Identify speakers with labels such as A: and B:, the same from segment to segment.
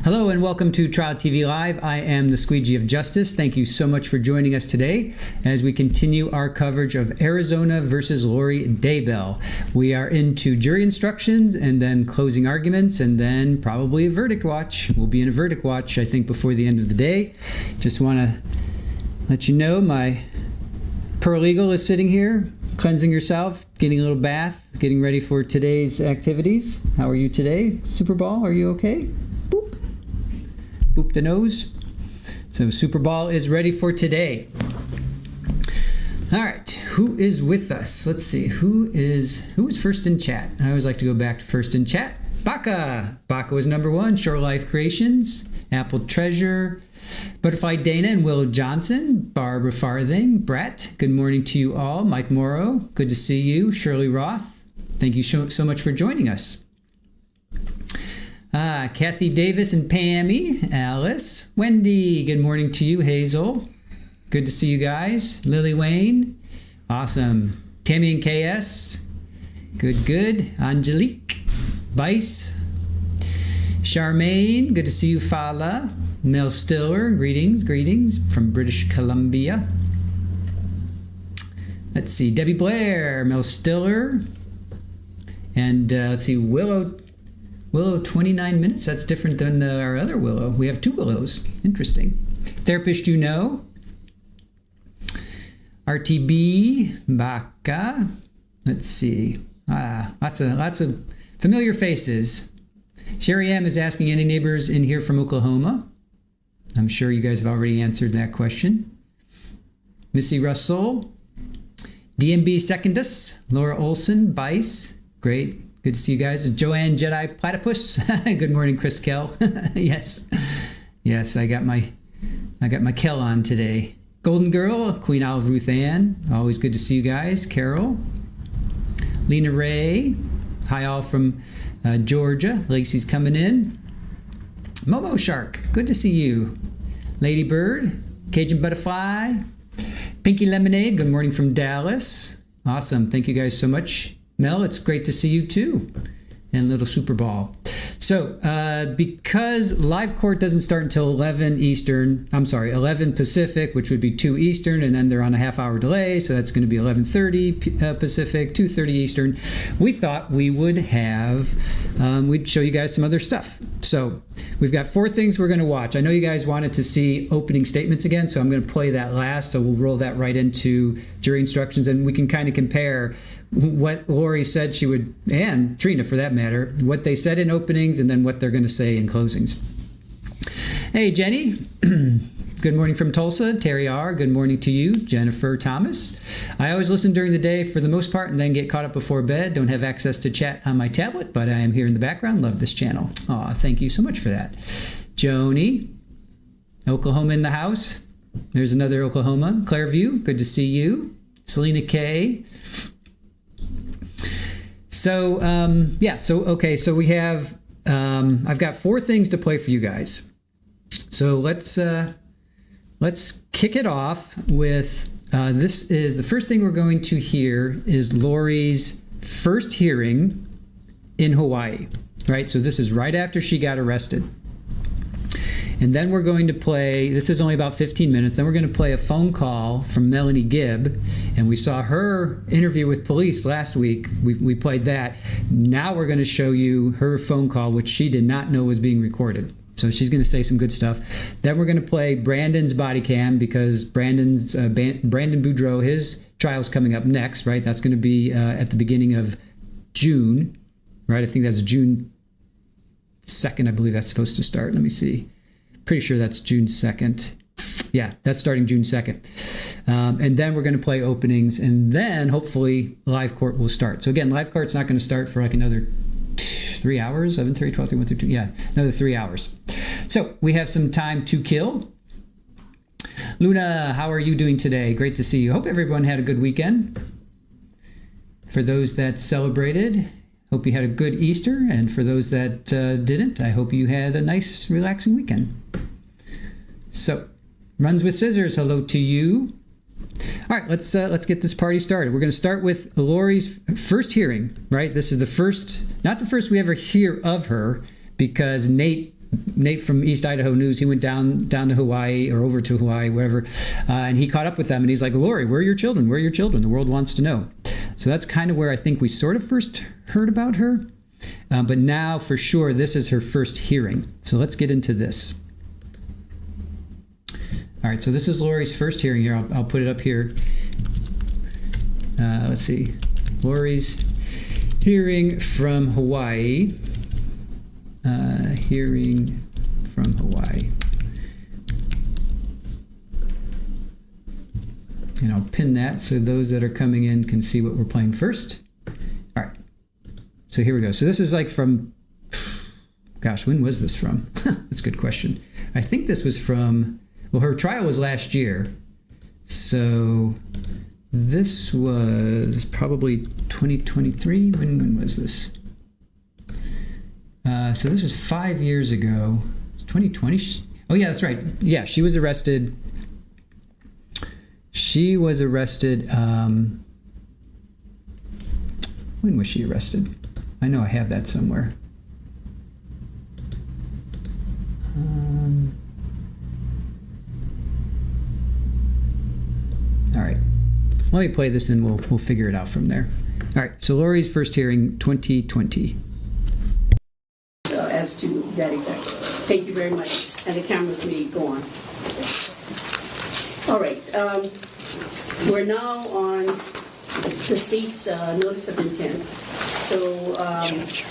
A: Hello and welcome to Trial TV Live. I am the Squeegee of Justice. Thank you so much for joining us today as we continue our coverage of Arizona versus Lori Daybell. We are into jury instructions and then closing arguments and then probably a verdict watch. We'll be in a verdict watch, I think, before the end of the day. Just want to let you know my paralegal is sitting here, cleansing herself, getting a little bath, getting ready for today's activities. How are you today? Super Ball, are you okay? Boop. Boop the nose. So Super Ball is ready for today. All right, who is with us? Let's see, who is first in chat? I always like to go back to first in chat. Baca. Baca was number one. Shore Life Creations, Apple Treasure, Butterfly Dana and Willow Johnson, Barbara Farthing, Brett, good morning to you all. Mike Morrow, good to see you. Shirley Roth, thank you so much for joining us. Kathy Davis and Pammy, Alice, Wendy, good morning to you. Hazel, good to see you guys. Lily Wayne, awesome. Tammy and KS, good. Angelique, Vice, Charmaine, good to see you. Fala, Mel Stiller, greetings from British Columbia. Let's see, Debbie Blair, Mel Stiller, and let's see, Willow 29 minutes. That's different than our other Willow. We have two Willows. Interesting. Therapist you know. RTB, Baca. Let's see. Lots of familiar faces. Sherry M is asking any neighbors in here from Oklahoma. I'm sure you guys have already answered that question. Missy Russell, DMB Secondus, Laura Olson, Bice, great. Good to see you guys. Joanne Jedi Platypus. Good morning, Chris Kell. Yes, I got my Kell on today. Golden Girl, Queen Olive Ruth Ann. Always good to see you guys. Carol, Lena Ray. Hi all from Georgia. Lacey's coming in. Momo Shark, good to see you. Lady Bird, Cajun Butterfly, Pinky Lemonade, good morning from Dallas. Awesome, thank you guys so much. Mel, it's great to see you too. And Little Super Ball. So, because live court doesn't start until 11 Pacific, which would be 2 Eastern, and then they're on a half-hour delay, so that's going to be 11:30 Pacific, 2:30 Eastern. We thought we would we'd show you guys some other stuff. So, we've got 4 things we're going to watch. I know you guys wanted to see opening statements again, so I'm going to play that last, so we'll roll that right into jury instructions, and we can kind of compare what Lori said she would, and Trina for that matter, what they said in openings and then what they're going to say in closings. Hey, Jenny. Good morning from Tulsa. Terry R., good morning to you. Jennifer Thomas. I always listen during the day for the most part and then get caught up before bed. Don't have access to chat on my tablet, but I am here in the background. Love this channel. Aw, thank you so much for that. Joni, Oklahoma in the house. There's another Oklahoma. Clairview, good to see you. Selena K. So, so we have, I've got 4 things to play for you guys. So let's kick it off with, this is the first thing we're going to hear is Lori's first hearing in Hawaii, right? So this is right after she got arrested. And then we're going to play, this is only about 15 minutes, then we're going to play a phone call from Melanie Gibb. And we saw her interview with police last week. We played that. Now we're going to show you her phone call, which she did not know was being recorded. So she's going to say some good stuff. Then we're going to play Brandon's body cam because Brandon Boudreaux, his trial's coming up next, right? That's going to be at the beginning of June, right? I think that's June 2nd, I believe that's supposed to start. Let me see. Pretty sure that's June 2nd. Yeah, that's starting June 2nd. And then we're going to play openings, and then hopefully live court will start. So again, live court's not going to start for like another 3 hours, 11:30, 12:30, 1 through 2. Yeah, another 3 hours. So we have some time to kill. Luna, how are you doing today? Great to see you. Hope everyone had a good weekend. For those that celebrated, hope you had a good Easter, and for those that didn't, I hope you had a nice, relaxing weekend. So, Runs with Scissors, hello to you. All right, let's get this party started. We're going to start with Lori's first hearing, right? This is the first, not the first we ever hear of her, because Nate Nate from East Idaho News, he went down to Hawaii or over to Hawaii, wherever, and he caught up with them, and he's like, Lori, where are your children? Where are your children? The world wants to know. So that's kind of where I think we sort of first heard about her. But now, for sure, this is her first hearing. So let's get into this. All right, so this is Lori's first hearing here. I'll put it up here. Let's see. Lori's hearing from Hawaii. Hearing from Hawaii. And I'll pin that so those that are coming in can see what we're playing first. All right. So here we go. So this is like from, gosh, when was this from? That's a good question. I think this was from, well, her trial was last year. So this was probably 2023. When was this? So this is 5 years ago. 2020. Oh, yeah, that's right. Yeah, she was arrested. When was she arrested? I know I have that somewhere. All right. Let me play this and we'll figure it out from there. All right. So Lori's first hearing, 2020.
B: As to that effect. Thank you very much. And the cameras may go on. All right. We're now on the state's notice of intent. So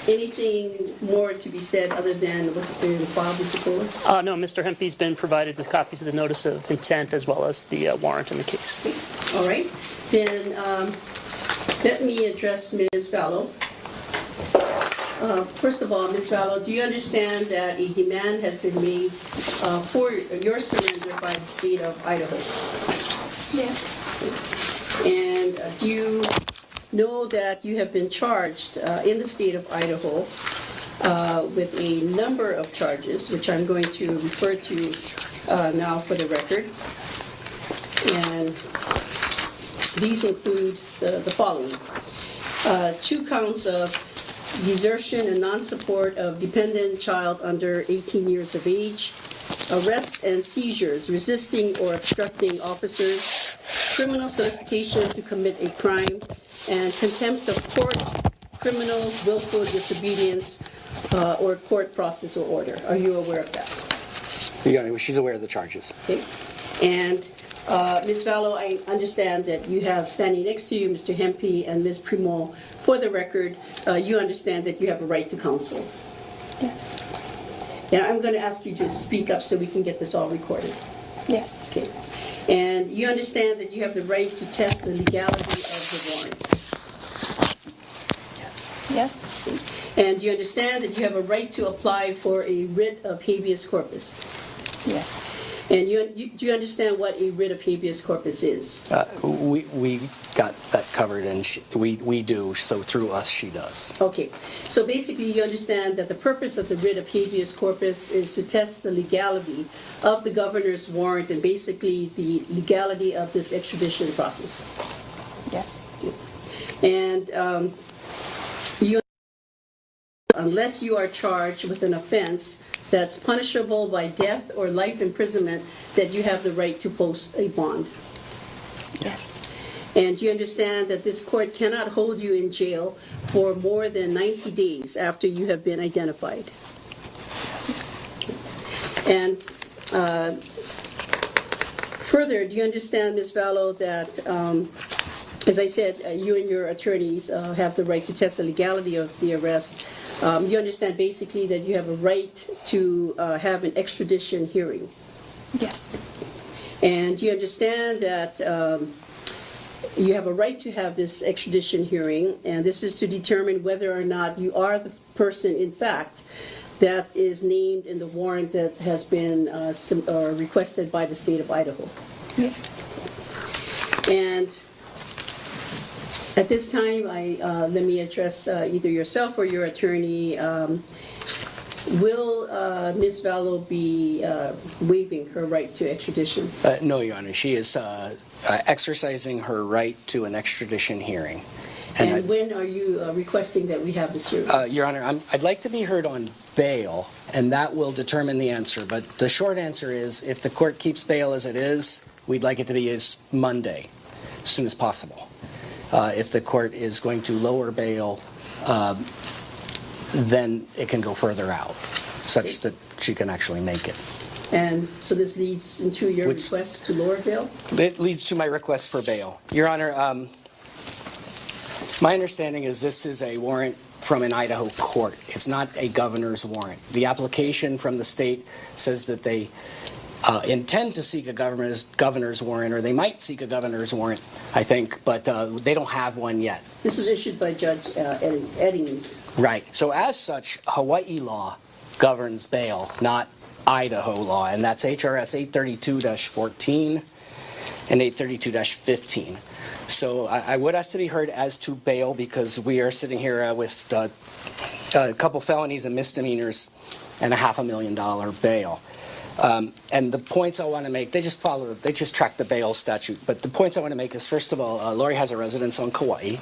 B: anything more to be said other than what's been filed, Mr. Kohler?
C: No, Mr. Hempy's been provided with copies of the notice of intent as well as the warrant in the case.
B: Okay. All right. Then let me address Ms. Vallow. First of all, Ms. Vallow, do you understand that a demand has been made for your surrender by the state of Idaho?
D: Yes.
B: And do you know that you have been charged in the state of Idaho with a number of charges, which I'm going to refer to now for the record. And these include the following. 2 counts of desertion and non-support of dependent child under 18 years of age, arrests and seizures, resisting or obstructing officers, criminal solicitation to commit a crime, and contempt of court, criminal willful disobedience, or court process or order. Are you aware of that?
E: She's aware of the charges.
B: Okay. And Ms. Vallow, I understand that you have standing next to you Mr. Hempy and Ms. Primo. For the record, you understand that you have a right to counsel.
D: Yes.
B: And I'm going to ask you to speak up so we can get this all recorded.
D: Yes.
B: Okay. And you understand that you have the right to test the legality of the warrant.
D: Yes. Yes.
B: And you understand that you have a right to apply for a writ of habeas corpus.
D: Yes.
B: And do you understand what a writ of habeas corpus is?
E: We got that covered, and we do, so through us she does.
B: Okay. So basically you understand that the purpose of the writ of habeas corpus is to test the legality of the governor's warrant and basically the legality of this extradition process.
D: Yes.
B: And unless you are charged with an offense that's punishable by death or life imprisonment, that you have the right to post a bond.
D: Yes.
B: And you understand that this court cannot hold you in jail for more than 90 days after you have been identified. And further, do you understand, Ms. Vallow, that, as I said, you and your attorneys have the right to test the legality of the arrest. You understand basically that you have a right to have an extradition hearing.
D: Yes.
B: And you understand that you have a right to have this extradition hearing, and this is to determine whether or not you are the person, in fact, that is named in the warrant that has been requested by the state of Idaho.
D: Yes.
B: And at this time, let me address either yourself or your attorney. Will Ms. Vallow be waiving her right to extradition?
E: No, Your Honor. She is exercising her right to an extradition hearing.
B: And when are you requesting that we have this hearing?
E: Your Honor, I'd like to be heard on bail, and that will determine the answer. But the short answer is, if the court keeps bail as it is, we'd like it to be as Monday, as soon as possible. If the court is going to lower bail, then it can go further out, such that she can actually make it.
B: And so this leads into your request to lower bail?
E: It leads to my request for bail. Your Honor, my understanding is this is a warrant from an Idaho court. It's not a governor's warrant. The application from the state says that they intend to seek a governor's warrant, or they might seek a governor's warrant, I think, but they don't have one yet.
B: This is issued by Judge Eddings.
E: Right. So as such, Hawaii law governs bail, not Idaho law, and that's HRS 832-14 and 832-15. So I would ask to be heard as to bail, because we are sitting here with a couple felonies and misdemeanors and a $500,000 bail. And the points I want to make, they just track the bail statute. But the points I want to make is, first of all, Lori has a residence on Kauai.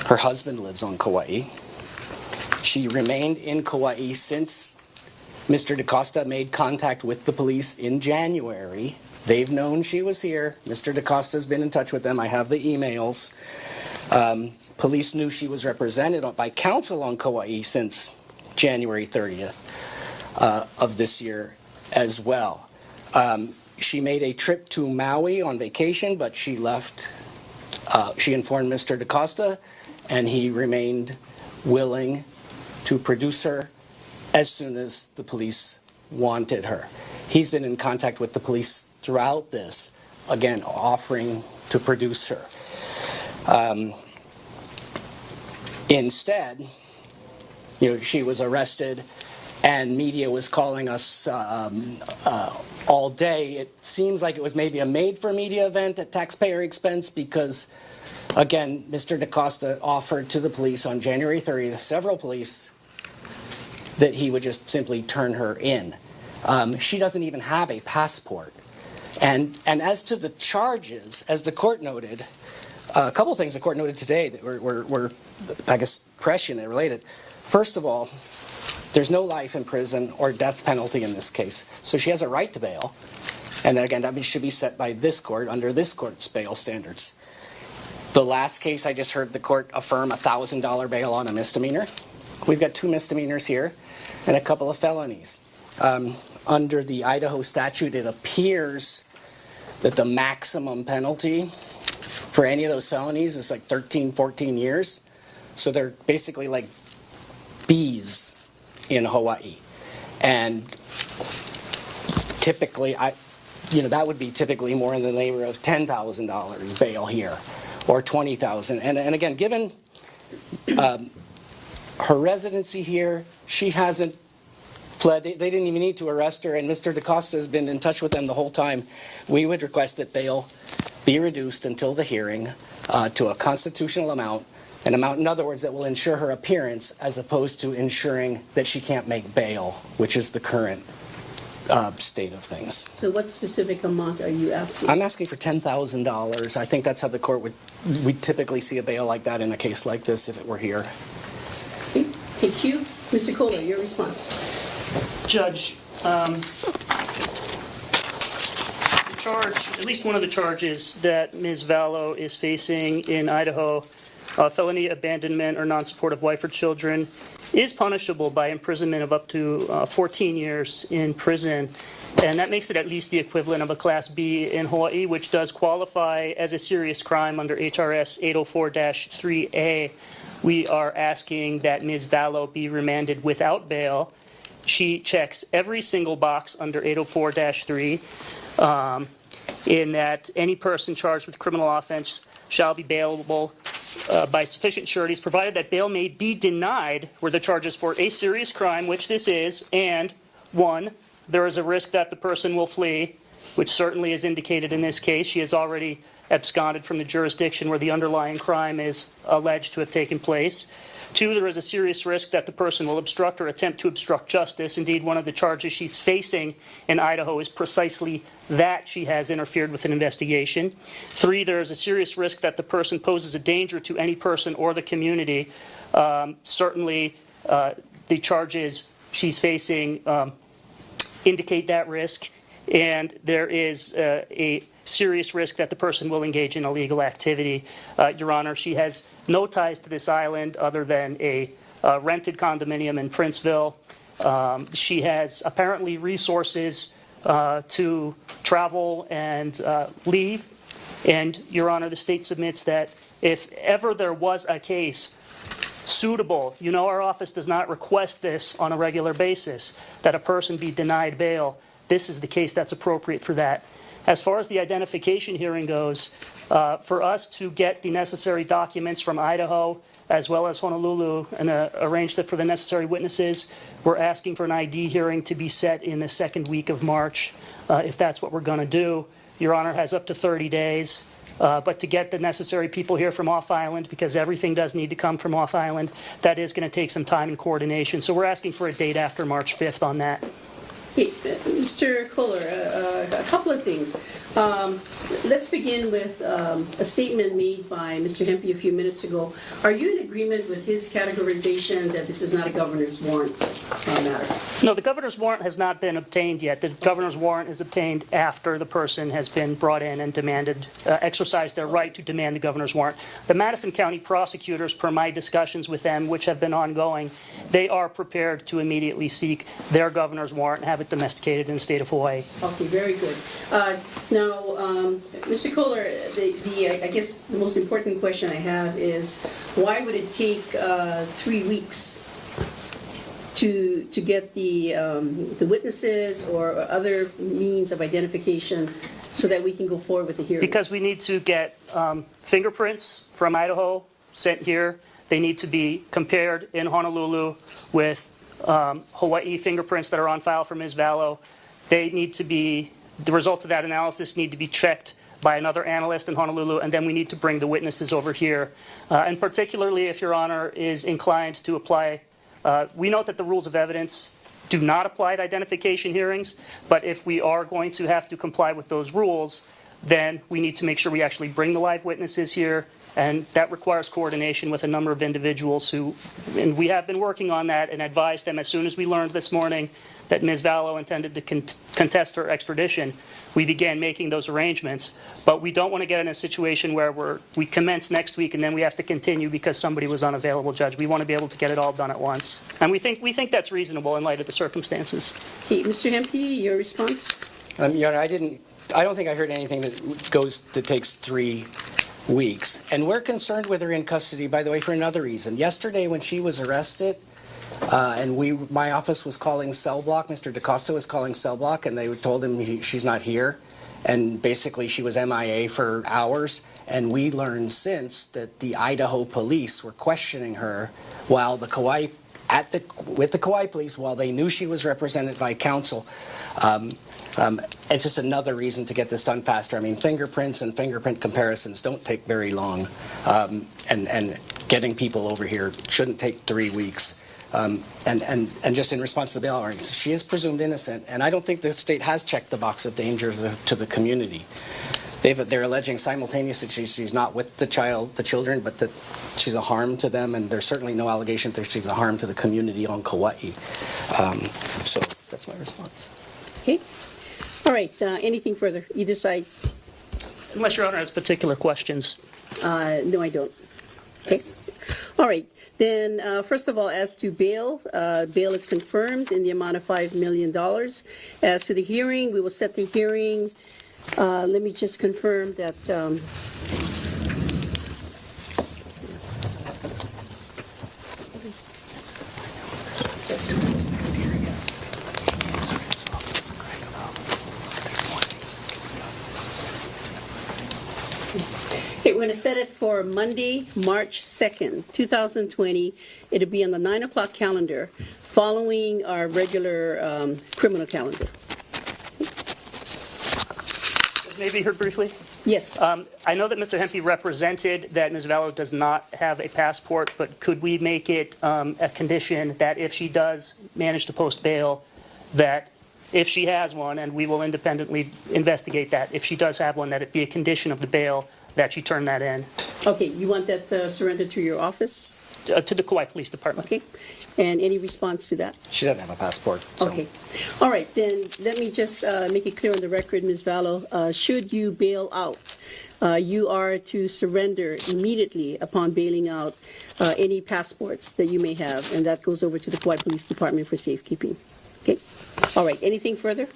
E: Her husband lives on Kauai. She remained in Kauai since Mr. DaCosta made contact with the police in January. They've known she was here. Mr. DaCosta's been in touch with them. I have the emails. Police knew she was represented by counsel on Kauai since January 30th of this year as well. She made a trip to Maui on vacation, but she left. She informed Mr. DaCosta, and he remained willing to produce her as soon as the police wanted her. He's been in contact with the police throughout this, again, offering to produce her. Instead, she was arrested, and media was calling us all day. It seems like it was maybe a made-for-media event at taxpayer expense, because, again, Mr. DaCosta offered to the police on January 30th, several police, that he would just simply turn her in. She doesn't even have a passport. And as to the charges, as the court noted, a couple of things the court noted today that were I guess, prescient and related. First of all, there's no life in prison or death penalty in this case. So she has a right to bail. And again, that should be set by this court under this court's bail standards. The last case, I just heard the court affirm a $1,000 bail on a misdemeanor. We've got 2 misdemeanors here and a couple of felonies. Under the Idaho statute, it appears that the maximum penalty for any of those felonies is like 13, 14 years. So they're basically like bees in Hawaii. And typically, that would be typically more in the neighborhood of $10,000 bail here, or $20,000. And again, given her residency here, she hasn't fled. They didn't even need to arrest her, and Mr. DaCosta has been in touch with them the whole time. We would request that bail be reduced until the hearing to a constitutional amount, an amount, in other words, that will ensure her appearance, as opposed to ensuring that she can't make bail, which is the current state of things.
B: So what specific amount are you asking?
E: I'm asking for $10,000. I think that's how the court we'd typically see a bail like that in a case like this if it were here.
B: Okay, thank you. Mr. Kohler, your response.
C: Judge, the charge, at least one of the charges that Ms. Vallow is facing in Idaho, felony abandonment or non-support of wife or children, is punishable by imprisonment of up to 14 years in prison. And that makes it at least the equivalent of a Class B in Hawaii, which does qualify as a serious crime under HRS 804-3A. We are asking that Ms. Vallow be remanded without bail. She checks every single box under 804-3 in that any person charged with criminal offense shall be bailable by sufficient sureties, provided that bail may be denied where the charge is for a serious crime, which this is, and 1, there is a risk that the person will flee, which certainly is indicated in this case. She has already absconded from the jurisdiction where the underlying crime is alleged to have taken place. 2, there is a serious risk that the person will obstruct or attempt to obstruct justice. Indeed, one of the charges she's facing in Idaho is precisely that she has interfered with an investigation. 3, there is a serious risk that the person poses a danger to any person or the community. Certainly, the charges she's facing indicate that risk, and there is a serious risk that the person will engage in illegal activity. Your Honor, she has no ties to this island other than a rented condominium in Princeville. She has apparently resources to travel and leave. And, Your Honor, the state submits that if ever there was a case suitable, you know our office does not request this on a regular basis, that a person be denied bail. This is the case that's appropriate for that. As far as the identification hearing goes, for us to get the necessary documents from Idaho as well as Honolulu and arrange for the necessary witnesses, we're asking for an ID hearing to be set in the second week of March, if that's what we're going to do. Your Honor has up to 30 days. But to get the necessary people here from off-island, because everything does need to come from off-island, that is going to take some time and coordination. So we're asking for a date after March 5th on that.
B: Hey, Mr. Kohler, a couple of things. Let's begin with a statement made by Mr. Hempy a few minutes ago. Are you in agreement with his categorization that this is not a governor's warrant matter?
C: No, the governor's warrant has not been obtained yet. The governor's warrant is obtained after the person has been brought in and demanded, exercised their right to demand the governor's warrant. The Madison County prosecutors, per my discussions with them, which have been ongoing, they are prepared to immediately seek their governor's warrant and have it domesticated in the state of Hawaii.
B: Okay, very good. Now, Mr. Kohler, I guess the most important question I have is, why would it take 3 weeks to get the witnesses or other means of identification so that we can go forward with the hearing?
C: Because we need to get fingerprints from Idaho sent here. They need to be compared in Honolulu with Hawaii fingerprints that are on file for Ms. Vallow. They need to be, the results of that analysis need to be checked by another analyst in Honolulu, and then we need to bring the witnesses over here. And particularly if Your Honor is inclined to apply, we note that the rules of evidence do not apply to identification hearings, but if we are going to have to comply with those rules, then we need to make sure we actually bring the live witnesses here, and that requires coordination with a number of individuals and we have been working on that and advised them as soon as we learned this morning that Ms. Vallow intended to contest her extradition. We began making those arrangements, but we don't want to get in a situation where we commence next week and then we have to continue because somebody was unavailable, Judge. We want to be able to get it all done at once, and we think that's reasonable in light of the circumstances.
B: Okay, Mr. Hempy, your response?
E: Your Honor, I don't think I heard anything that takes 3 weeks. And we're concerned with her in custody, by the way, for another reason. Yesterday when she was arrested, and my office was calling cell block, Mr. DaCosta was calling cell block, and they told him she's not here. And basically she was MIA for hours. And we learned since that the Idaho police were questioning her while with the Kauai police, while they knew she was represented by counsel. It's just another reason to get this done faster. I mean, fingerprints and fingerprint comparisons don't take very long, and getting people over here shouldn't take 3 weeks. And just in response to the bail argument, she is presumed innocent, and I don't think the state has checked the box of danger to the community. They're alleging simultaneously that she's not with the children, but that she's a harm to them, and there's certainly no allegation that she's a harm to the community on Kauai. So that's my response.
B: Okay. All right, anything further, either side?
C: Unless Your Honor has particular questions.
B: No, I don't. Okay. All right. Then, first of all, as to bail, bail is confirmed in the amount of $5 million. As to the hearing, we will set the hearing. Let me just confirm that. Okay, we're going to set it for Monday, March 2nd, 2020. It'll be on the 9 o'clock calendar, following our regular criminal calendar.
C: Maybe heard briefly.
B: Yes.
C: I know that Mr. Hempy represented that Ms. Vallow does not have a passport, but could we make it a condition that if she does manage to post bail, that if she has one, and we will independently investigate that, if she does have one, that it be a condition of the bail that she turn that in
B: Okay, you want that surrendered to your office?
C: to the Kauai Police Department.
B: Okay. And any response to that?
E: She doesn't have a passport. So.
B: Okay. All right, then let me just make it clear on the record, Ms. Vallow, should you bail out, you are to surrender immediately upon bailing out any passports that you may have, and that goes over to the Kauai Police Department for safekeeping. Okay. All right, anything further?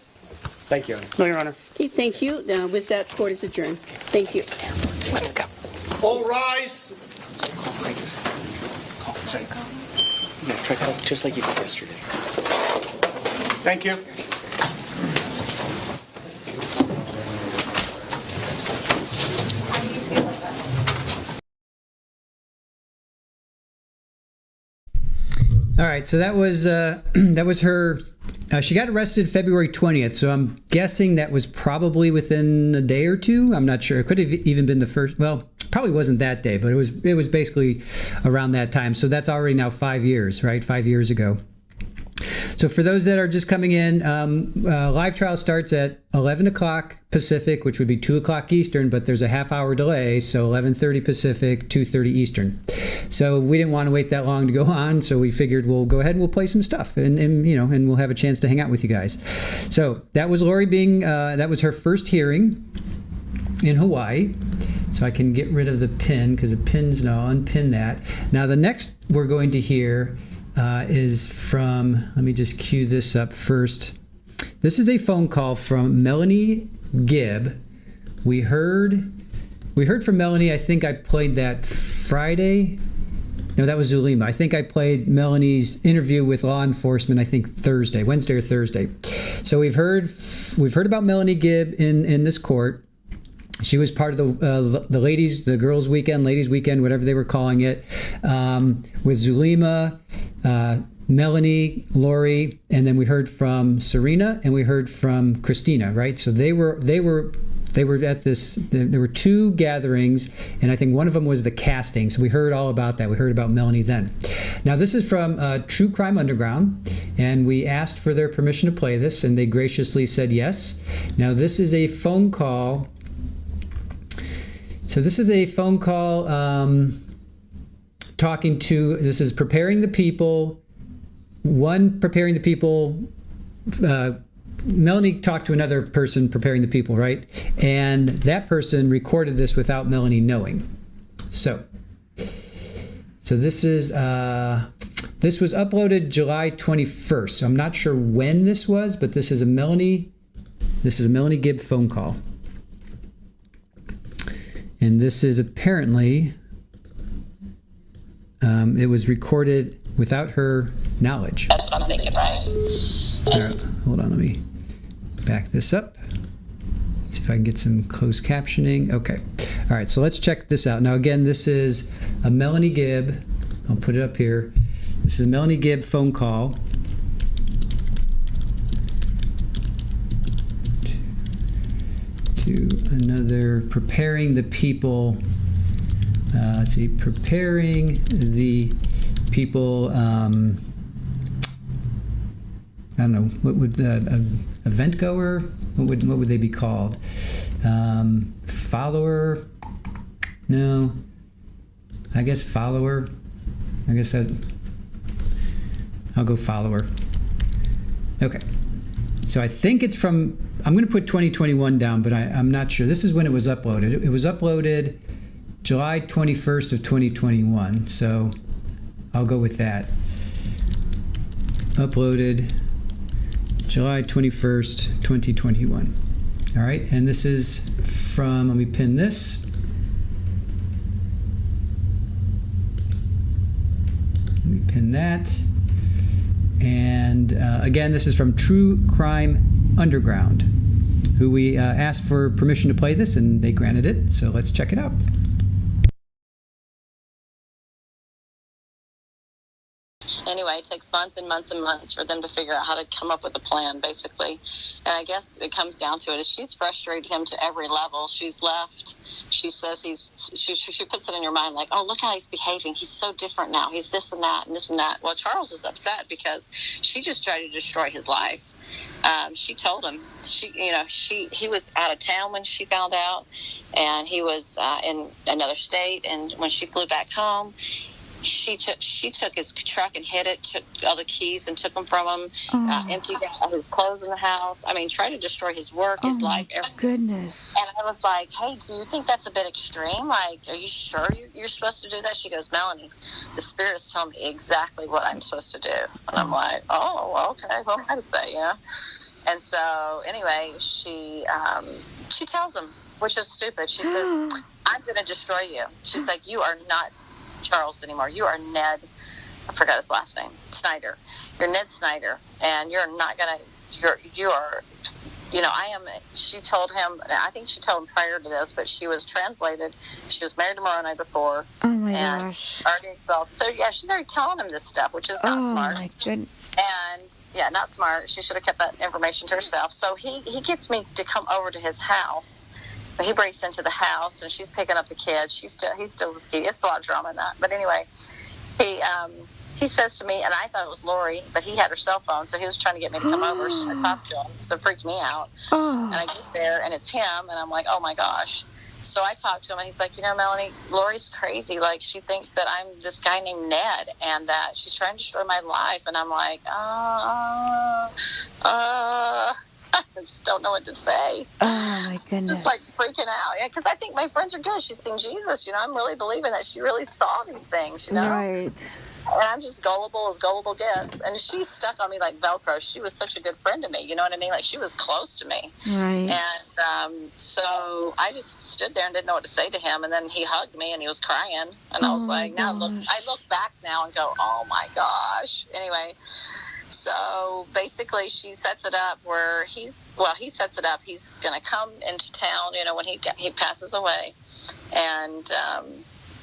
E: Thank you.
C: No, Your Honor.
B: Okay, thank you. Now, with that, court is adjourned. Thank you.
E: Let's go.
F: All rise.
E: Yeah, try call just like you did yesterday.
F: Thank you.
A: All right, so that was her. She got arrested February 20th, so I'm guessing that was probably within a day or two. I'm not sure. It could have even been the first. Well, probably wasn't that day, but it was basically around that time. So that's already now 5 years, right? 5 years ago. So for those that are just coming in, live trial starts at 11 o'clock Pacific, which would be 2 o'clock Eastern, but there's a half-hour delay, so 11:30 Pacific, 2:30 Eastern. So we didn't want to wait that long to go on, so we figured we'll go ahead and we'll play some stuff, and we'll have a chance to hang out with you guys. So that was Lori that was her first hearing in Hawaii. So I can get rid of the pin because the pin's now unpin that. Now the next we're going to hear is from, let me just cue this up first. This is a phone call from Melanie Gibb. We heard from Melanie. I think I played that Friday. No, that was Zulema. I think I played Melanie's interview with law enforcement, I think Wednesday or Thursday. So we've heard about Melanie Gibb in this court. She was part of the girls' weekend, ladies' weekend, whatever they were calling it, with Zulema, Melanie, Lori, and then we heard from Serena and we heard from Christina, right? So they were at this. There were two gatherings, and I think one of them was the casting. So we heard all about that. We heard about Melanie then. Now this is from True Crime Underground, and we asked for their permission to play this, and they graciously said yes. Now this is a phone call. So this is a phone call this is Preparing the People. One Preparing the People, Melanie talked to another person Preparing the People, right? And that person recorded this without Melanie knowing. So this was uploaded July 21st. So I'm not sure when this was, but this is a Melanie Gibb phone call. And this is apparently, it was recorded without her knowledge.
G: That's what I'm thinking, Brian.
A: All right, hold on, let me back this up. See if I can get some closed captioning. Okay. All right, so let's check this out. Now, again, this is a Melanie Gibb. I'll put it up here. This is a Melanie Gibb phone call. To another Preparing the People. Let's see, Preparing the People. I don't know, what would event goer? What would they be called? Follower? No. I guess follower. I guess I'll go follower. Okay. So I think it's from, I'm going to put 2021 down, but I'm not sure. This is when it was uploaded. It was uploaded July 21st of 2021. So I'll go with that. Uploaded July 21st, 2021. All right, and this is from, let me pin this. Let me pin that. And again, this is from True Crime Underground, who we asked for permission to play this, and they granted it. So let's check it out.
G: Anyway, it takes months and months and months for them to figure out how to come up with a plan, basically. And I guess it comes down to it is she's frustrated him to every level. She's left. She says she puts it in your mind like, oh, look how he's behaving. He's so different now. He's this and that and this and that. Well, Charles is upset because she just tried to destroy his life. She told him he was out of town when she found out, and he was in another state. And when she flew back home, she took his truck and hid it, took all the keys and took them from him, emptied all his clothes in the house. I mean, tried to destroy his work, his life, everything.
H: Goodness.
G: And I was like, hey, do you think that's a bit extreme? Like, are you sure you're supposed to do that? She goes, Melanie, the Spirit is telling me exactly what I'm supposed to do. And I'm like, oh, okay, what am I to say, And so, anyway, she tells him, which is stupid. She says, I'm going to destroy you. She's like, you are not Charles anymore. You are Ned, I forgot his last name, Snyder. You're Ned Snyder, and you're not going to, you are, I am, she told him, I think she told him prior to this, but she was translated. She was married to Moroni before.
H: Oh, my gosh.
G: Already felt, so, yeah, she's already telling him this stuff, which is not smart.
H: Oh, my goodness.
G: And, yeah, not smart. She should have kept that information to herself. So he gets me to come over to his house. He breaks into the house, and she's picking up the kids. He steals the key. It's a lot of drama in that. But anyway, he says to me, and I thought it was Lori, but he had her cell phone, so he was trying to get me to come over. So I talked to him, so it freaked me out. And I get there, and it's him, and I'm like, oh, my gosh. So I talked to him, and he's like, Melanie, Lori's crazy. Like, she thinks that I'm this guy named Ned, and that she's trying to destroy my life. And I'm like, I just don't know what to say.
H: Oh, my goodness.
G: Just like freaking out. Yeah, because I think my friends are good. She's seen Jesus. I'm really believing that she really saw these things,
H: Right.
G: And I'm just gullible as gullible gets. And she stuck on me like Velcro. She was such a good friend to me. You know what I mean? Like, she was close to me.
H: Right.
G: And so I just stood there and didn't know what to say to him. And then he hugged me and he was crying. And I was like, I look back now and go, oh, my gosh. Anyway. So basically, she sets it up where he sets it up. He's going to come into town, when he passes away, and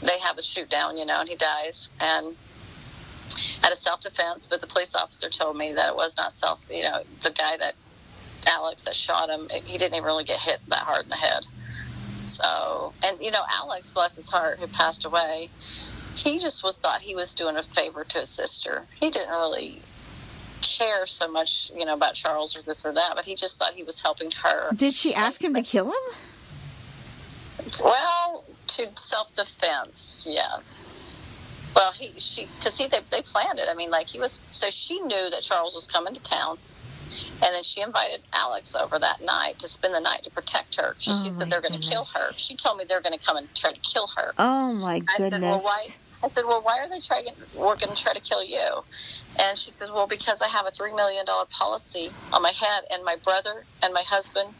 G: they have a shoot down, and he dies, and out of self-defense. But the police officer told me that it was not the guy Alex that shot him, he didn't even really get hit that hard in the head. So, and Alex, bless his heart, who passed away, he just thought he was doing a favor to his sister. He didn't really care so much, about Charles or this or that, but he just thought he was helping her.
H: Did she ask him to kill him?
G: Well, to self-defense, yes. Well, they planned it. I mean, like, so she knew that Charles was coming to town, and then she invited Alex over that night to spend the night to protect her. She said they're going to kill her. She told me they're going to come and try to kill her.
H: Oh, my goodness.
G: I said, well, why are they we're going to try to kill you? And she says, well, because I have a $3 million policy on my head, and my brother and my husband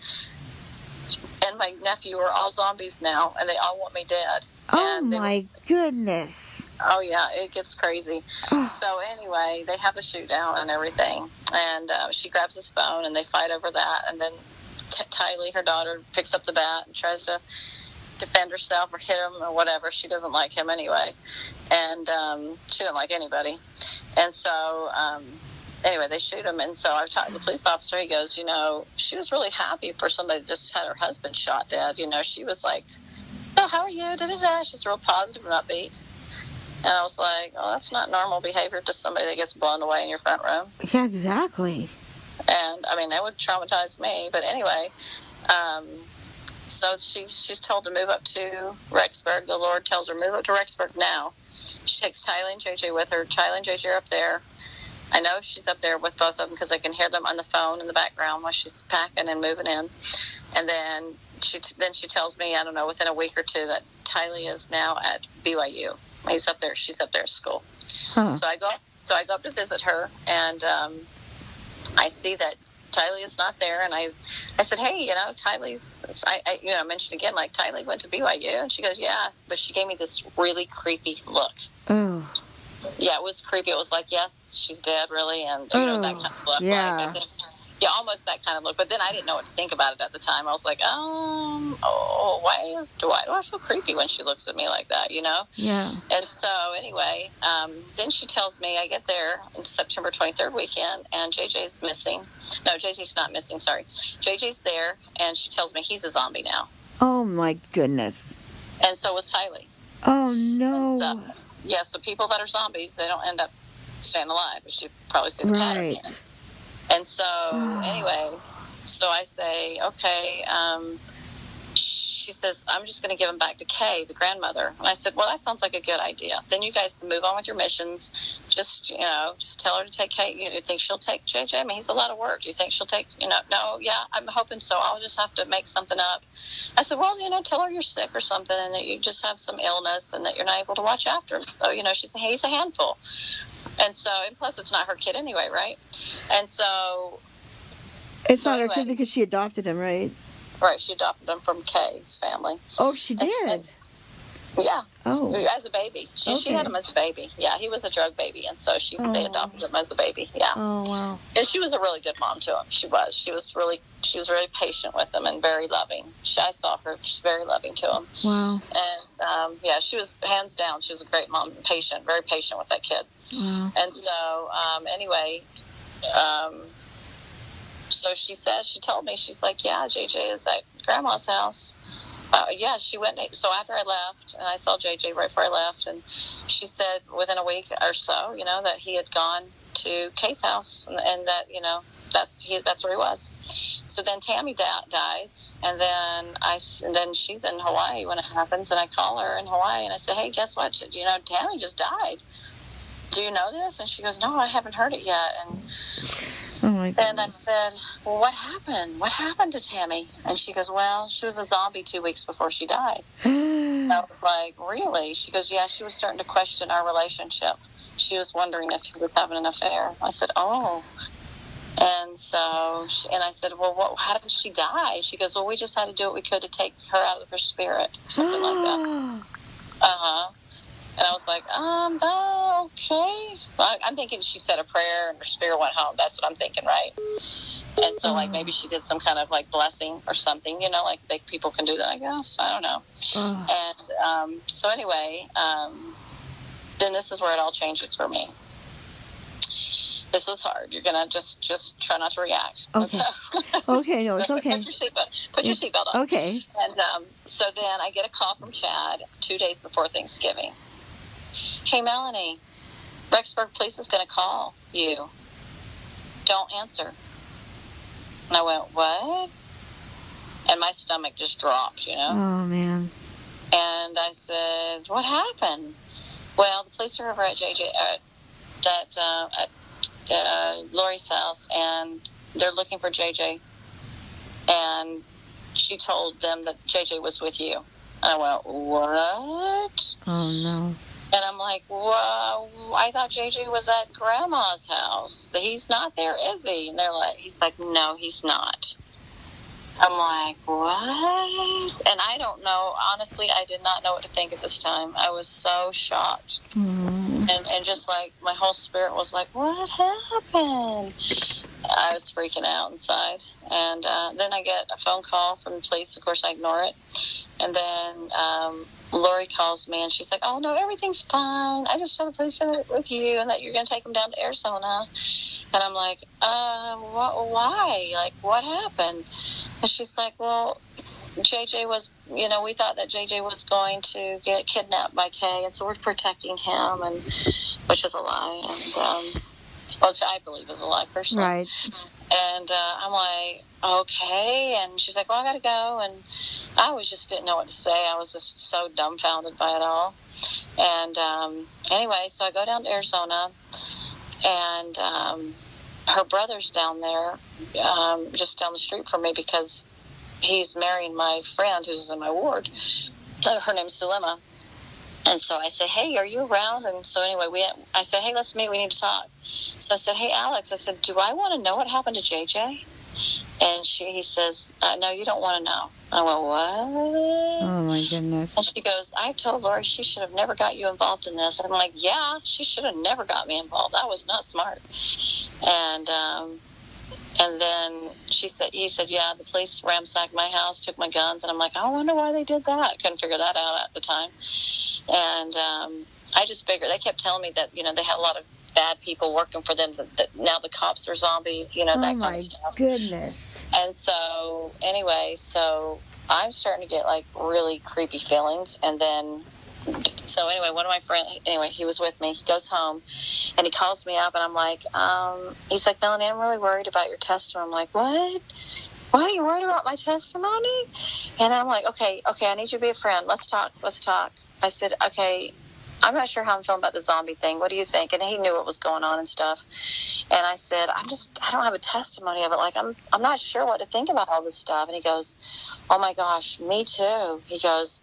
G: and my nephew are all zombies now, and they all want me dead.
H: Oh, my goodness.
G: Oh, yeah, it gets crazy. So anyway, they have the shoot down and everything, and she grabs his phone, and they fight over that, and then Tylee, her daughter, picks up the bat and tries to defend herself or hit him or whatever. She doesn't like him anyway, and she doesn't like anybody. And so anyway, they shoot him. And so I talked to the police officer. He goes, she was really happy for somebody that just had her husband shot dead. She was like, oh, how are you? Da-da-da. She's real positive and upbeat. And I was like, oh, that's not normal behavior to somebody that gets blown away in your front room.
H: Yeah, exactly.
G: And I mean, that would traumatize me. But anyway, so she's told to move up to Rexburg. The Lord tells her, move up to Rexburg now. She takes Tylee and JJ with her. Tylee and JJ are up there. I know she's up there with both of them because I can hear them on the phone in the background while she's packing and moving in. And then she tells me, I don't know, within a week or two, that Tylee is now at BYU. He's up there. She's up there at school. Huh. So I go up to visit her, and I see that Tylee is not there, and I said, hey, Tylee's, I mentioned again, like, Tylee went to BYU, and she goes, yeah, but she gave me this really creepy look.
H: Oh.
G: Yeah, it was creepy. It was like, yes, she's dead, really, and, that kind of look.
H: Yeah.
G: Like, Yeah, almost that kind of look. But then I didn't know what to think about it at the time. I was like, why do I feel creepy when she looks at me like that, you know?
H: Yeah.
G: And so anyway, then she tells me I get there in September 23rd weekend, and JJ's missing. No, JJ's not missing, sorry. JJ's there, and she tells me he's a zombie now.
H: Oh my goodness.
G: And so was Tylee.
H: Oh no.
G: And so, yeah, so people that are zombies, they don't end up staying alive. But you probably see the pattern here.
H: Right.
G: And so, anyway, so I say, okay, she says, I'm just going to give him back to Kay, the grandmother. And I said, well, that sounds like a good idea. Then you guys can move on with your missions. Just tell her to take Kay. You think she'll take JJ? I mean, he's a lot of work. Do you think she'll take, no, yeah, I'm hoping so. I'll just have to make something up. I said, well, tell her you're sick or something and that you just have some illness and that you're not able to watch after him. So, she said, hey, he's a handful. And so, and plus it's not her kid anyway, right? And so...
H: It's not her kid because she adopted him, right?
G: Right, she adopted him from Kay's family.
H: Oh, she did?
G: Yeah.
H: Oh.
G: As a baby. She had him as a baby. Yeah, he was a drug baby, and so they adopted him as a baby. Yeah.
H: Oh, wow.
G: And she was a really good mom to him. She was. She was really patient with him and very loving. I saw her. She's very loving to him.
H: Wow.
G: And, she was, hands down, she was a great mom, very patient with that kid.
H: Wow.
G: And so, anyway, so she told me, she's like, yeah, JJ is at Grandma's house. Yeah, she went. So after I left, and I saw JJ right before I left, and she said within a week or so, that he had gone to Kay's house, and that, that's where he was. So then Tammy dies, and then she's in Hawaii when it happens, and I call her in Hawaii, and I say, hey, guess what? Tammy just died. Do you know this? And she goes, no, I haven't heard it yet. And
H: oh my goodness.
G: And I said, well, what happened? What happened to Tammy? And she goes, well, she was a zombie 2 weeks before she died. And I was like, really? She goes, yeah, she was starting to question our relationship. She was wondering if he was having an affair. I said, oh. And so, and I said, well, how did she die? She goes, well, we just had to do what we could to take her out of her spirit. Something like that. Uh-huh. And I was like, okay. So I'm thinking she said a prayer and her spirit went home. That's what I'm thinking, right? And so, maybe she did some kind of, blessing or something, people can do that, I guess. I don't know. And so anyway, then this is where it all changes for me. This was hard. You're going to just try not to react.
H: Okay. Okay, no, it's okay.
G: Put your seatbelt on.
H: Okay.
G: And so then I get a call from Chad 2 days before Thanksgiving. Hey, Melanie, Rexburg Police is going to call you. Don't answer. And I went, what? And my stomach just dropped,
H: Oh, man.
G: And I said, what happened? Well, the police are over at Lori's house, and they're looking for JJ. And she told them that JJ was with you. And I went, what?
H: Oh, no.
G: And I'm like, well, I thought JJ was at Grandma's house. He's not there, is he? And he's like, no, he's not. I'm like, what? And I don't know. Honestly, I did not know what to think at this time. I was so shocked. And just my whole spirit was like, what happened? I was freaking out inside. And then I get a phone call from the police. Of course, I ignore it. And then Lori calls me, and she's like, oh, no, everything's fine. I just told the police with you and that you're going to take them down to Arizona. And I'm like, why? What happened? And she's like, well, JJ was, we thought that JJ was going to get kidnapped by Kay, and so we're protecting him, and which is a lie, and which I believe is a lie, personally.
H: Right.
G: And I'm like, okay. And she's like, well, I got to go. And I just didn't know what to say. I was just so dumbfounded by it all. And anyway, so I go down to Arizona, and her brother's down there, just down the street from me, because he's marrying my friend who's in my ward. Her name's Sulema. And so I said, hey, are you around? And so anyway, I said, hey, let's meet. We need to talk. So I said, hey, Alex, I said, do I want to know what happened to JJ? And he says, no, you don't want to know. I went, what?
H: Oh, my goodness.
G: And she goes, I told Lori she should have never got you involved in this. And I'm like, yeah, she should have never got me involved. That was not smart. And And then he said, yeah, the police ransacked my house, took my guns. And I'm like, I wonder why they did that. I couldn't figure that out at the time. And I just figured, they kept telling me that, they had a lot of bad people working for them, that now the cops are zombies, that kind of stuff.
H: Oh, my goodness.
G: And so, anyway, I'm starting to get, like, really creepy feelings. And then, so anyway, one of my friends, he was with me. He goes home, and he calls me up, and I'm like, he's like, Melanie, I'm really worried about your testimony. I'm like, what? Why are you worried about my testimony? And I'm like, okay, I need you to be a friend. Let's talk. I said, okay, I'm not sure how I'm feeling about the zombie thing. What do you think? And he knew what was going on and stuff. And I said, I don't have a testimony of it. Like, I'm not sure what to think about all this stuff. And he goes, oh my gosh, me too. He goes,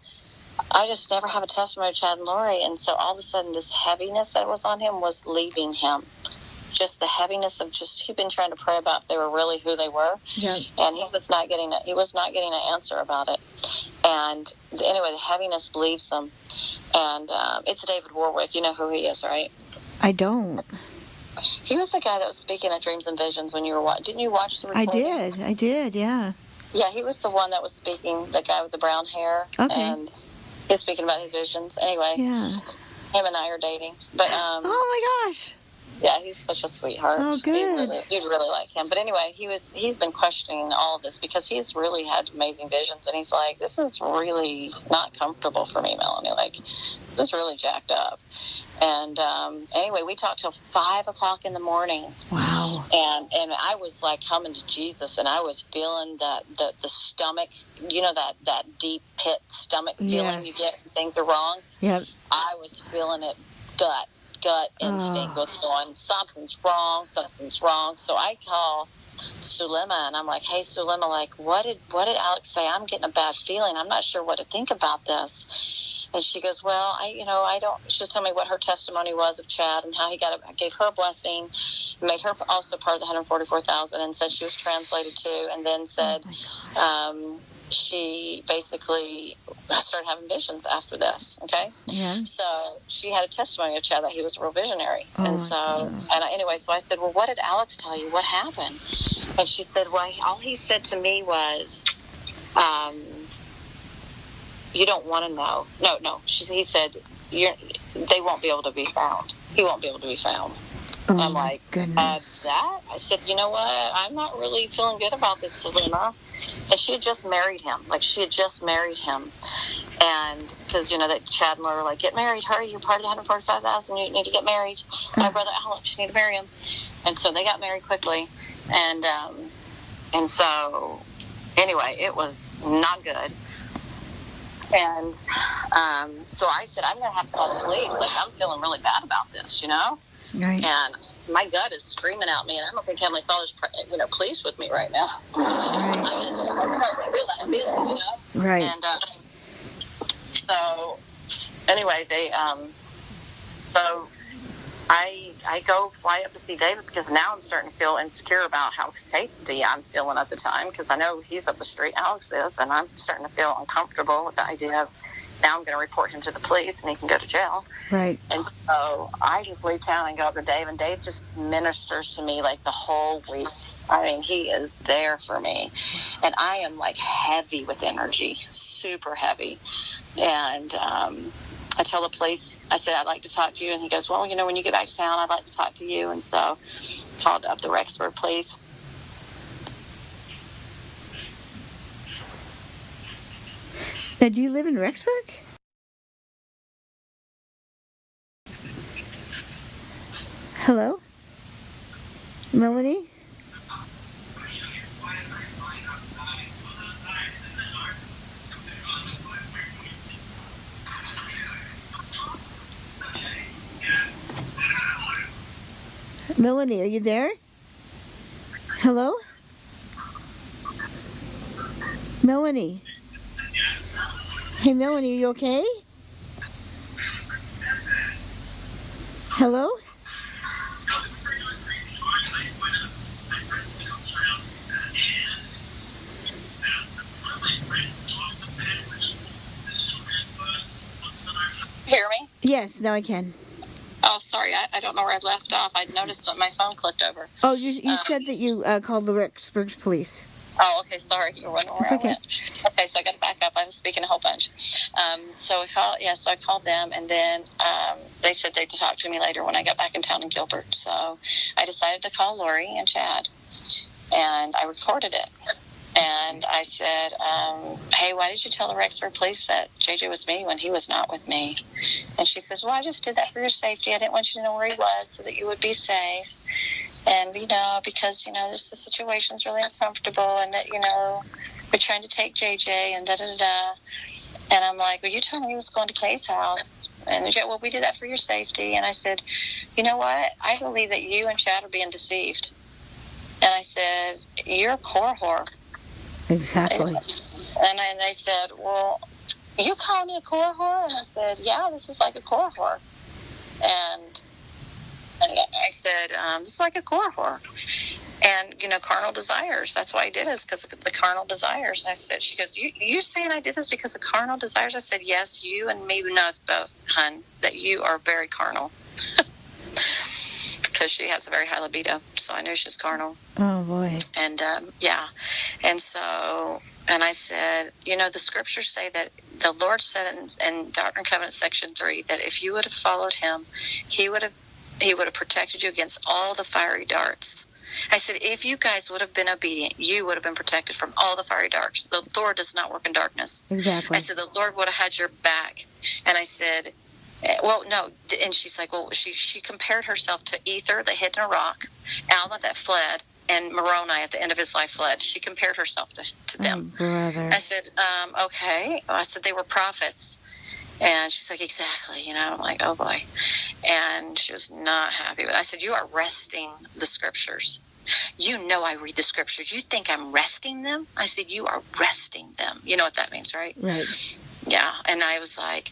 G: I just never have a testimony of Chad and Lori. And so all of a sudden this heaviness that was on him was leaving him. Just the heaviness of he'd been trying to pray about if they were really who they were.
H: Yeah.
G: And he was not getting an answer about it. And anyway, the heaviness leaves him. And it's David Warwick. You know who he is, right?
H: I don't.
G: He was the guy that was speaking at Dreams and Visions when you were watching. Didn't you watch the recording?
H: I did, yeah.
G: Yeah, he was the one that was speaking, the guy with the brown hair.
H: Okay.
G: And he's speaking about his visions. Anyway,
H: Yeah.
G: him and I are dating. But
H: Oh, my gosh.
G: yeah, he's such a sweetheart.
H: Oh, good.
G: You'd really like him. But anyway, he's been questioning all of this because he's really had amazing visions, and he's like, this is really not comfortable for me, Melanie. Like, this is really jacked up. And anyway, we talked till 5 o'clock in the morning.
H: Wow.
G: And I was like coming to Jesus, and I was feeling the stomach, that deep pit stomach feeling you get when things are wrong.
H: Yep.
G: I was feeling it, gut instinct was going, something's wrong. So I call Sulema, and I'm like, hey, Sulema, like, what did Alex say? I'm getting a bad feeling. I'm not sure what to think about this. And she goes, well, I don't. She was telling me what her testimony was of Chad and how he gave her a blessing, made her also part of the 144,000, and said she was translated too, and then said, she basically started having visions after this. Okay.
H: Yeah.
G: So she had a testimony of Chad that he was a real visionary.
H: Oh,
G: and so, anyway, so I said, well, what did Alex tell you? What happened? And she said, well, all he said to me was, you don't want to know. No. He said, they won't be able to be found. He won't be able to be found.
H: Oh,
G: I'm like,
H: goodness.
G: that? I said, you know what? I'm not really feeling good about this, Selena. And she had just married him. And because, that Chad and Laura were like, get married, hurry, you're part of the 145,000, you need to get married. My brother Alex, you need to marry him. And so they got married quickly. And so, anyway, it was not good. And so I said, I'm going to have to call the police. Like, I'm feeling really bad about this,
H: Right.
G: And my gut is screaming at me, and I don't think Heavenly Father's, pleased with me right now.
H: Right.
G: I feel that feeling,
H: Right.
G: And so, anyway, so I go fly up to see David because now I'm starting to feel insecure about how safety I'm feeling at the time, because I know he's up the street, Alex is, and I'm starting to feel uncomfortable with the idea of now I'm going to report him to the police and he can go to jail.
H: Right.
G: And so I just leave town and go up to Dave, and Dave just ministers to me like the whole week. I mean, he is there for me. And I am like heavy with energy, super heavy. And I tell the police, I said, I'd like to talk to you. And he goes, well, when you get back to town, I'd like to talk to you. And so called up the Rexburg police.
H: Now, do you live in Rexburg? Hello? Melanie? Melanie, are you there? Hello? Melanie? Hey, Melanie, are you okay? Hello?
G: Hear me?
H: Yes, now I can.
G: Oh, sorry, I don't know where I left off. I noticed that my phone clicked over.
H: Oh, you said that you called the Rexburg police.
G: Oh, okay, sorry. You're wondering where
H: It's okay.
G: I went. Okay, so I got to back up. I was speaking a whole bunch. So I called them, and then they said they'd talk to me later when I got back in town in Gilbert. So I decided to call Lori and Chad, and I recorded it. And I said, hey, why did you tell the Rexburg police that JJ was me when he was not with me? And she says, well, I just did that for your safety. I didn't want you to know where he was so that you would be safe. And, because, this the situation's really uncomfortable and that, we're trying to take JJ and da-da-da-da. And I'm like, well, you told me he was going to Kay's house. And she said, well, we did that for your safety. And I said, you know what? I believe that you and Chad are being deceived. And I said, you're a core whore.
H: Exactly.
G: And they said, well, you call me a core whore? And I said, yeah, this is like a core whore. And I said, this is like a core whore. And, carnal desires. That's why I did this, because of the carnal desires. And I said, she goes, you saying I did this because of carnal desires? I said, yes, you and me know both, hun, that you are very carnal. Because she has a very high libido, so I knew she was carnal.
H: Oh, boy.
G: And, And so, and I said, the scriptures say that the Lord said in Doctrine and Covenants section 3 that if you would have followed him, he would have protected you against all the fiery darts. I said, if you guys would have been obedient, you would have been protected from all the fiery darts. The Lord does not work in darkness.
H: Exactly.
G: I said, the Lord would have had your back. And I said, well, no. And she's like, well, she compared herself to Ether that hid in a rock, Alma that fled, and Moroni at the end of his life fled. She compared herself to them.
H: Oh, brother.
G: I said, okay. I said, they were prophets. And she's like, exactly. I'm like, oh, boy. And she was not happy with it. I said, you are wresting the scriptures. I read the scriptures. You think I'm wresting them? I said, you are wresting them. You know what that means, right?
H: Right.
G: Yeah. And I was like,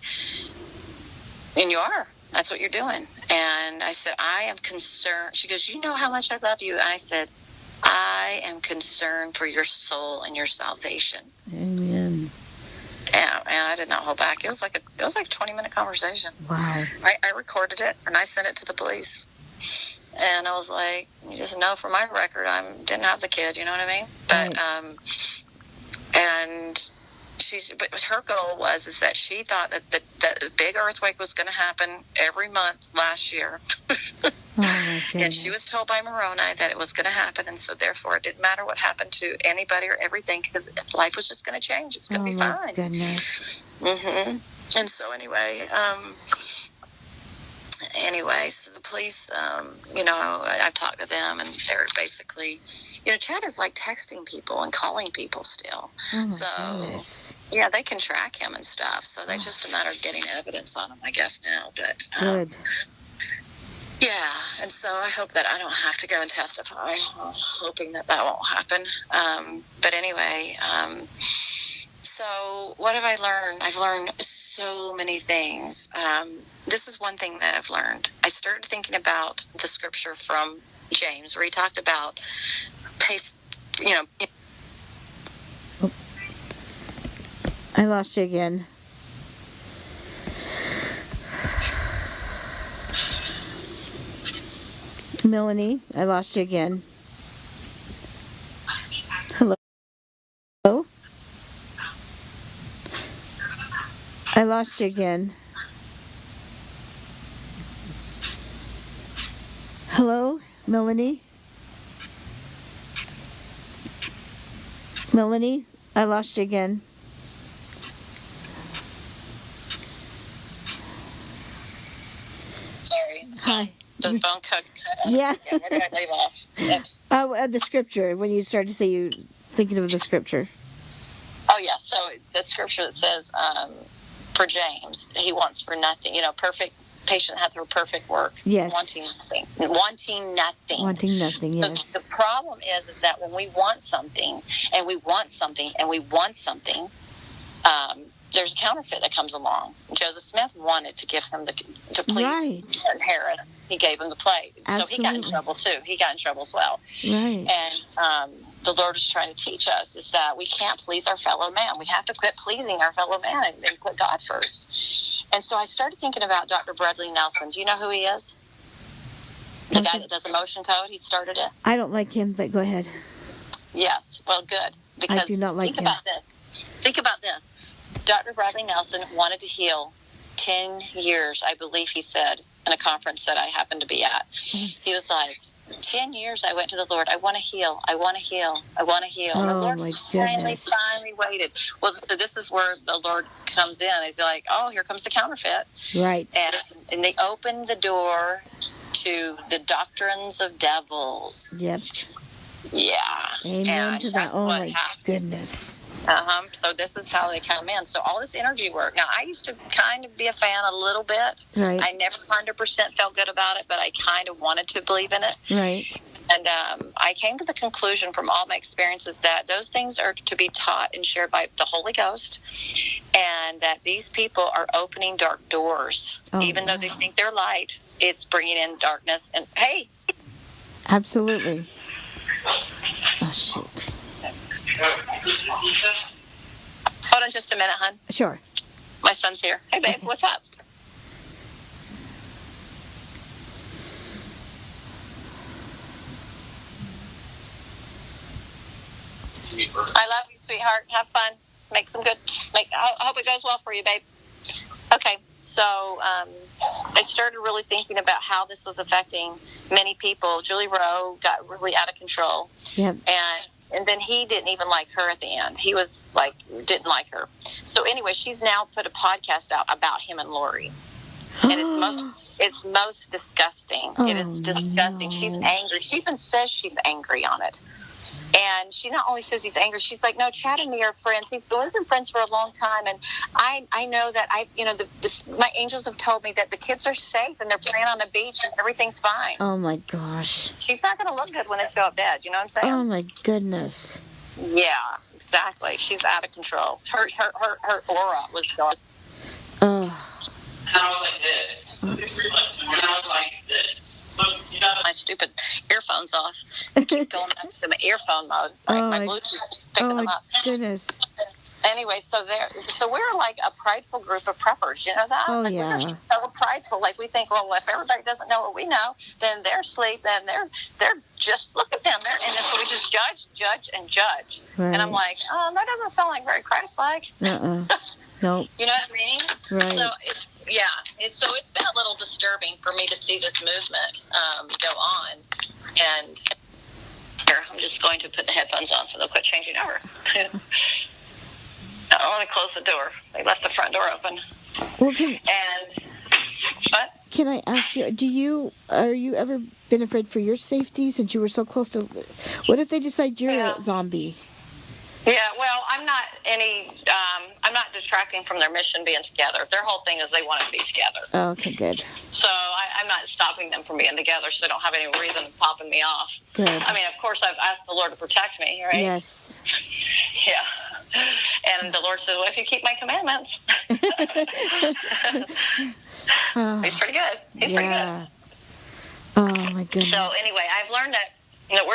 G: and you are. That's what you're doing. And I said, I am concerned. She goes, you know how much I love you. And I said, I am concerned for your soul and your salvation.
H: Amen.
G: Yeah, and I did not hold back. It was like a 20-minute conversation.
H: Wow.
G: I recorded it and I sent it to the police. And I was like, you just know for my record, I didn't have the kid. You know what I mean? But and but her goal is that she thought that the big earthquake was going to happen every month last year.
H: Oh, my goodness.
G: And she was told by Moroni that it was going to happen, and so therefore it didn't matter what happened to anybody or everything, because life was just going to change. It's going to be fine.
H: Oh, my goodness.
G: Mm-hmm. And so anyway, so the police, I've talked to them, and they're basically, Chad is like texting people and calling people still.
H: Oh, my
G: so
H: goodness.
G: yeah, they can track him and stuff. So they just a matter of getting evidence on him, I guess now. But
H: Good.
G: yeah, and so I hope that I don't have to go and testify. I'm hoping that won't happen. But anyway, so what have I learned? I've learned so many things. This is one thing that I've learned. I started thinking about the scripture from James where he talked about
H: I lost you again. Melanie, I lost you again. Hello? Hello? I lost you again. Hello, Melanie? Melanie, I lost you again.
G: Sorry.
H: Hi.
G: The phone cut.
H: Yeah.
G: Where did I leave off? Oops.
H: The scripture, when you started to say you thinking of the scripture.
G: Oh, yeah. So the scripture that says, for James, he wants for nothing. Perfect patient hath her perfect work.
H: Yes.
G: Wanting nothing. Wanting nothing.
H: Wanting nothing, yes.
G: So the problem is that when we want something, and we want something, and we want something, there's a counterfeit that comes along. Joseph Smith wanted to give him to please Herod. He gave him the plate.
H: Absolutely.
G: So he got in trouble too. He got in trouble as well.
H: Right.
G: And the Lord is trying to teach us is that we can't please our fellow man. We have to quit pleasing our fellow man and put God first. And so I started thinking about Dr. Bradley Nelson. Do you know who he is? The guy that does emotion code. He started it.
H: I don't like him, but go ahead.
G: Yes. Well, good. Because
H: I do not like him.
G: Think about this. Dr. Bradley Nelson wanted to heal 10 years, I believe he said, in a conference that I happened to be at. He was like, 10 years I went to the Lord. I want to heal. I want to heal. I want to heal. And the Lord finally waited. Well, so this is where the Lord comes in. He's like, oh, here comes the counterfeit.
H: Right.
G: And they opened the door to the doctrines of devils.
H: Yep.
G: Yeah.
H: Amen to that. Oh, my goodness.
G: So this is how they come in. So all this energy work. Now, I used to kind of be a fan a little bit.
H: Right.
G: I never 100% felt good about it, but I kind of wanted to believe in it.
H: Right.
G: And I came to the conclusion from all my experiences that those things are to be taught and shared by the Holy Ghost, and that these people are opening dark doors. Even though they think they're light, it's bringing in darkness. And, hey.
H: Absolutely. Oh, shoot.
G: Hold on just a minute, hon.
H: Sure.
G: My son's here. Hey, babe, what's up? I love you, sweetheart. Have fun. Make some good. I hope it goes well for you, babe. Okay, so I started really thinking about how this was affecting many people. Julie Rowe got really out of control.
H: Yep.
G: And then he didn't even like her at the end. He was like, didn't like her. So anyway, she's now put a podcast out about him and Lori. And it's most disgusting. It is disgusting. No. She's angry. She even says she's angry on it. And she not only says he's angry, she's like, no, Chad and me are friends. We've been friends for a long time. And I know that my angels have told me that the kids are safe and they're playing on the beach and everything's fine.
H: Oh, my gosh.
G: She's not going to look good when they show up dead. You know what I'm saying?
H: Oh, my goodness.
G: Yeah, exactly. She's out of control. Her aura was gone.
I: How like this? How like this?
G: My stupid earphones off. I keep going back to my earphone mode. My Bluetooth is picking them up.
H: Oh, my goodness.
G: Anyway, so we're like a prideful group of preppers. You know that?
H: Oh,
G: like,
H: yeah.
G: We're so prideful. Like we think, well, if everybody doesn't know what we know, then they're asleep. Then they're just look at them. And then so we just judge.
H: Right.
G: And I'm like, oh, that doesn't sound like very Christ-like.
H: Nope.
G: You know what I mean?
H: Right.
G: So it's been a little disturbing for me to see this movement go on. And here, I'm just going to put the headphones on so they'll quit changing over. I want to close the door. They left the front door open.
H: Well,
G: what?
H: Can I ask you, are you ever been afraid for your safety since you were so close to... What if they decide you're a zombie?
G: Yeah, well, I'm not distracting from their mission being together. Their whole thing is they want to be together.
H: Oh, okay, good.
G: So I'm not stopping them from being together, so they don't have any reason of popping me off.
H: Good.
G: I mean, of course, I've asked the Lord to protect me, right?
H: Yes.
G: Yeah. And the Lord says, well, if you keep my commandments. He's pretty good. He's pretty good.
H: Oh, my goodness.
G: So anyway, I've learned that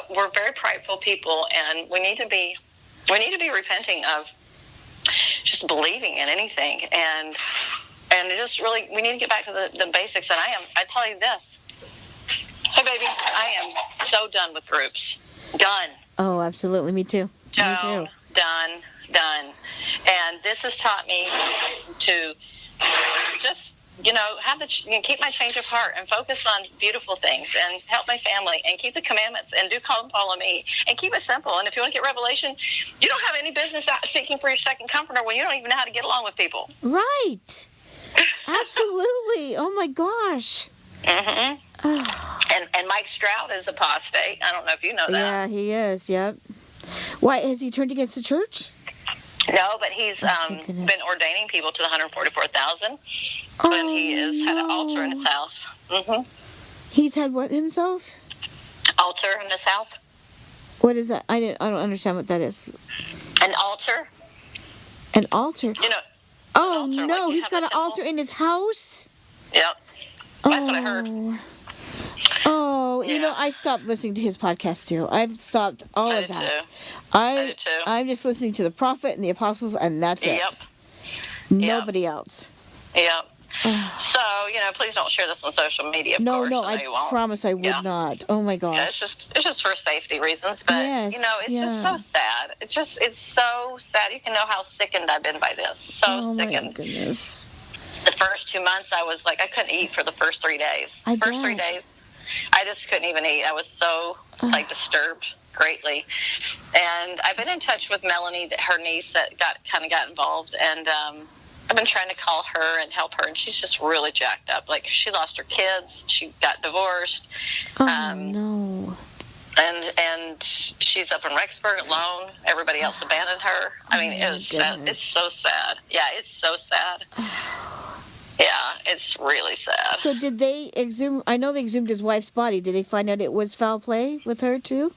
G: we're very prideful people, and we need to be repenting of just believing in anything, and just really we need to get back to the basics. And I tell you this, hey baby, I am so done with groups. Done.
H: Oh, absolutely. Me too.
G: Done. And this has taught me to just keep my change of heart and focus on beautiful things and help my family and keep the commandments and do call and follow me and keep it simple. And if you want to get revelation, you don't have any business out seeking for your second comforter when you don't even know how to get along with people.
H: Right. Absolutely. Oh, my gosh.
G: Mm-hmm. And Mike Stroud is apostate. I don't know if you know that.
H: Yeah, he is. Yep. Why, has he turned against the church?
G: No, but he's been ordaining people to the 144,000. But he has had an altar in his house. Mm-hmm.
H: He's had what himself?
G: Altar in his house.
H: What is that? I don't understand what that is.
G: An altar.
H: An altar?
G: You know.
H: Oh,
G: altar,
H: no,
G: like
H: he's got an altar in his house?
G: Yep. That's what I heard.
H: Oh,
G: Yeah.
H: I stopped listening to his podcast too. I've stopped all of that.
G: Too. I did too.
H: I'm just listening to the prophet and the apostles, and that's it.
G: Yep.
H: Nobody else.
G: Yep. So, please don't share this on social media, of
H: No,
G: course.
H: no,
G: I know
H: I
G: you won't.
H: promise I would
G: Yeah.
H: not. Oh my gosh.
G: Yeah, it's just for safety reasons, but
H: Yes,
G: it's
H: yeah.
G: just so sad. It's so sad. You can know how sickened I've been by this. So
H: Oh my
G: sickened.
H: goodness.
G: The first 2 months, I was like, I couldn't eat for the first 3 days.
H: I
G: First 3
H: bet.
G: days, I just couldn't even eat. I was so disturbed greatly. And I've been in touch with Melanie, her niece that got involved, and I've been trying to call her and help her, and she's just really jacked up. Like, she lost her kids, she got divorced.
H: Oh no.
G: And she's up in Rexburg alone. Everybody else abandoned her. I mean, it's so sad. Yeah, it's so sad. Yeah, it's really sad.
H: So did they exhume? I know they exhumed his wife's body. Did they find out it was foul play with her too?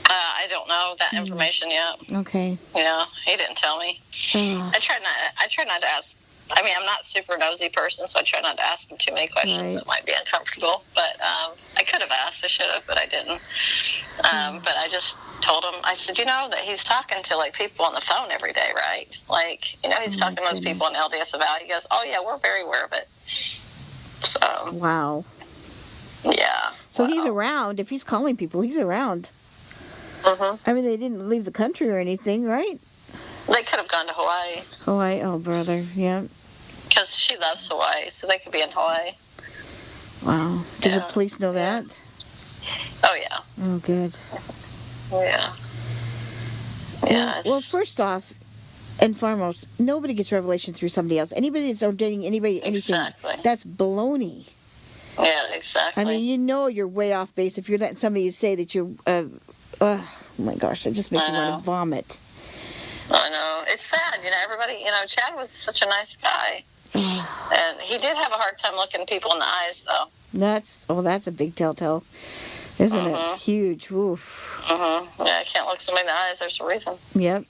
G: I don't know that information yet.
H: Okay.
G: Yeah, he didn't tell me. I try not to ask. I mean, I'm not a super nosy person, so I try not to ask him too many questions that might be uncomfortable. But I could have asked. I should have, but I didn't. But I just told him. I said, that he's talking to like people on the phone every day, right? Like, he's talking to those people in LDS Valley. He goes, "Oh yeah, we're very aware of it." So.
H: Wow.
G: Yeah.
H: So he's around. If he's calling people, he's around. I mean, they didn't leave the country or anything, right?
G: They could have gone to Hawaii.
H: Hawaii, oh brother, yeah.
G: Because she loves Hawaii, so they could be in Hawaii.
H: Wow. Did the police know that?
G: Oh, yeah.
H: Oh, good.
G: Yeah. Yeah.
H: Well, first off, and foremost, nobody gets revelation through somebody else. Anybody that's ordaining anybody anything, that's baloney.
G: Yeah, exactly.
H: I mean, you're way off base if you're letting somebody say that you're, oh my gosh, that just makes me want to vomit.
G: I know. It's sad, everybody, Chad was such a nice guy. And he did have a hard time looking people in the eyes, though.
H: That's a big telltale, isn't it? Huge. Oof.
G: Yeah, I can't look somebody in the eyes. There's a reason.
H: Yep.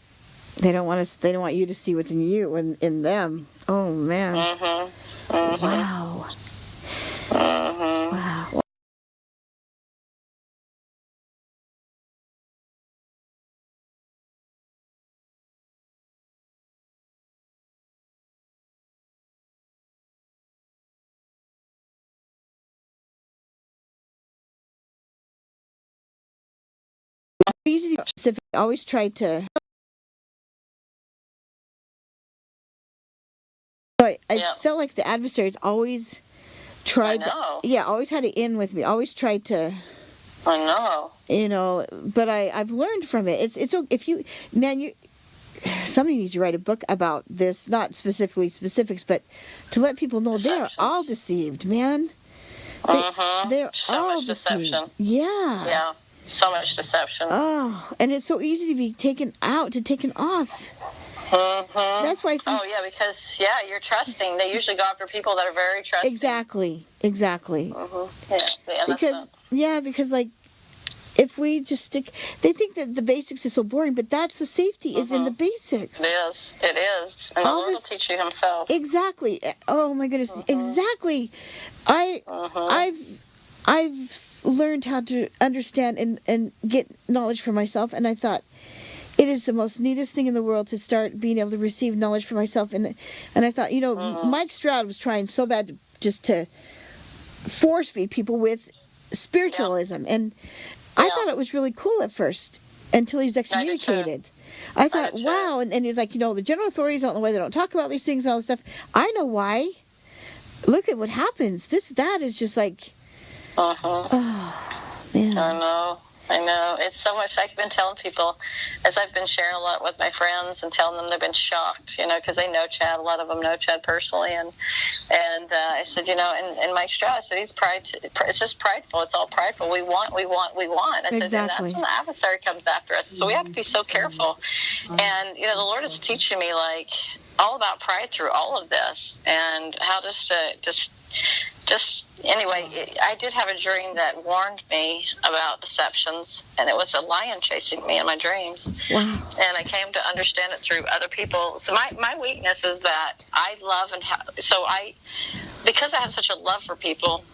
H: They don't want you to see what's in you and in them. Oh man. Wow. Wow. Easy to be specific. I always tried to. So I felt like the adversaries always tried. Always had it in with me. Always tried to.
G: I know.
H: But I've learned from it. It's if you somebody needs to write a book about this, not specifically specifics, but to let people know they're all deceived, man. They're all deceived.
G: Deception.
H: Yeah.
G: Yeah. So much deception.
H: Oh, and it's so easy to be taken off. That's why.
G: Because you're trusting. They usually go after people that are very trusting.
H: Exactly.
G: Yeah.
H: Because like, if we just stick, they think that the basics is so boring, but that's the safety is in the basics.
G: It is, and the Lord will teach you Himself.
H: Exactly. Oh my goodness. Exactly. I've learned how to understand and get knowledge for myself, and I thought it is the most neatest thing in the world to start being able to receive knowledge for myself. And I thought, Mike Stroud was trying so bad to force feed people with spiritualism, and I thought it was really cool at first until he was excommunicated. I thought, wow, and he's like, the general authorities don't know why they don't talk about these things and all this stuff. I know why. Look at what happens. That is just like, oh, man.
G: I know. It's so much. I've been telling people, as I've been sharing a lot with my friends and telling them, they've been shocked, because they know Chad. A lot of them know Chad personally. And I said, and Mike Stroud said it's just prideful. It's all prideful. We want. I said, and that's when the adversary comes after us. So we have to be so careful. And, the Lord is teaching me, like, all about pride through all of this and how just anyway, I did have a dream that warned me about deceptions, and it was a lion chasing me in my dreams.
H: Wow.
G: And I came to understand it through other people. So my weakness is that I love because I have such a love for people,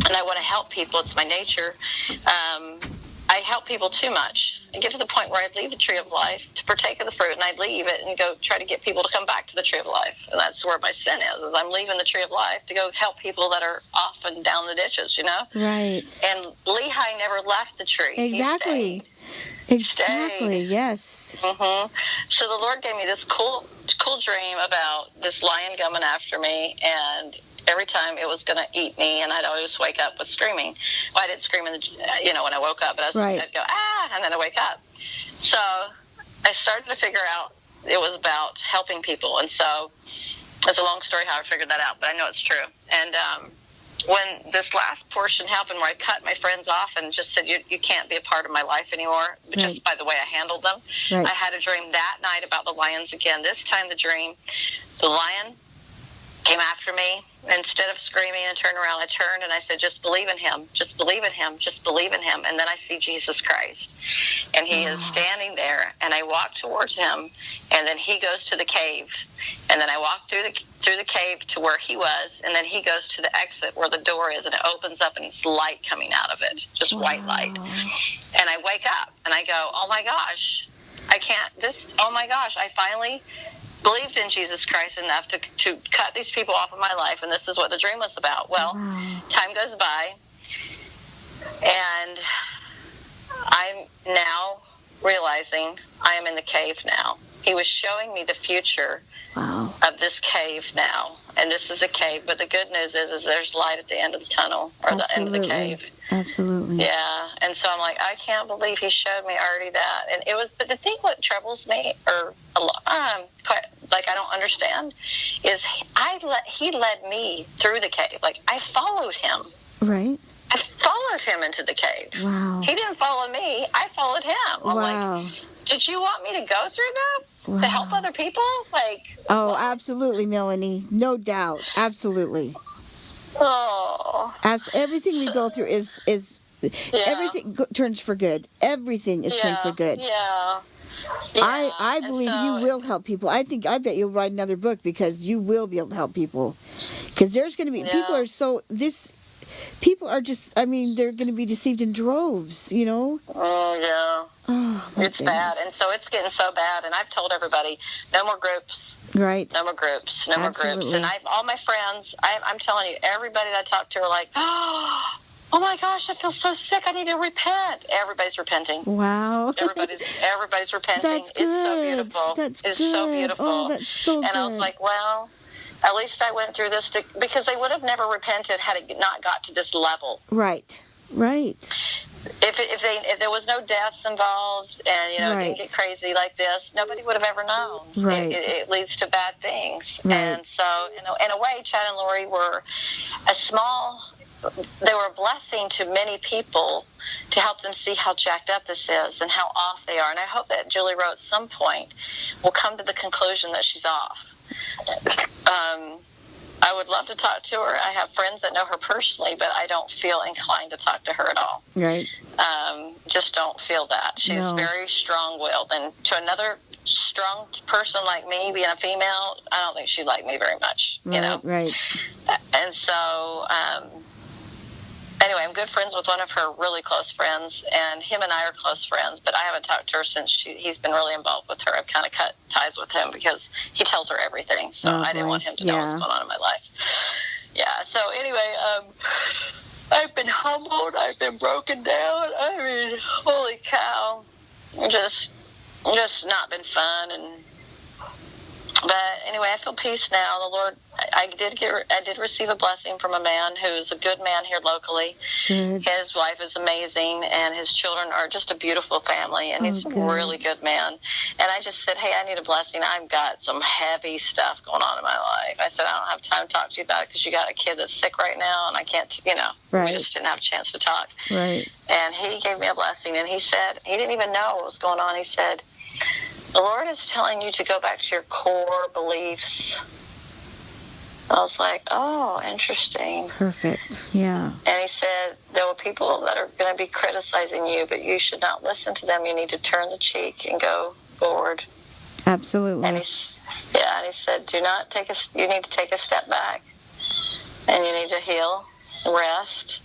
G: and I want to help people. It's my nature. I help people too much. I get to the point where I'd leave the tree of life to partake of the fruit, and I'd leave it and go try to get people to come back to the tree of life. And that's where my sin is I'm leaving the tree of life to go help people that are off and down the ditches,
H: Right.
G: And Lehi never left the tree.
H: Exactly. Exactly. Yes.
G: Mm-hmm. So the Lord gave me this cool dream about this lion coming after me, and every time it was going to eat me, and I'd always wake up with screaming. Well, I didn't scream when I woke up, but I'd go, ah, and then I wake up. So I started to figure out it was about helping people. And so it's a long story how I figured that out, but I know it's true. And when this last portion happened where I cut my friends off and just said, you can't be a part of my life anymore, just by the way I handled them, I had a dream that night about the lions again. This time the lion came after me. Instead of screaming and turning around, I turned and I said, just believe in him, just believe in him, just believe in him. And then I see Jesus Christ. And he is standing there, and I walk towards him, and then he goes to the cave. And then I walk through the cave to where he was, and then he goes to the exit where the door is, and it opens up, and it's light coming out of it, just white light. And I wake up, and I go, oh my gosh, I finally believed in Jesus Christ enough to cut these people off of my life, and this is what the dream was about. Well, time goes by, and I'm now realizing I am in the cave now. He was showing me the future of this cave now, and this is a cave, but the good news is there's light at the end of the tunnel, or the end of the cave.
H: Absolutely.
G: Yeah, and so I'm like, I can't believe he showed me already that. And it was, but the thing what troubles me, or I don't understand, is he led me through the cave. Like, I followed him.
H: Right.
G: I followed him into the cave.
H: Wow.
G: He didn't follow me. I followed him. I'm like, did you want me to go through this to help other people?
H: Absolutely, Melanie. No doubt. Absolutely.
G: Oh.
H: Everything we go through is everything turns for good. Everything is turned for good.
G: Yeah.
H: I believe you will help people. I bet you'll write another book because you will be able to help people. Because there's going to be people are just, they're going to be deceived in droves,
G: Oh, yeah.
H: Oh,
G: it's bad. And so it's getting so bad. And I've told everybody, no more groups.
H: Right.
G: No more groups. No more groups. And all my friends, I'm telling you, everybody that I talk to are like, oh my gosh, I feel so sick. I need to repent. Everybody's repenting.
H: Wow.
G: Everybody's repenting.
H: That's good.
G: It's so beautiful.
H: It's
G: good.
H: So
G: beautiful.
H: Oh, that's so good.
G: And I was like, well, at least I went through this because they would have never repented had it not got to this level.
H: Right.
G: If there was no deaths involved and it didn't get crazy like this, nobody would have ever known.
H: Right.
G: It leads to bad things.
H: Right.
G: And so in a way, Chad and Lori were they were a blessing to many people to help them see how jacked up this is and how off they are. And I hope that Julie Rowe at some point will come to the conclusion that she's off. I would love to talk to her. I have friends that know her personally, but I don't feel inclined to talk to her at all.
H: Right.
G: Just don't feel that. She's very strong-willed. And to another strong person like me, being a female, I don't think she'd like me very much,
H: Right.
G: And so, anyway, I'm good friends with one of her really close friends, and him and I are close friends, but I haven't talked to her since he's been really involved with her. I've kind of cut ties with him because he tells her everything, so I didn't want him to know what's going on in my life. Yeah, so anyway, I've been humbled. I've been broken down. Holy cow. Just not been fun, but anyway, I feel peace now. The Lord, I did receive a blessing from a man who's a good man here locally.
H: Good.
G: His wife is amazing, and his children are just a beautiful family, and he's a really good man. And I just said, hey, I need a blessing. I've got some heavy stuff going on in my life. I said, I don't have time to talk to you about it because you got a kid that's sick right now, and I can't,
H: Right.
G: we just didn't have a chance to talk.
H: Right.
G: And he gave me a blessing, and he said, he didn't even know what was going on. He said, the Lord is telling you to go back to your core beliefs. I was like, oh, interesting.
H: Perfect. Yeah.
G: And he said, there were people that are going to be criticizing you, but you should not listen to them. You need to turn the cheek and go forward.
H: Absolutely.
G: And he said, you need to take a step back. And you need to heal, rest,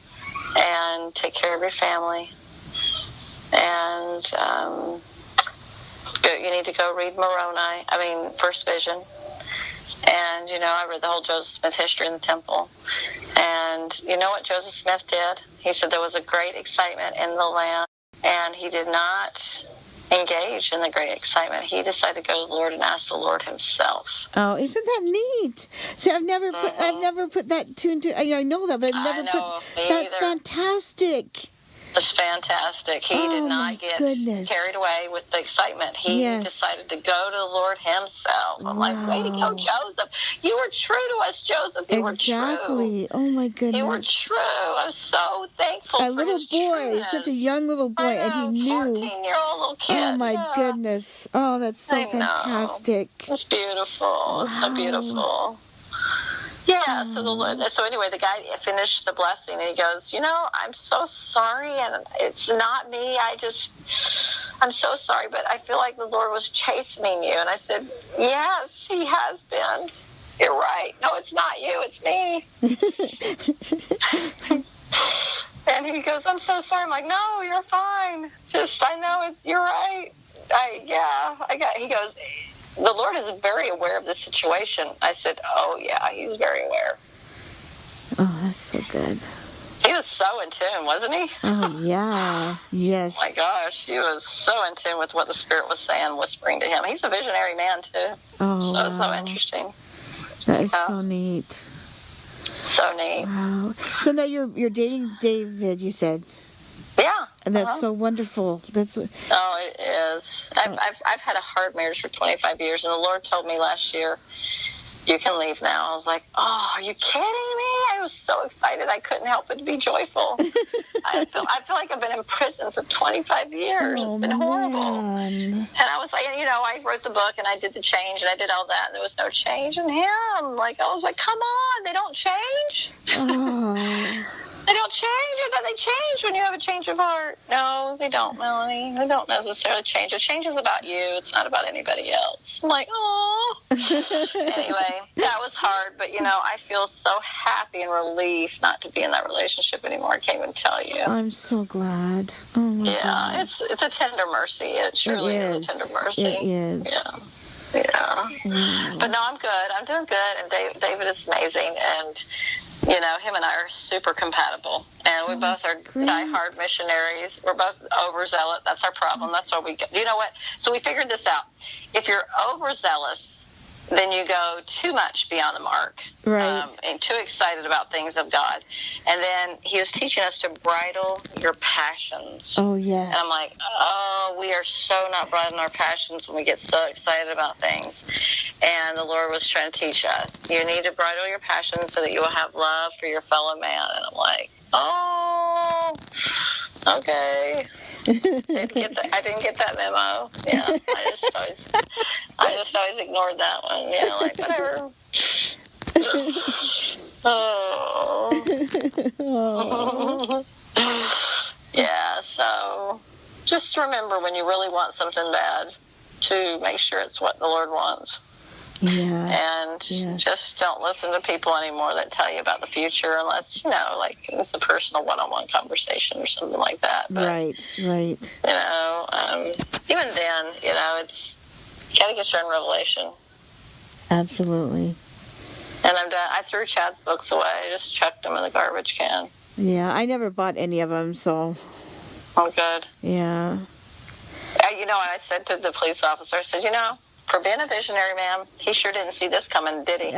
G: and take care of your family. and you need to go read First Vision. And, I read the whole Joseph Smith history in the temple. And you know what Joseph Smith did? He said there was a great excitement in the land, and he did not engage in the great excitement. He decided to go to the Lord and ask the Lord himself.
H: Oh, isn't that neat? See, I've never put that two and two. I know that, but I've never put. That's fantastic.
G: It's fantastic. He did not get carried away with the excitement. He decided to go to the Lord himself. I'm like, way to go, Joseph. You were true to us, Joseph. You were true.
H: Exactly. Oh, my goodness.
G: You were true. I'm so thankful for
H: little
G: his
H: boy,
G: trueness.
H: such a young little boy, and he knew.
G: 14-year-old little kid.
H: Oh, my goodness. Oh, that's so fantastic.
G: It's beautiful. Wow. It's so beautiful. Yeah, so anyway, the guy finished the blessing, and he goes, I'm so sorry, and it's not me. I'm so sorry, but I feel like the Lord was chastening you. And I said, yes, he has been. You're right. No, it's not you. It's me. And he goes, I'm so sorry. I'm like, no, you're fine. I know you're right. He goes, the Lord is very aware of the situation. I said, oh, yeah, he's very aware.
H: Oh, that's so good.
G: He was so in tune, wasn't he?
H: Oh, yeah. Yes.
G: Oh, my gosh. He was so in tune with what the Spirit was saying, whispering to him. He's a visionary man, too.
H: Oh,
G: so it's so interesting.
H: That is so neat.
G: So neat.
H: Wow. So now you're dating David, you said.
G: Yeah.
H: And that's so wonderful.
G: Oh, it is. I've had a hard marriage for 25 years, and the Lord told me last year, you can leave now. I was like, oh, are you kidding me? I was so excited I couldn't help but to be joyful. I feel like I've been in prison for 25 years.
H: Oh,
G: it's been horrible.
H: Man.
G: And I was like, I wrote the book, and I did the change, and I did all that, and there was no change in him. I was like, come on, they don't change?
H: Oh.
G: They don't change, or do they change when you have a change of heart? No, they don't, Melanie. They don't necessarily change. The change is about you. It's not about anybody else. I'm like, oh. Anyway, that was hard, but, I feel so happy and relieved not to be in that relationship anymore. I can't even tell you.
H: I'm so glad. Oh, my
G: goodness. It's a tender mercy. It surely is a tender mercy.
H: It is.
G: Yeah. But no, I'm good. I'm doing good, and David is amazing, and him and I are super compatible, and we both are diehard missionaries. We're both overzealous. That's our problem. That's why we go. You know what? So we figured this out. If you're overzealous, then you go too much beyond the mark,
H: right?
G: And too excited about things of God. And then he was teaching us to bridle your passions.
H: Oh, yes.
G: And I'm like, oh, we are so not bridling our passions when we get so excited about things. And the Lord was trying to teach us, you need to bridle your passions so that you will have love for your fellow man. And I'm like, oh, okay. I didn't get that memo. Yeah, I just always ignored that one. Yeah, like, whatever. Oh. Yeah, so just remember when you really want something bad to make sure it's what the Lord wants.
H: Yeah.
G: And just don't listen to people anymore that tell you about the future unless, it's a personal one-on-one conversation or something like that. But,
H: right.
G: Even then, it's you got to get your own revelation.
H: Absolutely.
G: And I'm done. I threw Chad's books away. I just chucked them in the garbage can.
H: Yeah, I never bought any of them, so.
G: Oh, good.
H: Yeah.
G: I said to the police officer, I said, for being a visionary, ma'am, he sure didn't see this coming, did he? He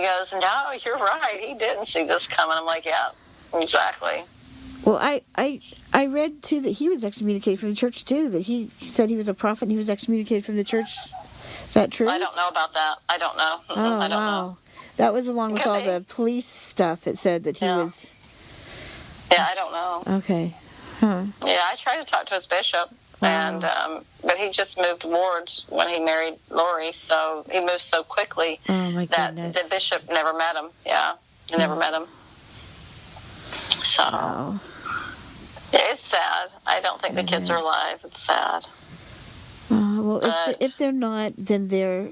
G: goes, no, you're right. He didn't see this coming. I'm like, yeah, exactly.
H: Well, I read, too, that he was excommunicated from the church, too, that he said he was a prophet and he was excommunicated from the church. Is that true?
G: I don't know about that. I don't know.
H: Oh,
G: I don't know.
H: That was along with all the police stuff. It said that he was...
G: Yeah, I don't know.
H: Okay. Huh.
G: Yeah, I tried to talk to his bishop.
H: Wow.
G: And but he just moved wards when he married Lori, so he moved so quickly that the bishop never met him. Yeah, he never met him. So yeah, it's sad. I don't think the kids are alive. It's sad.
H: Well, if they're not, then they're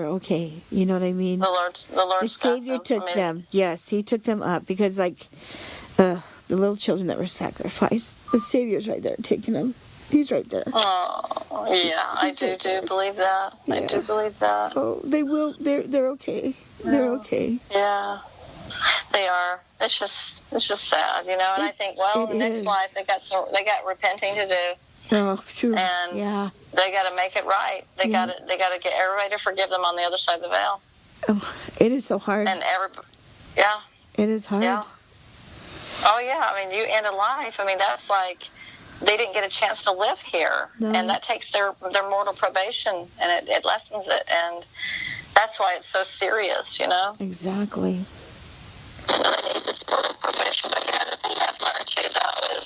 H: okay. You know what I mean?
G: The Lord's
H: the Savior took them. Yes, He took them up because the the little children that were sacrificed. The Savior's right there taking them. He's right there.
G: Oh, yeah, I do believe that.
H: Yeah.
G: I do believe that.
H: So they're okay. They're okay.
G: Yeah, they are. It's just sad, you know. And I think, well, the next life they got repenting to do.
H: Oh, true.
G: And they got to make it right. They got to get everybody to forgive them on the other side of the veil.
H: Oh, it is so hard.
G: And
H: it is hard.
G: Yeah. Oh yeah. I mean, you end a life. I mean, that's like they didn't get a chance to live here, and that takes their mortal probation, and it lessens it, and that's why it's so serious, you know.
H: Exactly.
G: This mortal probation, but the other thing I've learned too, though, is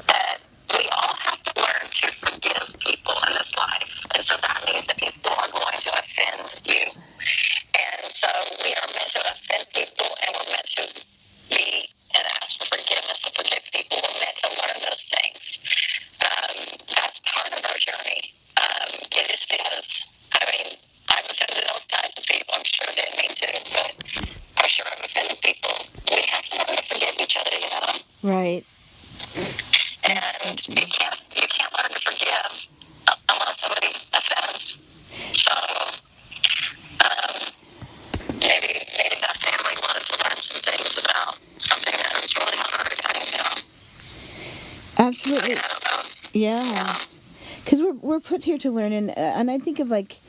G: that we all have to learn to forgive people in this life, and so that means that people are going to offend you, and so we are meant to offend people, and we're meant to be and ask for forgiveness and forgive people. We're meant to learn those things. That's part of our journey. It is. I mean, I've offended those kinds of people. I'm sure they didn't mean to, but I'm sure I've offended people. We have to learn to forgive each other, you know.
H: Right.
G: And you can't learn to forgive unless somebody offends. So maybe that family wanted to learn some things about something that was really hard. You know.
H: Absolutely. Yeah. Because we're put here to learn, and I think of like.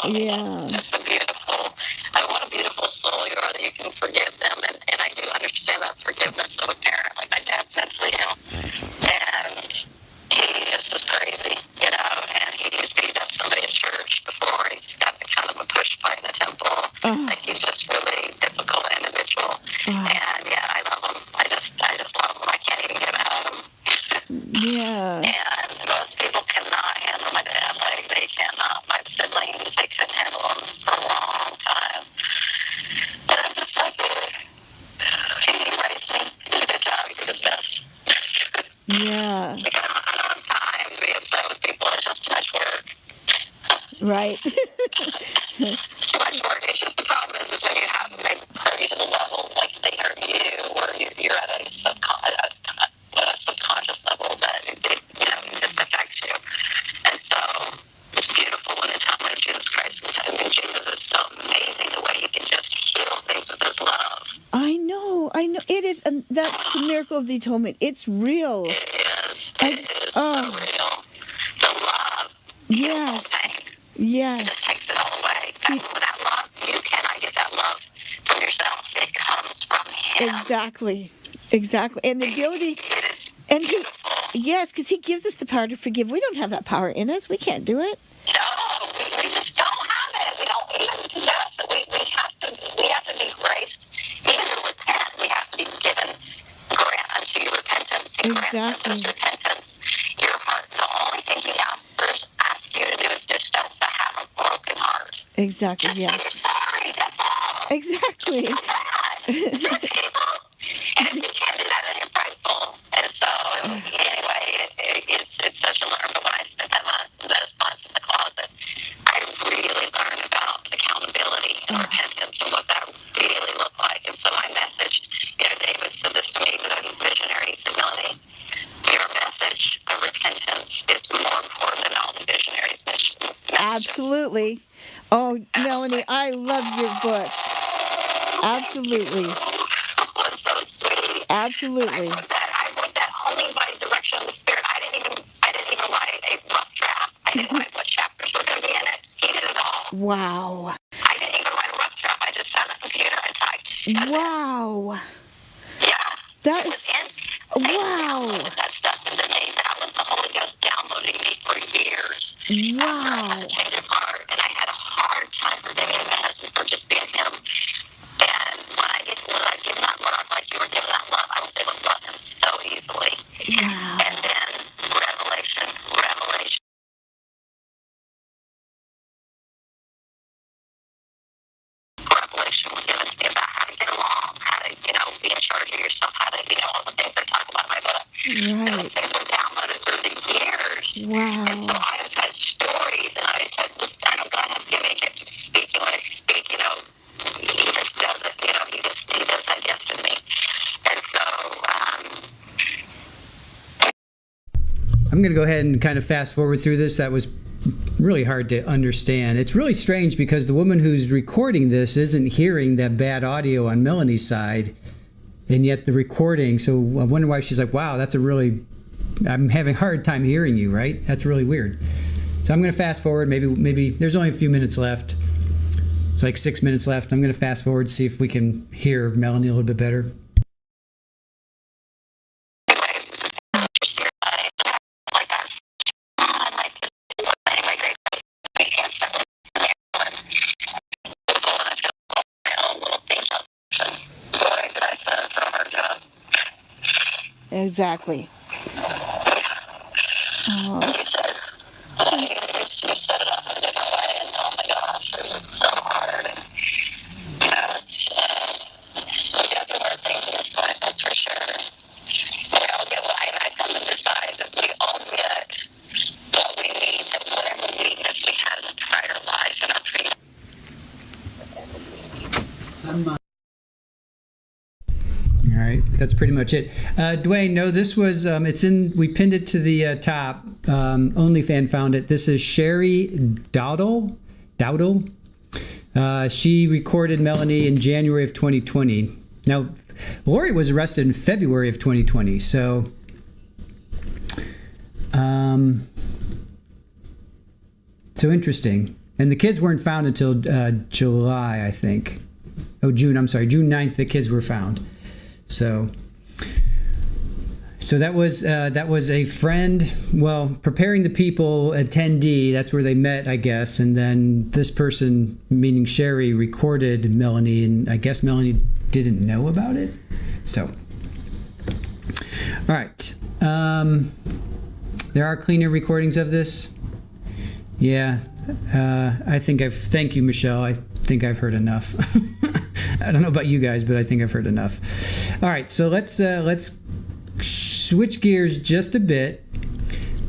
H: Yeah.
G: And what a beautiful soul you are that you can forgive them. And I do understand that forgiveness of a parent. Like my dad's mentally ill. And he is just crazy, you know. And he beat up somebody at church before. He's got kind of a push fight in the temple. Like he's just really difficult individual. And yeah, I love him. I just love him. I can't even get mad at him.
H: Yeah.
G: And most people cannot handle my dad. Like they cannot. My siblings, they couldn't handle him for a long time. But I'm just like, he raised me. He did a good job. He did his best.
H: Yeah.
G: We got on time to be upset with people. It's just too much work.
H: Right.
G: Too much work. It's just the problem is when you have they hurt you to the level like they hurt you, or you're at a subconscious level that it just affects you. And so it's beautiful when it's happening to Jesus Christ. I mean, Jesus is so amazing the way he can just heal things with his love.
H: I know. It is, and that's the miracle of the atonement. It's real.
G: It is so real. The love.
H: Yes. Yes.
G: Takes it all away. That love, you cannot get that love from yourself. It comes from him.
H: Exactly. And the ability, and because he gives us the power to forgive. We don't have that power in us. We can't do it.
G: No, we just don't have it. We don't even possess it. We have to be graced. Even to repent, we have to be given grant unto you repentance.
H: Exactly.
G: Repentance. Your heart, the only thing he asks you to do is just to have a broken heart.
H: Exactly.
G: Just
H: Yes.
G: say sorry. That's all.
H: Exactly.
G: And if you can't do that, then you're prideful. And so, anyway, it's such a learn. But when I spent that months in the closet, I really learned about accountability and repentance and what that really looked like. And so my message, David said this to me, but he's visionary. He said, Melanie, your message of repentance is more important than all the visionaries' mission.
H: Absolutely. Oh, Melanie, I love your book. Absolutely. Absolutely.
G: I wrote that only by direction of the Spirit. I didn't even write a rough draft. I didn't write what chapters were going to be in it. He did it all.
H: Wow.
G: I didn't even write a rough draft. I just sat at the computer and typed.
H: Wow.
G: Yeah.
H: That's wow.
G: That stuff into me. That was the Holy Ghost downloading me for years. I
H: Wow.
G: had a change of heart, and I had a hard time forgiving my husband for just being him. And when I give that love, like you were giving that love, I was able to love him so easily.
H: Wow.
G: And then revelation. Revelation was given to me about how to get along, how to, be in charge of yourself, how to, all the things I talk about in my book.
H: Right.
G: And were downloaded through the years.
H: Wow.
G: And so I have had stories, and I said, God has given me gifts of speaking. When I speak, he just does it, he does that gift in me. And so,
A: I'm going to go ahead and kind of fast forward through this. That was really hard to understand. It's really strange because the woman who's recording this isn't hearing that bad audio on Melanie's side, and yet the recording. So I wonder why she's like, wow, I'm having a hard time hearing you, right? That's really weird. So I'm going to fast forward. Maybe there's only a few minutes left. It's like 6 minutes left. I'm going to fast forward, see if we can hear Melanie a little bit better.
H: Exactly. Oh.
A: All right, that's pretty much it. Dwayne, no, this was, we pinned it to the top. OnlyFan found it. This is Sherry Dowdle. She recorded Melanie in January of 2020. Now, Lori was arrested in February of 2020, so so interesting. And the kids weren't found until July, I think. Oh, June 9th, the kids were found. So that was a friend, preparing the people attendee. That's where they met, I guess. And then this person, meaning Sherry, recorded Melanie, and I guess Melanie didn't know about it. So, all right. There are cleaner recordings of this. Yeah. Thank you, Michelle. I think I've heard enough. I don't know about you guys, but I think I've heard enough. All right, so let's switch gears just a bit,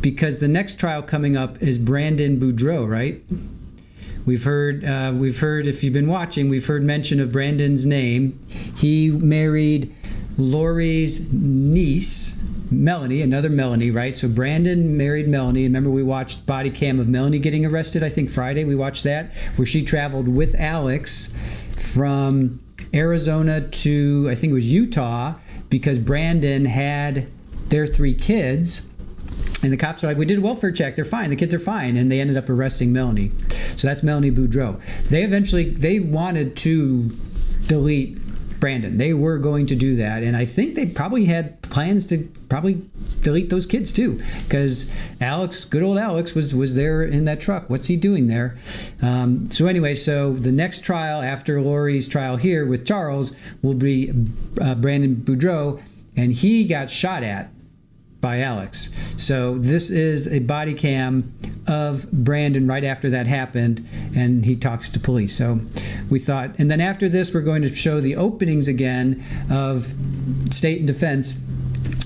A: because the next trial coming up is Brandon Boudreaux, right? We've heard if you've been watching, we've heard mention of Brandon's name. He married Lori's niece, Melanie, another Melanie, right? So Brandon married Melanie. Remember, we watched body cam of Melanie getting arrested, I think Friday. We watched that, where she traveled with Alex from Arizona to, I think it was Utah, because Brandon had their 3 kids. And the cops are like, we did a welfare check. They're fine. The kids are fine. And they ended up arresting Melanie. So that's Melanie Boudreaux. They wanted to delete Brandon. They were going to do that. And I think they probably had plans to probably delete those kids too. Because Alex, good old Alex, was there in that truck. What's he doing there? So the next trial after Lori's trial here with Charles will be Brandon Boudreaux. And he got shot at by Alex. So this is a body cam of Brandon right after that happened, and he talks to police. So we thought, and then after this, we're going to show the openings again of state and defense,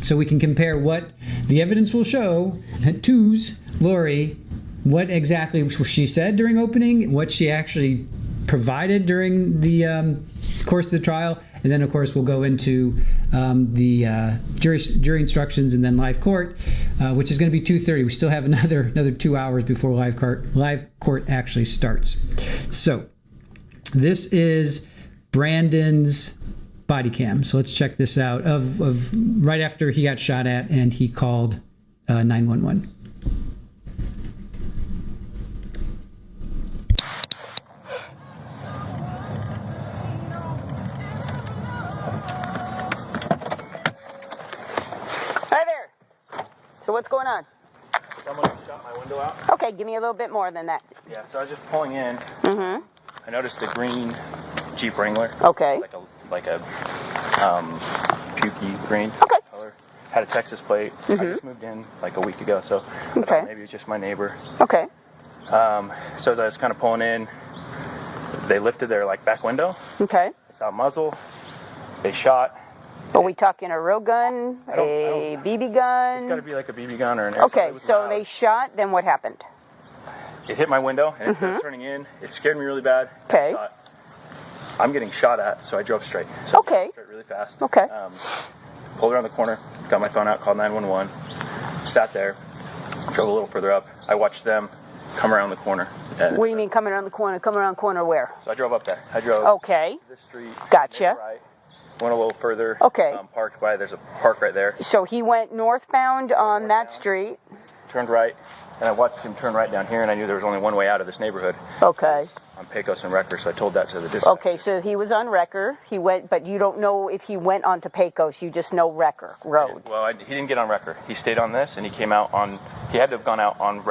A: so we can compare what the evidence will show to Lori, what exactly she said during opening, what she actually provided during the course of the trial, and then of course we'll go into the jury instructions and then live court, which is going to be 2:30. We still have another 2 hours before live court actually starts. So this is Brandon's body cam. So let's check this out of right after he got shot at and he called 911.
J: So what's going on?
K: Someone shot my window out.
J: Okay, give me a little bit more than that.
K: Yeah, so I was just pulling in.
J: Mm-hmm.
K: I noticed a green Jeep Wrangler.
J: Okay.
K: It's like a pukey green
J: okay.
K: color. had a Texas plate. I just moved in like a week ago, so I thought maybe it was just my neighbor.
J: Okay.
K: So as I was kind of pulling in, they lifted their like back window.
J: Okay.
K: I saw a muzzle. They shot.
J: Are we talking a real gun, a BB gun?
K: It's got to be like a BB gun or an airsoft.
J: Okay, so they shot, then what happened?
K: It hit my window, and instead of turning in, it scared me really bad.
J: Okay.
K: I thought, I'm getting shot at, so I drove straight. So I drove straight really fast.
J: Okay.
K: Pulled around the corner, got my phone out, called 911, sat there, drove a little further up. I watched them come around the corner.
J: What do you mean coming around the corner? Coming around the corner where?
K: So I drove up there. I drove this street.
J: Gotcha.
K: Right, went a little further.
J: Okay.
K: Parked by, there's a park right there.
J: So he went northbound on that street.
K: Turned right, and I watched him turn right down here, and I knew there was only one way out of this neighborhood.
J: Okay.
K: On Pecos and Wrecker, so I told that to the dispatcher.
J: Okay, so he was on Wrecker. He went, but you don't know if he went onto Pecos. You just know Wrecker Road.
K: Well, he didn't get on Wrecker. He stayed on this, and he came out on. He had to have gone out on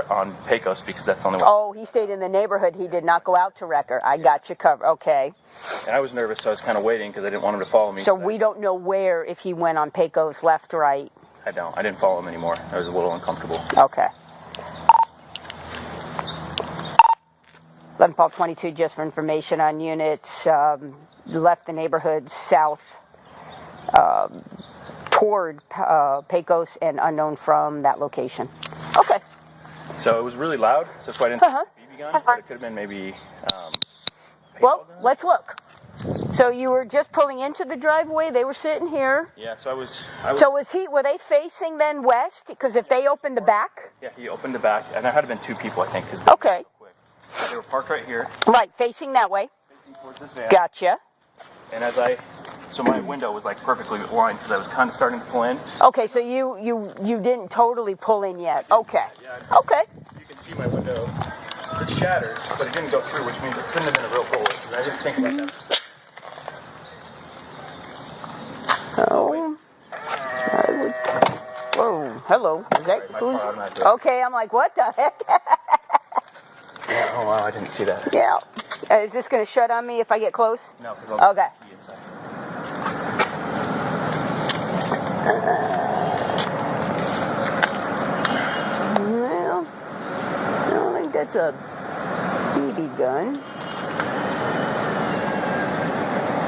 K: Pecos because that's the only way.
J: Oh, he stayed in the neighborhood. He did not go out to Wrecker. I got you covered. Okay.
K: And I was nervous, so I was kind of waiting because I didn't want him to follow me.
J: So we don't know where, if he went on Pecos, left, right.
K: I don't. I didn't follow him anymore. I was a little uncomfortable.
J: Okay. 11 Paul 22, just for information on units, left the neighborhood south toward Pecos and unknown from that location. Okay.
K: So it was really loud, so that's why I didn't think BB gun, but it could have been maybe
J: well, let's look. So you were just pulling into the driveway, they were sitting here.
K: Yeah, so I was
J: So were they facing then west? Because if they opened the back?
K: Yeah, he opened the back, and there had to have been two people, I think.
J: Okay.
K: They were parked right here.
J: Right, facing that way.
K: Facing towards this van.
J: Gotcha.
K: And so my window was like perfectly aligned because I was kind of starting to pull in.
J: Okay, so you didn't totally pull in yet. Okay.
K: Yeah,
J: okay.
K: You can see my window. It's shattered, but it didn't go through, which means it couldn't have been a real bullet. And I didn't think about that.
J: Oh. Whoa, hello. Is that who's? Okay, I'm like, what the heck?
K: Yeah, oh wow, I didn't see that.
J: Yeah. Is this going to shut on me if I get close?
K: No, because I'll
J: okay.
K: be inside.
J: Well, I don't think that's a BB gun.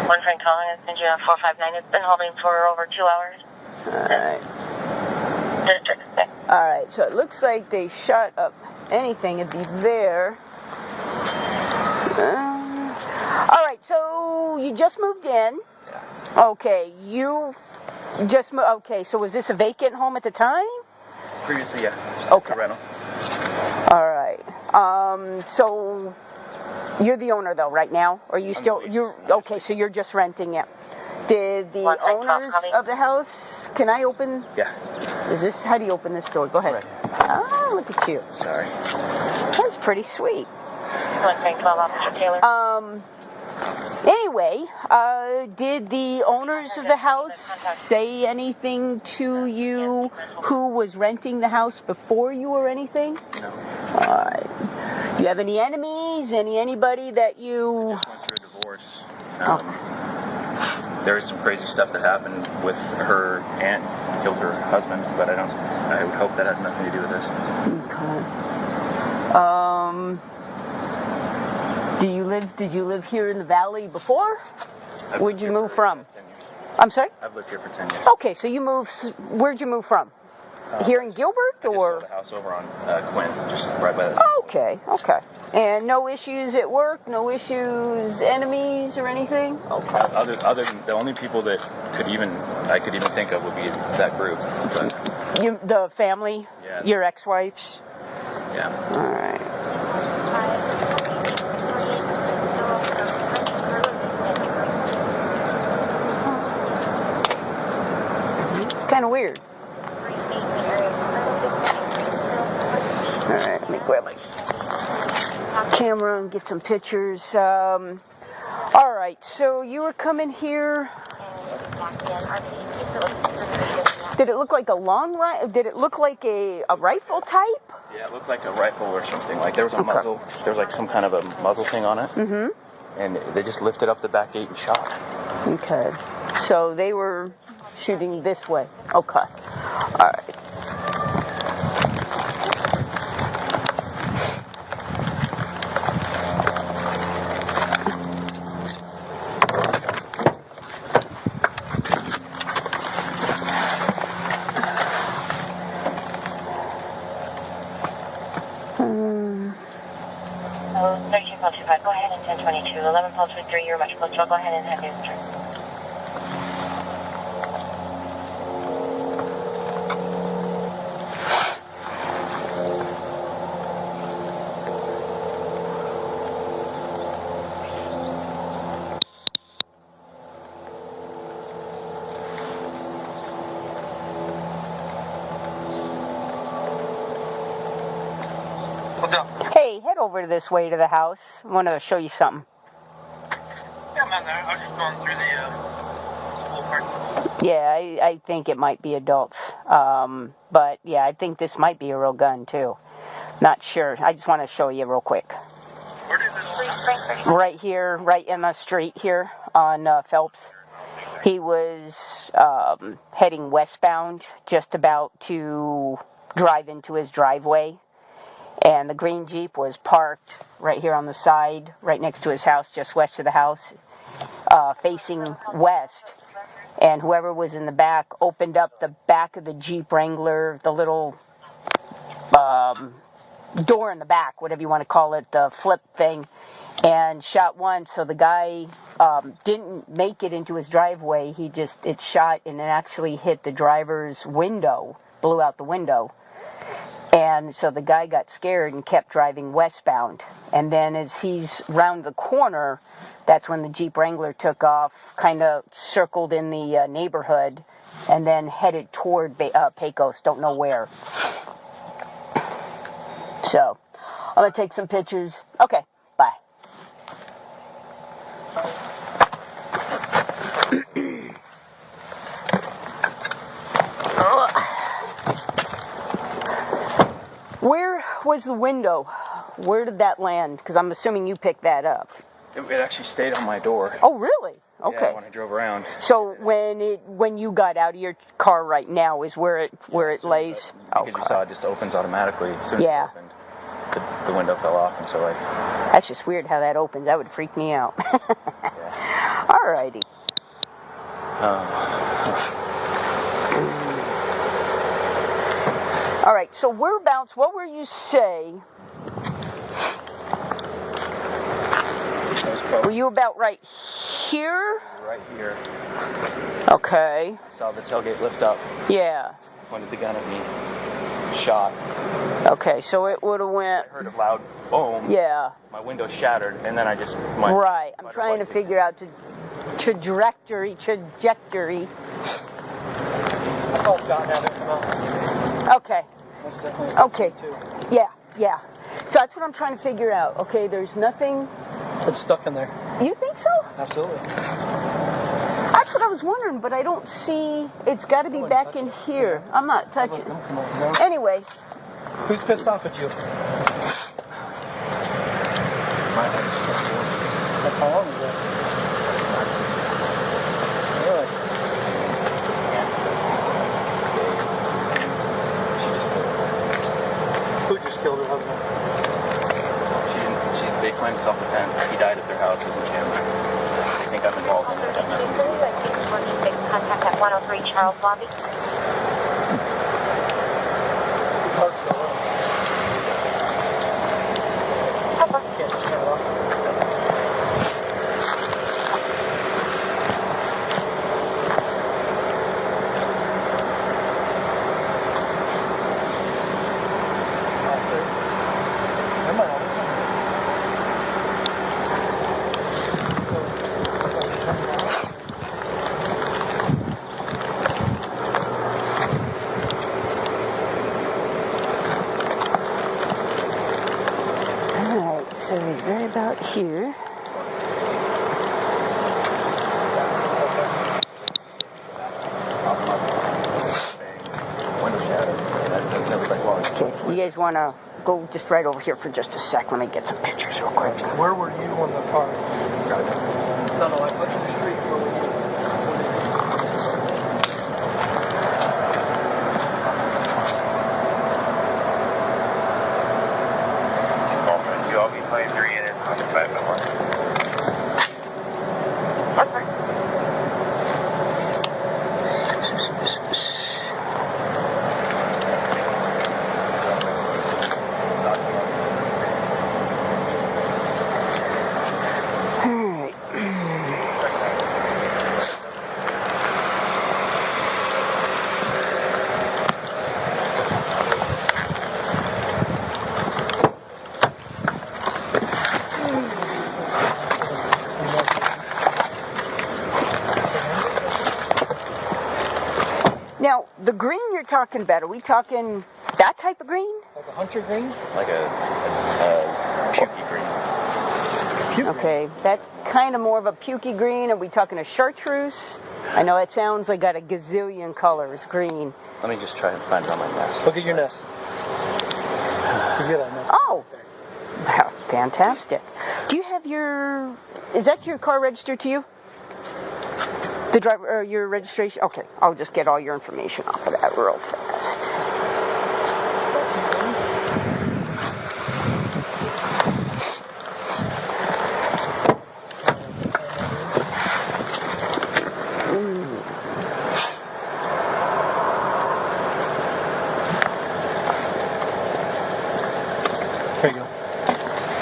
L: One friend calling us, engine 459. It's been holding for over 2 hours.
J: Alright.
L: District 6.
J: Alright, so it looks like they shot up anything. It'd be there. Alright, so you just moved in.
K: Yeah.
J: Okay, you just moved. Okay, so was this a vacant home at the time?
K: Previously, yeah.
J: Okay.
K: It's a rental.
J: Alright. So you're the owner though right now? Or you okay, so you're just renting it. Did the owners of the house, can I open?
K: Yeah.
J: How do you open this door? Go ahead.
K: Right.
J: Oh, look at you.
K: Sorry.
J: That's pretty sweet.
L: 112, Officer Taylor.
J: Anyway, did the owners of the house say anything to you who was renting the house before you or anything?
K: No.
J: Alright. Do you have any enemies? Anybody that you...
K: I just went through a divorce. There was some crazy stuff that happened with her aunt, killed her husband, but I would hope that has nothing to do with this.
J: Okay. Did you live here in the valley before? Where'd you move from?
K: 10 years.
J: I'm sorry?
K: I've lived here for 10 years.
J: Okay, so where'd you move from? Here in Gilbert, or?
K: I just sold a house over on Quinn, just right by that.
J: Okay. And no issues at work, no issues, enemies or anything? Okay.
K: Other than the only people that I could even think of would be that group. But,
J: The family?
K: Yeah.
J: Your ex-wife's?
K: Yeah.
J: All right. It's kind of weird. All right, let me grab my camera and get some pictures. All right, so you were coming here. Did it look like a long rifle? Did it look like a rifle type?
K: Yeah, it looked like a rifle or something. Like there was a muzzle. There was like some kind of a muzzle thing on it. Mm-hmm. And they just lifted up the back gate and shot.
J: Okay. So they were shooting this way. Okay. Alright.
L: Hello, 13.25. Go ahead and 1022. 11 pulse with 3. You're much closer. I'll go ahead and have you turn.
F: What's up?
J: Hey, head over this way to the house. I want to show you something.
F: Yeah, I'm out there. I was just going through the school parking.
J: Yeah, I think it might be adults. But yeah, I think this might be a real gun too. Not sure. I just want to show you real quick.
F: Where is it?
J: Right here, right in the street here on Phelps. He was heading westbound, just about to drive into his driveway. And the green Jeep was parked right here on the side, right next to his house, just west of the house, facing west. And whoever was in the back opened up the back of the Jeep Wrangler, the little door in the back, whatever you want to call it, the flip thing, and shot one. So the guy didn't make it into his driveway. It shot and it actually hit the driver's window, blew out the window. And so the guy got scared and kept driving westbound. And then as he's round the corner, that's when the Jeep Wrangler took off, kind of circled in the neighborhood, and then headed toward Pecos, don't know where. So, I'm going to take some pictures. Okay, bye. Where was the window? Where did that land? Because I'm assuming you picked that up.
K: It actually stayed on my door.
J: Oh, really? Okay.
K: Yeah, when I drove around.
J: So when you got out of your car right now is where it lays?
K: Because you saw it just opens automatically. As soon as
J: Yeah.
K: it opened, the window fell off, and so
J: That's just weird how that opens. That would freak me out.
K: yeah.
J: Alrighty. Alright, so whereabouts, what were you say? Were you about right here?
K: Right here.
J: Okay.
K: I saw the tailgate lift up.
J: Yeah.
K: Pointed the gun at me. Shot.
J: Okay, so it would have went...
K: I heard a loud boom.
J: Yeah.
K: My window shattered, and then I just...
J: Right. I'm trying to figure out the trajectory. Okay. Okay. Yeah. So that's what I'm trying to figure out. Okay, there's nothing...
M: It's stuck in there.
J: You think so?
M: Absolutely.
J: That's what I was wondering, but I don't see... It's got to be back in here. I'm not touching. Anyway.
M: Who's pissed off at you? How long is that? Really? Who just killed her husband?
K: They claim self-defense. He died at their house. It wasn't him. They think I'm involved in it. I've nothing to do with it.
L: Make contact at 103 Charles Lobby.
J: So he's right about here. Okay, you guys want to go just right over here for just a sec. Let me get some pictures real quick.
M: Where were you when the car? No, I put in the street where we
J: Now, the green you're talking about, are we talking that type of green?
M: Like a hunter green?
K: Like a pukey green.
J: Okay, that's kind of more of a pukey green. Are we talking a chartreuse? I know it sounds like got a gazillion colors, green.
K: Let me just try and find it on my nest.
M: Look at your nest. He's got a nest.
J: Oh, fantastic. Do you have your, is that your car registered to you? The driver, or your registration? Okay, I'll just get all your information off of that real fast.
M: Here you go.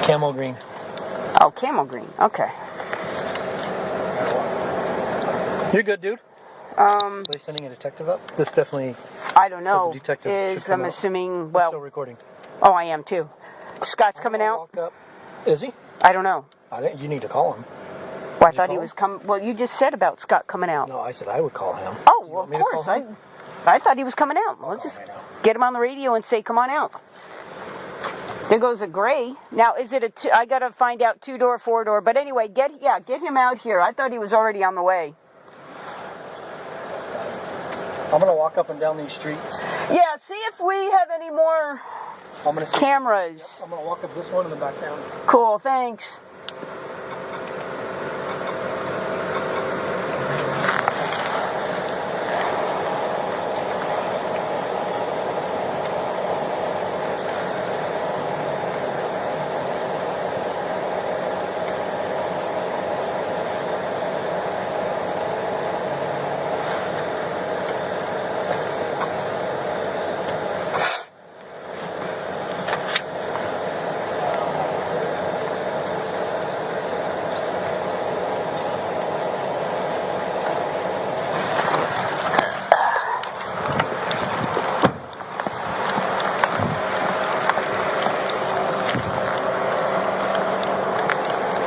M: Camel green.
J: Oh, camel green. Okay.
M: You're good, dude. Are they sending a detective up? This definitely.
J: I don't know.
M: The detective
J: Is I'm assuming. Well,
M: still recording.
J: Oh, I am too. Scott's coming out.
M: Walk up. Is he?
J: I don't know.
M: You need to call him.
J: Well, I thought he was coming. Well, you just said about Scott coming out.
M: No, I said I would call him.
J: Oh, well, of course. I thought he was coming out. Let's just get him on the radio and say, "Come on out." There goes a gray. Now, is it a? I gotta find out 2-door, 4-door. But anyway, get him out here. I thought he was already on the way.
M: I'm gonna walk up and down these streets.
J: Yeah, see if we have any more cameras.
M: I'm gonna walk up this one and then back down.
J: Cool, thanks.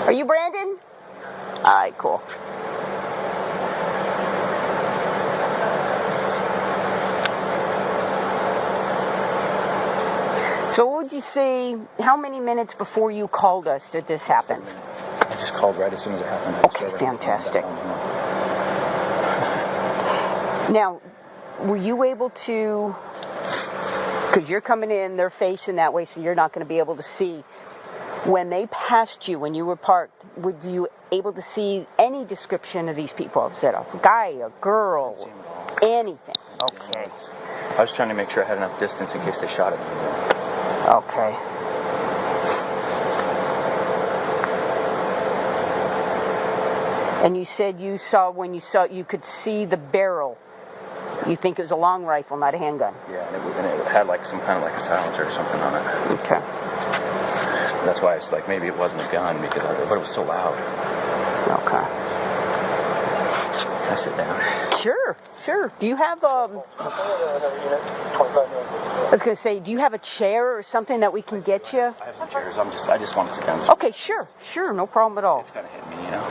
J: Are you Brandon? All right, cool. So what would you say, how many minutes before you called us did this happen?
K: I just called right as soon as it happened.
J: Okay, fantastic. Now, were you able to, because you're coming in, they're facing that way, so you're not going to be able to see. When they passed you, when you were parked, were you able to see any description of these people? Was it a guy, a girl, anything? Okay.
K: I was trying to make sure I had enough distance in case they shot at me.
J: Okay. And you said you saw, when you saw, you could see the barrel. You think it was a long rifle, not a handgun?
K: Yeah, and it had like some kind of like a silencer or something on it.
J: Okay.
K: That's why it's like maybe it wasn't a gun but it was so loud.
J: Okay.
K: Can I sit down?
J: Sure. Do you have I was going to say, do you have a chair or something that we can get you?
K: I have some chairs. I just want to sit down.
J: Okay, sure, no problem at all.
K: It's kind of hit me, you know.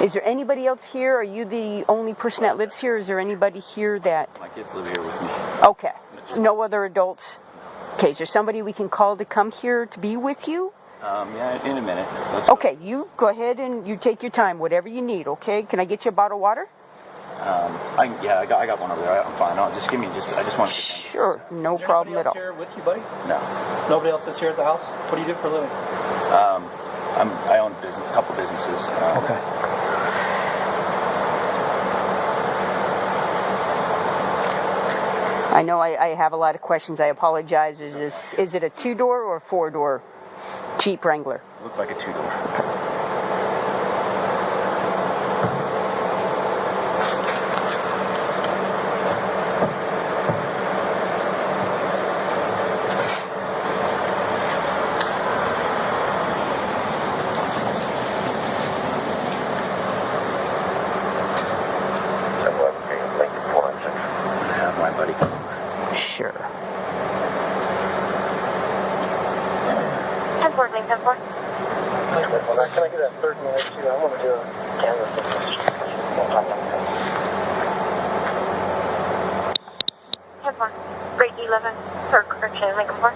J: Is there anybody else here? Are you the only person that lives here? Is there anybody here that?
K: My kids live here with me.
J: Okay. No other adults? Okay, is there somebody we can call to come here to be with you?
K: Yeah, in a minute.
J: Okay, you go ahead and you take your time, whatever you need, okay? Can I get you a bottle of water?
K: I got one over there. I'm fine. I just want to.
J: Sure, no problem at all.
M: Here with you, buddy?
K: No.
M: Nobody else is here at the house? What do you do for a living?
K: I own a couple businesses.
M: Okay.
J: I know I have a lot of questions. I apologize. Is it a 2-door or a 4-door Jeep Wrangler?
K: Looks like a 2-door.
J: Sure.
L: 10-4, Link 10-4. Can
M: I get a third minute too? I want to do a camera.
L: 11, or correction, Lincoln Park.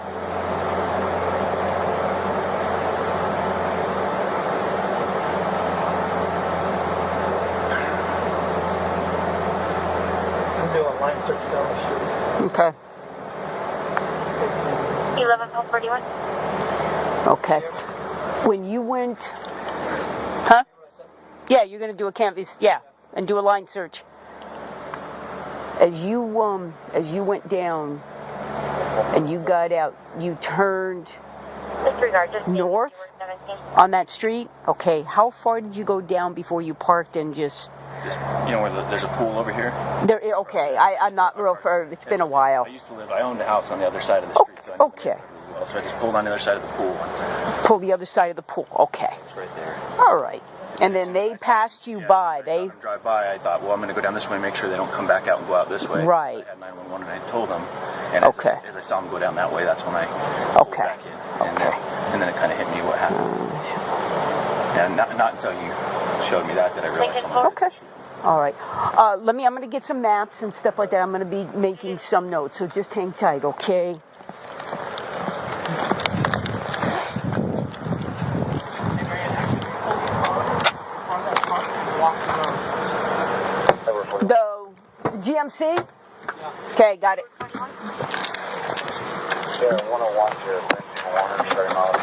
M: I'm doing a line search down the street.
J: Okay.
L: 11, 41.
J: Okay. When you went, huh? Yeah, you're gonna do a canvas, yeah, and do a line search. As you went down and you got out, you turned
L: Disregard, just
J: north on that street. Okay, how far did you go down before you parked and just?
K: Just, you know where there's a pool over here?
J: There. Okay, I'm not real far. It's been a while.
K: I owned a house on the other side of the street. So
J: okay.
K: So I just pulled on the other side of the pool.
J: Pull the other side of the pool. Okay.
K: It's right there.
J: All right. And then they passed you by.
K: They drive by. I thought, well, I'm going to go down this way and make sure they don't come back out and go out this way.
J: Right.
K: So I had 911 and I told them. And
J: okay.
K: As I saw them go down that way, that's when I pulled back in. And then it kind of hit me what happened. And not until you showed me that I realized something.
J: Okay. All right. I'm going to get some maps and stuff like that. I'm going to be making some notes, so just hang tight, okay? The GMC? Yeah. Okay, got it.
F: Yeah, 101 to 1 miles.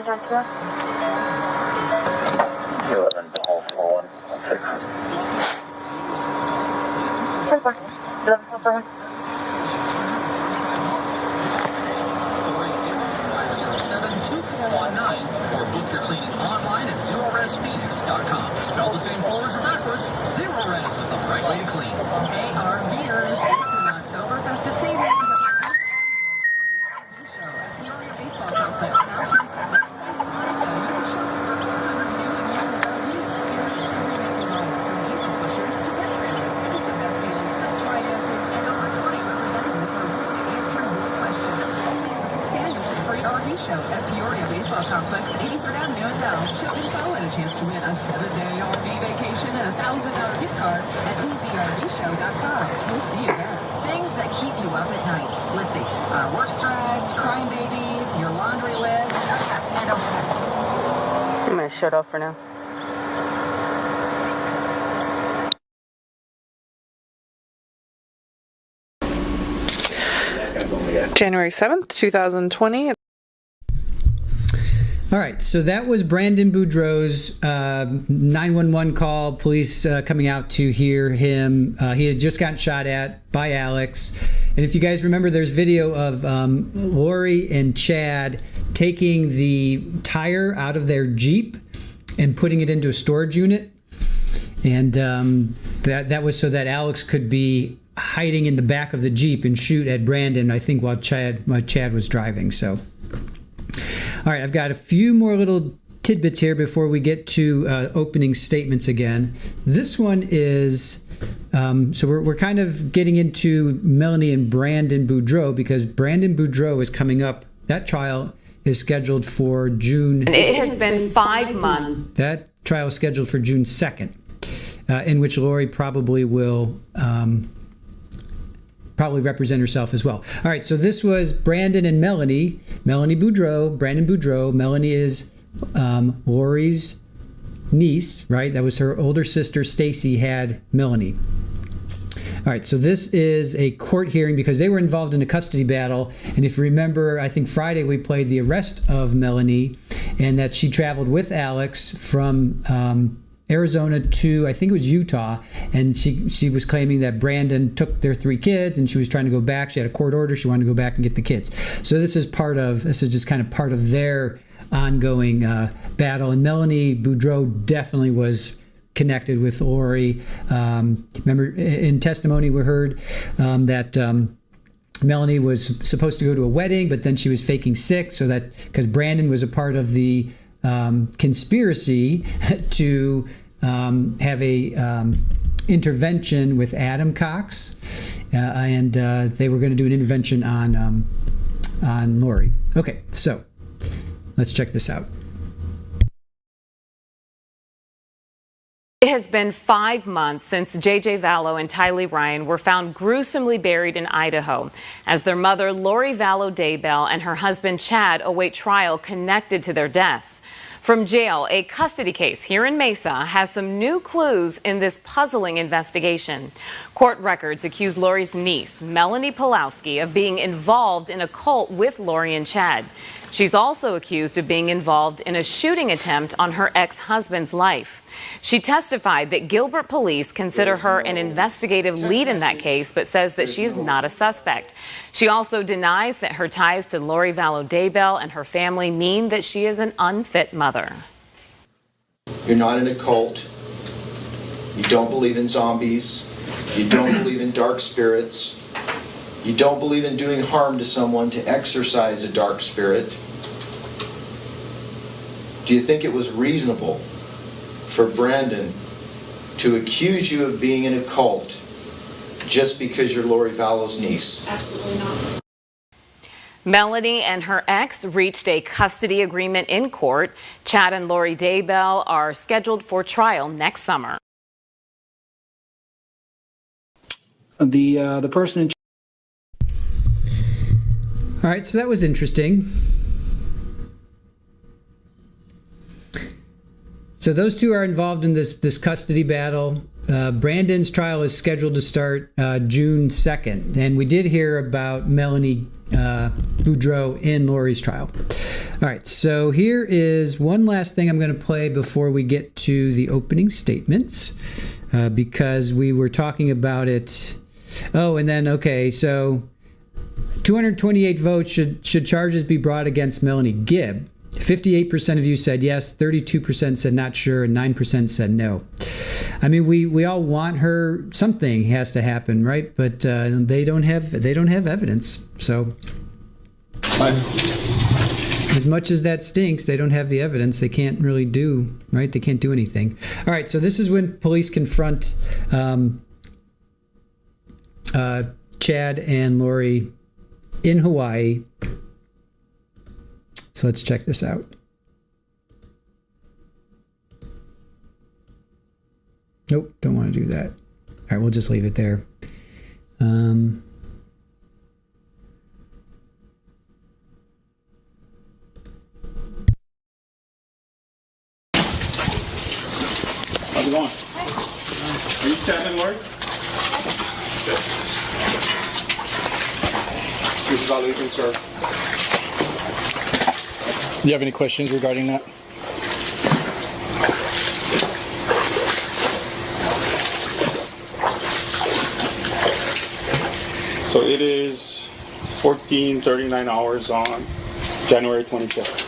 L: Joshua.
F: 11 to hold 41.
L: 11 to 41.
N: Or book your cleaning online at ZeroRestPhoenix.com. Spell the same forwards or backwards. Zero Rest is the right way to clean. ARVers in October festive season.
O: Complex at 83rd Avenue in Dallas. Show info and a chance to win a 7-day RV vacation and a $1,000 gift card at easyrvshow.com. We'll see you there. Things that keep you up at night. Let's see. Work stress, crying babies, your laundry list.
J: I'm going to shut off for now.
P: January 7th, 2020.
A: All right, so that was Brandon Boudreaux's 911 call, police coming out to hear him. He had just gotten shot at by Alex. And if you guys remember, there's video of Lori and Chad taking the tire out of their Jeep and putting it into a storage unit. And that was so that Alex could be hiding in the back of the Jeep and shoot at Brandon, I think, while Chad was driving. So. All right, I've got a few more little tidbits here before we get to opening statements again. This one is, so we're kind of getting into Melanie and Brandon Boudreaux because Brandon Boudreaux is coming up. That trial is scheduled for June.
Q: And it has been 5 months.
A: That trial is scheduled for June 2nd, in which Lori probably will represent herself as well. All right, so this was Brandon and Melanie. Melanie Boudreaux, Brandon Boudreaux. Melanie is Lori's niece, right? That was her older sister, Stacy, had Melanie. All right, so this is a court hearing because they were involved in a custody battle. And if you remember, I think Friday we played the arrest of Melanie and that she traveled with Alex from Arizona to, I think it was Utah, and she was claiming that Brandon took their 3 kids and she was trying to go back. She had a court order. She wanted to go back and get the kids. So this is just kind of part of their ongoing battle. And Melanie Boudreaux definitely was connected with Lori. Remember in testimony we heard that Melanie was supposed to go to a wedding, but then she was faking sick so that because Brandon was a part of the conspiracy to have a intervention with Adam Cox, and they were going to do an intervention on Lori. Okay, so let's check this out.
Q: It has been 5 months since JJ Vallow and Tylee Ryan were found gruesomely buried in Idaho, as their mother, Lori Vallow Daybell, and her husband, Chad, await trial connected to their deaths. From jail, a custody case here in Mesa has some new clues in this puzzling investigation. Court records accuse Lori's niece, Melanie Pulowski, of being involved in a cult with Lori and Chad. She's also accused of being involved in a shooting attempt on her ex-husband's life. She testified that Gilbert police consider her an investigative lead in that case, but says that she is not a suspect. She also denies that her ties to Lori Vallow Daybell and her family mean that she is an unfit mother.
R: You're not in a cult. You don't believe in zombies. You don't believe in dark spirits. You don't believe in doing harm to someone to exorcise a dark spirit. Do you think it was reasonable for Brandon to accuse you of being in a cult just because you're Lori Vallow's niece?
Q: Absolutely not. Melanie and her ex reached a custody agreement in court. Chad and Lori Daybell are scheduled for trial next summer.
S: The person in
A: All right, so that was interesting. So those two are involved in this custody battle. Brandon's trial is scheduled to start June 2nd, and we did hear about Melanie Boudreaux in Lori's trial. All right, so here is one last thing I'm going to play before we get to the opening statements, because we were talking about it. Oh, and then, okay, so 228 votes. Should charges be brought against Melanie Gibb? 58% of you said yes, 32% said not sure, and 9% said no. I mean, we all want her. Something has to happen, right? But they don't have evidence. So, as much as that stinks, they don't have the evidence. They can't really do, right? They can't do anything. All right. So this is when police confront Chad and Lori in Hawaii. So let's check this out. Nope, don't want to do that. All right, we'll just leave it there. How's
K: it going? Are you Chad and Lori? Mr. Vallow, you can serve.
S: Do you have any questions regarding that?
K: So it is 14:39 hours on January 25th.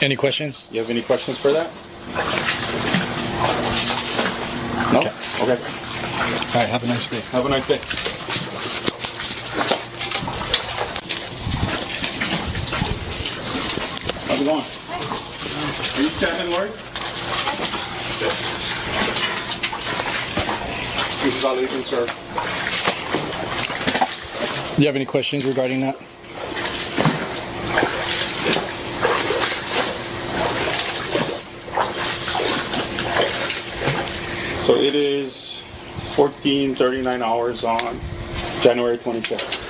S: Any questions?
K: You have any questions for that? No? Okay.
S: All right, have a nice day.
K: Have a nice day. How's it going? Are you Chad and Lori? Mr. Vallow, you can serve.
S: Do you have any questions regarding that?
K: So it is 14:39 hours on January 25th.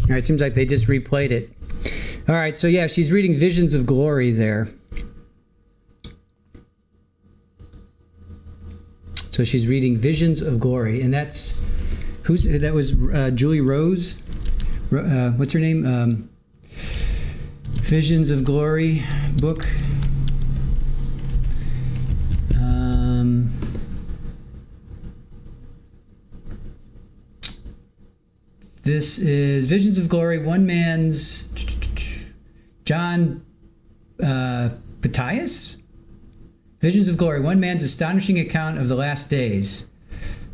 A: All right, seems like they just replayed it. All right, so yeah, she's reading Visions of Glory there. So she's reading Visions of Glory, and that was Julie Rose. What's her name? Visions of Glory book. This is Visions of Glory, one man's John Patias? Visions of Glory, one man's astonishing account of the last days.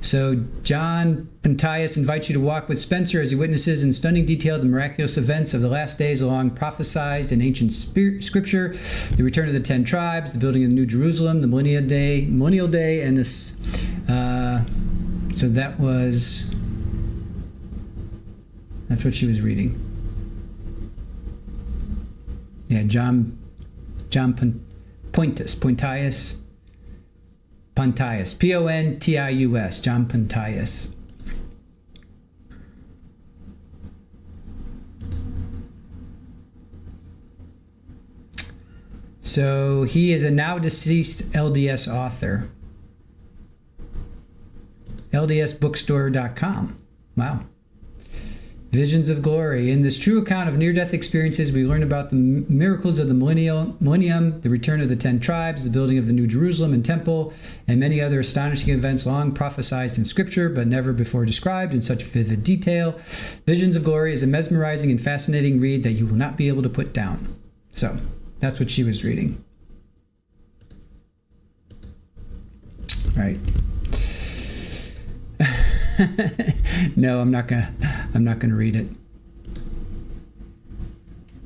A: So John Patias invites you to walk with Spencer as he witnesses in stunning detail the miraculous events of the last days along prophesied in ancient scripture, the return of the 10 tribes, the building of the New Jerusalem, the millennial day, and this. So that's what she was reading. Yeah, John Pontius, Pontius, Pontius, John Pontius. So he is a now deceased LDS author. LDSbookstore.com. Wow. Visions of Glory. In this true account of near-death experiences, we learn about the miracles of the millennium, the return of the 10 tribes, the building of the New Jerusalem and Temple, and many other astonishing events long prophesied in Scripture, but never before described in such vivid detail. Visions of Glory is a mesmerizing and fascinating read that you will not be able to put down. So, that's what she was reading. Right. No, I'm not gonna read it.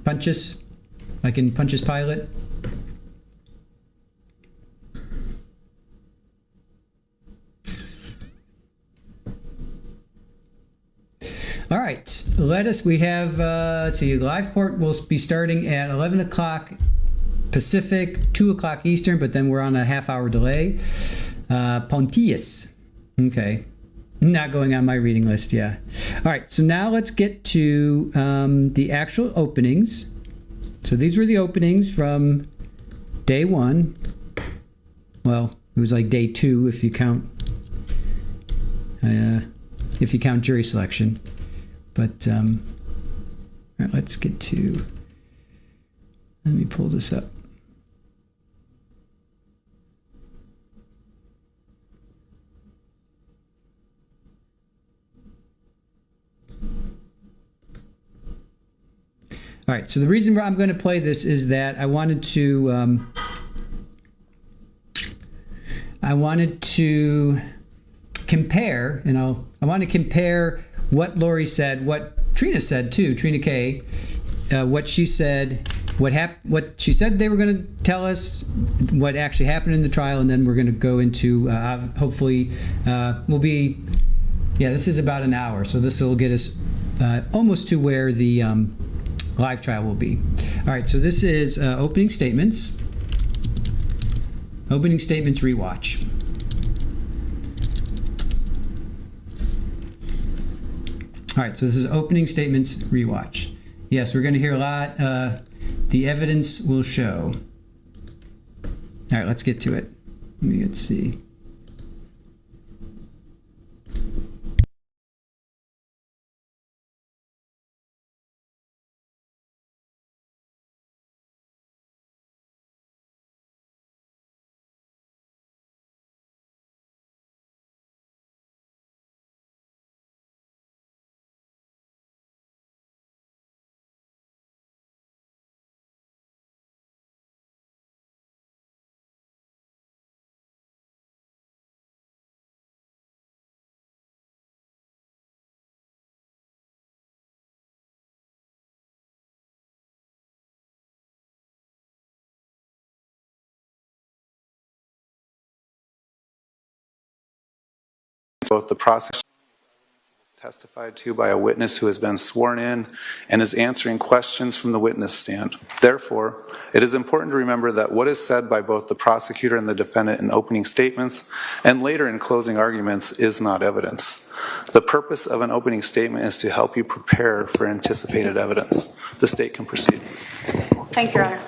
A: Pontius, like in Pontius Pilate. All right, we have, let's see, live court will be starting at 11 o'clock Pacific, 2 o'clock Eastern, but then we're on a half-hour delay. Pontius, okay. Not going on my reading list, yeah. All right, so now let's get to the actual openings. So these were the openings from day 1. Well, it was like day 2 if you count jury selection. But all right, let's get to. Let me pull this up. All right, so the reason why I'm going to play this is that I wanted to compare, I want to compare what Lori said, what Trina said too, Trina K, what she said, what she said they were going to tell us, what actually happened in the trial, and then we're going to go into, hopefully, this is about an hour, so this will get us almost to where the live trial will be. All right, so this is opening statements. Opening statements rewatch. All right, so this is opening statements rewatch. Yes, we're going to hear a lot. The evidence will show. All right, let's get to it. Let's see.
T: Both the prosecution testified to by a witness who has been sworn in and is answering questions from the witness stand. Therefore, it is important to remember that what is said by both the prosecutor and the defendant in opening statements and later in closing arguments is not evidence. The purpose of an opening statement is to help you prepare for anticipated evidence. The state can proceed.
U: Thank you, Your Honor.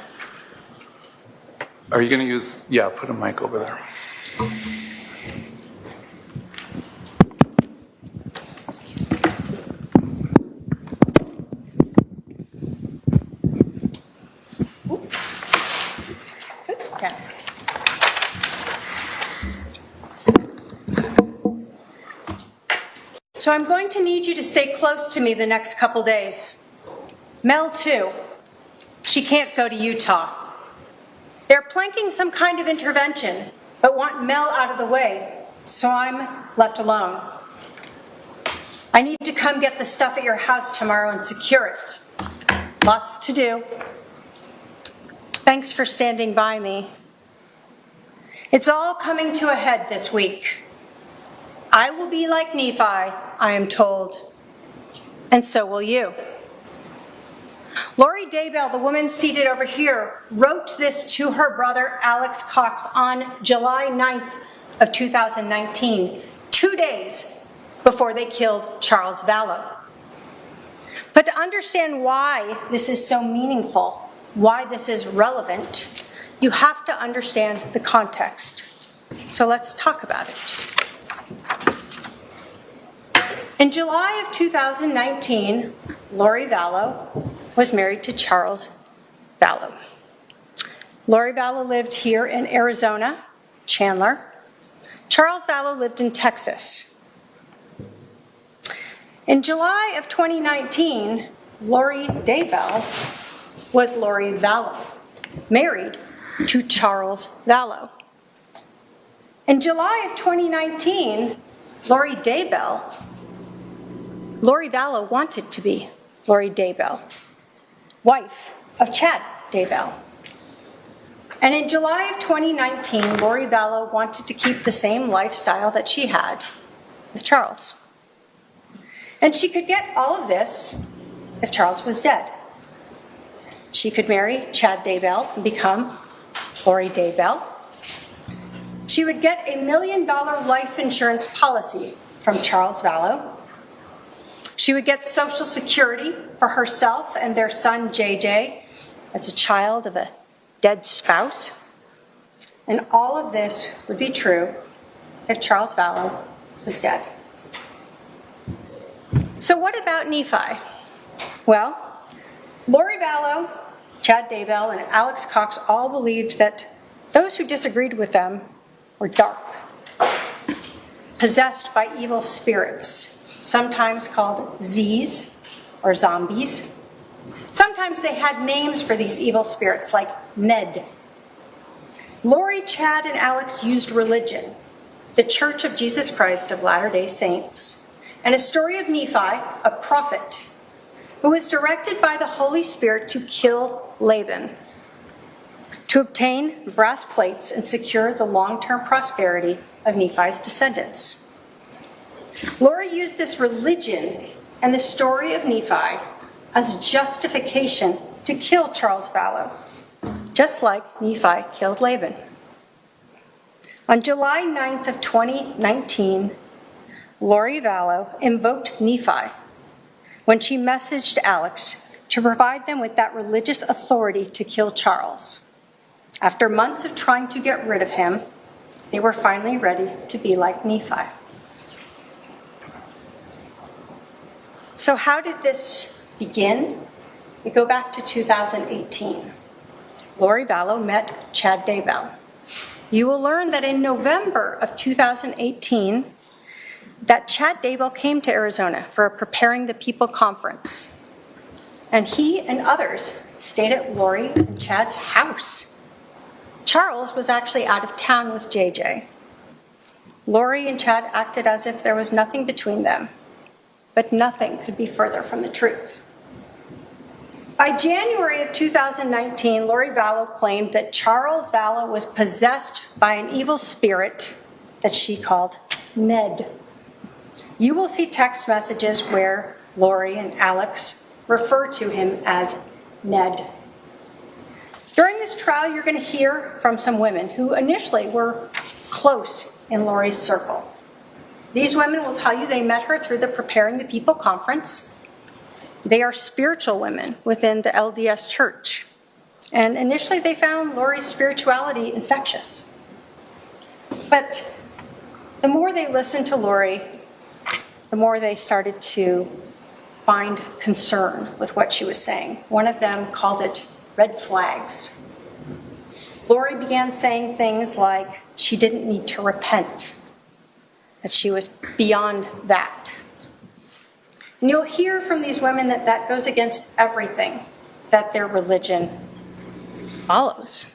T: Are you going to use, yeah, put a mic over there.
U: So I'm going to need you to stay close to me the next couple days. Mel, too. She can't go to Utah. They're planking some kind of intervention, but want Mel out of the way, so I'm left alone. I need to come get the stuff at your house tomorrow and secure it. Lots to do. Thanks for standing by me. It's all coming to a head this week. I will be like Nephi, I am told, and so will you. Lori Daybell, the woman seated over here, wrote this to her brother Alex Cox on July 9th of 2019, 2 days before they killed Charles Vallow. But to understand why this is so meaningful, why this is relevant, you have to understand the context. So let's talk about it. In July of 2019, Lori Vallow was married to Charles Vallow. Lori Vallow lived here in Arizona, Chandler. Charles Vallow lived in Texas. In July of 2019, Lori Daybell was Lori Vallow, married to Charles Vallow. In July of 2019, Lori Vallow wanted to be Lori Daybell, wife of Chad Daybell. And in July of 2019, Lori Vallow wanted to keep the same lifestyle that she had with Charles. And she could get all of this if Charles was dead. She could marry Chad Daybell and become Lori Daybell. She would get a $1 million life insurance policy from Charles Vallow. She would get Social Security for herself and their son, JJ, as a child of a dead spouse. And all of this would be true if Charles Vallow was dead. So what about Nephi? Well, Lori Vallow, Chad Daybell, and Alex Cox all believed that those who disagreed with them were dark, possessed by evil spirits, sometimes called Z's or zombies. Sometimes they had names for these evil spirits like Ned. Lori, Chad, and Alex used religion, the Church of Jesus Christ of Latter-day Saints, and a story of Nephi, a prophet, who was directed by the Holy Spirit to kill Laban, to obtain brass plates and secure the long-term prosperity of Nephi's descendants. Lori used this religion and the story of Nephi as justification to kill Charles Vallow, just like Nephi killed Laban. On July 9th of 2019, Lori Vallow invoked Nephi when she messaged Alex to provide them with that religious authority to kill Charles. After months of trying to get rid of him, they were finally ready to be like Nephi. So how did this begin? We go back to 2018. Lori Vallow met Chad Daybell. You will learn that in November of 2018, that Chad Daybell came to Arizona for a Preparing the People conference. And he and others stayed at Lori and Chad's house. Charles was actually out of town with JJ. Lori and Chad acted as if there was nothing between them, but nothing could be further from the truth. By January of 2019, Lori Vallow claimed that Charles Vallow was possessed by an evil spirit that she called Ned. you will see text messages where Lori and Alex refer to him as Ned. During this trial, you're going to hear from some women who initially were close in Lori's circle. These women will tell you they met her through the Preparing the People conference. They are spiritual women within the LDS church. And initially they found Lori's spirituality infectious. But the more they listened to Lori, the more they started to find concern with what she was saying. One of them called it red flags. Lori began saying things like she didn't need to repent, that she was beyond that. And you'll hear from these women that that goes against everything that their religion follows.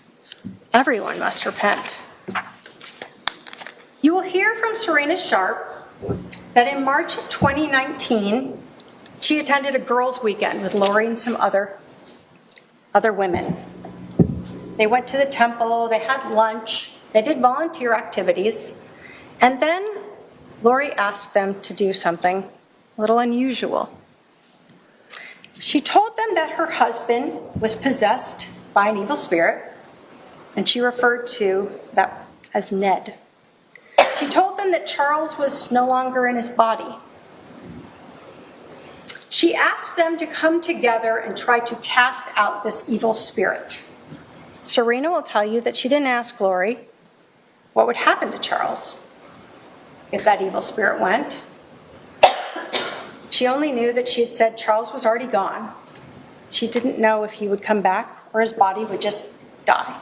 U: Everyone must repent. You will hear from Serena Sharp that in March of 2019, she attended a girls' weekend with Lori and some other women. They went to the temple, they had lunch, they did volunteer activities, and then Lori asked them to do something a little unusual. She told them that her husband was possessed by an evil spirit, and she referred to that as Ned. She told them that Charles was no longer in his body. She asked them to come together and try to cast out this evil spirit. Serena will tell you that she didn't ask Lori what would happen to Charles if that evil spirit went. She only knew that she had said Charles was already gone. She didn't know if he would come back or his body would just die.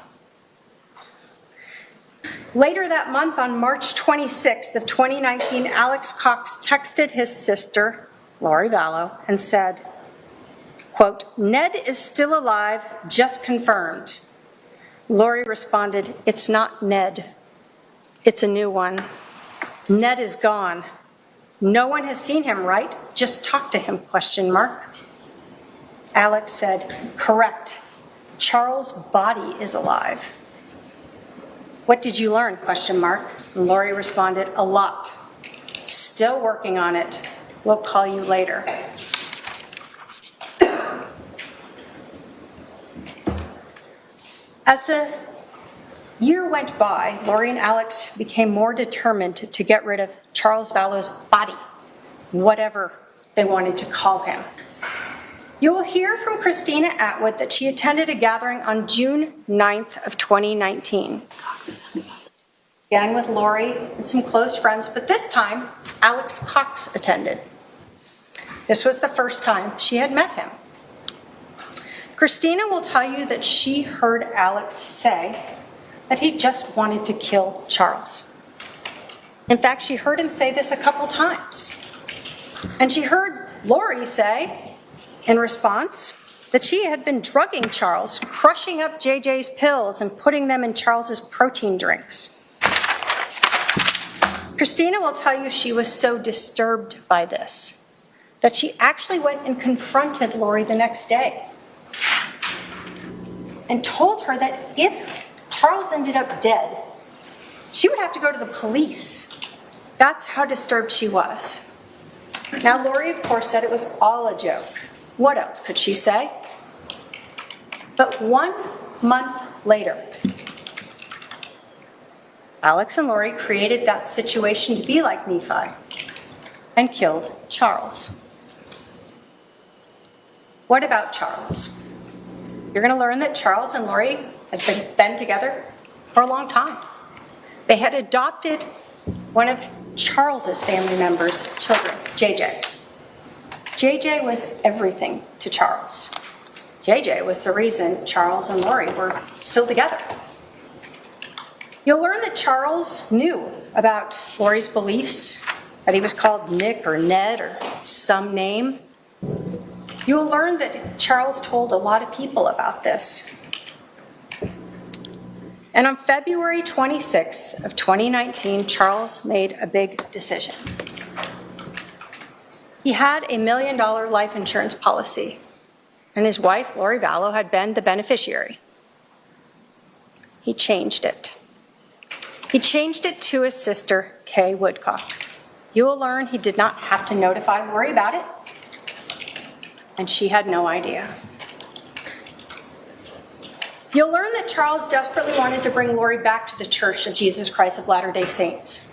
U: Later that month, on March 26th of 2019, Alex Cox texted his sister, Lori Vallow, and said, quote, "Ned is still alive, just confirmed." Lori responded, "It's not Ned. It's a new one. Ned is gone. No one has seen him, right? Just talk to him, question mark." Alex said, "Correct. Charles' body is alive." "What did you learn, question mark?" And Lori responded, "A lot. Still working on it. We'll call you later." As the year went by, Lori and Alex became more determined to get rid of Charles Vallow's body, whatever they wanted to call him. You will hear from Christina Atwood that she attended a gathering on June 9th of 2019. Again with Lori and some close friends, but this time Alex Cox attended. This was the first time she had met him. Christina will tell you that she heard Alex say that he just wanted to kill Charles. In fact, she heard him say this a couple times. And she heard Lori say, in response, that she had been drugging Charles, crushing up JJ's pills and putting them in Charles's protein drinks. Christina will tell you she was so disturbed by this that she actually went and confronted Lori the next day and told her that if Charles ended up dead, she would have to go to the police. That's how disturbed she was. Now, Lori, of course, said it was all a joke. What else could she say? But 1 month later, Alex and Lori created that situation to be like Nephi and killed Charles. What about Charles? You're going to learn that Charles and Lori had been together for a long time. They had adopted one of Charles's family members' children, JJ. JJ was everything to Charles. JJ was the reason Charles and Lori were still together. You'll learn that Charles knew about Lori's beliefs, that he was called Nick or Ned or some name. You will learn that Charles told a lot of people about this. And on February 26th of 2019, Charles made a big decision. He had a $1 million life insurance policy, and his wife, Lori Vallow, had been the beneficiary. He changed it. He changed it to his sister, Kay Woodcock. You will learn he did not have to notify Lori about it, and she had no idea. You'll learn that Charles desperately wanted to bring Lori back to the Church of Jesus Christ of Latter-day Saints.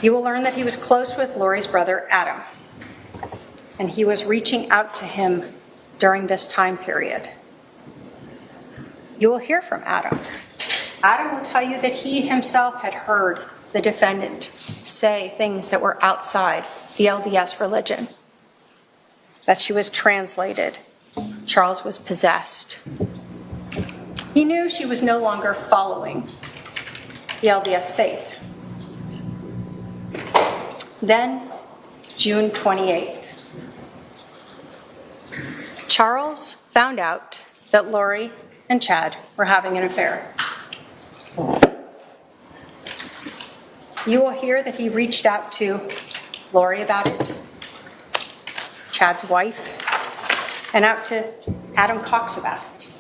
U: You will learn that he was close with Lori's brother, Adam, and he was reaching out to him during this time period. You will hear from Adam. Adam will tell you that he himself had heard the defendant say things that were outside the LDS religion, that she was translated. Charles was possessed. He knew she was no longer following the LDS faith. Then, June 28th, Charles found out that Lori and Chad were having an affair. You will hear that he reached out to Lori about it, Chad's wife, and out to Adam Cox about it.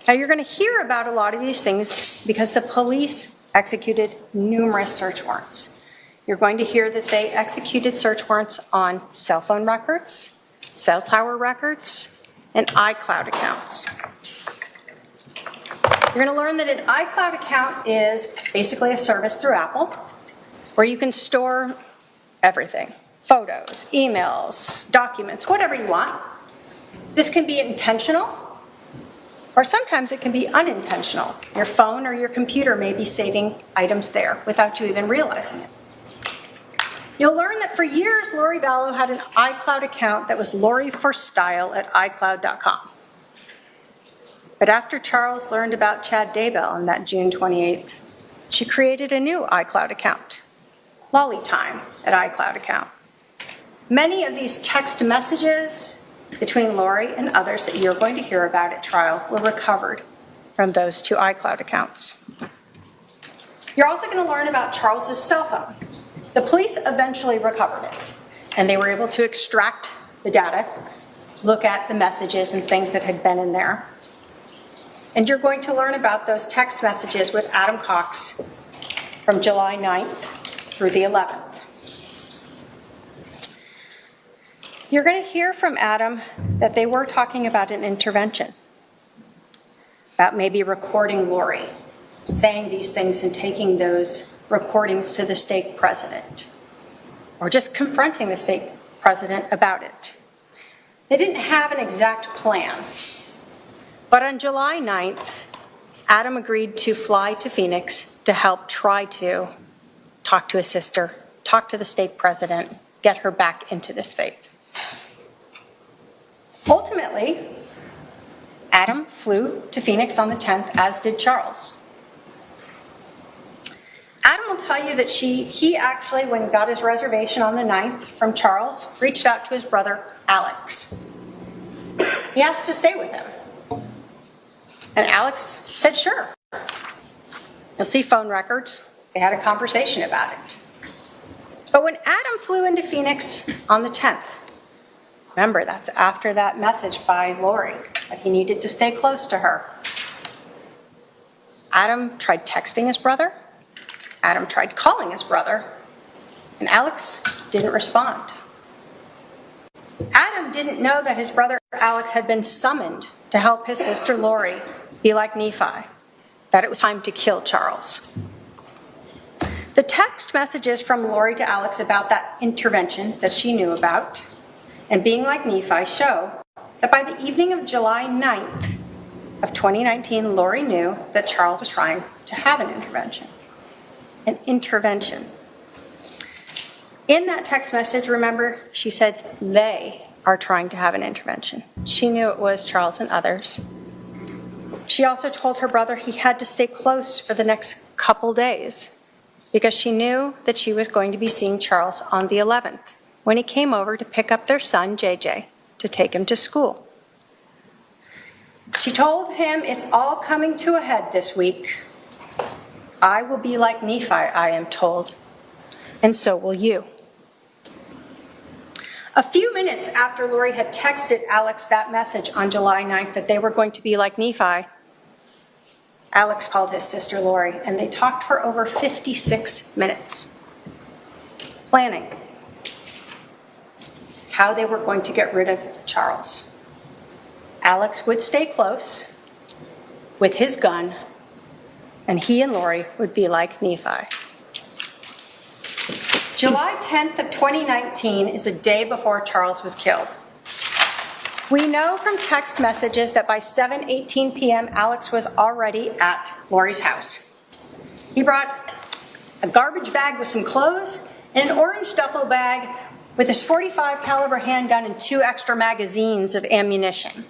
U: Now you're going to hear about a lot of these things because the police executed numerous search warrants. You're going to hear that they executed search warrants on cell phone records, cell tower records, and iCloud accounts. You're going to learn that an iCloud account is basically a service through Apple where you can store everything. Photos, emails, documents, whatever you want. This can be intentional, or sometimes it can be unintentional. Your phone or your computer may be saving items there without you even realizing it. You'll learn that for years, Lori Vallow had an iCloud account that was loriforstyle@icloud.com. But after Charles learned about Chad Daybell on that June 28th, she created a new iCloud account, lollytime@icloud account. Many of these text messages between Lori and others that you're going to hear about at trial were recovered from those two iCloud accounts. You're also going to learn about Charles's cell phone. The police eventually recovered it, and they were able to extract the data, look at the messages and things that had been in there. And you're going to learn about those text messages with Adam Cox from July 9th through the 11th. You're going to hear from Adam that they were talking about an intervention, about maybe recording Lori, saying these things and taking those recordings to the stake president, or just confronting the stake president about it. They didn't have an exact plan, but on July 9th, Adam agreed to fly to Phoenix to help try to talk to his sister, talk to the stake president, get her back into this faith. Ultimately, Adam flew to Phoenix on the 10th, as did Charles. Adam will tell you that he actually, when he got his reservation on the 9th from Charles, reached out to his brother, Alex. He asked to stay with him. And Alex said, sure. You'll see phone records. They had a conversation about it. But when Adam flew into Phoenix on the 10th, remember, that's after that message by Lori that he needed to stay close to her. Adam tried texting his brother. Adam tried calling his brother. And Alex didn't respond. Adam didn't know that his brother Alex had been summoned to help his sister Lori be like Nephi, that it was time to kill Charles. The text messages from Lori to Alex about that intervention that she knew about and being like Nephi show that by the evening of July 9th of 2019, Lori knew that Charles was trying to have an intervention. An intervention. In that text message, remember, she said they are trying to have an intervention. She knew it was Charles and others. She also told her brother he had to stay close for the next couple days because she knew that she was going to be seeing Charles on the 11th when he came over to pick up their son, JJ, to take him to school. She told him, it's all coming to a head this week. I will be like Nephi, I am told, and so will you. A few minutes after Lori had texted Alex that message on July 9th that they were going to be like Nephi, Alex called his sister Lori, and they talked for over 56 minutes, planning how they were going to get rid of Charles. Alex would stay close with his gun, and he and Lori would be like Nephi. July 10th of 2019 is a day before Charles was killed. We know from text messages that by 7:18 p.m., Alex was already at Lori's house. He brought a garbage bag with some clothes and an orange duffel bag with his .45 caliber handgun and 2 extra magazines of ammunition.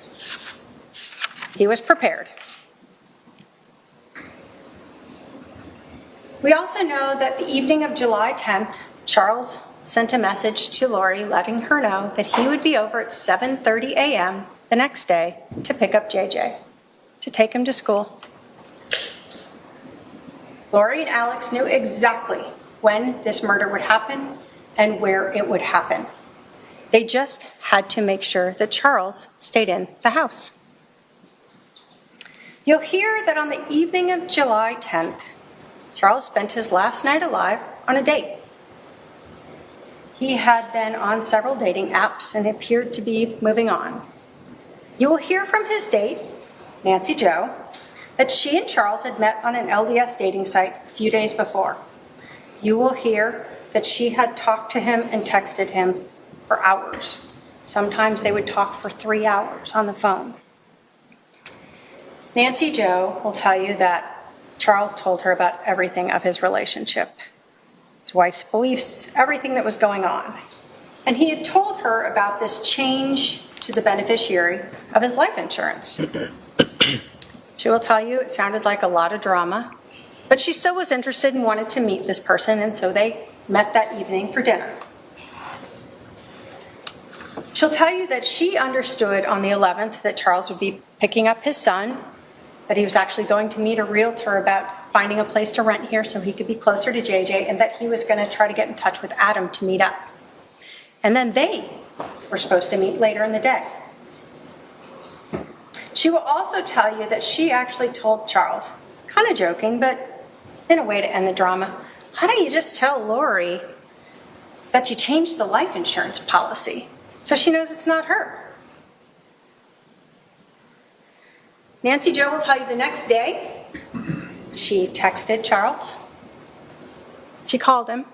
U: He was prepared. We also know that the evening of July 10th, Charles sent a message to Lori letting her know that he would be over at 7:30 a.m. the next day to pick up JJ, to take him to school. Lori and Alex knew exactly when this murder would happen and where it would happen. They just had to make sure that Charles stayed in the house. You'll hear that on the evening of July 10th, Charles spent his last night alive on a date. He had been on several dating apps and appeared to be moving on. You will hear from his date, Nancy Jo, that she and Charles had met on an LDS dating site a few days before. You will hear that she had talked to him and texted him for hours. Sometimes they would talk for 3 hours on the phone. Nancy Jo will tell you that Charles told her about everything of his relationship, his wife's beliefs, everything that was going on. And he had told her about this change to the beneficiary of his life insurance. She will tell you it sounded like a lot of drama, but she still was interested and wanted to meet this person, and so they met that evening for dinner. She'll tell you that she understood on the 11th that Charles would be picking up his son, that he was actually going to meet a realtor about finding a place to rent here so he could be closer to JJ, and that he was going to try to get in touch with Adam to meet up. And then they were supposed to meet later in the day. She will also tell you that she actually told Charles, kind of joking, but in a way to end the drama, why don't you just tell Lori that you changed the life insurance policy so she knows it's not her? Nancy Jo will tell you the next day, she texted Charles, she called him,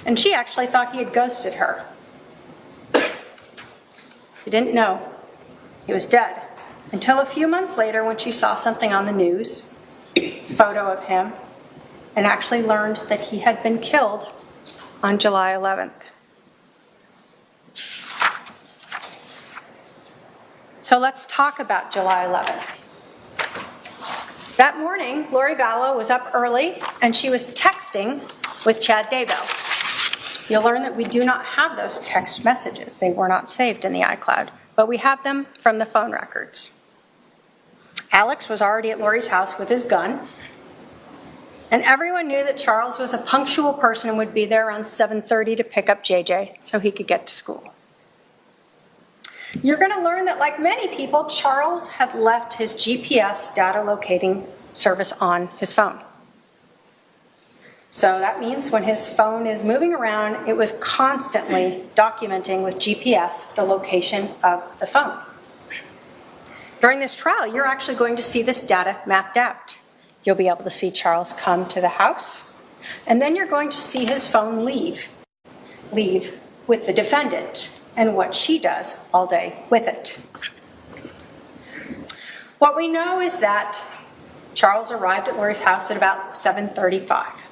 U: and she actually thought he had ghosted her. She didn't know he was dead until a few months later when she saw something on the news, a photo of him, and actually learned that he had been killed on July 11th. So let's talk about July 11th. That morning, Lori Vallow was up early and she was texting with Chad Daybell. You'll learn that we do not have those text messages. They were not saved in the iCloud, but we have them from the phone records. Alex was already at Lori's house with his gun, and everyone knew that Charles was a punctual person and would be there around 7:30 to pick up JJ so he could get to school. You're going to learn that, like many people, Charles had left his GPS data locating service on his phone. So that means when his phone is moving around, it was constantly documenting with GPS the location of the phone. During this trial, you're actually going to see this data mapped out. You'll be able to see Charles come to the house, and then you're going to see his phone leave with the defendant and what she does all day with it. What we know is that Charles arrived at Lori's house at about 7:35.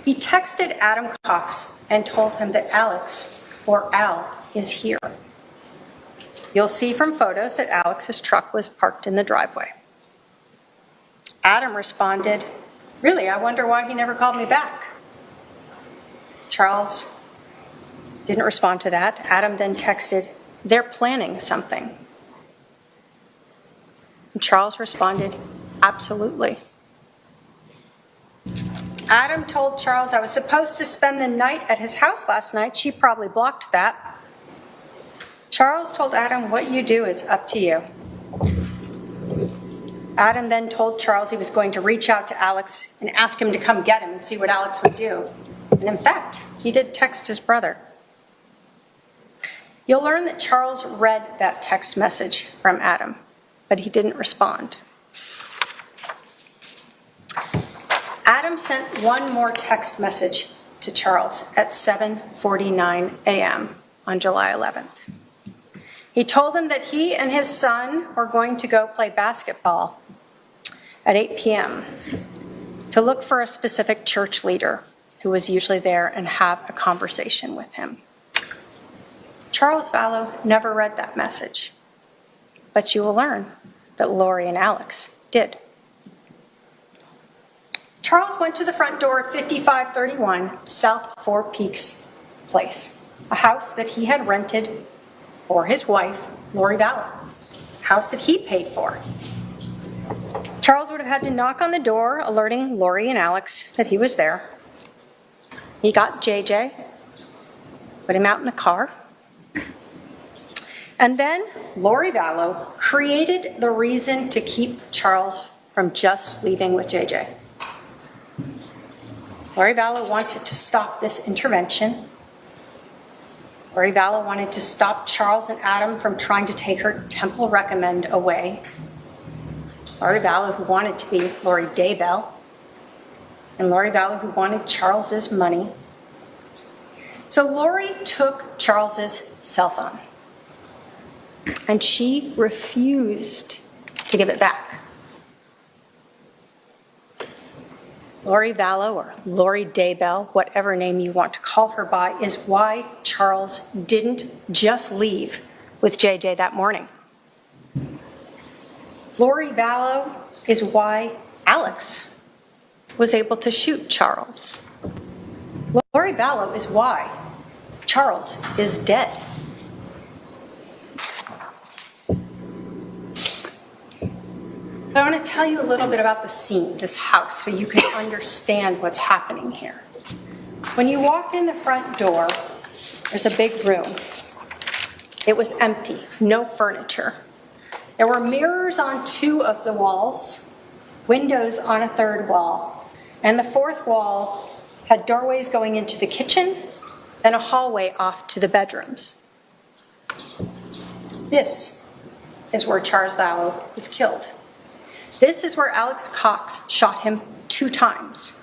U: He texted Adam Cox and told him that Alex, or Al, is here. You'll see from photos that Alex's truck was parked in the driveway. Adam responded, "Really, I wonder why he never called me back." Charles didn't respond to that. Adam then texted, "They're planning something." And Charles responded, "Absolutely." Adam told Charles, "I was supposed to spend the night at his house last night. She probably blocked that." Charles told Adam, "What you do is up to you." Adam then told Charles he was going to reach out to Alex and ask him to come get him and see what Alex would do. And in fact, he did text his brother. You'll learn that Charles read that text message from Adam, but he didn't respond. Adam sent one more text message to Charles at 7:49 a.m. on July 11th. He told him that he and his son were going to go play basketball at 8 p.m. to look for a specific church leader who was usually there and have a conversation with him. Charles Vallow never read that message, but you will learn that Lori and Alex did. Charles went to the front door of 5531 South Four Peaks Place, a house that he had rented for his wife, Lori Vallow, a house that he paid for. Charles would have had to knock on the door, alerting Lori and Alex that he was there. He got JJ, put him out in the car, and then Lori Vallow created the reason to keep Charles from just leaving with JJ. Lori Vallow wanted to stop this intervention. Lori Vallow wanted to stop Charles and Adam from trying to take her temple recommend away. Lori Vallow, who wanted to be Lori Daybell, and Lori Vallow, who wanted Charles's money. So Lori took Charles's cell phone, and she refused to give it back. Lori Vallow, or Lori Daybell, whatever name you want to call her by, is why Charles didn't just leave with JJ that morning. Lori Vallow is why Alex was able to shoot Charles. Lori Vallow is why Charles is dead. I want to tell you a little bit about the scene, this house, so you can understand what's happening here. When you walk in the front door, there's a big room. It was empty, no furniture. There were mirrors on 2 of the walls, windows on a 3rd wall, and the 4th wall had doorways going into the kitchen and a hallway off to the bedrooms. This is where Charles Vallow was killed. This is where Alex Cox shot him 2 times.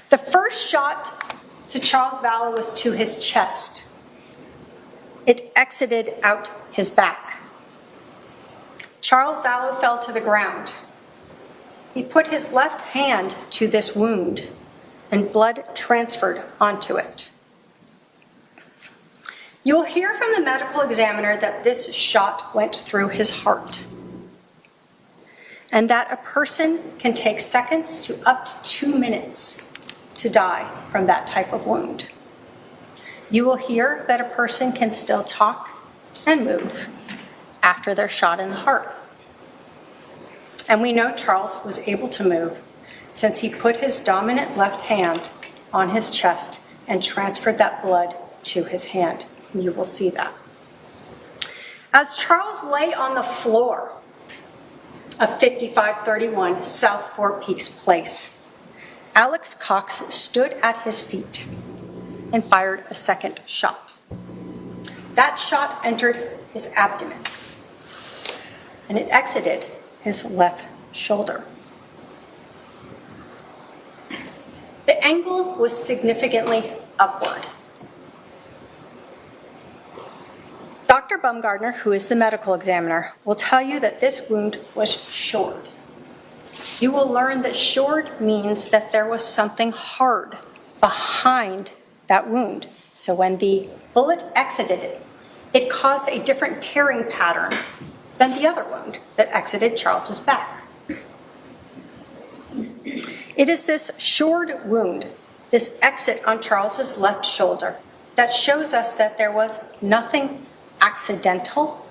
U: The first shot to Charles Vallow was to his chest. It exited out his back. Charles Vallow fell to the ground. He put his left hand to this wound, and blood transferred onto it. You will hear from the medical examiner that this shot went through his heart, and that a person can take seconds to up to 2 minutes to die from that type of wound. You will hear that a person can still talk and move after they're shot in the heart. And we know Charles was able to move since he put his dominant left hand on his chest and transferred that blood to his hand. You will see that. As Charles lay on the floor of 5531 South Four Peaks Place, Alex Cox stood at his feet and fired a second shot. That shot entered his abdomen, and it exited his left shoulder. The angle was significantly upward. Dr. Baumgartner, who is the medical examiner, will tell you that this wound was shored. You will learn that shored means that there was something hard behind that wound. So when the bullet exited it, it caused a different tearing pattern than the other wound that exited Charles's back. It is this shored wound, this exit on Charles's left shoulder, that shows us that there was nothing accidental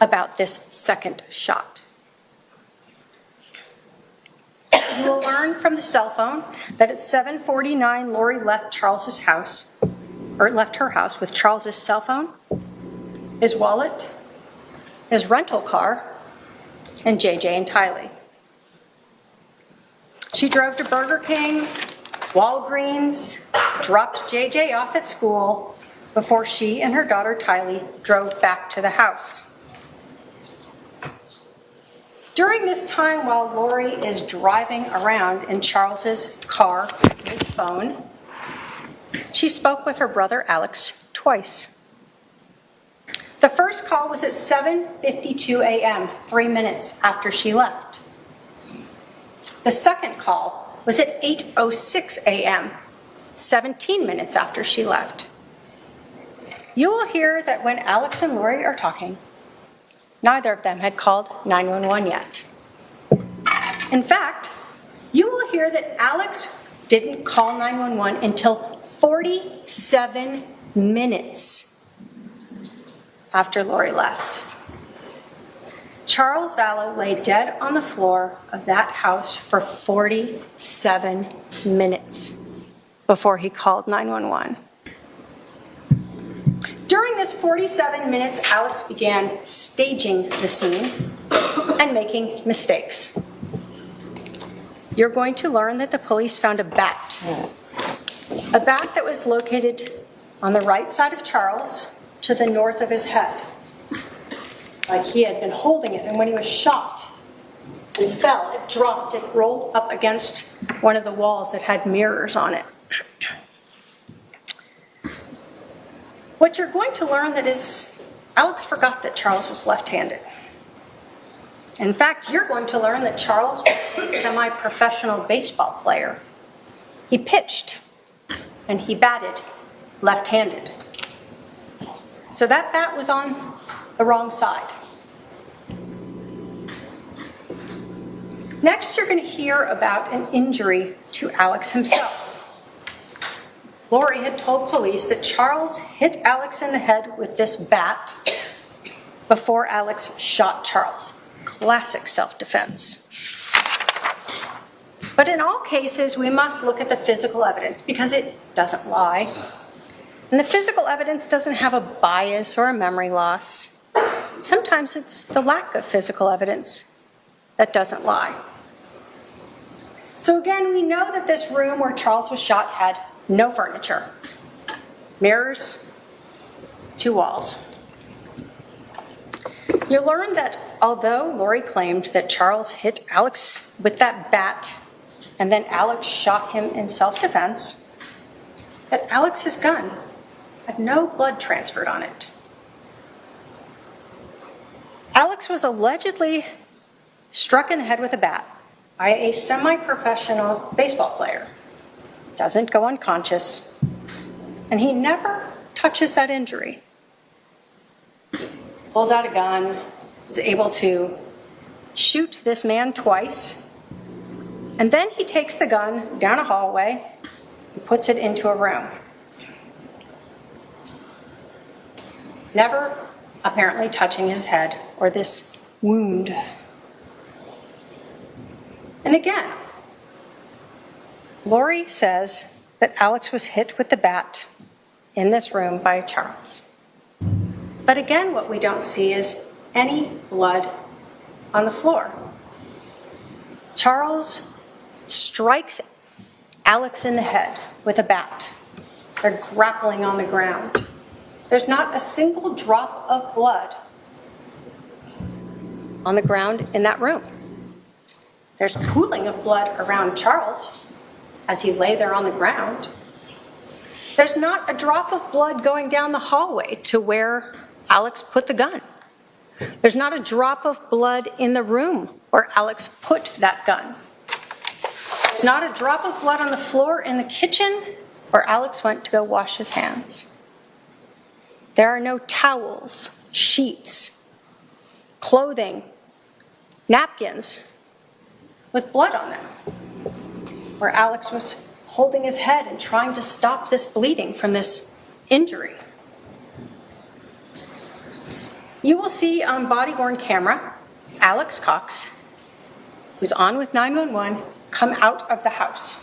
U: about this second shot. You will learn from the cell phone that at 7:49, Lori left Charles's house, or left her house with Charles's cell phone, his wallet, his rental car, and JJ and Tylee. She drove to Burger King, Walgreens, dropped JJ off at school before she and her daughter Tylee drove back to the house. During this time, while Lori is driving around in Charles's car with his phone, she spoke with her brother Alex twice. The first call was at 7:52 a.m., 3 minutes after she left. The second call was at 8:06 a.m., 17 minutes after she left. You will hear that when Alex and Lori are talking, neither of them had called 911 yet. In fact, you will hear that Alex didn't call 911 until 47 minutes after Lori left. Charles Vallow lay dead on the floor of that house for 47 minutes before he called 911. During this 47 minutes, Alex began staging the scene and making mistakes. You're going to learn that the police found a bat that was located on the right side of Charles to the north of his head. Like he had been holding it, and when he was shot and fell, it dropped, it rolled up against one of the walls that had mirrors on it. What you're going to learn that is, Alex forgot that Charles was left-handed. In fact, you're going to learn that Charles was a semi-professional baseball player. He pitched and he batted left-handed. So that bat was on the wrong side. Next, you're going to hear about an injury to Alex himself. Lori had told police that Charles hit Alex in the head with this bat before Alex shot Charles. Classic self-defense. But in all cases, we must look at the physical evidence because it doesn't lie. And the physical evidence doesn't have a bias or a memory loss. Sometimes it's the lack of physical evidence that doesn't lie. So again, we know that this room where Charles was shot had no furniture, mirrors, 2 walls. You'll learn that although Lori claimed that Charles hit Alex with that bat and then Alex shot him in self-defense, that Alex's gun had no blood transferred on it. Alex was allegedly struck in the head with a bat by a semi-professional baseball player. Doesn't go unconscious, and he never touches that injury. Pulls out a gun, is able to shoot this man twice, and then he takes the gun down a hallway and puts it into a room. Never apparently touching his head or this wound. And again, Lori says that Alex was hit with the bat in this room by Charles. But again, what we don't see is any blood on the floor. Charles strikes Alex in the head with a bat. They're grappling on the ground. There's not a single drop of blood on the ground in that room. There's pooling of blood around Charles as he lay there on the ground. There's not a drop of blood going down the hallway to where Alex put the gun. There's not a drop of blood in the room where Alex put that gun. There's not a drop of blood on the floor in the kitchen where Alex went to go wash his hands. There are no towels, sheets, clothing, napkins with blood on them, where Alex was holding his head and trying to stop this bleeding from this injury. You will see on body-worn camera Alex Cox, who's on with 911, come out of the house.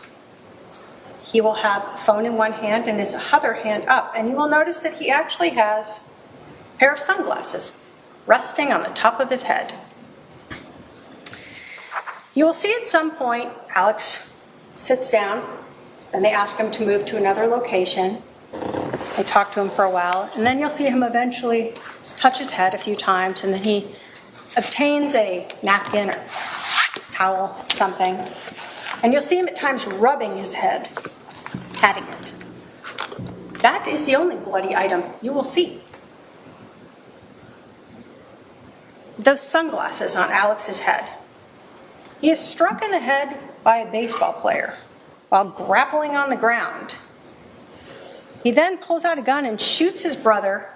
U: He will have a phone in one hand and his other hand up, and you will notice that he actually has a pair of sunglasses resting on the top of his head. You will see at some point Alex sits down, and they ask him to move to another location. They talk to him for a while, and then you'll see him eventually touch his head a few times, and then he obtains a napkin or towel, something, and you'll see him at times rubbing his head, patting it. That is the only bloody item you will see. Those sunglasses on Alex's head. He is struck in the head by a baseball player while grappling on the ground. He then pulls out a gun and shoots his brother,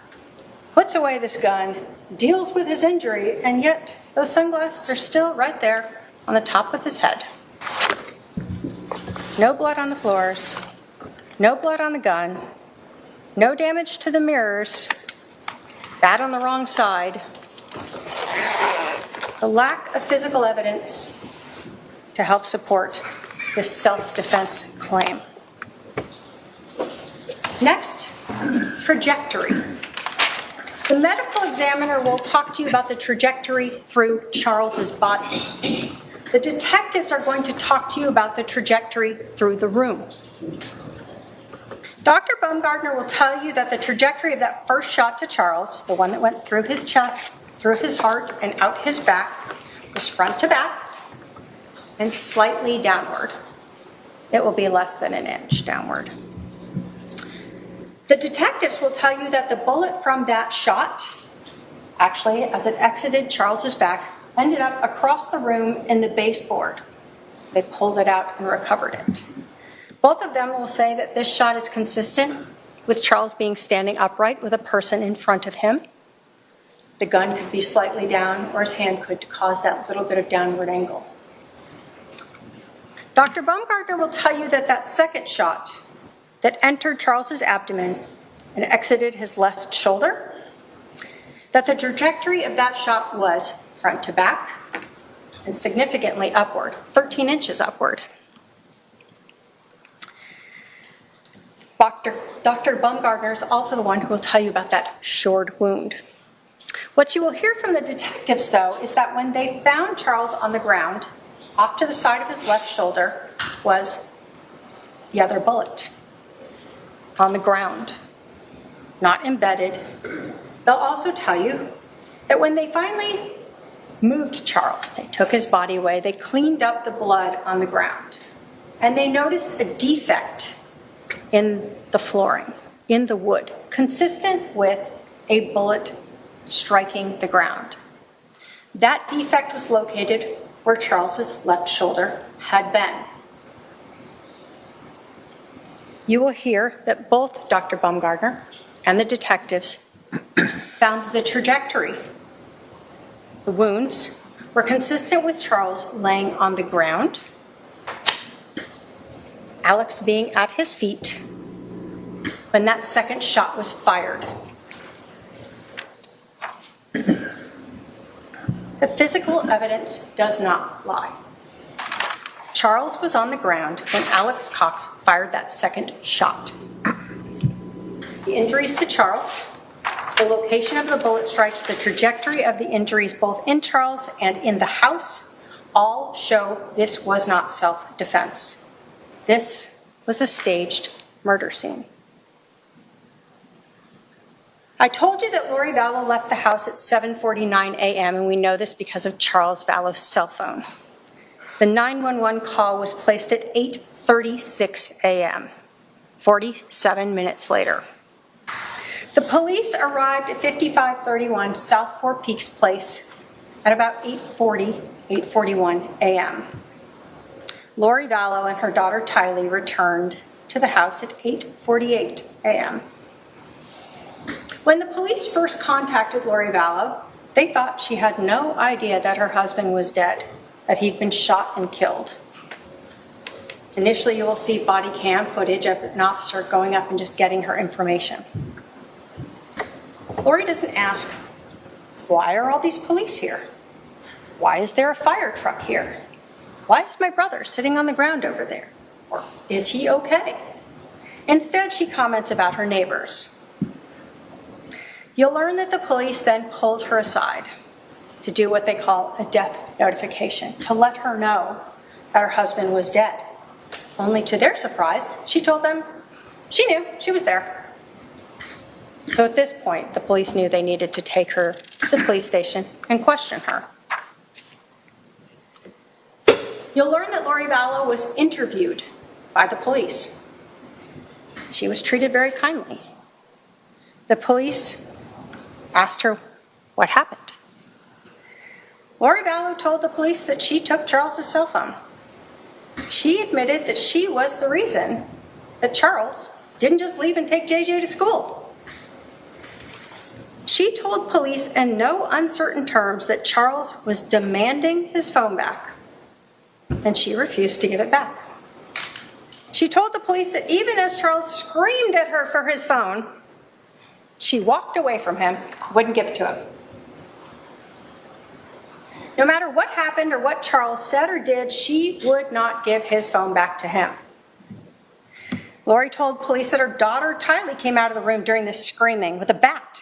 U: puts away this gun, deals with his injury, and yet those sunglasses are still right there on the top of his head. No blood on the floors, no blood on the gun, no damage to the mirrors, that on the wrong side. The lack of physical evidence to help support this self-defense claim. Next, trajectory. The medical examiner will talk to you about the trajectory through Charles's body. The detectives are going to talk to you about the trajectory through the room. Dr. Baumgartner will tell you that the trajectory of that first shot to Charles, the one that went through his chest, through his heart, and out his back, was front to back and slightly downward. It will be less than an inch downward. The detectives will tell you that the bullet from that shot, actually, as it exited Charles's back, ended up across the room in the baseboard. They pulled it out and recovered it. Both of them will say that this shot is consistent with Charles being standing upright with a person in front of him. The gun could be slightly down, or his hand could cause that little bit of downward angle. Dr. Baumgartner will tell you that that second shot that entered Charles's abdomen and exited his left shoulder, that the trajectory of that shot was front to back and significantly upward, 13 inches upward. Dr. Baumgartner is also the one who will tell you about that shored wound. What you will hear from the detectives, though, is that when they found Charles on the ground, off to the side of his left shoulder was the other bullet on the ground, not embedded. They'll also tell you that when they finally moved Charles, they took his body away, they cleaned up the blood on the ground, and they noticed a defect in the flooring, in the wood, consistent with a bullet striking the ground. That defect was located where Charles's left shoulder had been. You will hear that both Dr. Baumgartner and the detectives found the trajectory. The wounds were consistent with Charles laying on the ground, Alex being at his feet when that second shot was fired. The physical evidence does not lie. Charles was on the ground when Alex Cox fired that second shot. The injuries to Charles, the location of the bullet strikes, the trajectory of the injuries both in Charles and in the house, all show this was not self-defense. This was a staged murder scene. I told you that Lori Vallow left the house at 7:49 a.m., and we know this because of Charles Vallow's cell phone. The 911 call was placed at 8:36 a.m., 47 minutes later. The police arrived at 5531 South Four Peaks Place at about 8:41 a.m. Lori Vallow and her daughter Tylee returned to the house at 8:48 a.m. When the police first contacted Lori Vallow, they thought she had no idea that her husband was dead, that he'd been shot and killed. Initially, you will see body cam footage of an officer going up and just getting her information. Lori doesn't ask, why are all these police here? Why is there a fire truck here? Why is my brother sitting on the ground over there? Or is he okay? Instead, she comments about her neighbors. You'll learn that the police then pulled her aside to do what they call a death notification, to let her know that her husband was dead. Only to their surprise, she told them she knew she was there. So at this point, the police knew they needed to take her to the police station and question her. You'll learn that Lori Vallow was interviewed by the police. She was treated very kindly. The police asked her what happened. Lori Vallow told the police that she took Charles's cell phone. She admitted that she was the reason that Charles didn't just leave and take JJ to school. She told police in no uncertain terms that Charles was demanding his phone back, and she refused to give it back. She told the police that even as Charles screamed at her for his phone, she walked away from him, wouldn't give it to him. No matter what happened or what Charles said or did, she would not give his phone back to him. Lori told police that her daughter Tylee came out of the room during this screaming with a bat.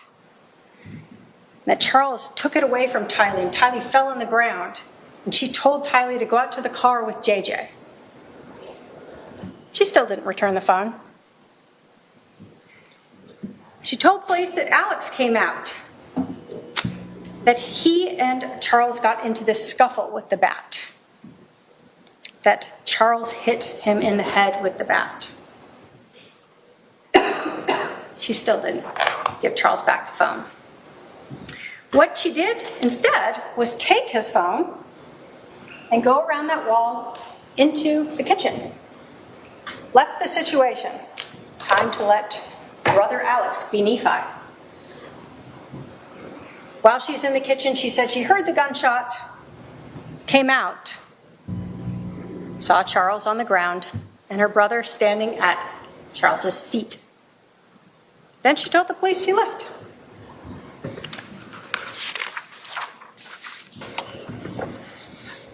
U: That Charles took it away from Tylee and Tylee fell on the ground. And she told Tylee to go out to the car with JJ. She still didn't return the phone. She told police that Alex came out, that he and Charles got into this scuffle with the bat, that Charles hit him in the head with the bat. She still didn't give Charles back the phone. What she did instead was take his phone and go around that wall into the kitchen. Left the situation. Time to let brother Alex be Nephi. While she's in the kitchen, she said she heard the gunshot, came out, saw Charles on the ground, and her brother standing at Charles's feet. Then she told the police she left.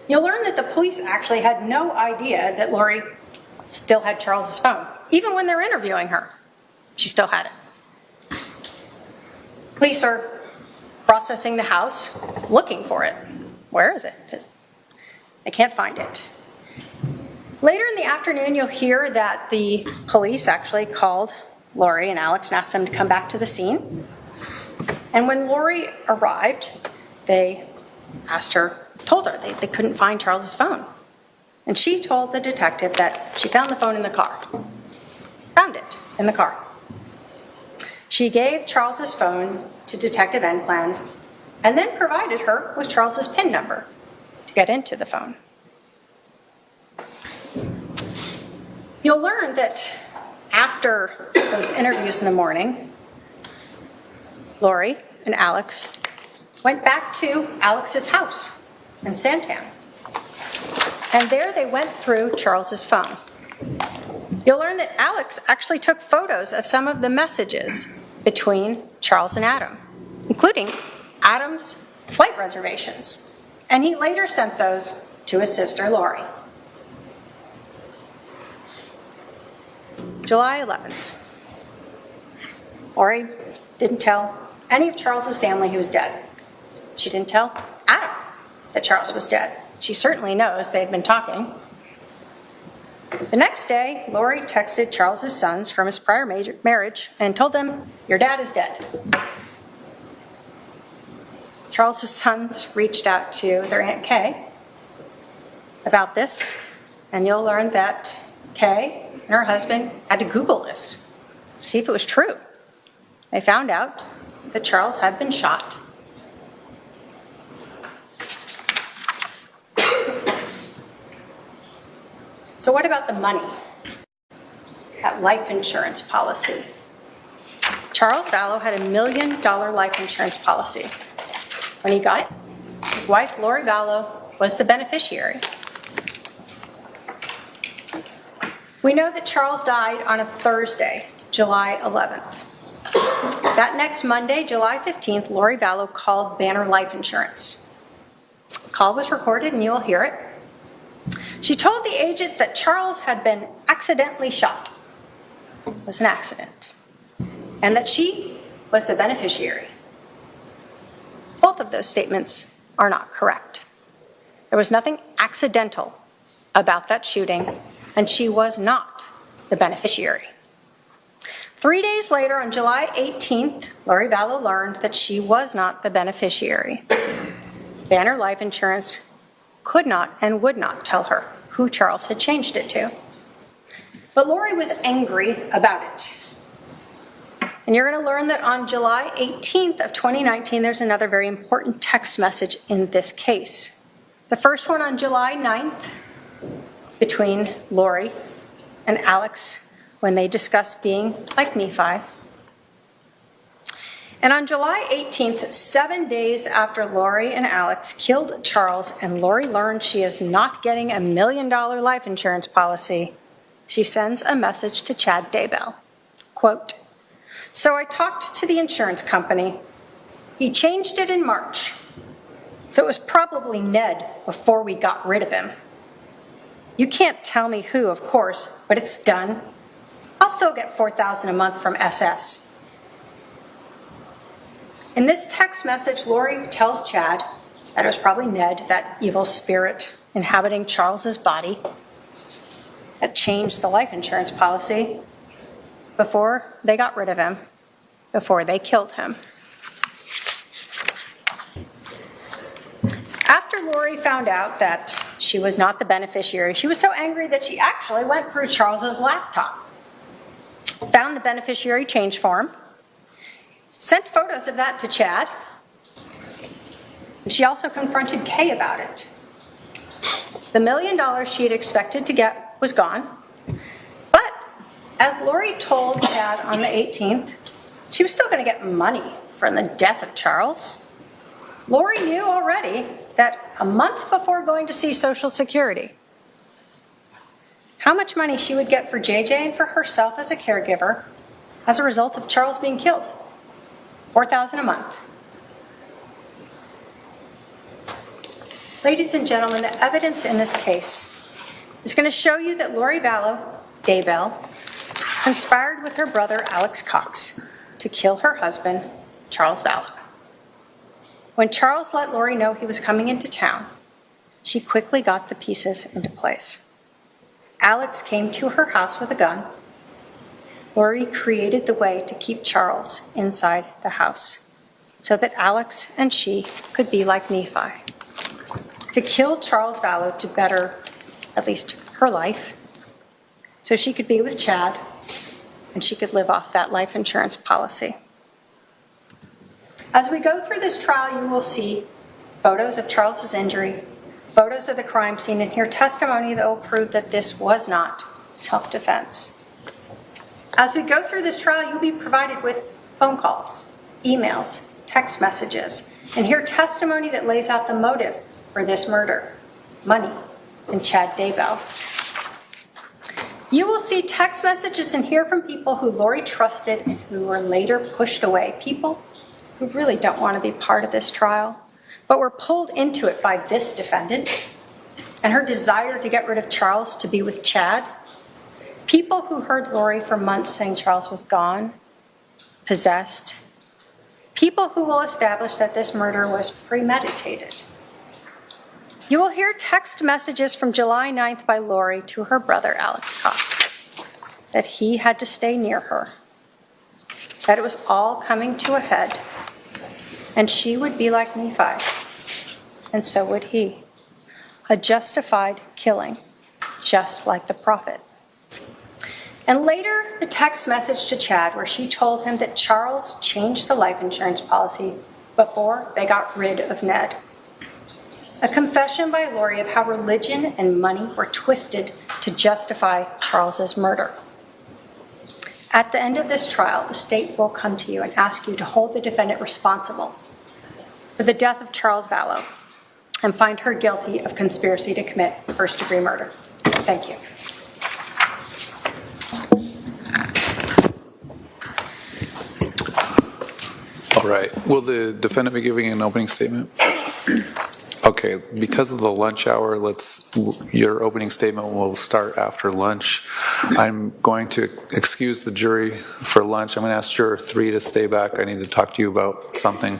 U: You'll learn that the police actually had no idea that Lori still had Charles's phone. Even when they're interviewing her, she still had it. Police are processing the house, looking for it. Where is it? I can't find it. Later in the afternoon, you'll hear that the police actually called Lori and Alex and asked them to come back to the scene. And when Lori arrived, they told her they couldn't find Charles's phone. And she told the detective that she found the phone in the car. Found it in the car. She gave Charles's phone to Detective Enclan and then provided her with Charles's PIN number to get into the phone. You'll learn that after those interviews in the morning, Lori and Alex went back to Alex's house in Santan. And there they went through Charles's phone. You'll learn that Alex actually took photos of some of the messages between Charles and Adam, including Adam's flight reservations. And he later sent those to his sister, Lori. July 11th. Lori didn't tell any of Charles's family he was dead. She didn't tell Adam that Charles was dead. She certainly knows they'd been talking. The next day, Lori texted Charles's sons from his prior marriage and told them, "Your dad is dead." Charles's sons reached out to their Aunt Kay about this, and you'll learn that Kay and her husband had to Google this, see if it was true. They found out that Charles had been shot. So what about the money? That life insurance policy. Charles Vallow had $1 million life insurance policy. When he got it, his wife, Lori Vallow, was the beneficiary. We know that Charles died on a Thursday, July 11th. That next Monday, July 15th, Lori Vallow called Banner Life Insurance. The call was recorded and you will hear it. She told the agent that Charles had been accidentally shot. It was an accident. And that she was the beneficiary. Both of those statements are not correct. There was nothing accidental about that shooting, and she was not the beneficiary. 3 days later, on July 18th, Lori Vallow learned that she was not the beneficiary. Banner Life Insurance could not and would not tell her who Charles had changed it to. But Lori was angry about it. And you're going to learn that on July 18th of 2019, there's another very important text message in this case. The first one on July 9th between Lori and Alex when they discussed being like Nephi. And on July 18th, 7 days after Lori and Alex killed Charles and Lori learned she is not getting a $1 million life insurance policy, she sends a message to Chad Daybell. Quote, "So I talked to the insurance company. He changed it in March. So it was probably Ned before we got rid of him. You can't tell me who, of course, but it's done. I'll still get $4,000 a month from SS." In this text message, Lori tells Chad that it was probably Ned, that evil spirit inhabiting Charles's body, that changed the life insurance policy before they got rid of him, before they killed him. After Lori found out that she was not the beneficiary, she was so angry that she actually went through Charles's laptop, found the beneficiary change form, sent photos of that to Chad, and she also confronted Kay about it. The $1 million she had expected to get was gone, but as Lori told Chad on the 18th, she was still going to get money from the death of Charles. Lori knew already that a month before going to see Social Security, how much money she would get for JJ and for herself as a caregiver as a result of Charles being killed. $4,000 a month. Ladies and gentlemen, the evidence in this case is going to show you that Lori Vallow Daybell conspired with her brother Alex Cox to kill her husband, Charles Vallow. When Charles let Lori know he was coming into town, she quickly got the pieces into place. Alex came to her house with a gun. Lori created the way to keep Charles inside the house so that Alex and she could be like Nephi, to kill Charles Vallow to better at least her life so she could be with Chad and she could live off that life insurance policy. As we go through this trial, you will see photos of Charles's injury, photos of the crime scene, and hear testimony that will prove that this was not self-defense. As we go through this trial, you'll be provided with phone calls, emails, text messages, and hear testimony that lays out the motive for this murder, money, and Chad Daybell. You will see text messages and hear from people who Lori trusted and who were later pushed away, people who really don't want to be part of this trial, but were pulled into it by this defendant and her desire to get rid of Charles to be with Chad. People who heard Lori for months saying Charles was gone, possessed. People who will establish that this murder was premeditated. You will hear text messages from July 9th by Lori to her brother Alex Cox that he had to stay near her, that it was all coming to a head, and she would be like Nephi, and so would he. A justified killing, just like the prophet. And later, the text message to Chad where she told him that Charles changed the life insurance policy before they got rid of Ned. A confession by Lori of how religion and money were twisted to justify Charles's murder. At the end of this trial, the state will come to you and ask you to hold the defendant responsible for the death of Charles Vallow and find her guilty of conspiracy to commit first-degree murder. Thank you.
T: All right. Will the defendant be giving an opening statement? Okay. Because of the lunch hour, your opening statement will start after lunch. I'm going to excuse the jury for lunch. I'm going to ask juror 3 to stay back. I need to talk to you about something.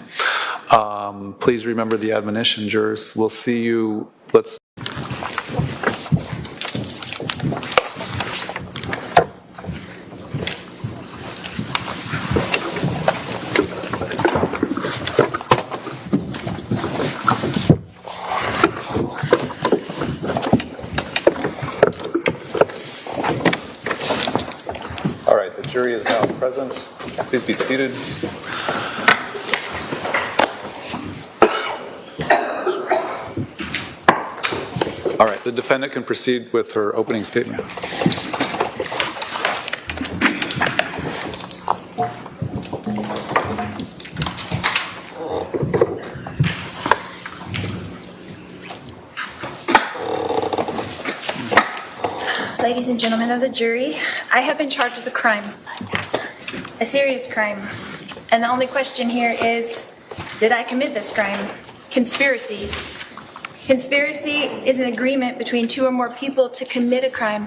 T: Please remember the admonition, jurors. We'll see you. Let's. All right, the jury is now present. Please be seated. All right, the defendant can proceed with her opening statement.
D: Ladies and gentlemen of the jury, I have been charged with a crime, a serious crime. And the only question here is, did I commit this crime? Conspiracy. Conspiracy is an agreement between two or more people to commit a crime.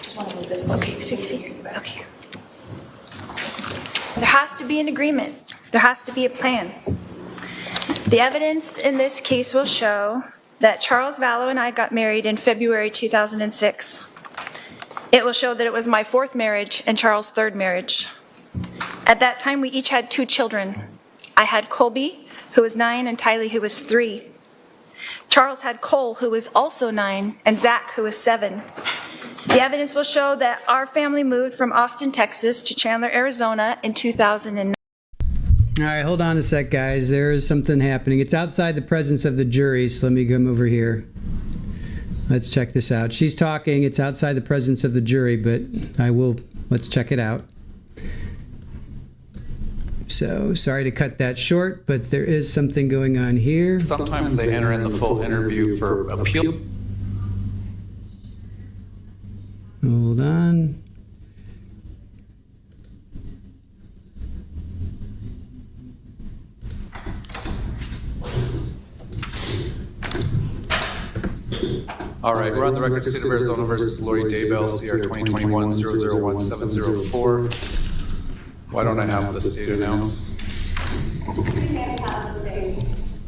D: Just want to move this closer. Okay, so you see. Okay. There has to be an agreement. There has to be a plan. The evidence in this case will show that Charles Vallow and I got married in February 2006. It will show that it was my fourth marriage and Charles' third marriage. At that time, we each had 2 children. I had Colby, who was 9, and Tylee, who was 3. Charles had Cole, who was also 9, and Zach, who was 7. The evidence will show that our family moved from Austin, Texas to Chandler, Arizona in 2009.
A: All right, hold on a sec, guys. There is something happening. It's outside the presence of the jury, so let me come over here. Let's check this out. She's talking. It's outside the presence of the jury, but let's check it out. So, sorry to cut that short, but there is something going on here.
T: Sometimes they enter in the full interview for appeal.
A: Hold on.
T: All right, we're on the record, State of Arizona versus Lori Daybell, CR 2021-001704. Why don't I have the state announce?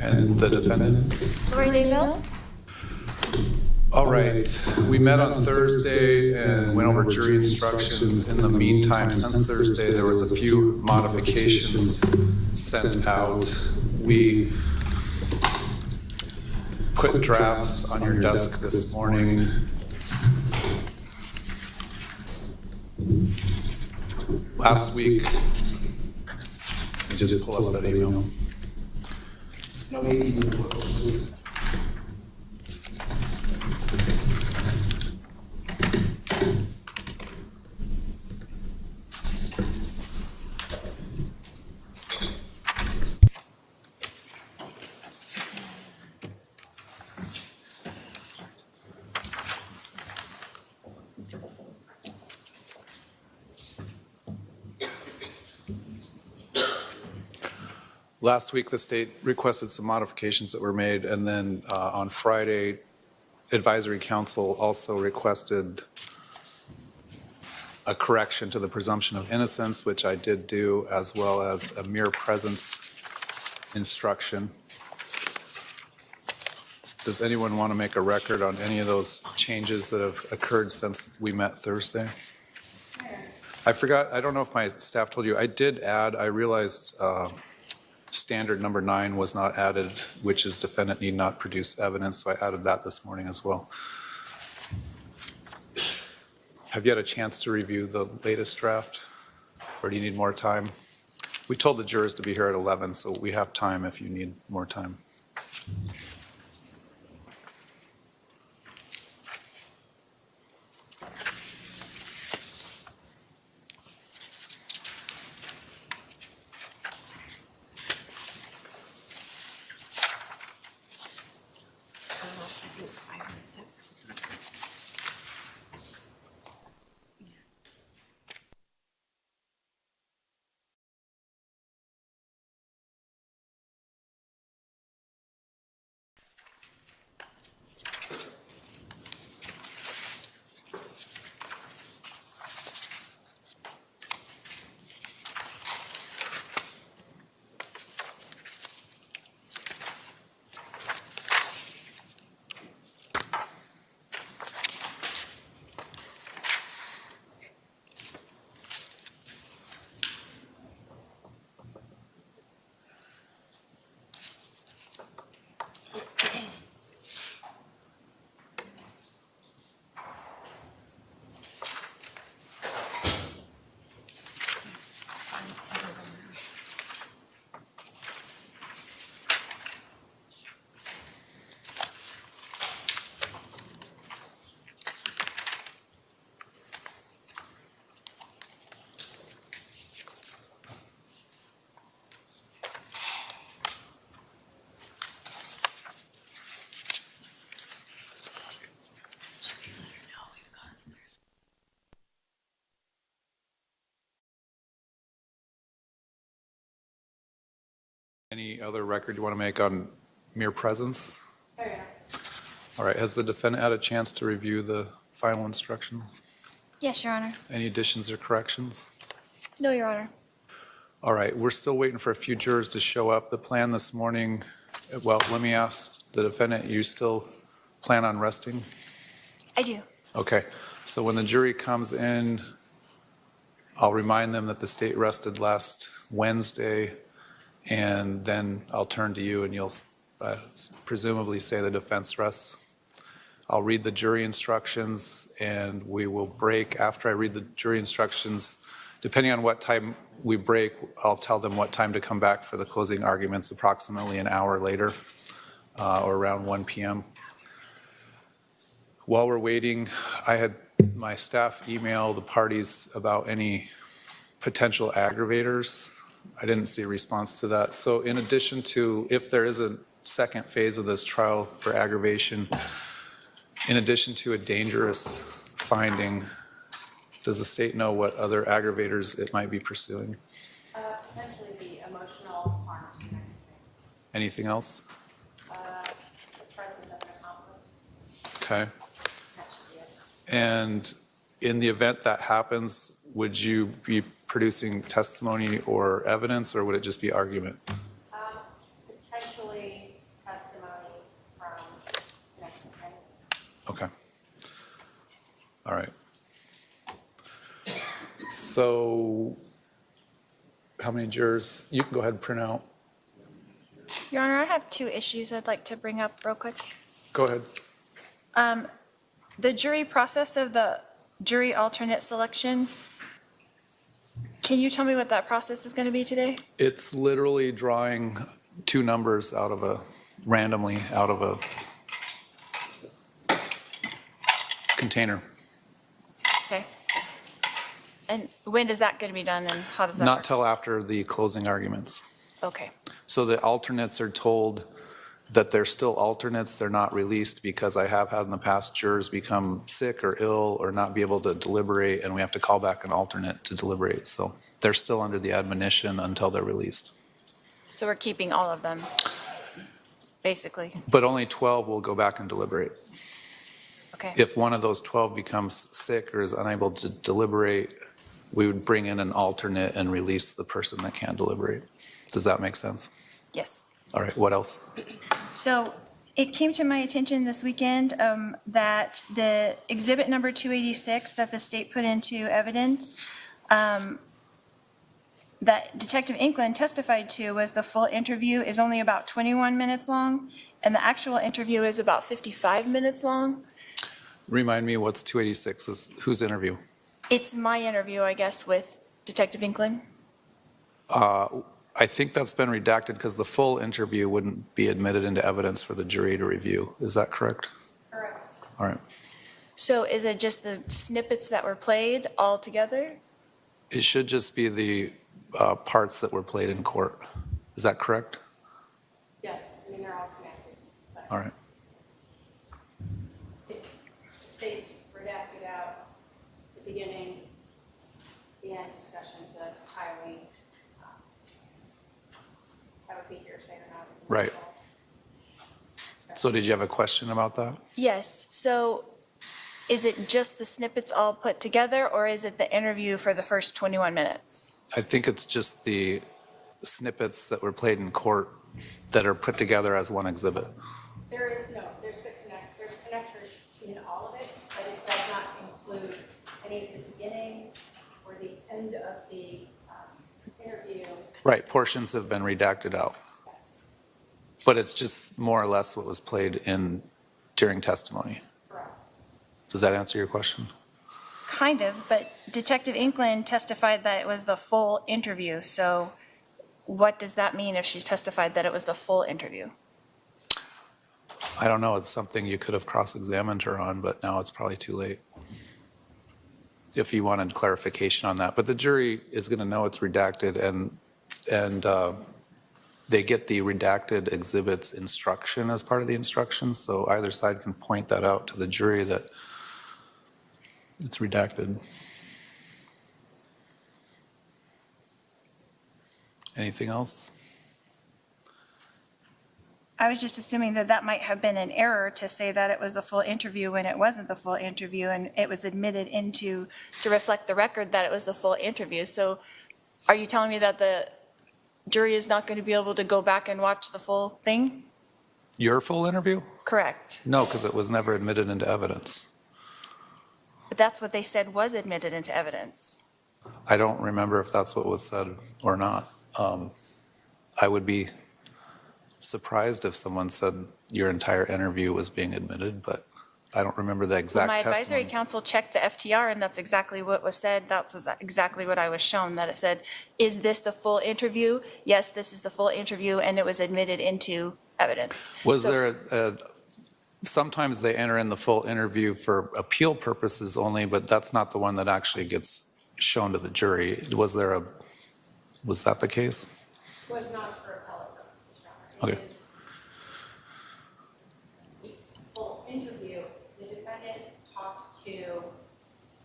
T: And the defendant?
D: Lori Daybell?
T: All right, we met on Thursday and went over jury instructions. In the meantime, since Thursday, there was a few modifications sent out. We put drafts on your desk this morning. Last week, you just pull up that email. Last week, the state requested some modifications that were made, and then on Friday, Advisory Council also requested a correction to the presumption of innocence, which I did do, as well as a mere presence instruction. Does anyone want to make a record on any of those changes that have occurred since we met Thursday? I forgot, I don't know if my staff told you, I did add, I realized standard number 9 was not added, which is defendant need not produce evidence, so I added that this morning as well. Have you had a chance to review the latest draft, or do you need more time? We told the jurors to be here at 11, so we have time if you need more time. Any other record you want to make on mere presence?
U: There you
T: All right, has the defendant had a chance to review the final instructions?
D: Yes, Your Honor.
T: Any additions or corrections?
D: No, Your Honor.
T: All right, we're still waiting for a few jurors to show up. The plan this morning, well, let me ask the defendant, you still plan on resting?
D: I do.
T: Okay, so when the jury comes in, I'll remind them that the state rested last Wednesday, and then I'll turn to you and you'll presumably say the defense rests. I'll read the jury instructions and we will break after I read the jury instructions. Depending on what time we break, I'll tell them what time to come back for the closing arguments, approximately an hour later, or around 1 p.m. While we're waiting, I had my staff email the parties about any potential aggravators. I didn't see a response to that. So in addition to, if there is a second phase of this trial for aggravation, in addition to a dangerous finding, does the state know what other aggravators it might be pursuing?
U: Potentially the emotional harm to the next victim.
T: Anything else?
U: The presence of an accomplice.
T: Okay.
U: That should be it.
T: And in the event that happens, would you be producing testimony or evidence, or would it just be argument?
U: Potentially testimony from the next victim.
T: Okay. All right. So how many jurors? You can go ahead and print out.
D: Your Honor, I have 2 issues I'd like to bring up real quick.
T: Go ahead.
D: The jury process of the jury alternate selection. Can you tell me what that process is going to be today?
T: It's literally drawing 2 numbers randomly out of a container.
D: Okay. And when is that going to be done and how does that
T: Not
D: work?
T: till after the closing arguments.
D: Okay.
T: So the alternates are told that they're still alternates, they're not released, because I have had in the past jurors become sick or ill or not be able to deliberate, and we have to call back an alternate to deliberate. So they're still under the admonition until they're released.
D: So we're keeping all of them, basically.
T: But only 12 will go back and deliberate.
D: Okay.
T: If one of those 12 becomes sick or is unable to deliberate, we would bring in an alternate and release the person that can't deliberate. Does that make sense?
D: Yes.
T: All right, what else?
D: So it came to my attention this weekend that the exhibit number 286 that the state put into evidence, that Detective Inkland testified to was the full interview is only about 21 minutes long, and the actual interview is about 55 minutes long.
T: Remind me, what's 286? Is whose interview?
D: It's my interview, I guess, with Detective Inkland.
T: I think that's been redacted because the full interview wouldn't be admitted into evidence for the jury to review. Is that correct?
U: Correct.
T: All right.
D: So is it just the snippets that were played all together?
T: It should just be the parts that were played in court. Is that correct?
U: Yes, I mean, they're all connected. But
T: All right.
U: the state redacted out the beginning, the end discussions of Tylee. That would be hearsay or not.
T: Right. So did you have a question about that?
D: Yes. So is it just the snippets all put together, or is it the interview for the first 21 minutes?
T: I think it's just the snippets that were played in court that are put together as one exhibit.
U: There's connectors in all of it, but it does not include any of the beginning or the end of the interview.
T: Right, portions have been redacted out.
U: Yes.
T: But it's just more or less what was played during testimony.
U: Correct.
T: Does that answer your question?
D: Kind of, but Detective Inkland testified that it was the full interview. So what does that mean if she's testified that it was the full interview?
T: I don't know. It's something you could have cross-examined her on, but now it's probably too late. If you wanted clarification on that. But the jury is going to know it's redacted, and they get the redacted exhibits instruction as part of the instructions. So either side can point that out to the jury that it's redacted. Anything else?
D: I was just assuming that that might have been an error to say that it was the full interview when it wasn't the full interview, and it was admitted into, to reflect the record that it was the full interview. So are you telling me that the jury is not going to be able to go back and watch the full thing?
T: Your full interview?
D: Correct.
T: No, because it was never admitted into evidence.
D: But that's what they said was admitted into evidence.
T: I don't remember if that's what was said or not. I would be surprised if someone said your entire interview was being admitted, but I don't remember the exact
D: My
T: testimony.
D: advisory council checked the FTR, and that's exactly what was said. That was exactly what I was shown, that it said, is this the full interview? Yes, this is the full interview, and it was admitted into evidence.
T: Was there sometimes they enter in the full interview for appeal purposes only, but that's not the one that actually gets shown to the jury. Was that the case?
U: Was not for appellate purposes, Your Honor.
T: Okay.
U: It is the full interview. The defendant talks to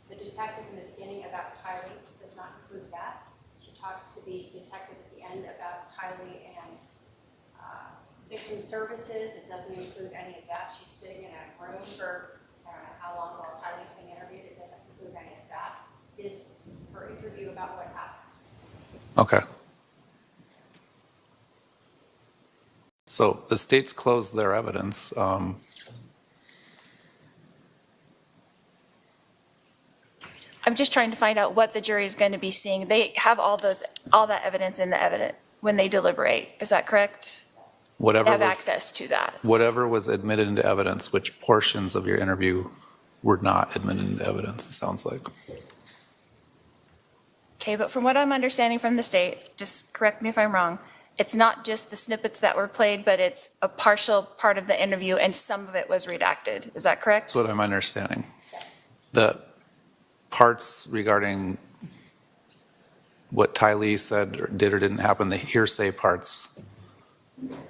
U: the detective in the beginning about Tylee. It does not include that. She talks to the detective at the end about Tylee and victim services. It doesn't include any of that. She's sitting in a room for I don't know how long while Tylee's being interviewed. It doesn't include any of that. It is her interview about what happened.
T: Okay. So the states closed their evidence.
D: I'm just trying to find out what the jury is going to be seeing. They have all that evidence in the evidence when they deliberate. Is that correct?
T: Whatever
D: They have
T: was,
D: access to that.
T: whatever was admitted into evidence, which portions of your interview were not admitted into evidence, it sounds like.
D: Okay, but from what I'm understanding from the state, just correct me if I'm wrong, it's not just the snippets that were played, but it's a partial part of the interview and some of it was redacted. Is that correct?
T: That's what I'm understanding. The parts regarding what Tylee said or did or didn't happen, the hearsay parts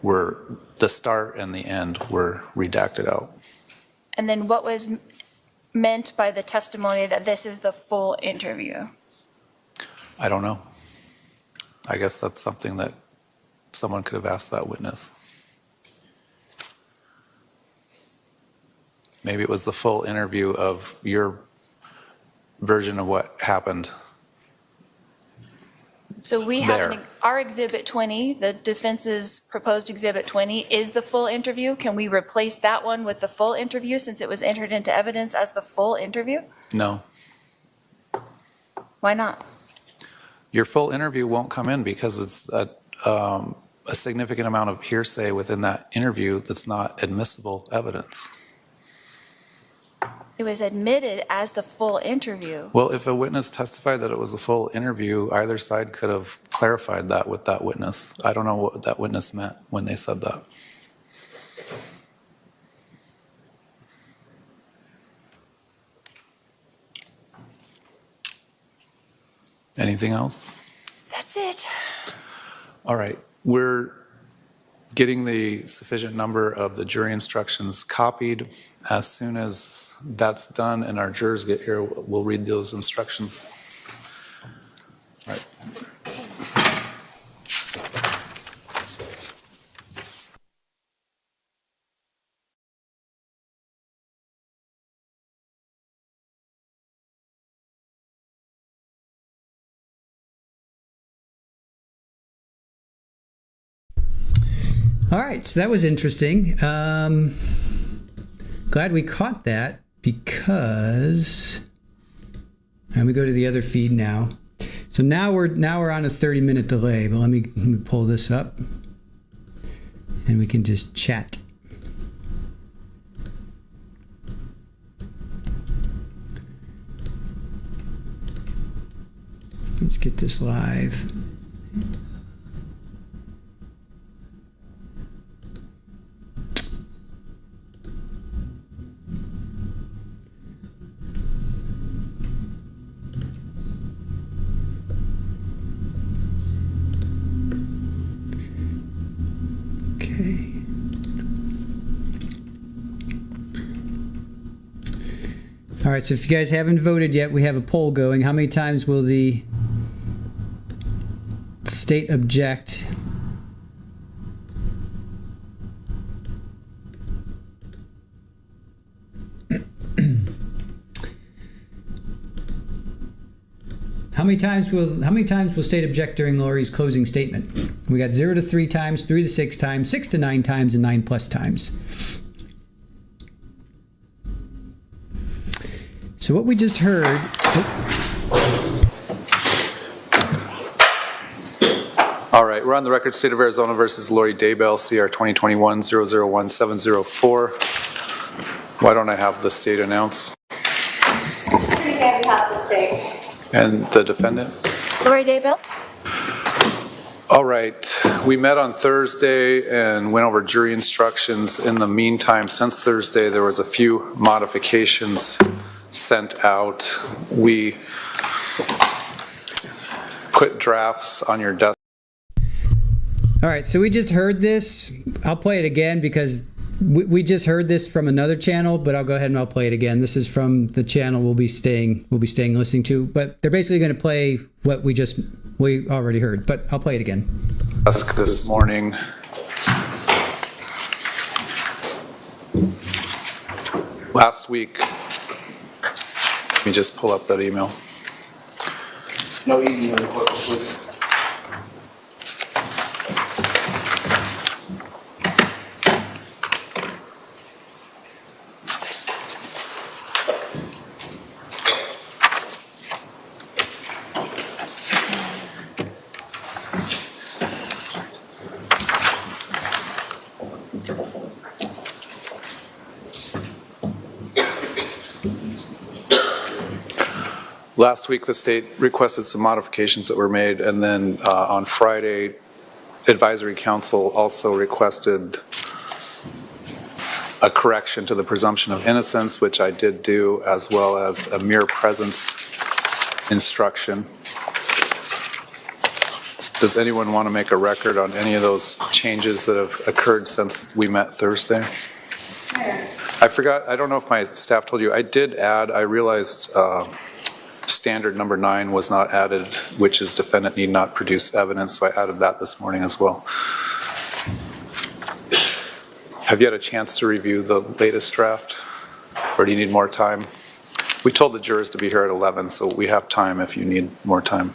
T: were, the start and the end were redacted out.
D: And then what was meant by the testimony that this is the full interview?
T: I don't know. I guess that's something that someone could have asked that witness. Maybe it was the full interview of your version of what happened.
D: So we have our Exhibit 20, the defense's proposed Exhibit 20, is the full interview. Can we replace that one with the full interview since it was entered into evidence as the full interview?
T: No.
D: Why not?
T: Your full interview won't come in because it's a significant amount of hearsay within that interview that's not admissible evidence.
D: It was admitted as the full interview.
T: Well, if a witness testified that it was a full interview, either side could have clarified that with that witness. I don't know what that witness meant when they said that. Anything else?
D: That's it.
T: All right. We're getting the sufficient number of the jury instructions copied. As soon as that's done and our jurors get here, we'll read those instructions. All right.
A: All right, so that was interesting. Glad we caught that because, and we go to the other feed now. So now we're on a 30-minute delay. But let me pull this up, and we can just chat. Let's get this live. All right, so if you guys haven't voted yet, we have a poll going. How many times will the state object How many times will state object during Lori's closing statement? We got 0 to 3 times, 3 to 6 times, 6 to 9 times, and 9 plus times. So what we just heard.
T: All right, we're on the record, State of Arizona versus Lori Daybell, CR 2021-001704. Why don't I have the state announce? And the defendant?
D: Lori Daybell.
T: All right, we met on Thursday and went over jury instructions. In the meantime, since Thursday, there was a few modifications sent out. We put drafts on your desk.
A: All right, so we just heard this. I'll play it again because we just heard this from another channel, but I'll go ahead and I'll play it again. This is from the channel we'll be staying listening to, but they're basically going to play what we already heard, but I'll play it again.
T: This morning. Last week, let me just pull up that email.
R: No eating in the courtroom, please.
T: Last week, the state requested some modifications that were made, and then on Friday, Advisory Council also requested a correction to the presumption of innocence, which I did do, as well as a mere presence instruction. Does anyone want to make a record on any of those changes that have occurred since we met Thursday? I forgot, I don't know if my staff told you, I did add, I realized standard number 9 was not added, which is defendant need not produce evidence, so I added that this morning as well. Have you had a chance to review the latest draft, or do you need more time? We told the jurors to be here at 11, so we have time if you need more time.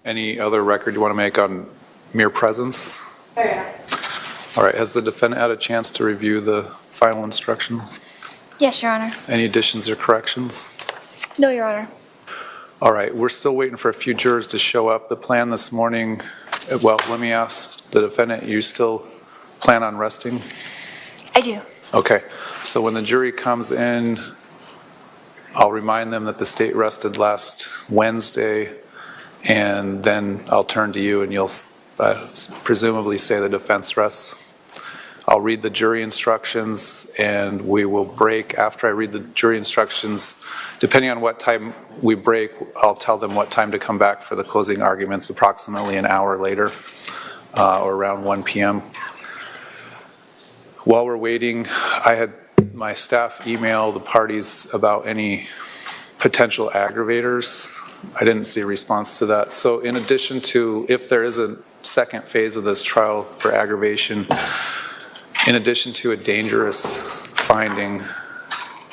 T: Any other record you want to make on mere presence?
D: Oh, yeah.
T: All right, has the defendant had a chance to review the final instructions?
D: Yes, Your Honor.
T: Any additions or corrections?
D: No, Your Honor.
T: All right, we're still waiting for a few jurors to show up. The plan this morning, well, let me ask the defendant, you still plan on resting?
D: I do.
T: Okay, so when the jury comes in, I'll remind them that the state rested last Wednesday, and then I'll turn to you and you'll presumably say the defense rests. I'll read the jury instructions, and we will break after I read the jury instructions. Depending on what time we break, I'll tell them what time to come back for the closing arguments, approximately an hour later, or around 1 p.m. While we're waiting, I had my staff email the parties about any potential aggravators. I didn't see a response to that. So in addition to, if there is a second phase of this trial for aggravation, in addition to a dangerous finding,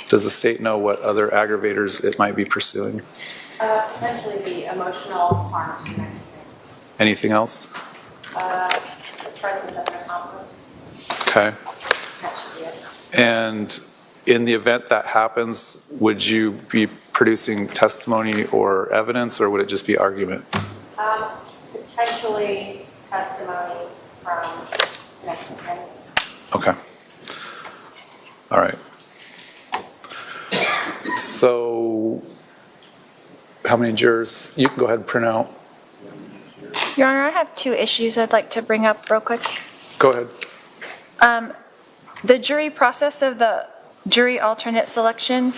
T: does the state know what other aggravators it might be pursuing?
L: Potentially the emotional harm to the next victim.
T: Anything else?
L: The presence of an accomplice.
T: Okay.
L: That should be it.
T: And in the event that happens, would you be producing testimony or evidence, or would it just be argument?
L: Potentially testimony from next offender.
T: Okay. All right. So, how many jurors? You can go ahead and print out.
D: Your Honor, I have 2 issues I'd like to bring up real quick.
T: Go ahead.
D: The jury process of the jury alternate selection,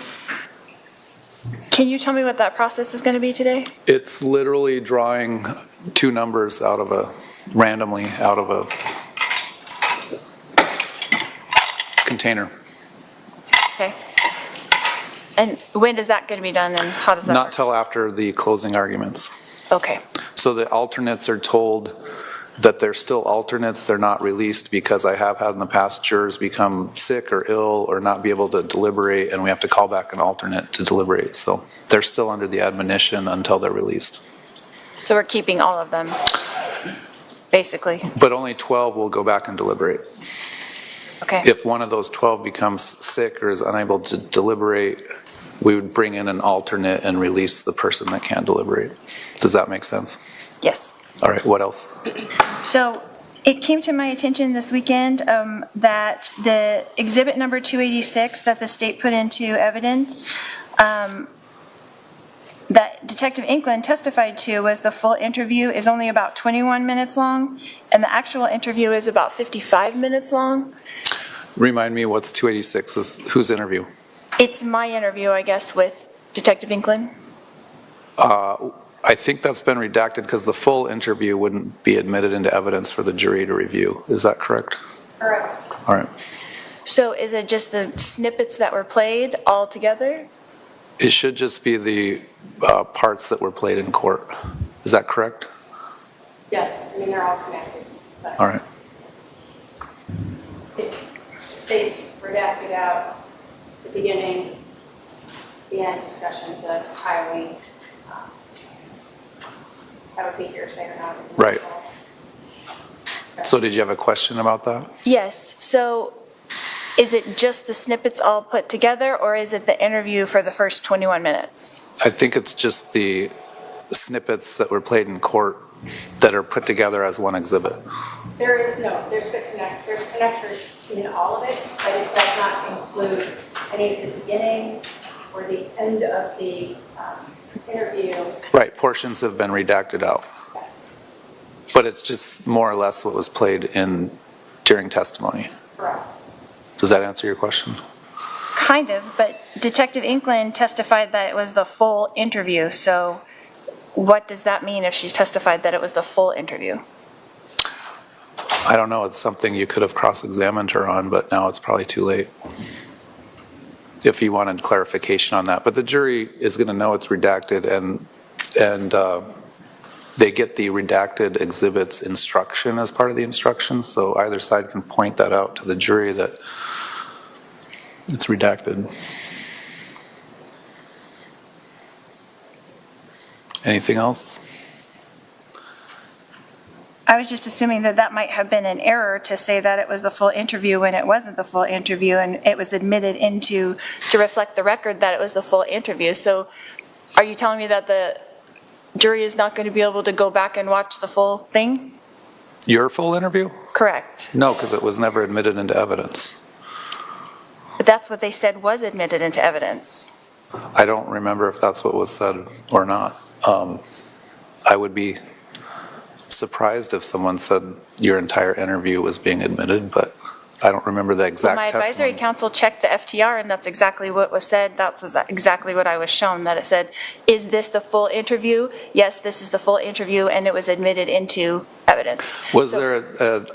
D: can you tell me what that process is going to be today?
T: It's literally drawing 2 numbers randomly out of a container.
D: Okay. And when is that going to be done, and how does that
T: Not
D: work?
T: till after the closing arguments.
D: Okay.
T: So the alternates are told that they're still alternates, they're not released, because I have had in the past jurors become sick or ill or not be able to deliberate, and we have to call back an alternate to deliberate. So they're still under the admonition until they're released.
D: So we're keeping all of them, basically.
T: But only 12 will go back and deliberate.
D: Okay.
T: If one of those 12 becomes sick or is unable to deliberate, we would bring in an alternate and release the person that can't deliberate. Does that make sense?
D: Yes.
T: All right, what else?
D: So it came to my attention this weekend that the exhibit number 286 that the state put into evidence, that Detective Inkland testified to was the full interview is only about 21 minutes long, and the actual interview is about 55 minutes long.
T: Remind me, what's 286? Whose interview?
D: It's my interview, I guess, with Detective Inkland.
T: I think that's been redacted because the full interview wouldn't be admitted into evidence for the jury to review. Is that correct?
L: Correct.
T: All right.
D: So is it just the snippets that were played all together?
T: It should just be the parts that were played in court. Is that correct?
L: Yes, I mean, they're all connected. But
T: All right.
L: the state redacted out the beginning, the end discussions of Tylee. That would be hearsay or not.
T: Right. So did you have a question about that?
D: Yes. So is it just the snippets all put together, or is it the interview for the first 21 minutes?
T: I think it's just the snippets that were played in court that are put together as one exhibit.
L: There's connectors in all of it, but it does not include any at the beginning or the end of the interview.
T: Right, portions have been redacted out.
L: Yes.
T: But it's just more or less what was played during testimony.
L: Correct.
T: Does that answer your question?
D: Kind of, but Detective Inkland testified that it was the full interview. So what does that mean if she's testified that it was the full interview?
T: I don't know. It's something you could have cross-examined her on, but now it's probably too late if you wanted clarification on that. But the jury is going to know it's redacted, and they get the redacted exhibits instruction as part of the instructions, so either side can point that out to the jury that it's redacted. Anything else?
D: I was just assuming that that might have been an error to say that it was the full interview when it wasn't the full interview, and it was admitted into to reflect the record that it was the full interview. So are you telling me that the jury is not going to be able to go back and watch the full thing?
T: Your full interview?
D: Correct.
T: No, because it was never admitted into evidence.
D: But that's what they said was admitted into evidence.
T: I don't remember if that's what was said or not. I would be surprised if someone said your entire interview was being admitted, but I don't remember the exact
D: My
T: testimony.
D: advisory council checked the FTR, and that's exactly what was said. That was exactly what I was shown, that it said, is this the full interview? Yes, this is the full interview, and it was admitted into evidence.
T: Was there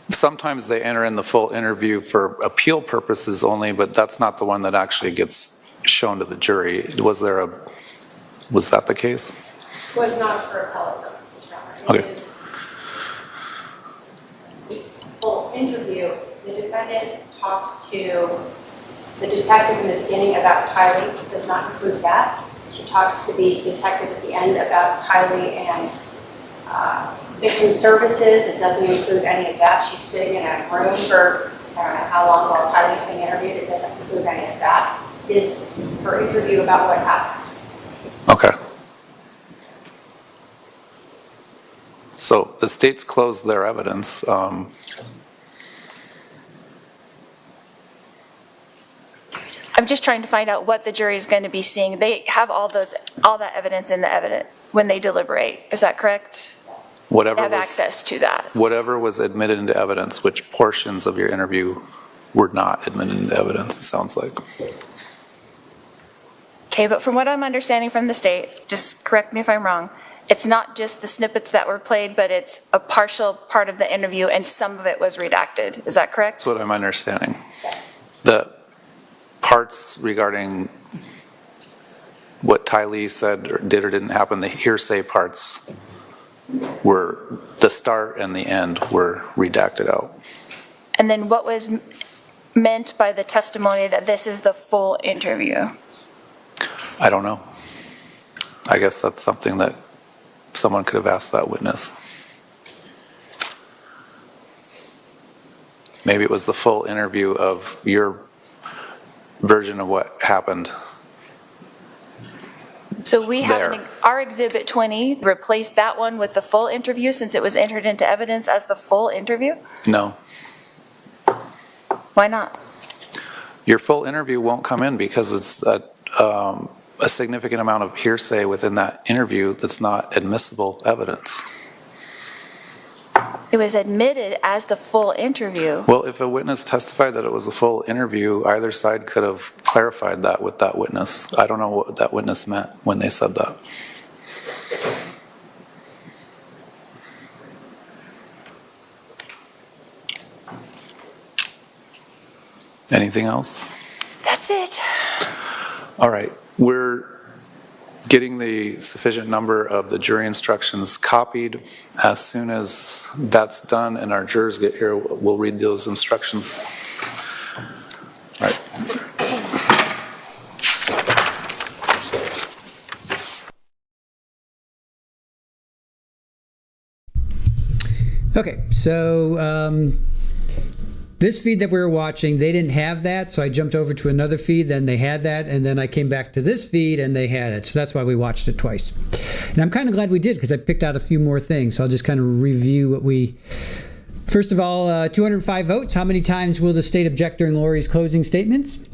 T: sometimes they enter in the full interview for appeal purposes only, but that's not the one that actually gets shown to the jury. Was that the case?
L: Was not for appellate purposes, Your Honor.
T: Okay.
L: It is the full interview. The defendant talks to the detective in the beginning about Tylee, does not include that. She talks to the detective at the end about Tylee and victim services. It doesn't include any of that. She's sitting in a room for I don't know how long while Tylee's being interviewed. It doesn't include any of that. It is her interview about what happened.
T: Okay. So the state's closed their evidence.
D: I'm just trying to find out what the jury is going to be seeing. They have all that evidence in the evidence when they deliberate. Is that correct?
T: Whatever
D: They have
T: was,
D: access to that.
T: whatever was admitted into evidence, which portions of your interview were not admitted into evidence, it sounds like.
D: Okay, but from what I'm understanding from the state, just correct me if I'm wrong, it's not just the snippets that were played, but it's a partial part of the interview and some of it was redacted. Is that correct?
T: That's what I'm understanding. The parts regarding what Tylee said or did or didn't happen, the hearsay parts were the start and the end were redacted out.
D: And then what was meant by the testimony that this is the full interview?
T: I don't know. I guess that's something that someone could have asked that witness. Maybe it was the full interview of your version of what happened.
D: So we have our Exhibit 20, replaced that one with the full interview since it was entered into evidence as the full interview?
T: No.
D: Why not?
T: Your full interview won't come in because it's a significant amount of hearsay within that interview that's not admissible evidence.
D: It was admitted as the full interview.
T: Well, if a witness testified that it was a full interview, either side could have clarified that with that witness. I don't know what that witness meant when they said that. Anything else?
D: That's it.
T: All right. We're getting the sufficient number of the jury instructions copied. As soon as that's done and our jurors get here, we'll read those instructions. All right.
A: Okay, so this feed that we were watching, they didn't have that, so I jumped over to another feed, then they had that, and then I came back to this feed and they had it. So that's why we watched it twice. And I'm kind of glad we did because I picked out a few more things. So I'll just kind of review what we... First of all, 205 votes. How many times will the state object during Lori's closing statements?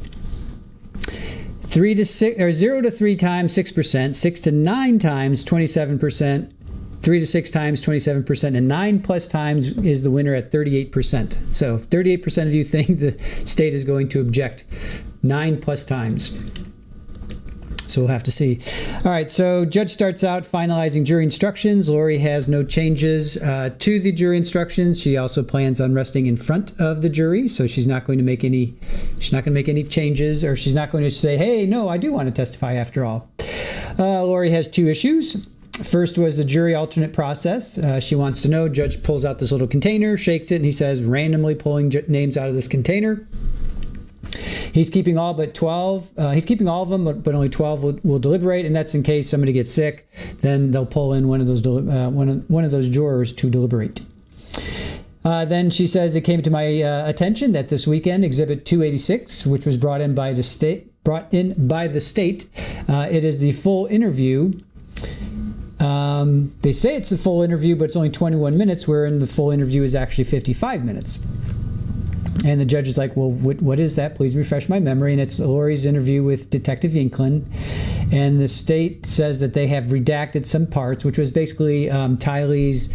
A: 0 to 3 times, 6%. 6 to 9 times, 27%. 3 to 6 times, 27%, and 9 plus times is the winner at 38%. So 38% of you think the state is going to object 9 plus times. So we'll have to see. All right, so judge starts out finalizing jury instructions. Lori has no changes to the jury instructions. She also plans on resting in front of the jury, so she's not going to make any changes, or she's not going to say, hey, no, I do want to testify after all. Lori has 2 issues. First was the jury alternate process. She wants to know, judge pulls out this little container, shakes it, and he says, randomly pulling names out of this container. He's keeping all but 12. He's keeping all of them, but only 12 will deliberate, and that's in case somebody gets sick. Then they'll pull in one of those jurors to deliberate. Then she says, it came to my attention that this weekend, Exhibit 286, which was brought in by the state, it is the full interview. They say it's the full interview, but it's only 21 minutes, wherein the full interview is actually 55 minutes. And the judge is like, well, what is that? Please refresh my memory. And it's Lori's interview with Detective Yinklin. And the state says that they have redacted some parts, which was basically Tylee's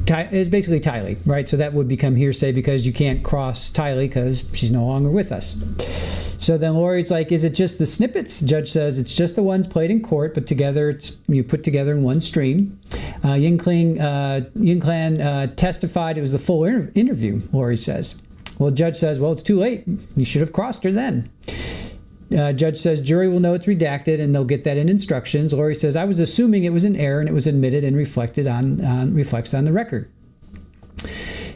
A: is basically Tylee, right? So that would become hearsay because you can't cross Tylee because she's no longer with us. So then Lori's like, is it just the snippets? Judge says it's just the ones played in court, but together you put together in one stream. Ying Clan testified it was the full interview, Lori says. Well, judge says, well, it's too late. You should have crossed her then. Judge says jury will know it's redacted and they'll get that in instructions. Lori says, I was assuming it was an error and it was admitted and reflects on the record.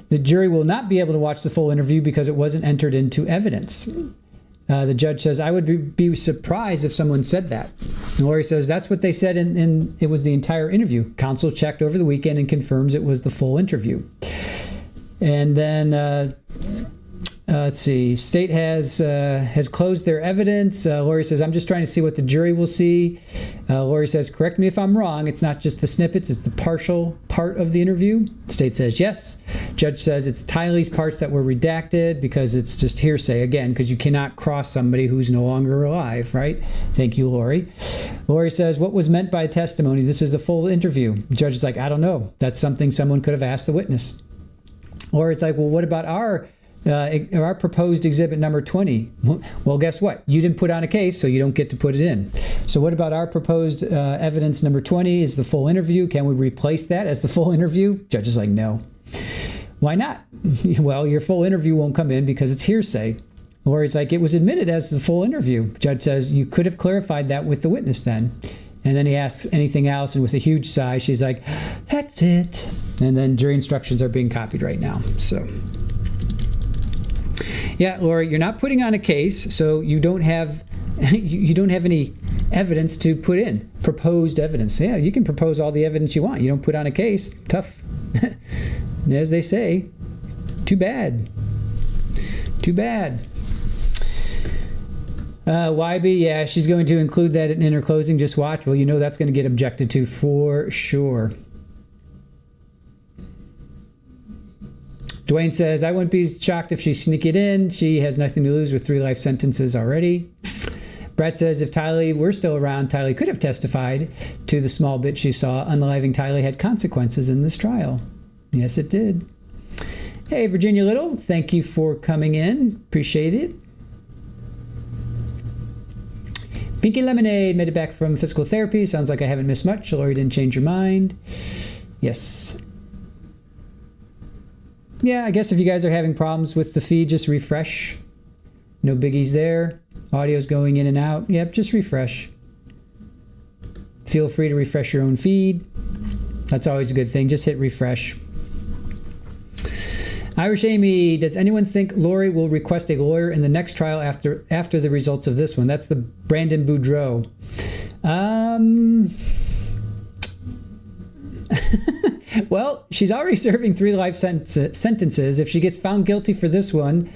A: The jury will not be able to watch the full interview because it wasn't entered into evidence. The judge says, I would be surprised if someone said that. And Lori says, that's what they said in it was the entire interview. Counsel checked over the weekend and confirms it was the full interview. And then, let's see, state has closed their evidence. Lori says, I'm just trying to see what the jury will see. Lori says, correct me if I'm wrong. It's not just the snippets, it's the partial part of the interview. The state says yes. Judge says it's Tylee's parts that were redacted because it's just hearsay, again, because you cannot cross somebody who's no longer alive, right? Thank you, Lori. Lori says, what was meant by testimony? This is the full interview. The judge is like, I don't know. That's something someone could have asked the witness. Lori's like, well, what about our proposed exhibit number 20? Well, guess what? You didn't put on a case, so you don't get to put it in. So what about our proposed evidence number 20 is the full interview? Can we replace that as the full interview? Judge is like, no. Why not? Well, your full interview won't come in because it's hearsay. Lori's like, it was admitted as the full interview. Judge says, you could have clarified that with the witness then. And then he asks anything else, and with a huge sigh, she's like, that's it. And then jury instructions are being copied right now. So, yeah, Lori, you're not putting on a case, so you don't have any evidence to put in. Proposed evidence. Yeah, you can propose all the evidence you want. You don't put on a case. Tough. As they say, too bad. Too bad. YB, yeah, she's going to include that in her closing. Just watch. Well, you know that's going to get objected to for sure. Dwayne says, I wouldn't be shocked if she sneak it in. She has nothing to lose with 3 life sentences already. Brett says, if Tylee were still around, Tylee could have testified to the small bit she saw. Unaliving Tylee had consequences in this trial. Yes, it did. Hey, Virginia Little, thank you for coming in. Appreciate it. Pinky Lemonade made it back from physical therapy. Sounds like I haven't missed much. Lori didn't change your mind. Yes. Yeah, I guess if you guys are having problems with the feed, just refresh. No biggies there. Audio's going in and out. Yep, just refresh. Feel free to refresh your own feed. That's always a good thing. Just hit refresh. Irish Amy, does anyone think Lori will request a lawyer in the next trial after the results of this one? That's the Brandon Boudreaux. Well, she's already serving 3 life sentences. If she gets found guilty for this one,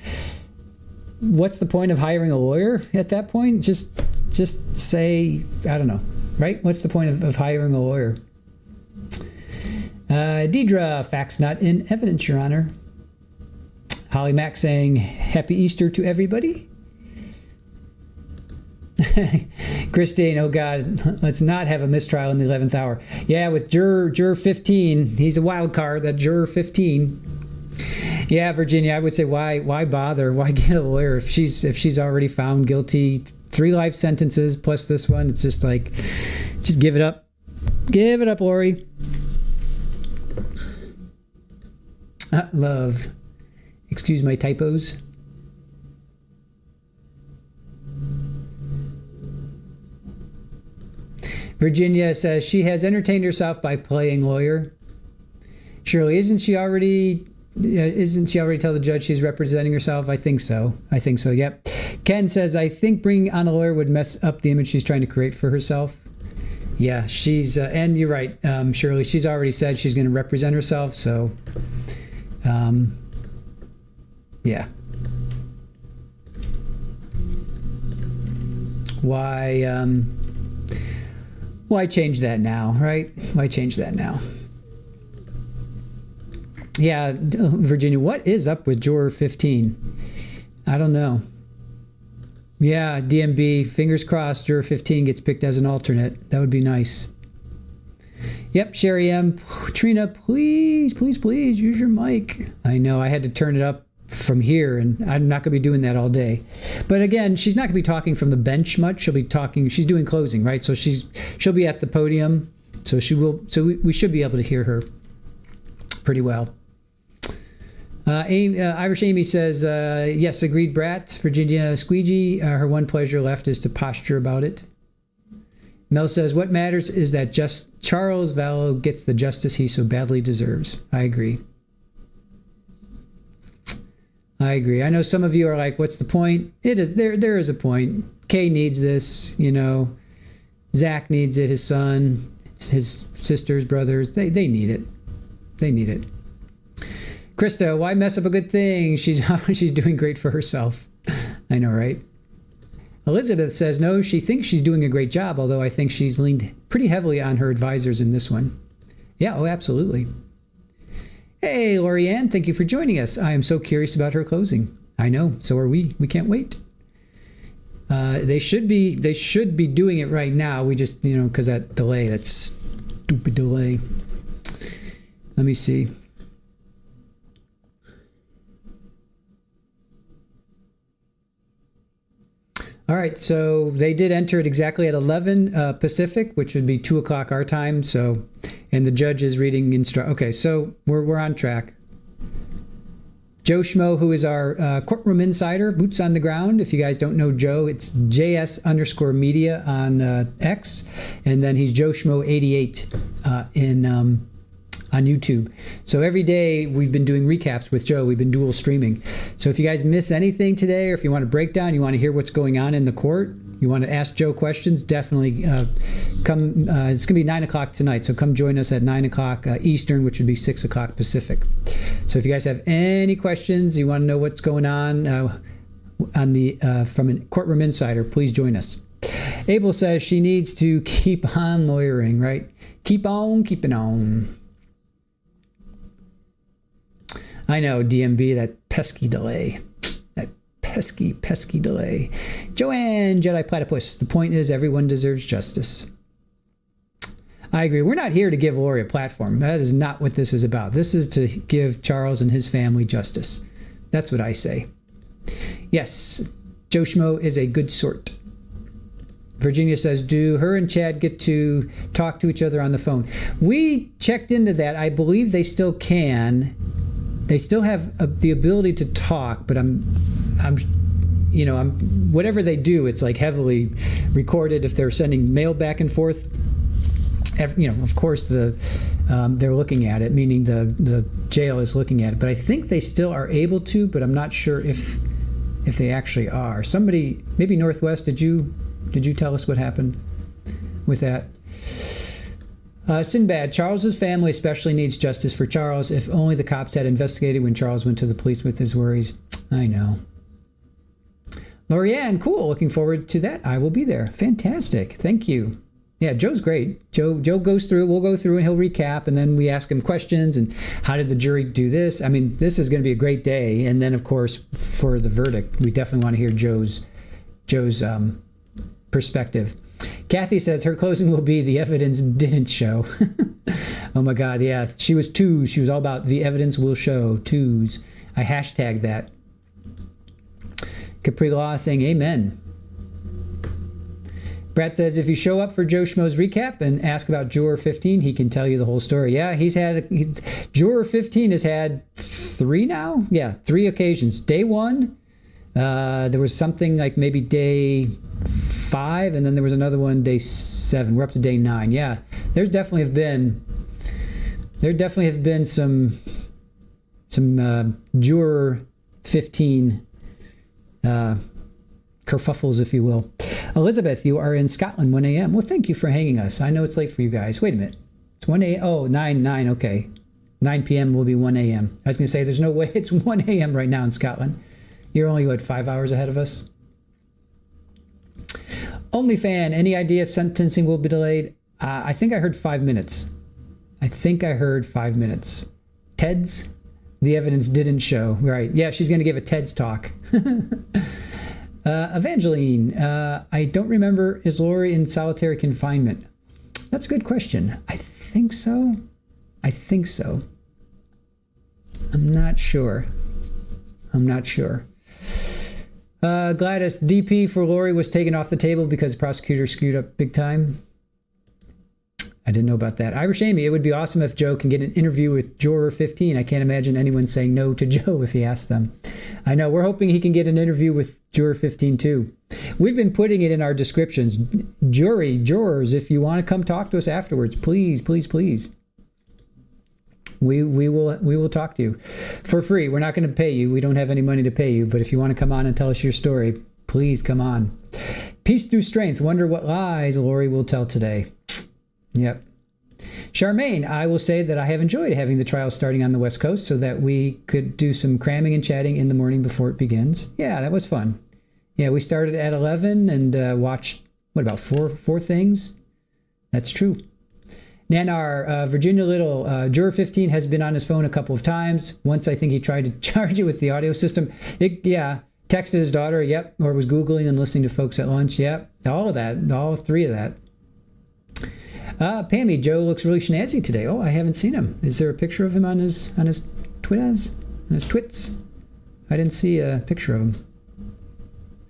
A: what's the point of hiring a lawyer at that point? Just say, I don't know, right? What's the point of hiring a lawyer? Deidre, facts not in evidence, Your Honor. Holly Mack saying, Happy Easter to everybody. Christine, oh God, let's not have a mistrial in the 11th hour. Yeah, with juror 15, he's a wild card, that juror 15. Yeah, Virginia, I would say why bother? Why get a lawyer if she's already found guilty? 3 life sentences plus this one. It's just like, just give it up. Give it up, Lori. Love. Excuse my typos. Virginia says she has entertained herself by playing lawyer. Shirley, isn't she already tell the judge she's representing herself? I think so. Yep. Ken says, I think bringing on a lawyer would mess up the image she's trying to create for herself. Yeah, she's and you're right, Shirley. She's already said she's going to represent herself. So, yeah. Why change that now, right? Why change that now? Yeah, Virginia, what is up with juror 15? I don't know. Yeah, DMB, fingers crossed, juror 15 gets picked as an alternate. That would be nice. Yep, Sherry M. Trina, please use your mic. I know I had to turn it up from here, and I'm not going to be doing that all day. But again, she's not going to be talking from the bench much. She'll be talking. She's doing closing, right? So she'll be at the podium. So she will. So we should be able to hear her pretty well. Irish Amy says, yes, agreed, Brat. Virginia Squeegee, her one pleasure left is to posture about it. Mel says, what matters is that just Charles Vallow gets the justice he so badly deserves. I agree. I know some of you are like, what's the point? It is there is a point. Kay needs this, Zach needs it, his son, his sisters, brothers, they need it. They need it. Krista, why mess up a good thing? She's doing great for herself. I know, right? Elizabeth says, no, she thinks she's doing a great job, although I think she's leaned pretty heavily on her advisors in this one. Yeah, oh, absolutely. Hey, Lorianne, thank you for joining us. I am so curious about her closing. I know, so are we. We can't wait. They should be doing it right now. We just, because that delay, that stupid delay. Let me see. All right, so they did enter it exactly at 11 Pacific, which would be 2 o'clock our time. So, and the judge is reading okay, so we're on track. Joe Schmo, who is our courtroom insider, boots on the ground. If you guys don't know Joe, it's JS_media on X, and then he's Joe Schmo 88 on YouTube. So every day we've been doing recaps with Joe. We've been dual streaming. So if you guys miss anything today, or if you want a breakdown, you want to hear what's going on in the court, you want to ask Joe questions, definitely come. It's going to be 9 o'clock tonight. So come join us at 9 o'clock Eastern, which would be 6 o'clock Pacific. So if you guys have any questions, you want to know what's going on the from a courtroom insider, please join us. Abel says she needs to keep on lawyering, right? Keep on keeping on. I know, DMB, that pesky delay. That pesky delay. Joanne, Jedi Platypus, the point is everyone deserves justice. I agree. We're not here to give Lori a platform. That is not what this is about. This is to give Charles and his family justice. That's what I say. Yes, Joe Schmo is a good sort. Virginia says, do her and Chad get to talk to each other on the phone? We checked into that. I believe they still can. They still have the ability to talk, but I'm whatever they do, it's like heavily recorded. If they're sending mail back and forth, of course they're looking at it, meaning the jail is looking at it. But I think they still are able to, but I'm not sure if they actually are. Somebody, maybe Northwest, did you tell us what happened with that? Sinbad, Charles's family especially needs justice for Charles. If only the cops had investigated when Charles went to the police with his worries. I know. Lorianne, cool. Looking forward to that. I will be there. Fantastic. Thank you. Yeah, Joe's great. Joe goes through. We'll go through and he'll recap, and then we ask him questions and how did the jury do this? I mean, this is going to be a great day. And then, of course, for the verdict, we definitely want to hear Joe's perspective. Kathy says her closing will be the evidence didn't show. Oh my God, yeah. She was twos. She was all about the evidence will show. Twos. I hashtagged that. Capri Law saying amen. Brett says if you show up for Joe Schmo's recap and ask about Juror 15, he can tell you the whole story. Yeah, Juror 15 has had 3 now? Yeah, 3 occasions. Day 1, there was something like maybe day 5, and then there was another one day 7. We're up to day 9. Yeah, there definitely have been some Juror 15 kerfuffles, if you will. Elizabeth, you are in Scotland, 1 a.m. Well, thank you for hanging us. I know it's late for you guys. Wait a minute. It's 1 a.m. Oh, 9, okay. 9 p.m. will be 1 a.m. I was going to say, there's no way it's 1 a.m. right now in Scotland. You're only, 5 hours ahead of us? OnlyFan, any idea if sentencing will be delayed? I think I heard 5 minutes. Ted's? The evidence didn't show. Right. Yeah, she's going to give a Ted's talk. Evangeline, I don't remember. Is Lori in solitary confinement? That's a good question. I think so. I'm not sure. Gladys, DP for Lori was taken off the table because the prosecutor screwed up big time. I didn't know about that. Irish Amy, it would be awesome if Joe can get an interview with Juror 15. I can't imagine anyone saying no to Joe if he asked them. I know, we're hoping he can get an interview with Juror 15 too. We've been putting it in our descriptions. Jurors, if you want to come talk to us afterwards, please. We will talk to you for free. We're not going to pay you. We don't have any money to pay you. But if you want to come on and tell us your story, please come on. Peace through strength. Wonder what lies Lori will tell today. Yep. Charmaine, I will say that I have enjoyed having the trial starting on the West Coast so that we could do some cramming and chatting in the morning before it begins. Yeah, that was fun. Yeah, we started at 11 and watched, what, about four things? That's true. Nanar, Virginia Little, Juror 15 has been on his phone a couple of times. Once I think he tried to charge it with the audio system. Texted his daughter, yep, or was Googling and listening to folks at lunch, yep. All of that, all three of that. Pammy, Joe looks really snazzy today. Oh, I haven't seen him. Is there a picture of him on his Twitters? On his twits? I didn't see a picture of him.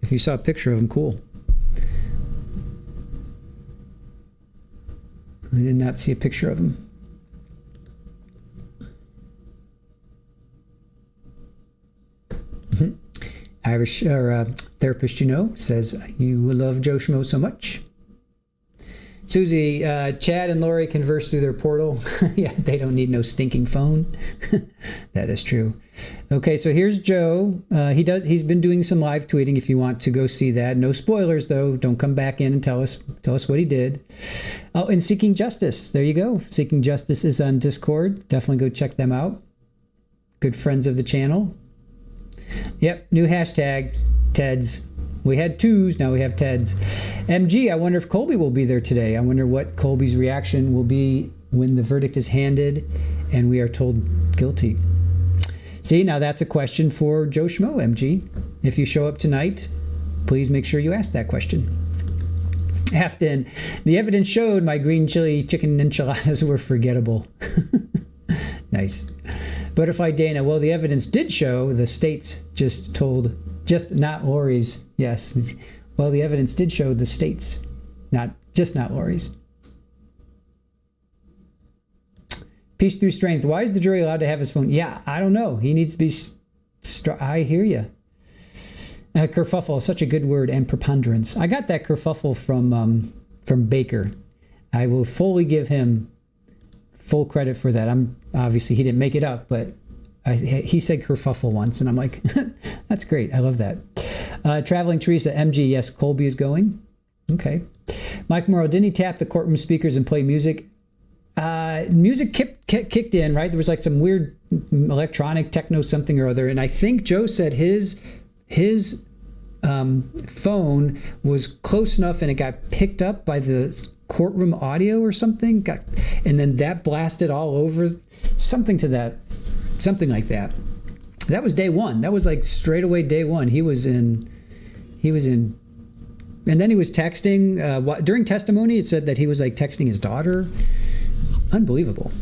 A: If you saw a picture of him, cool. I did not see a picture of him. Irish therapist, says you love Joe Schmo so much. Susie, Chad and Lori converse through their portal. Yeah, they don't need no stinking phone. That is true. Okay, so here's Joe. He's been doing some live tweeting if you want to go see that. No spoilers though. Don't come back in and tell us what he did. Oh, and Seeking Justice. There you go. Seeking Justice is on Discord. Definitely go check them out. Good friends of the channel. Yep, new hashtag, Teds. We had twos, now we have Teds. MG, I wonder if Colby will be there today. I wonder what Colby's reaction will be when the verdict is handed and we are told guilty. See, now that's a question for Joe Schmo, MG. If you show up tonight, please make sure you ask that question. Afton, the evidence showed my green chili chicken enchiladas were forgettable. Nice. Butterfly Dana, well, the evidence did show the states just not Lori's. Yes. Well, the evidence did show the states, not Lori's. Peace through strength. Why is the jury allowed to have his phone? Yeah, I don't know. He needs to be. I hear you. Kerfuffle, such a good word, and preponderance. I got that kerfuffle from Baker. I will fully give him full credit for that. Obviously he didn't make it up, but he said kerfuffle once, and I'm like, that's great. I love that. Traveling Teresa, MG, yes, Colby is going. Okay. Mike Morrow, didn't he tap the courtroom speakers and play music? Music kicked in, right? There was like some weird electronic techno something or other, and I think Joe said his phone was close enough and it got picked up by the courtroom audio or something, and then that blasted all over, something like that. That was day one. That was like straight away day one. He was in, and then he was texting. During testimony, it said that he was like texting his daughter. Unbelievable.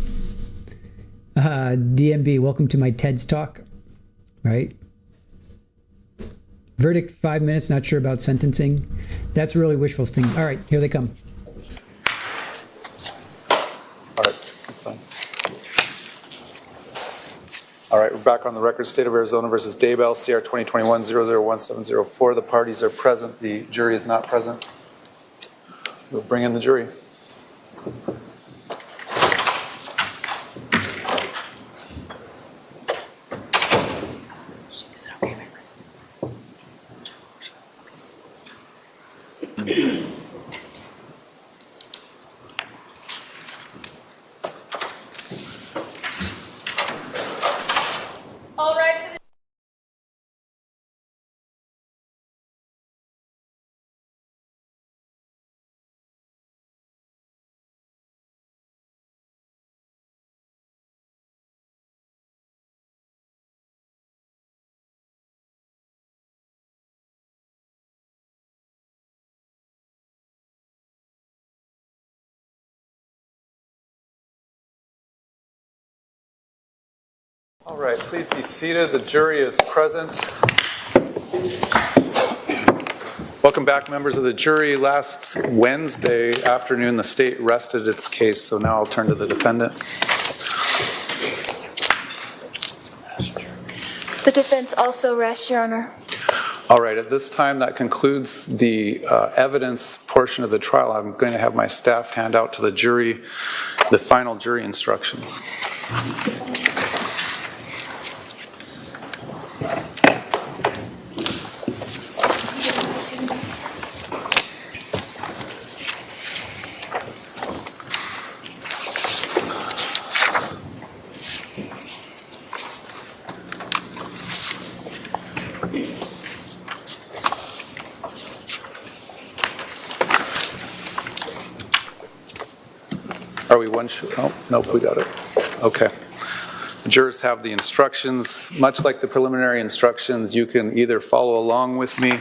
A: DMB, welcome to my TED's talk. Right? Verdict 5 minutes, not sure about sentencing. That's really wishful thinking. All right, here they come.
T: All right, that's fine. All right, we're back on the record. State of Arizona versus Daybell, CR 2021-001704. The parties are present. The jury is not present. We'll bring in the jury. All right, please be seated. The jury is present. Welcome back, members of the jury. Last Wednesday afternoon, the state rested its case, so now I'll turn to the defendant.
D: The defense also rests, Your Honor.
T: All right, at this time, that concludes the evidence portion of the trial. I'm going to have my staff hand out to the jury the final jury instructions. Are we one? Oh, nope, we got it. Okay. The jurors have the instructions. Much like the preliminary instructions, you can either follow along with me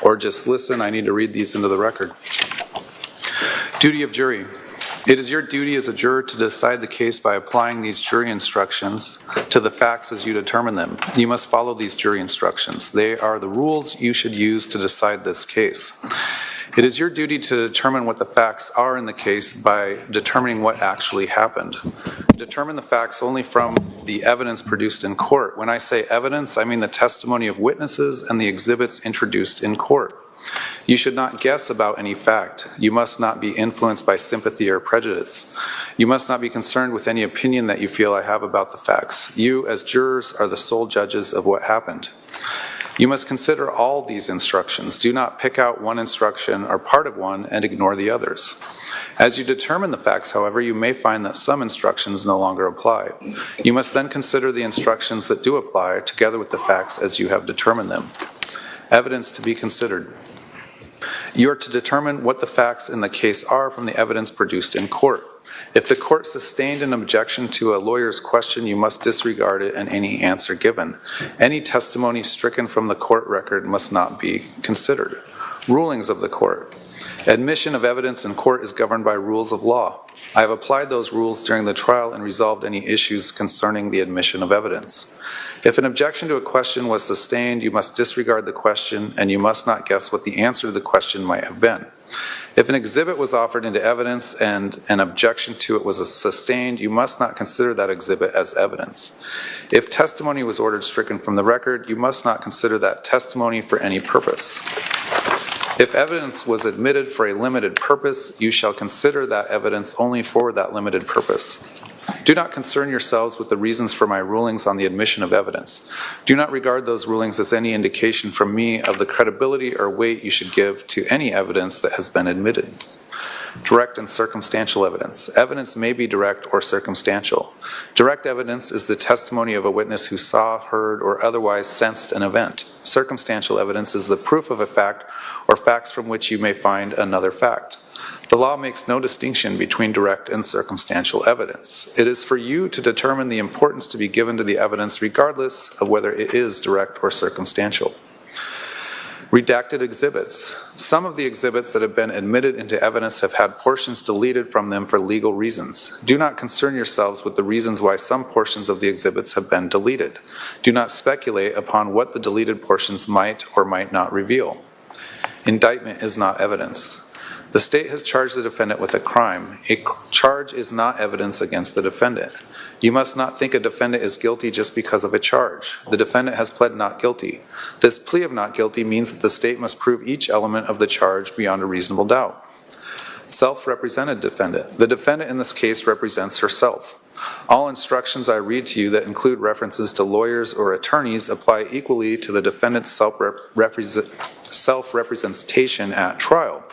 T: or just listen. I need to read these into the record. Duty of jury. It is your duty as a juror to decide the case by applying these jury instructions to the facts as you determine them. You must follow these jury instructions. They are the rules you should use to decide this case. It is your duty to determine what the facts are in the case by determining what actually happened. Determine the facts only from the evidence produced in court. When I say evidence, I mean the testimony of witnesses and the exhibits introduced in court. You should not guess about any fact. You must not be influenced by sympathy or prejudice. You must not be concerned with any opinion that you feel I have about the facts. You, as jurors, are the sole judges of what happened. You must consider all these instructions. Do not pick out one instruction or part of one and ignore the others. As you determine the facts, however, you may find that some instructions no longer apply. You must then consider the instructions that do apply together with the facts as you have determined them. Evidence to be considered. You are to determine what the facts in the case are from the evidence produced in court. If the court sustained an objection to a lawyer's question, you must disregard it and any answer given. Any testimony stricken from the court record must not be considered. Rulings of the court. Admission of evidence in court is governed by rules of law. I have applied those rules during the trial and resolved any issues concerning the admission of evidence. If an objection to a question was sustained, you must disregard the question and you must not guess what the answer to the question might have been. If an exhibit was offered into evidence and an objection to it was sustained, you must not consider that exhibit as evidence. If testimony was ordered stricken from the record, you must not consider that testimony for any purpose. If evidence was admitted for a limited purpose, you shall consider that evidence only for that limited purpose. Do not concern yourselves with the reasons for my rulings on the admission of evidence. Do not regard those rulings as any indication from me of the credibility or weight you should give to any evidence that has been admitted. Direct and circumstantial evidence. Evidence may be direct or circumstantial. Direct evidence is the testimony of a witness who saw, heard, or otherwise sensed an event. Circumstantial evidence is the proof of a fact or facts from which you may find another fact. The law makes no distinction between direct and circumstantial evidence. It is for you to determine the importance to be given to the evidence regardless of whether it is direct or circumstantial. Redacted exhibits. Some of the exhibits that have been admitted into evidence have had portions deleted from them for legal reasons. Do not concern yourselves with the reasons why some portions of the exhibits have been deleted. Do not speculate upon what the deleted portions might or might not reveal. Indictment is not evidence. The state has charged the defendant with a crime. A charge is not evidence against the defendant. You must not think a defendant is guilty just because of a charge. The defendant has pled not guilty. This plea of not guilty means that the state must prove each element of the charge beyond a reasonable doubt. Self-represented defendant. The defendant in this case represents herself. All instructions I read to you that include references to lawyers or attorneys apply equally to the defendant's self-representation at trial.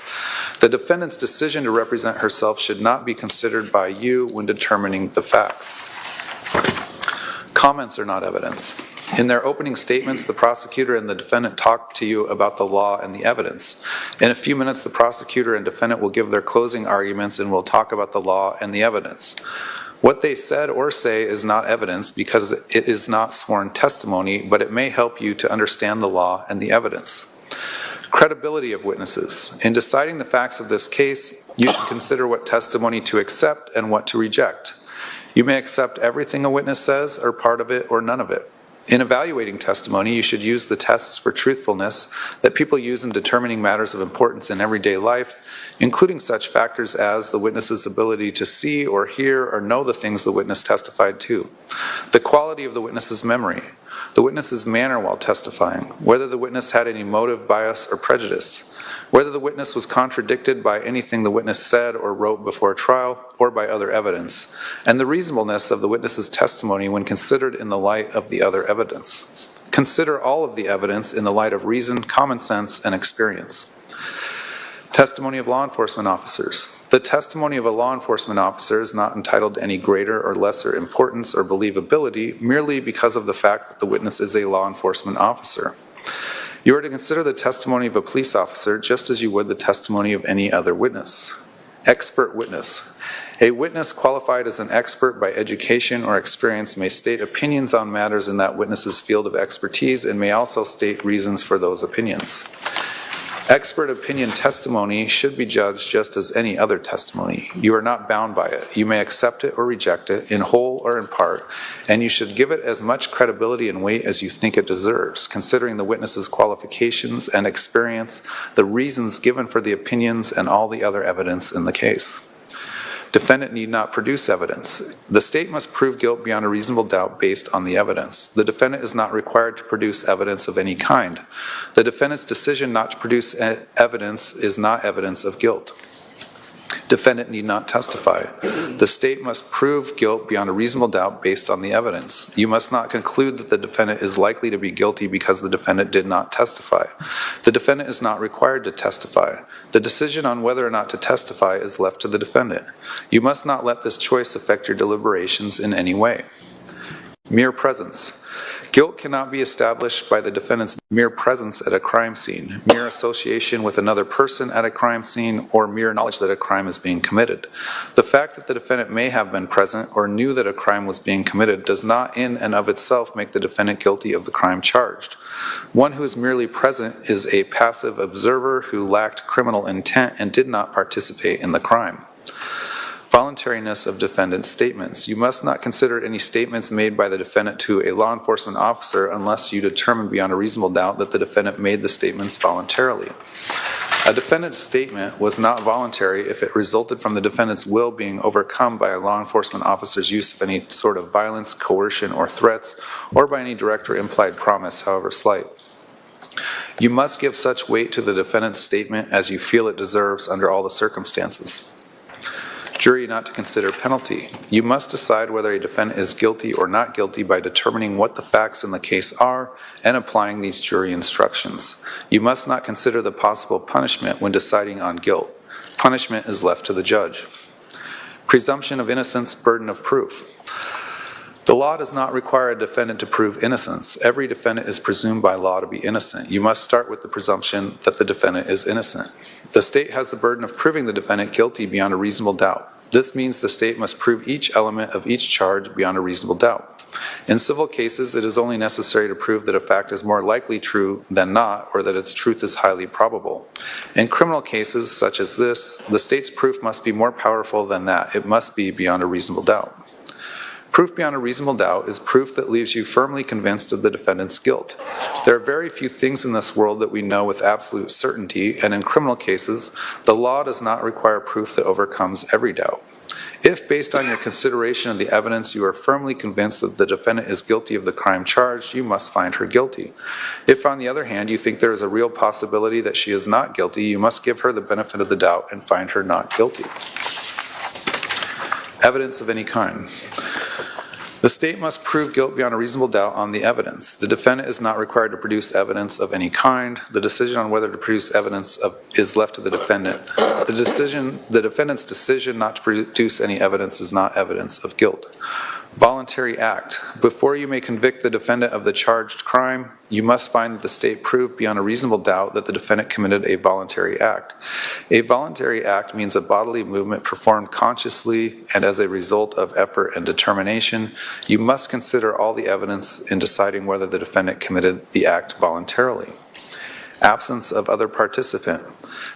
T: The defendant's decision to represent herself should not be considered by you when determining the facts. Comments are not evidence. In their opening statements, the prosecutor and the defendant talk to you about the law and the evidence. In a few minutes, the prosecutor and defendant will give their closing arguments and will talk about the law and the evidence. What they said or say is not evidence because it is not sworn testimony, but it may help you to understand the law and the evidence. Credibility of witnesses. In deciding the facts of this case, you should consider what testimony to accept and what to reject. You may accept everything a witness says, or part of it, or none of it. In evaluating testimony, you should use the tests for truthfulness that people use in determining matters of importance in everyday life, including such factors as the witness's ability to see or hear or know the things the witness testified to, the quality of the witness's memory, the witness's manner while testifying, whether the witness had any motive, bias, or prejudice, whether the witness was contradicted by anything the witness said or wrote before trial or by other evidence, and the reasonableness of the witness's testimony when considered in the light of the other evidence. Consider all of the evidence in the light of reason, common sense, and experience. Testimony of law enforcement officers. The testimony of a law enforcement officer is not entitled to any greater or lesser importance or believability merely because of the fact that the witness is a law enforcement officer. You are to consider the testimony of a police officer just as you would the testimony of any other witness. Expert witness. A witness qualified as an expert by education or experience may state opinions on matters in that witness's field of expertise and may also state reasons for those opinions. Expert opinion testimony should be judged just as any other testimony. You are not bound by it. You may accept it or reject it, in whole or in part, and you should give it as much credibility and weight as you think it deserves, considering the witness's qualifications and experience, the reasons given for the opinions, and all the other evidence in the case. Defendant need not produce evidence. The state must prove guilt beyond a reasonable doubt based on the evidence. The defendant is not required to produce evidence of any kind. The defendant's decision not to produce evidence is not evidence of guilt. Defendant need not testify. The state must prove guilt beyond a reasonable doubt based on the evidence. You must not conclude that the defendant is likely to be guilty because the defendant did not testify. The defendant is not required to testify. The decision on whether or not to testify is left to the defendant. You must not let this choice affect your deliberations in any way. Mere presence. Guilt cannot be established by the defendant's mere presence at a crime scene, mere association with another person at a crime scene, or mere knowledge that a crime is being committed. The fact that the defendant may have been present or knew that a crime was being committed does not in and of itself make the defendant guilty of the crime charged. One who is merely present is a passive observer who lacked criminal intent and did not participate in the crime. Voluntariness of defendant's statements. You must not consider any statements made by the defendant to a law enforcement officer unless you determine beyond a reasonable doubt that the defendant made the statements voluntarily. A defendant's statement was not voluntary if it resulted from the defendant's will being overcome by a law enforcement officer's use of any sort of violence, coercion, or threats, or by any direct or implied promise, however slight. You must give such weight to the defendant's statement as you feel it deserves under all the circumstances. Jury not to consider penalty. You must decide whether a defendant is guilty or not guilty by determining what the facts in the case are and applying these jury instructions. You must not consider the possible punishment when deciding on guilt. Punishment is left to the judge. Presumption of innocence, burden of proof. The law does not require a defendant to prove innocence. Every defendant is presumed by law to be innocent. You must start with the presumption that the defendant is innocent. The state has the burden of proving the defendant guilty beyond a reasonable doubt. This means the state must prove each element of each charge beyond a reasonable doubt. In civil cases, it is only necessary to prove that a fact is more likely true than not, or that its truth is highly probable. In criminal cases such as this, the state's proof must be more powerful than that. It must be beyond a reasonable doubt. Proof beyond a reasonable doubt is proof that leaves you firmly convinced of the defendant's guilt. There are very few things in this world that we know with absolute certainty, and in criminal cases, the law does not require proof that overcomes every doubt. If, based on your consideration of the evidence, you are firmly convinced that the defendant is guilty of the crime charged, you must find her guilty. If, on the other hand, you think there is a real possibility that she is not guilty, you must give her the benefit of the doubt and find her not guilty. Evidence of any kind. The state must prove guilt beyond a reasonable doubt on the evidence. The defendant is not required to produce evidence of any kind. The decision on whether to produce evidence is left to the defendant. The defendant's decision not to produce any evidence is not evidence of guilt. Voluntary act. Before you may convict the defendant of the charged crime, you must find that the state proved beyond a reasonable doubt that the defendant committed a voluntary act. A voluntary act means a bodily movement performed consciously and as a result of effort and determination. You must consider all the evidence in deciding whether the defendant committed the act voluntarily. Absence of other participant.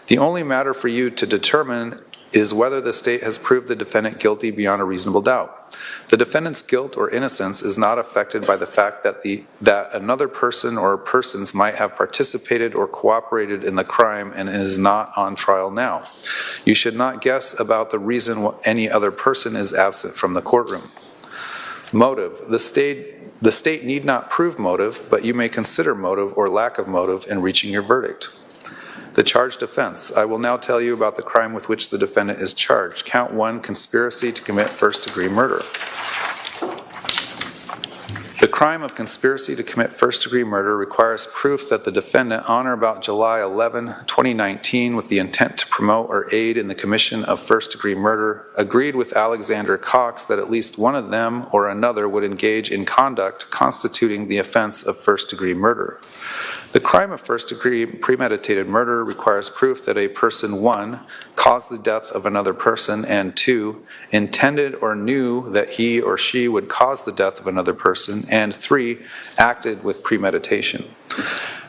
T: The only matter for you to determine is whether the state has proved the defendant guilty beyond a reasonable doubt. The defendant's guilt or innocence is not affected by the fact that another person or persons might have participated or cooperated in the crime and is not on trial now. You should not guess about the reason any other person is absent from the courtroom. Motive. The state need not prove motive, but you may consider motive or lack of motive in reaching your verdict. The charged offense. I will now tell you about the crime with which the defendant is charged. Count 1, conspiracy to commit first-degree murder. The crime of conspiracy to commit first-degree murder requires proof that the defendant, on or about July 11, 2019, with the intent to promote or aid in the commission of first-degree murder, agreed with Alexander Cox that at least one of them or another would engage in conduct constituting the offense of first-degree murder. The crime of first-degree premeditated murder requires proof that a person, 1, caused the death of another person, and 2, intended or knew that he or she would cause the death of another person, and 3, acted with premeditation.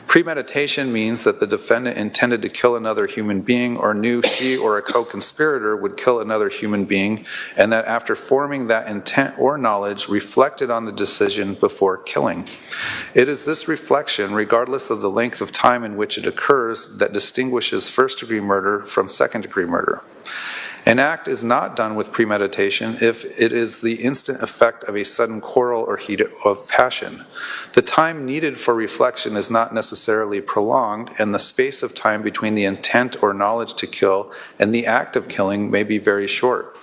T: Premeditation means that the defendant intended to kill another human being or knew she or a co-conspirator would kill another human being, and that after forming that intent or knowledge, reflected on the decision before killing. It is this reflection, regardless of the length of time in which it occurs, that distinguishes first-degree murder from second-degree murder. An act is not done with premeditation if it is the instant effect of a sudden quarrel or heat of passion. The time needed for reflection is not necessarily prolonged, and the space of time between the intent or knowledge to kill and the act of killing may be very short.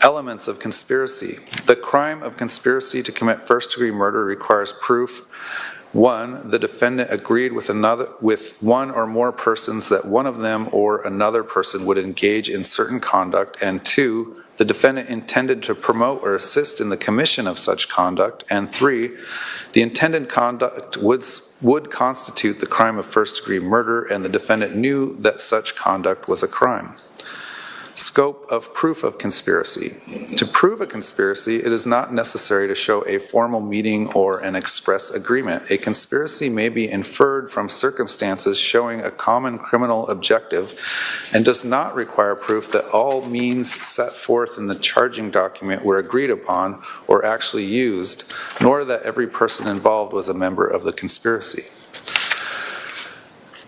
T: Elements of conspiracy. The crime of conspiracy to commit first-degree murder requires proof. 1, the defendant agreed with one or more persons that one of them or another person would engage in certain conduct, and 2, the defendant intended to promote or assist in the commission of such conduct, and 3, the intended conduct would constitute the crime of first-degree murder, and the defendant knew that such conduct was a crime. Scope of proof of conspiracy. To prove a conspiracy, it is not necessary to show a formal meeting or an express agreement. A conspiracy may be inferred from circumstances showing a common criminal objective and does not require proof that all means set forth in the charging document were agreed upon or actually used, nor that every person involved was a member of the conspiracy.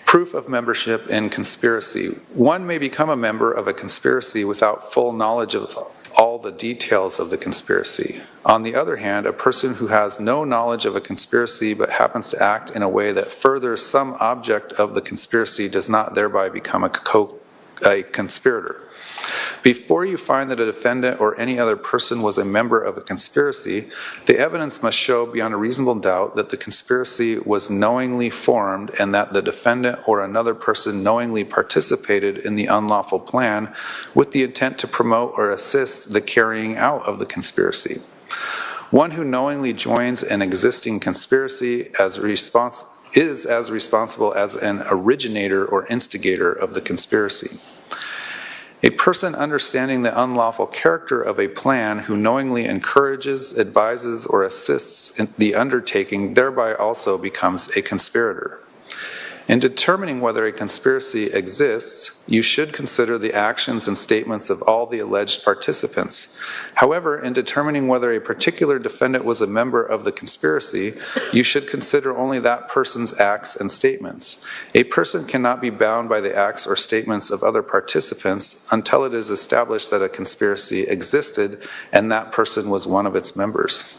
T: Proof of membership in conspiracy. One may become a member of a conspiracy without full knowledge of all the details of the conspiracy. On the other hand, a person who has no knowledge of a conspiracy but happens to act in a way that furthers some object of the conspiracy does not thereby become a conspirator. Before you find that a defendant or any other person was a member of a conspiracy, the evidence must show beyond a reasonable doubt that the conspiracy was knowingly formed and that the defendant or another person knowingly participated in the unlawful plan with the intent to promote or assist the carrying out of the conspiracy. One who knowingly joins an existing conspiracy is as responsible as an originator or instigator of the conspiracy. A person understanding the unlawful character of a plan who knowingly encourages, advises, or assists in the undertaking thereby also becomes a conspirator. In determining whether a conspiracy exists, you should consider the actions and statements of all the alleged participants. However, in determining whether a particular defendant was a member of the conspiracy, you should consider only that person's acts and statements. A person cannot be bound by the acts or statements of other participants until it is established that a conspiracy existed and that person was one of its members.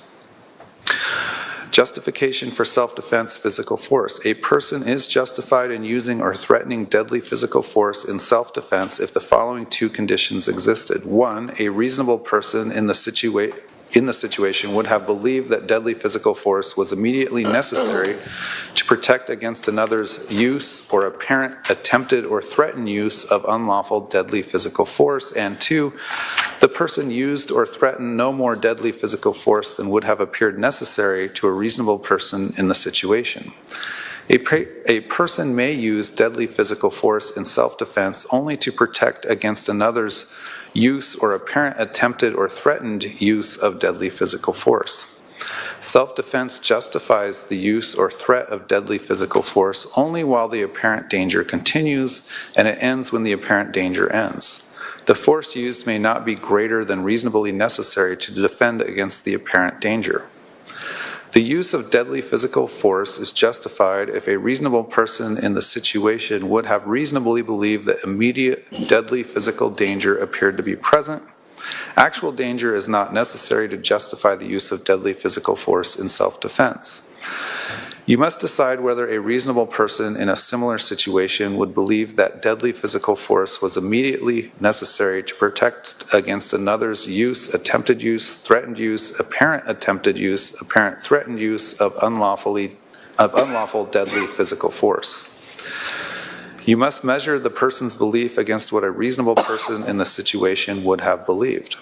T: Justification for self-defense physical force. A person is justified in using or threatening deadly physical force in self-defense if the following two conditions existed. 1, a reasonable person in the situation would have believed that deadly physical force was immediately necessary to protect against another's use or apparent attempted or threatened use of unlawful deadly physical force, and 2, the person used or threatened no more deadly physical force than would have appeared necessary to a reasonable person in the situation. A person may use deadly physical force in self-defense only to protect against another's use or apparent attempted or threatened use of deadly physical force. Self-defense justifies the use or threat of deadly physical force only while the apparent danger continues, and it ends when the apparent danger ends. The force used may not be greater than reasonably necessary to defend against the apparent danger. The use of deadly physical force is justified if a reasonable person in the situation would have reasonably believed that immediate deadly physical danger appeared to be present. Actual danger is not necessary to justify the use of deadly physical force in self-defense. You must decide whether a reasonable person in a similar situation would believe that deadly physical force was immediately necessary to protect against another's use, attempted use, threatened use, apparent attempted use, apparent threatened use of unlawful deadly physical force. You must measure the person's belief against what a reasonable person in the situation would have believed.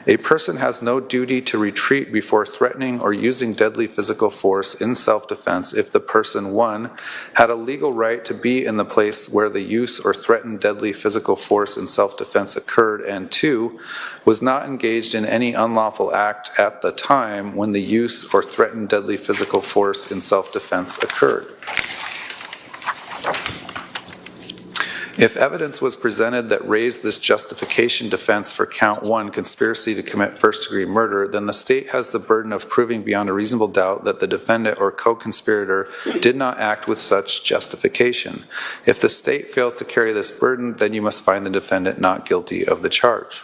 T: A person has no duty to retreat before threatening or using deadly physical force in self-defense if the person, 1, had a legal right to be in the place where the use or threatened deadly physical force in self-defense occurred, and 2, was not engaged in any unlawful act at the time when the use or threatened deadly physical force in self-defense occurred. If evidence was presented that raised this justification defense for count 1, conspiracy to commit first-degree murder, then the state has the burden of proving beyond a reasonable doubt that the defendant or co-conspirator did not act with such justification. If the state fails to carry this burden, then you must find the defendant not guilty of the charge.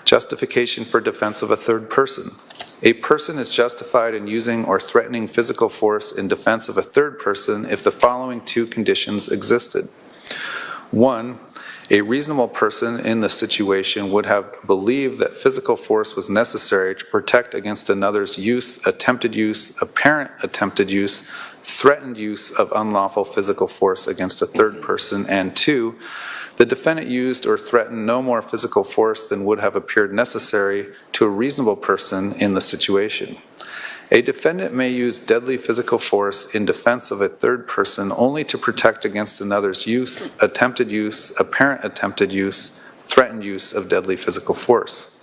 T: Justification for defense of a third person. A person is justified in using or threatening physical force in defense of a third person if the following 2 conditions existed. 1, a reasonable person in the situation would have believed that physical force was necessary to protect against another's use, attempted use, apparent attempted use, threatened use of unlawful physical force against a third person, and 2, the defendant used or threatened no more physical force than would have appeared necessary to a reasonable person in the situation. A defendant may use deadly physical force in defense of a third person only to protect against another's use, attempted use, apparent attempted use, threatened use of deadly physical force.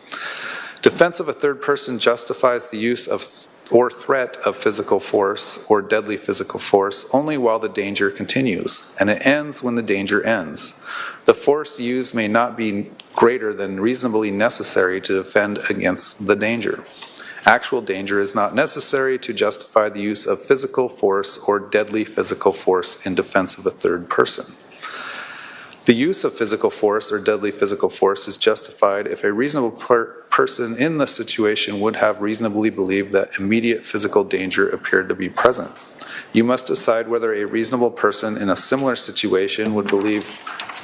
T: Defense of a third person justifies the use of or threat of physical force or deadly physical force only while the danger continues, and it ends when the danger ends. The force used may not be greater than reasonably necessary to defend against the danger. Actual danger is not necessary to justify the use of physical force or deadly physical force in defense of a third person. The use of physical force or deadly physical force is justified if a reasonable person in the situation would have reasonably believed that immediate physical danger appeared to be present. You must decide whether a reasonable person in a similar situation would believe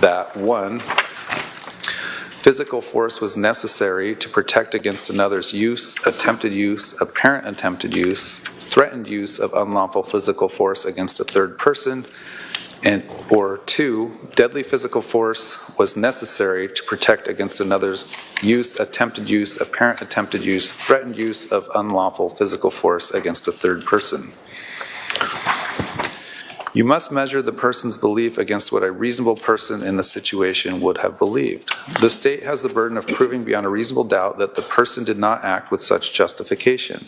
T: that 1, physical force was necessary to protect against another's use, attempted use, apparent attempted use, threatened use of unlawful physical force against a third person, or 2, deadly physical force was necessary to protect against another's use, attempted use, apparent attempted use, threatened use of unlawful physical force against a third person. You must measure the person's belief against what a reasonable person in the situation would have believed. The state has the burden of proving beyond a reasonable doubt that the person did not act with such justification.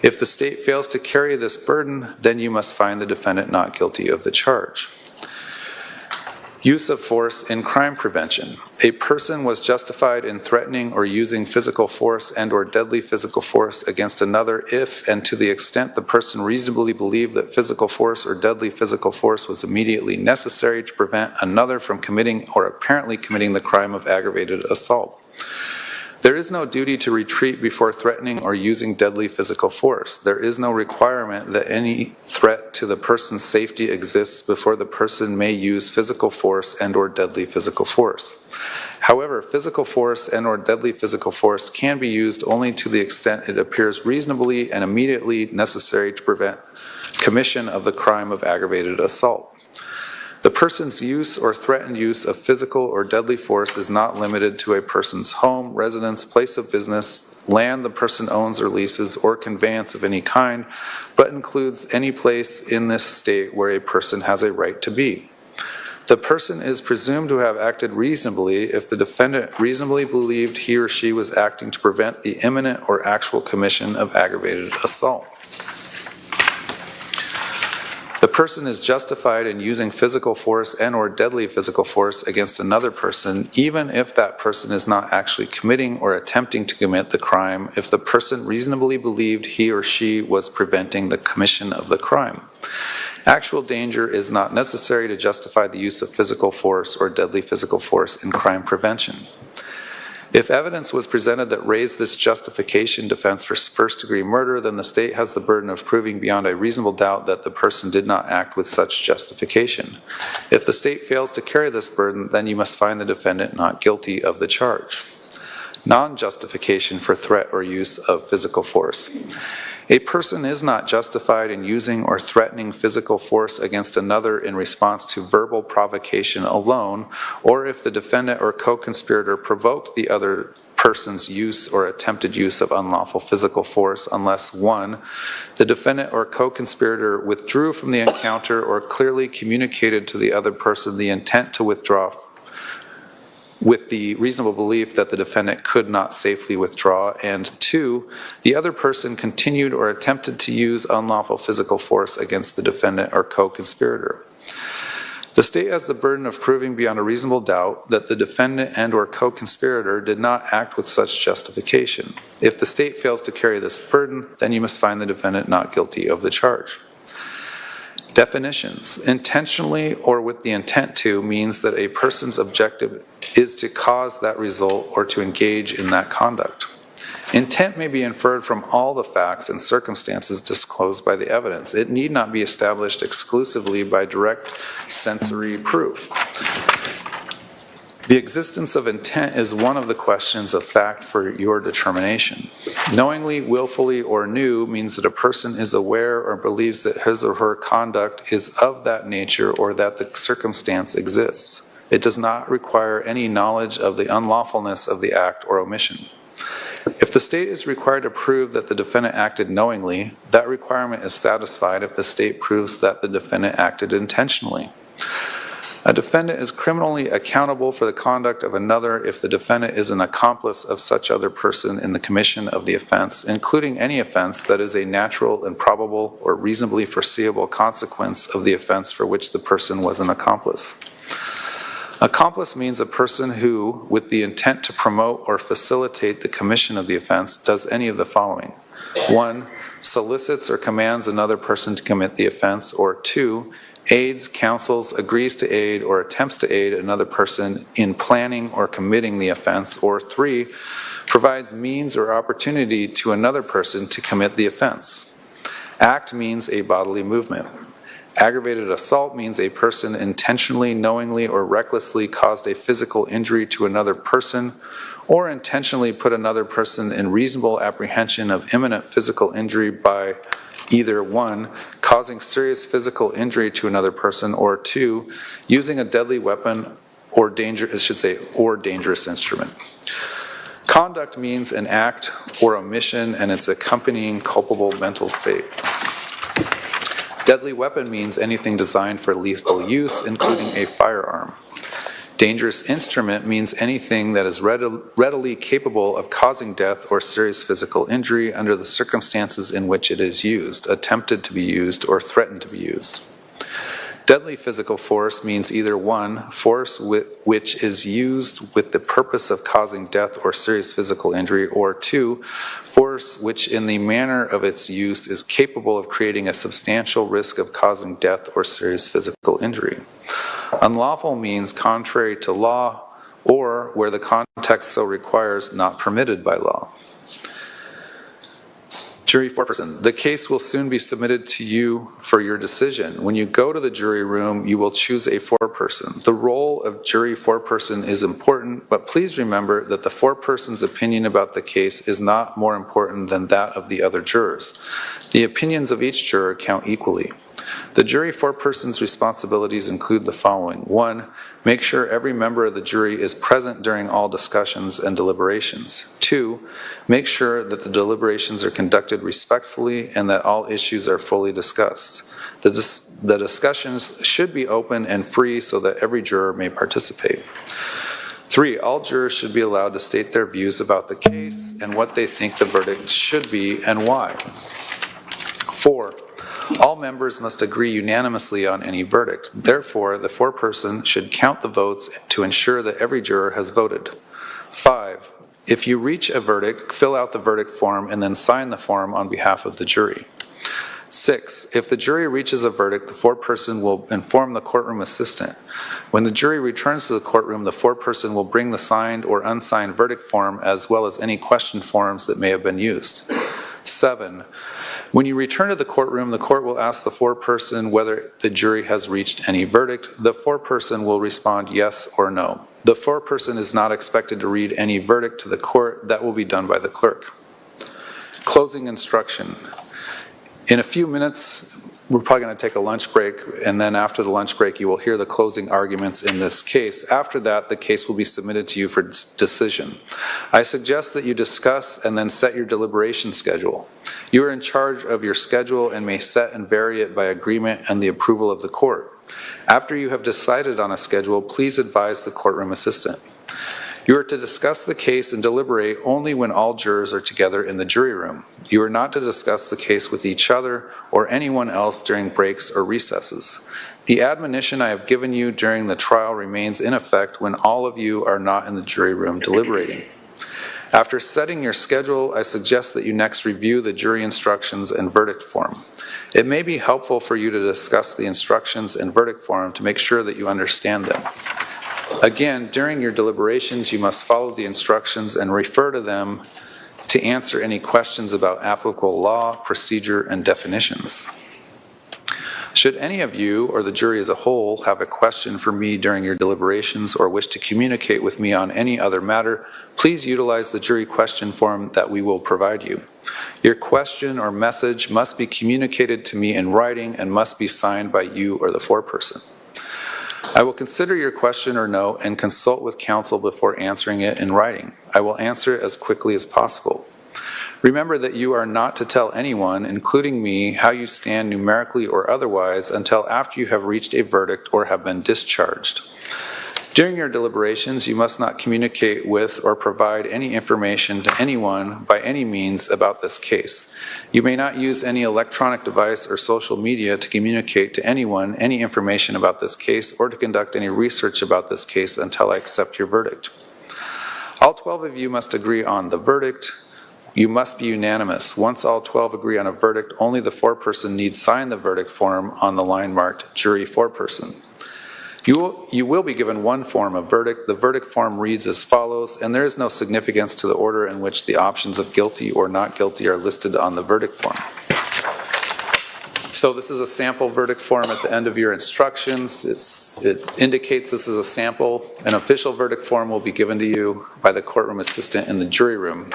T: If the state fails to carry this burden, then you must find the defendant not guilty of the charge. Use of force in crime prevention. A person was justified in threatening or using physical force and or deadly physical force against another if and to the extent the person reasonably believed that physical force or deadly physical force was immediately necessary to prevent another from committing or apparently committing the crime of aggravated assault. There is no duty to retreat before threatening or using deadly physical force. There is no requirement that any threat to the person's safety exists before the person may use physical force and or deadly physical force. However, physical force and or deadly physical force can be used only to the extent it appears reasonably and immediately necessary to prevent commission of the crime of aggravated assault. The person's use or threatened use of physical or deadly force is not limited to a person's home, residence, place of business, land the person owns or leases, or conveyance of any kind, but includes any place in this state where a person has a right to be. The person is presumed to have acted reasonably if the defendant reasonably believed he or she was acting to prevent the imminent or actual commission of aggravated assault. The person is justified in using physical force and or deadly physical force against another person, even if that person is not actually committing or attempting to commit the crime, if the person reasonably believed he or she was preventing the commission of the crime. Actual danger is not necessary to justify the use of physical force or deadly physical force in crime prevention. If evidence was presented that raised this justification defense for first-degree murder, then the state has the burden of proving beyond a reasonable doubt that the person did not act with such justification. If the state fails to carry this burden, then you must find the defendant not guilty of the charge. Non-justification for threat or use of physical force. A person is not justified in using or threatening physical force against another in response to verbal provocation alone, or if the defendant or co-conspirator provoked the other person's use or attempted use of unlawful physical force unless 1. The defendant or co-conspirator withdrew from the encounter or clearly communicated to the other person the intent to withdraw with the reasonable belief that the defendant could not safely withdraw, and 2, the other person continued or attempted to use unlawful physical force against the defendant or co-conspirator. The state has the burden of proving beyond a reasonable doubt that the defendant and or co-conspirator did not act with such justification. If the state fails to carry this burden, then you must find the defendant not guilty of the charge. Definitions. Intentionally or with the intent to means that a person's objective is to cause that result or to engage in that conduct. Intent may be inferred from all the facts and circumstances disclosed by the evidence. It need not be established exclusively by direct sensory proof. The existence of intent is one of the questions of fact for your determination. Knowingly, willfully, or knew means that a person is aware or believes that his or her conduct is of that nature or that the circumstance exists. It does not require any knowledge of the unlawfulness of the act or omission. If the state is required to prove that the defendant acted knowingly, that requirement is satisfied if the state proves that the defendant acted intentionally. A defendant is criminally accountable for the conduct of another if the defendant is an accomplice of such other person in the commission of the offense, including any offense that is a natural and probable or reasonably foreseeable consequence of the offense for which the person was an accomplice. Accomplice means a person who, with the intent to promote or facilitate the commission of the offense, does any of the following. 1. Solicits or commands another person to commit the offense, or 2. Aids, counsels, agrees to aid, or attempts to aid another person in planning or committing the offense, or 3, provides means or opportunity to another person to commit the offense. Act means a bodily movement. Aggravated assault means a person intentionally, knowingly, or recklessly caused a physical injury to another person, or intentionally put another person in reasonable apprehension of imminent physical injury by either 1, causing serious physical injury to another person, or 2, using a deadly weapon or dangerous instrument. Conduct means an act or omission and its accompanying culpable mental state. Deadly weapon means anything designed for lethal use, including a firearm. Dangerous instrument means anything that is readily capable of causing death or serious physical injury under the circumstances in which it is used, attempted to be used, or threatened to be used. Deadly physical force means either 1, force which is used with the purpose of causing death or serious physical injury, or 2, force which in the manner of its use is capable of creating a substantial risk of causing death or serious physical injury. Unlawful means contrary to law, or where the context so requires, not permitted by law. Jury foreperson. The case will soon be submitted to you for your decision. When you go to the jury room, you will choose a foreperson. The role of jury foreperson is important, but please remember that the foreperson's opinion about the case is not more important than that of the other jurors. The opinions of each juror count equally. The jury foreperson's responsibilities include the following. 1. Make sure every member of the jury is present during all discussions and deliberations. 2. Make sure that the deliberations are conducted respectfully and that all issues are fully discussed. The discussions should be open and free so that every juror may participate. 3. All jurors should be allowed to state their views about the case and what they think the verdict should be and why. 4. All members must agree unanimously on any verdict. Therefore, the foreperson should count the votes to ensure that every juror has voted. 5. If you reach a verdict, fill out the verdict form and then sign the form on behalf of the jury. 6. If the jury reaches a verdict, the foreperson will inform the courtroom assistant. When the jury returns to the courtroom, the foreperson will bring the signed or unsigned verdict form as well as any question forms that may have been used. 7. When you return to the courtroom, the court will ask the foreperson whether the jury has reached any verdict. The foreperson will respond yes or no. The foreperson is not expected to read any verdict to the court. That will be done by the clerk. Closing instruction. In a few minutes, we're probably going to take a lunch break, and then after the lunch break, you will hear the closing arguments in this case. After that, the case will be submitted to you for decision. I suggest that you discuss and then set your deliberation schedule. You are in charge of your schedule and may set and vary it by agreement and the approval of the court. After you have decided on a schedule, please advise the courtroom assistant. You are to discuss the case and deliberate only when all jurors are together in the jury room. You are not to discuss the case with each other or anyone else during breaks or recesses. The admonition I have given you during the trial remains in effect when all of you are not in the jury room deliberating. After setting your schedule, I suggest that you next review the jury instructions and verdict form. It may be helpful for you to discuss the instructions and verdict form to make sure that you understand them. Again, during your deliberations, you must follow the instructions and refer to them to answer any questions about applicable law, procedure, and definitions. Should any of you or the jury as a whole have a question for me during your deliberations or wish to communicate with me on any other matter, please utilize the jury question form that we will provide you. Your question or message must be communicated to me in writing and must be signed by you or the foreperson. I will consider your question or note and consult with counsel before answering it in writing. I will answer it as quickly as possible. Remember that you are not to tell anyone, including me, how you stand numerically or otherwise until after you have reached a verdict or have been discharged. During your deliberations, you must not communicate with or provide any information to anyone by any means about this case. You may not use any electronic device or social media to communicate to anyone any information about this case or to conduct any research about this case until I accept your verdict. All 12 of you must agree on the verdict. You must be unanimous. Once all 12 agree on a verdict, only the foreperson needs sign the verdict form on the line marked jury foreperson. You will be given one form of verdict. The verdict form reads as follows, and there is no significance to the order in which the options of guilty or not guilty are listed on the verdict form. So this is a sample verdict form at the end of your instructions. It indicates this is a sample. An official verdict form will be given to you by the courtroom assistant in the jury room.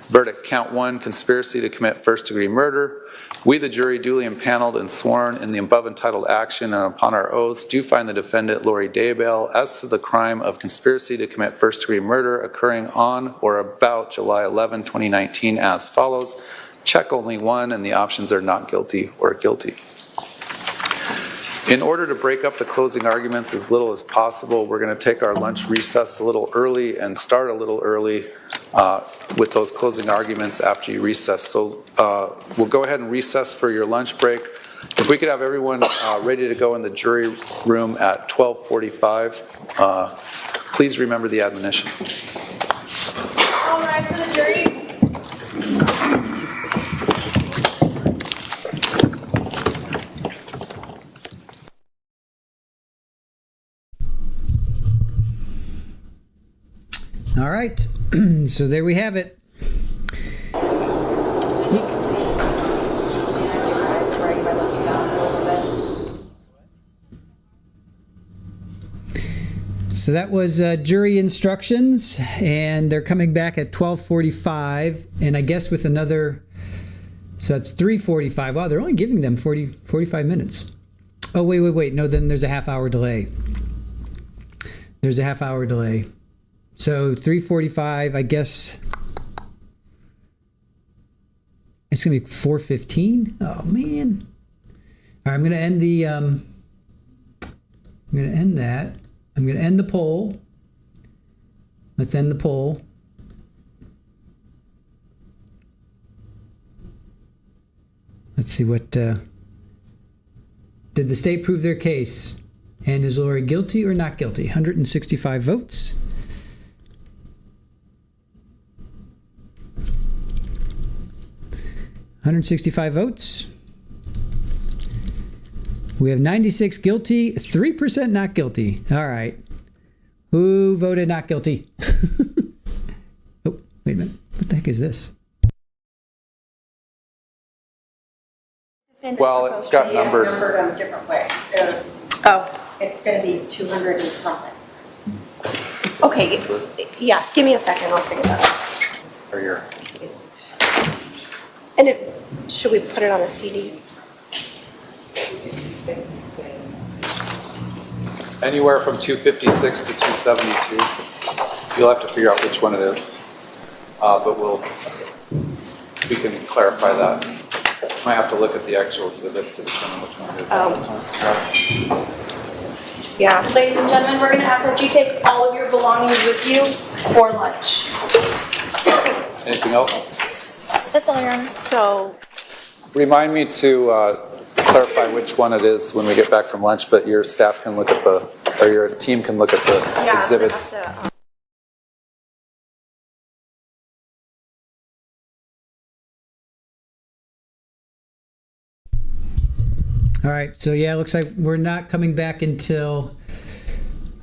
T: Verdict, count 1, conspiracy to commit first-degree murder. We, the jury, duly impaneled and sworn in the above entitled action and upon our oaths, do find the defendant, Vallow Daybell, as to the crime of conspiracy to commit first-degree murder occurring on or about July 11, 2019 as follows. Check only 1, and the options are not guilty or guilty. In order to break up the closing arguments as little as possible, we're going to take our lunch recess a little early and start a little early with those closing arguments after you recess. So we'll go ahead and recess for your lunch break. If we could have everyone ready to go in the jury room at 12:45, please remember the admonition.
L: All rise for the jury.
A: All right, so there we have it. So that was jury instructions, and they're coming back at 12:45, and I guess with another So that's 3:45. Wow, they're only giving them 45 minutes. Oh, wait. No, then there's a half-hour delay. There's a half-hour delay. So 3:45, I guess it's going to be 4:15. Oh, man. All right, I'm going to end the... I'm going to end that. I'm going to end the poll. Let's end the poll. Let's see what... did the state prove their case? And is Lori guilty or not guilty? 165 votes. We have 96 guilty, 3% not guilty. All right. Who voted not guilty? Oh, wait a minute. What the heck is this?
T: Well, it's got numbered.
U: Numbered different ways. It's going to be 200 and something.
L: Okay, yeah, give me a second, I'll figure that out.
T: Or your.
L: And should we put it on a CD?
T: Anywhere from 256 to 272. You'll have to figure out which one it is. But we can clarify that. Might have to look at the actual exhibits to determine which one it is.
L: Yeah. Ladies and gentlemen, we're going to ask that you take all of your belongings with you for lunch.
T: Anything else?
L: That's all, Your Honor. So,
T: Remind me to clarify which one it is when we get back from lunch, but your staff can look at or your team can look at the exhibits.
A: All right, so yeah, it looks like we're not coming back until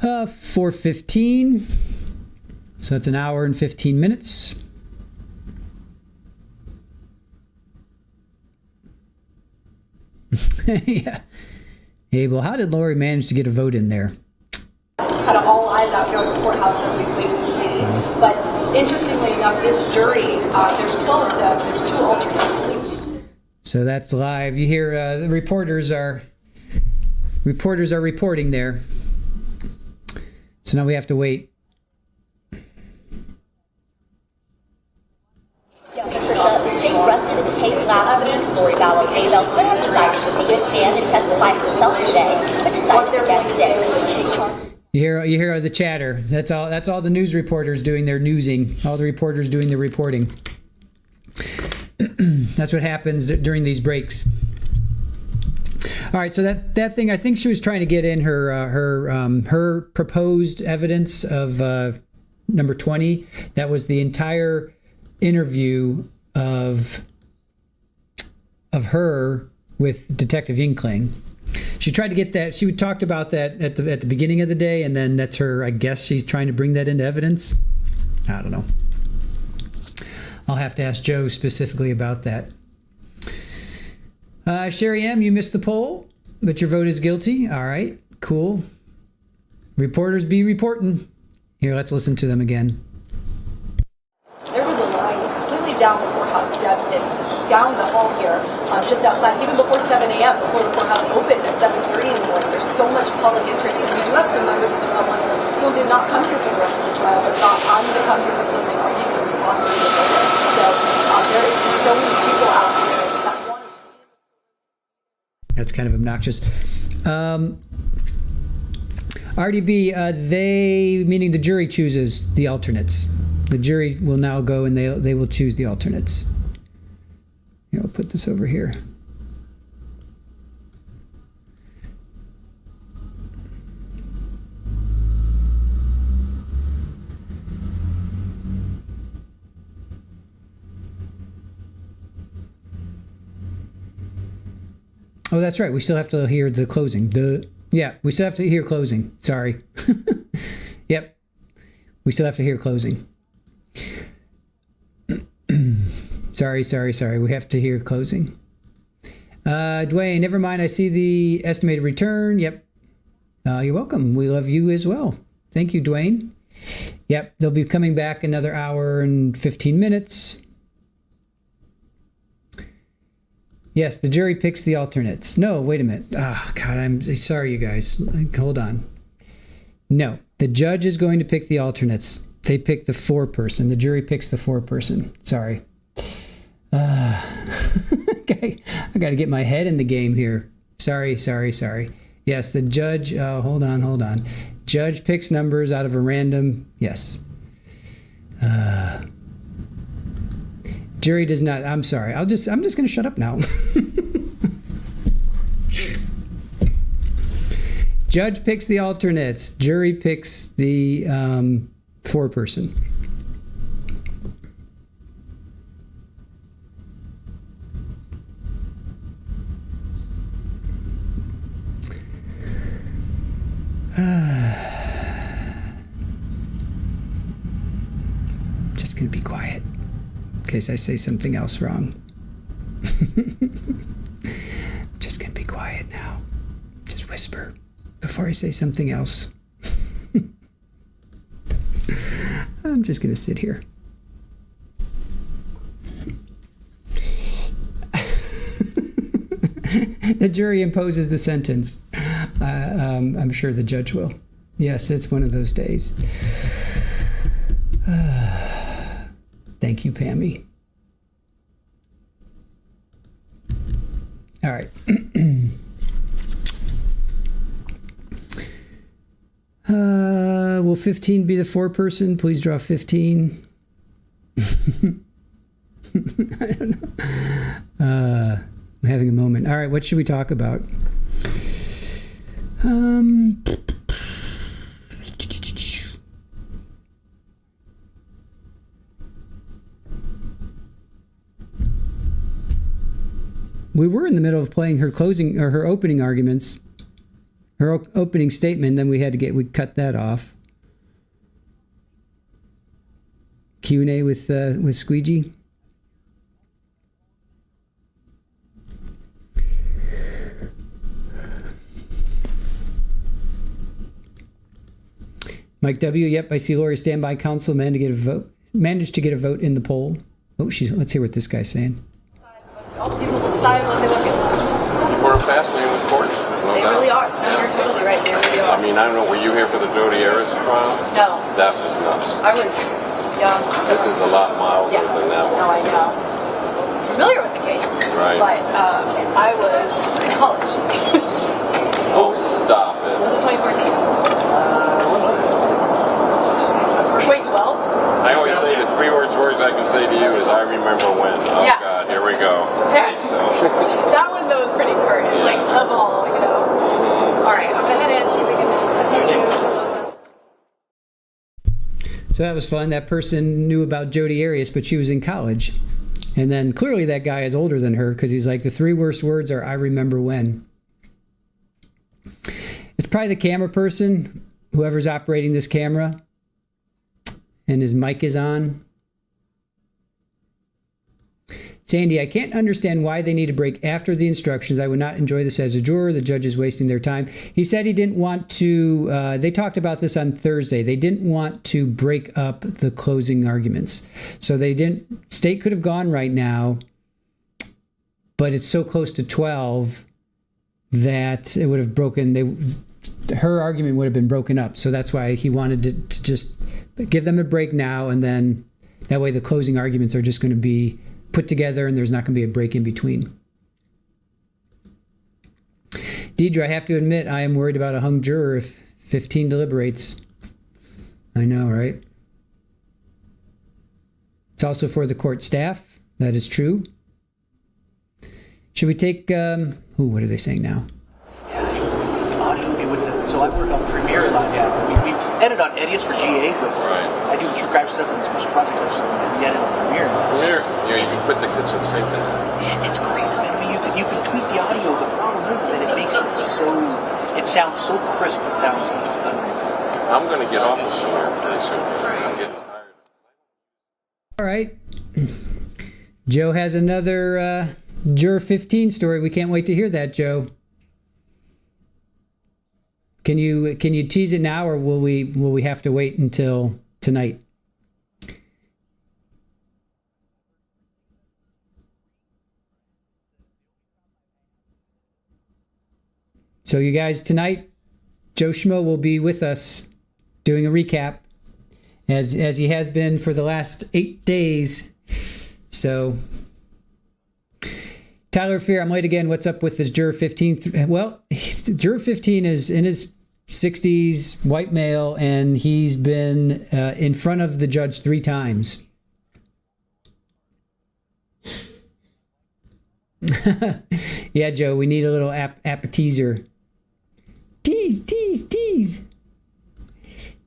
A: 4:15. So that's an hour and 15 minutes. Yeah. Hey, well, how did Lori manage to get a vote in there?
U: Kind of all eyes out here at the courthouse as we wait and see. But interestingly enough, this jury, there's 12 of them, there's 2 alternates.
A: So that's live. You hear the reporters are reporting there. So now we have to wait.
C: The state rested in the case last evidence. Lori Vallow Daybell could have decided to take a stand and testify herself today, but decided against it.
A: You hear the chatter. That's all the news reporters doing their newsing. All the reporters doing the reporting. That's what happens during these breaks. All right, so that thing, I think she was trying to get in her proposed evidence of number 20. That was the entire interview of her with Detective Yinkling. She tried to get that. She talked about that at the beginning of the day, and then that's her. I guess she's trying to bring that into evidence. I don't know. I'll have to ask Joe specifically about that. Sherry M., you missed the poll, but your vote is guilty. All right, cool. Reporters be reporting. Here, let's listen to them again.
U: There was a line completely down the courthouse steps and down the hall here, just outside, even before 7 a.m., before the courthouse opened at 7:30 in the morning. There's so much public interest, and we do have some members of the public who did not come here for the rest of the trial, but thought, I'm going to come here for closing arguments and possibly the evidence. So there's so many people out here that want to...
A: That's kind of obnoxious. RDB, they, meaning the jury, chooses the alternates. The jury will now go and they will choose the alternates. Here, I'll put this over here. Oh, that's right. We still have to hear the closing. Yeah, we still have to hear closing. Sorry. Yep. We still have to hear closing. Sorry. We have to hear closing. Dwayne, never mind. I see the estimated return. Yep. You're welcome. We love you as well. Thank you, Dwayne. Yep. They'll be coming back another hour and 15 minutes. Yes, the jury picks the alternates. No, wait a minute. Oh, God, I'm sorry, you guys. Hold on. No, the judge is going to pick the alternates. They pick the foreperson. The jury picks the foreperson. Sorry. Okay, I got to get my head in the game here. Sorry. Yes, the judge. Hold on. Judge picks numbers out of a random. Yes. Jury does not. I'm sorry. I'm just going to shut up now. Judge picks the alternates. Jury picks the foreperson. Just going to be quiet in case I say something else wrong. Just going to be quiet now. Just whisper before I say something else. I'm just going to sit here. The jury imposes the sentence. I'm sure the judge will. Yes, it's one of those days. Thank you, Pammy. All right. Will 15 be the foreperson? Please draw 15. I don't know. I'm having a moment. All right, what should we talk about? We were in the middle of playing her closing or her opening arguments, her opening statement. Then we cut that off. Q&A with Squeegee. Mike W. Yep, I see Lori standby counsel managed to get a vote in the poll. Oh, let's hear what this guy's saying.
B: All people will decide what they look at.
V: We're fascinating with courts.
B: They really are. No, you're totally right. They really are.
V: I mean, I don't know. Were you here for the Jodi Arias trial?
B: No.
V: That's nuts.
B: I was young.
V: This is a lot milder than that one.
B: No, I know. I'm familiar with the case.
V: Right.
B: But I was in college.
V: Oh, stop it.
B: Was it 2014? Wait, 12?
V: I always say the three words I can say to you is I remember when. Oh,
B: yeah.
V: God, here we go. So.
B: That one, though, is pretty current. Yeah. Like, of all, you know. All right, I'm going to head in, see if I can.
A: So that was fun. That person knew about Jodi Arias, but she was in college. And then clearly that guy is older than her because he's like, the three worst words are I remember when. It's probably the camera person, whoever's operating this camera. And his mic is on. Sandy, I can't understand why they need to break after the instructions. I would not enjoy this as a juror. The judge is wasting their time. He said he didn't want to, they talked about this on Thursday. They didn't want to break up the closing arguments. So state could have gone right now, but it's so close to 12 that it would have her argument would have been broken up. So that's why he wanted to just give them a break now, and then that way the closing arguments are just going to be put together and there's not going to be a break in between. Deidre, I have to admit, I am worried about a hung juror if 15 deliberates. I know, right? It's also for the court staff. That is true. Should we take, what are they saying now?
W: So I work on Premiere a lot, we edit on Edius for GA, but I do the true crime stuff and special projects stuff, so we edit on Premiere.
V: Premiere, you can put the kitchen sink in there.
W: Yeah, it's great. I mean, you can tweak the audio. The problem is that it makes it sounds so crisp. It sounds unreal.
V: I'm going to get off of Premiere pretty soon. I'm getting tired.
A: All right. Joe has another Juror 15 story. We can't wait to hear that, Joe. Can you tease it now, or will we have to wait until tonight? So you guys, tonight, Joe Schmo will be with us doing a recap, as he has been for the last 8 days. So, Tyler Fear, I'm late again. What's up with this Juror 15? Well, Juror 15 is in his 60s, white male, and he's been in front of the judge 3 times. Yeah, Joe, we need a little appetizer. Tease.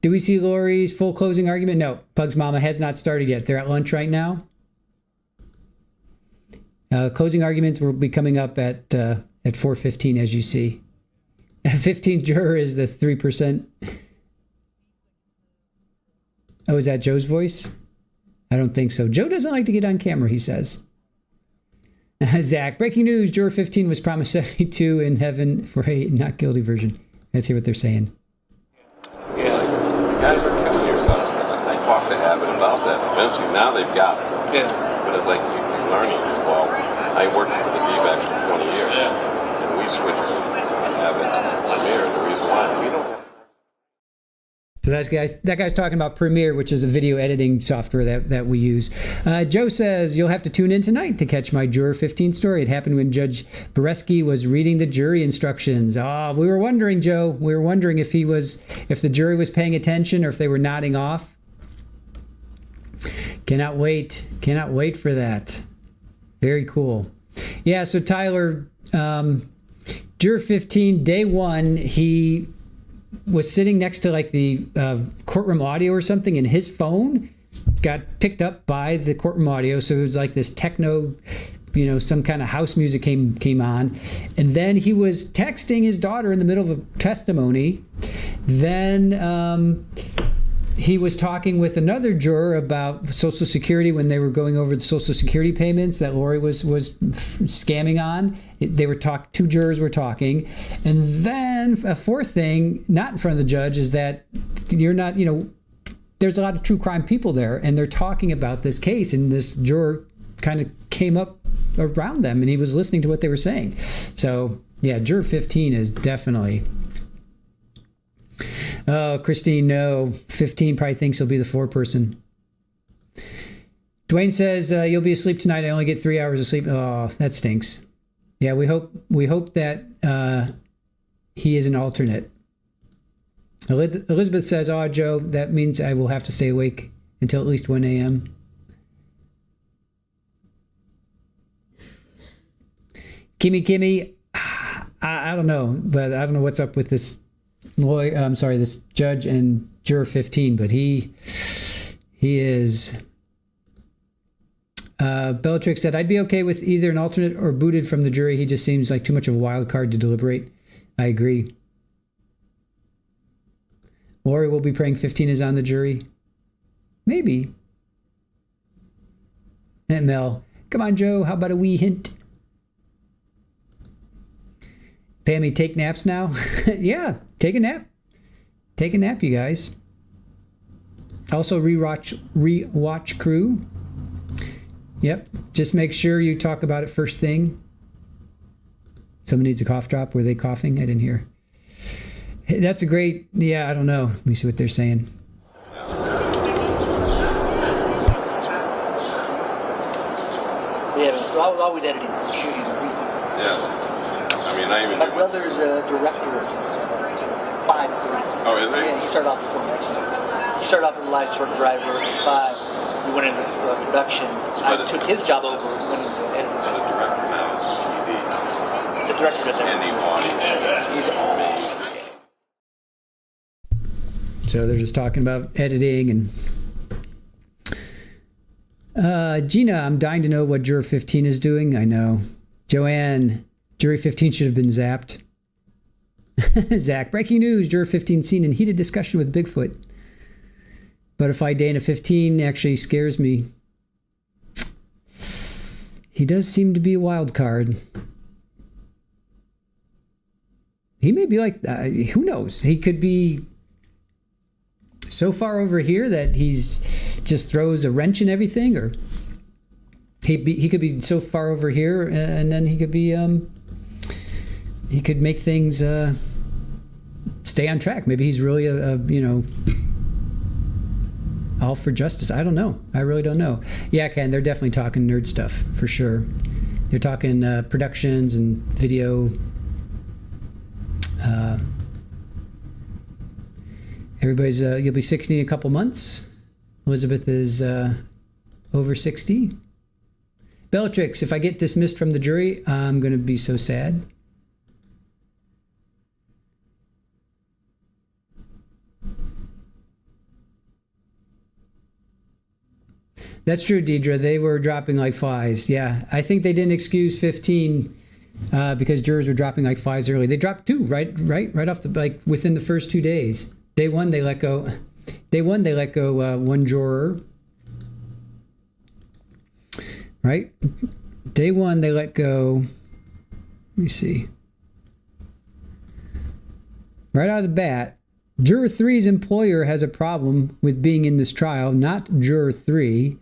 A: Do we see Lori's full closing argument? No, Pug's mama has not started yet. They're at lunch right now. Closing arguments will be coming up at 4:15, as you see. 15th juror is the 3%. Oh, is that Joe's voice? I don't think so. Joe doesn't like to get on camera, he says. Zach, breaking news. Juror 15 was promised 72 in heaven for a not guilty version. Let's hear what they're saying.
V: Yeah, you guys are killing yourselves. I talked to Abbott about that. Eventually, now they've got it. Yes. But it's like you're learning as well. I worked for the DVAC for 20 years. Yeah. And we switched to Abbott Premiere. The reason why we don't have.
A: So that guy's talking about Premiere, which is a video editing software that we use. Joe says, you'll have to tune in tonight to catch my Juror 15 story. It happened when Judge Boreski was reading the jury instructions. We were wondering, Joe. We were wondering if the jury was paying attention or if they were nodding off. Cannot wait for that. Very cool. Yeah, so Tyler, Juror 15, day 1, he was sitting next to like the courtroom audio or something, and his phone got picked up by the courtroom audio. So it was like this techno, some kind of house music came on. And then he was texting his daughter in the middle of a testimony. Then he was talking with another juror about Social Security when they were going over the Social Security payments that Lori was scamming on. Two jurors were talking. And then a fourth thing, not in front of the judge, is that you're not, there's a lot of true crime people there, and they're talking about this case, and this juror kind of came up around them, and he was listening to what they were saying. So, yeah, Juror 15 is definitely... Oh, Christine, no. 15 probably thinks he'll be the 4-person. Dwayne says, you'll be asleep tonight. I only get 3 hours of sleep. Oh, that stinks. Yeah, we hope that he is an alternate. Elizabeth says, Joe, that means I will have to stay awake until at least 1 a.m. Kimmy, I don't know, but I don't know what's up with this this judge and Juror 15, but he is. Bellatrix said, I'd be okay with either an alternate or booted from the jury. He just seems like too much of a wild card to deliberate. I agree. Lori will be praying 15 is on the jury. Maybe. And Mel, come on, Joe, how about a wee hint? Pammy, take naps now? Yeah, take a nap. Take a nap, you guys. Also, rewatch Crew. Yep, just make sure you talk about it first thing. Someone needs a cough drop. Were they coughing? I didn't hear. That's a great, I don't know. Let me see what they're saying.
W: Yeah, so I was always editing, shooting, everything.
V: Yes. I mean, I even...
W: My brother's a director of 5.
V: Oh, is he?
W: Yeah, he started off before me. He started off in Live Short Driver at 5. We went into production. I took his job over and went into editing.
V: But the director now is TV.
W: The director does everything. He's amazing.
A: So they're just talking about editing and... Gina, I'm dying to know what Juror 15 is doing. I know. Joanne, Jury 15 should have been zapped. Zach, breaking news. Juror 15 seen in heated discussion with Bigfoot. Butterfly Dana 15 actually scares me. He does seem to be a wild card. He may be like, who knows? He could be so far over here that he's just throws a wrench in everything, or he could be so far over here, and then he could be he could make things stay on track. Maybe he's really all for justice. I don't know. I really don't know. Yeah, Ken, they're definitely talking nerd stuff for sure. They're talking productions and video. Everybody's you'll be 60 in a couple months. Elizabeth is over 60. Bellatrix, if I get dismissed from the jury, I'm going to be so sad. That's true, Deidre. They were dropping like flies. Yeah, I think they didn't excuse 15 because jurors were dropping like flies early. They dropped 2 right off the within the first 2 days. Day 1 they let go. Day 1 they let go 1 juror. Right? Day 1 they let go. Let me see. Right out of the bat, Juror 3's employer has a problem with being in this trial, not Juror 3.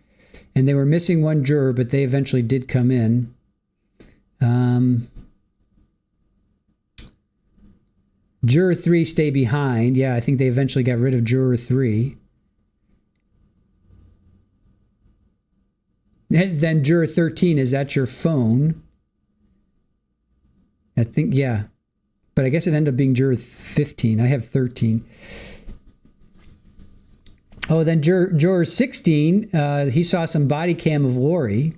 A: And they were missing 1 juror, but they eventually did come in. Juror 3 stay behind. Yeah, I think they eventually got rid of Juror 3. And then Juror 13, is that your phone? I think, yeah. But I guess it ended up being Juror 15. I have 13. Oh, then Juror 16, he saw some body cam of Lori.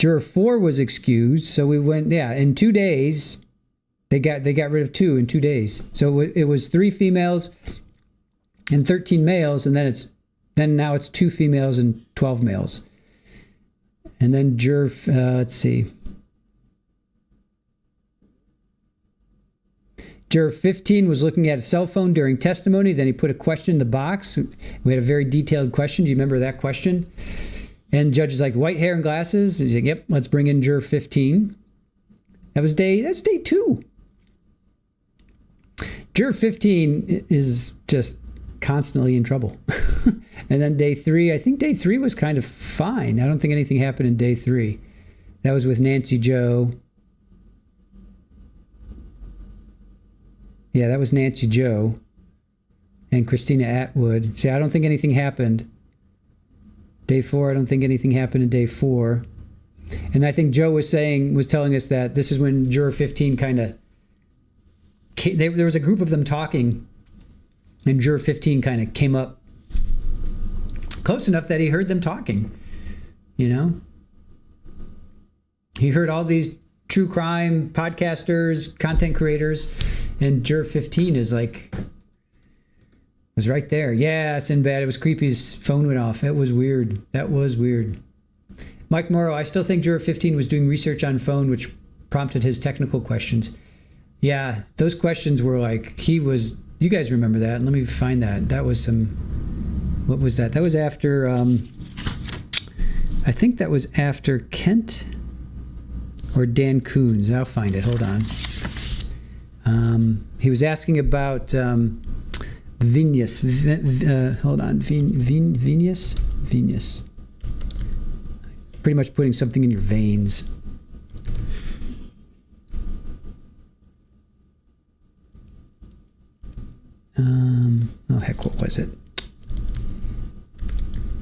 A: Juror 4 was excused, so we went, in 2 days, they got rid of 2 in 2 days. So it was 3 females and 13 males, and then now it's 2 females and 12 males. And then Juror, let's see. Juror 15 was looking at a cell phone during testimony. Then he put a question in the box. We had a very detailed question. Do you remember that question? And the judge is like, white hair and glasses. And he's like, yep, let's bring in Juror 15. That's day 2. Juror 15 is just constantly in trouble. And then day 3, I think day 3 was kind of fine. I don't think anything happened in day 3. That was with Nancy Jo. Yeah, that was Nancy Jo and Christina Atwood. See, I don't think anything happened. Day 4, I don't think anything happened in day 4. And I think Joe was telling us that this is when Juror 15 kind of, there was a group of them talking, and Juror 15 kind of came up close enough that he heard them talking, you know? He heard all these true crime podcasters, content creators, and Juror 15 is like, was right there. Yeah, Sinbad, it was creepy. His phone went off. That was weird. That was weird. Mike Morrow, I still think Juror 15 was doing research on phone, which prompted his technical questions. Yeah, those questions were like, you guys remember that? Let me find that. That was what was that? That was after, I think that was after Kent or Dan Coons. I'll find it. Hold on. He was asking about Venus. Hold on. Venus. Pretty much putting something in your veins. Oh, heck, what was it?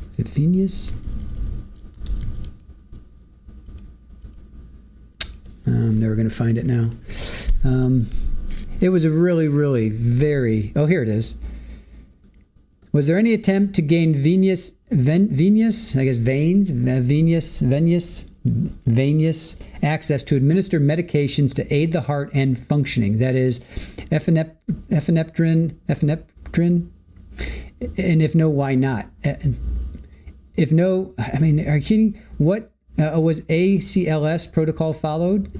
A: Was it Venus? I'm never going to find it now. It was a really, really very... Oh, here it is. Was there any attempt to gain Venus, I guess veins, venous access to administer medications to aid the heart and functioning? That is, epinephrine, and if no, why not? If no, I mean, are you kidding? What was ACLS protocol followed?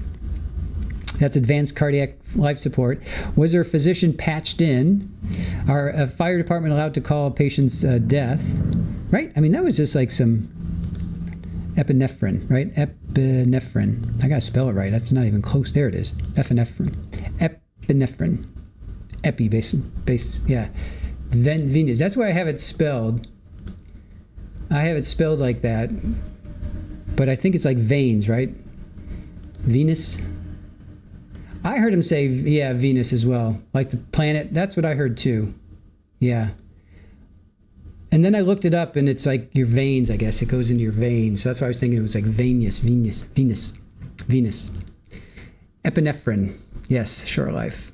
A: That's advanced cardiac life support. Was there a physician patched in? Are a fire department allowed to call a patient's death? Right? I mean, that was just like some epinephrine, right? Epinephrine. I got to spell it right. That's not even close. There it is. Epinephrine. Epinephrine. Epi, base, yeah. Venus. That's why I have it spelled. I have it spelled like that. But I think it's like veins, right? Venus. I heard him say, yeah, Venus as well. Like the planet. That's what I heard too. Yeah. And then I looked it up, and it's like your veins, I guess. It goes into your veins. So that's why I was thinking it was like Venus. Epinephrine. Yes, short life.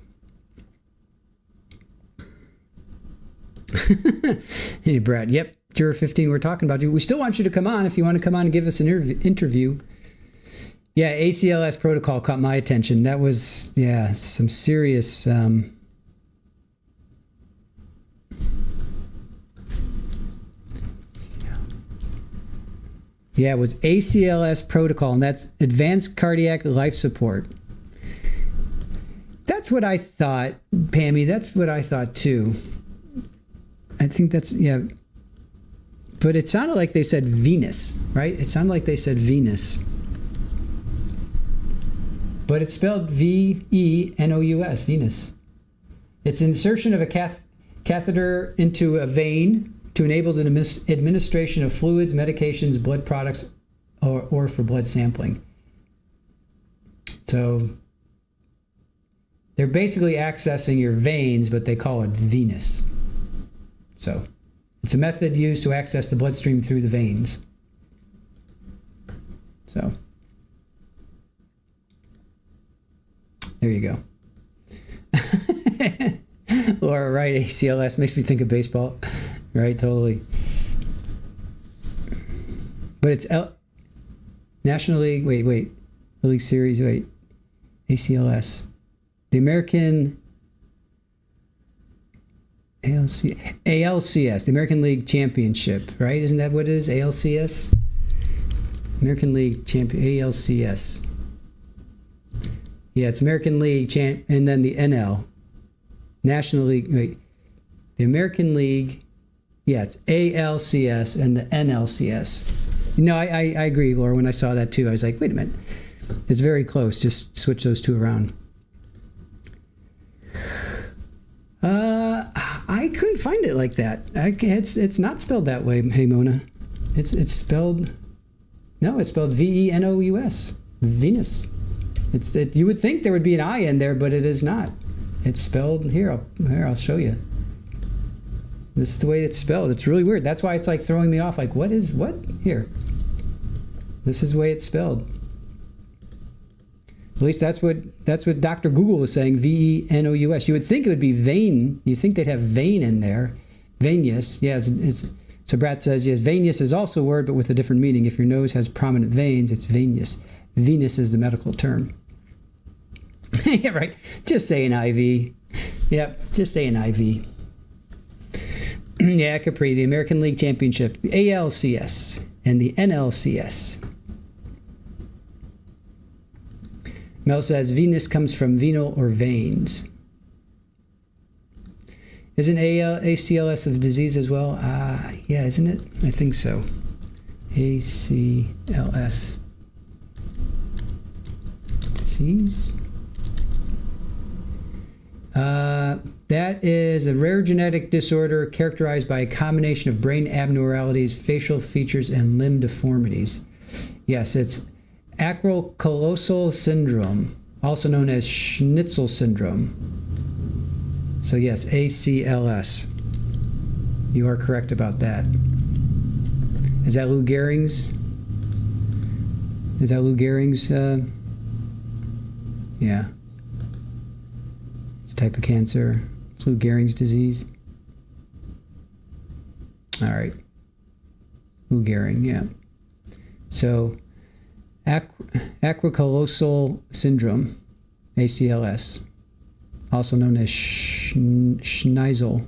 A: Hey, Brad. Yep, Juror 15, we're talking about you. We still want you to come on if you want to come on and give us an interview. Yeah, ACLS protocol caught my attention. That was, yeah, some serious... Yeah, it was ACLS protocol, and that's Advanced Cardiac Life Support. That's what I thought, Pammy. That's what I thought, too. I think that's, yeah. But it sounded like they said Venus, right? It sounded like they said Venus. But it's spelled V-E-N-O-U-S, Venus. It's insertion of a catheter into a vein to enable the administration of fluids, medications, blood products, or for blood sampling. So they're basically accessing your veins, but they call it Venus. So it's a method used to access the bloodstream through the veins. So there you go. Laura, right, ACLS makes me think of baseball. Right, totally. But it's National League, wait, the League Series, ACLS. The American ALCS, the American League Championship, right? Isn't that what it is? ALCS? American League Champion, ALCS. Yeah, it's American League and then the NL. National League, the American League, yeah, it's ALCS and the NLCS. No, I agree, Laura. When I saw that too, I was like, wait a minute. It's very close. Just switch those two around. I couldn't find it like that. It's not spelled that way, hey Mona. It's spelled, no, it's spelled V-E-N-O-U-S, Venus. You would think there would be an I in there, but it is not. It's spelled here. I'll show you. This is the way it's spelled. It's really weird. That's why it's like throwing me off. Like, what? Here. This is the way it's spelled. At least that's what Dr. Google was saying. V-E-N-O-U-S. You would think it would be vein. You think they'd have vein in there. Venous. Yeah. So Brad says, yes, venous is also a word, but with a different meaning. If your nose has prominent veins, it's venous. Venous is the medical term. Yeah, right. Just say an IV. Yep. Just say an IV. Yeah, Capri, the American League Championship, the ALCS, and the NLCS. Mel says venous comes from venal or veins. Isn't ACLS a disease as well? Yeah, isn't it? I think so. ACLS. Disease? That is a rare genetic disorder characterized by a combination of brain abnormalities, facial features, and limb deformities. Yes, it's acrocallosal syndrome, also known as Schnitzel syndrome. So yes, ACLS. You are correct about that. Is that Lou Gehrig's? Yeah. It's a type of cancer. It's Lou Gehrig's disease. All right. Lou Gehrig, yeah. So, acrocallosal syndrome, ACLS, also known as Schnitzel.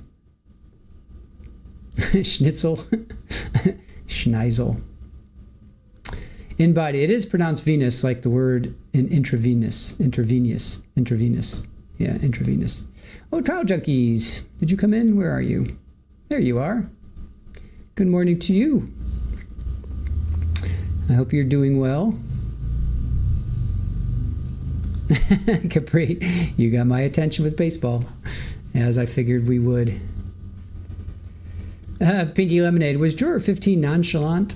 A: Schnitzel. In body, it is pronounced venous, like the word in intravenous. Yeah, intravenous. Oh, Trial Junkies, did you come in? Where are you? There you are. Good morning to you. I hope you're doing well. Capri, you got my attention with baseball, as I figured we would. Pinky Lemonade, was Juror 15 nonchalant?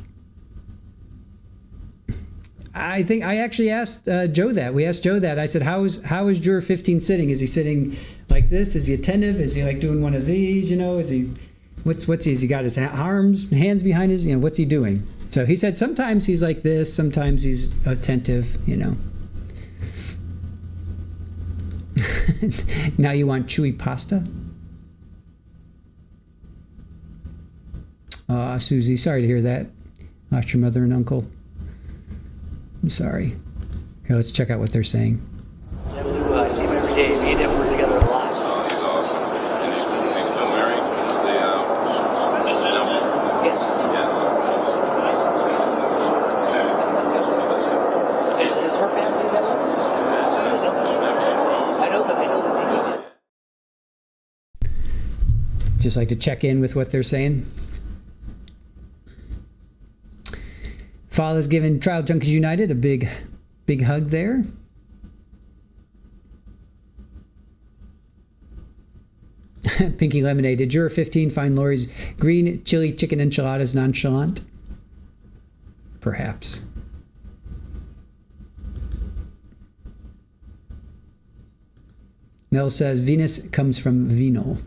A: I think I actually asked Joe that. We asked Joe that. I said, how is juror 15 sitting? Is he sitting like this? Is he attentive? Is he like doing one of these? Is he, what's he? Has he got his hands behind his, what's he doing? So he said sometimes he's like this, sometimes he's attentive, Now you want chewy pasta? Susie, sorry to hear that. Lost your mother and uncle. I'm sorry. Here, let's check out what they're saying.
W: I see him every day. Me and him work together a lot.
V: Oh, he's awesome. And is he still married?
W: Yes. Is her family that way? I know that they did.
A: Just like to check in with what they're saying. Father's giving Trial Junkies United a big hug there. Pinky Lemonade. Did juror 15 find Lori's green chili chicken enchiladas nonchalant? Perhaps. Mel says Venus comes from vino.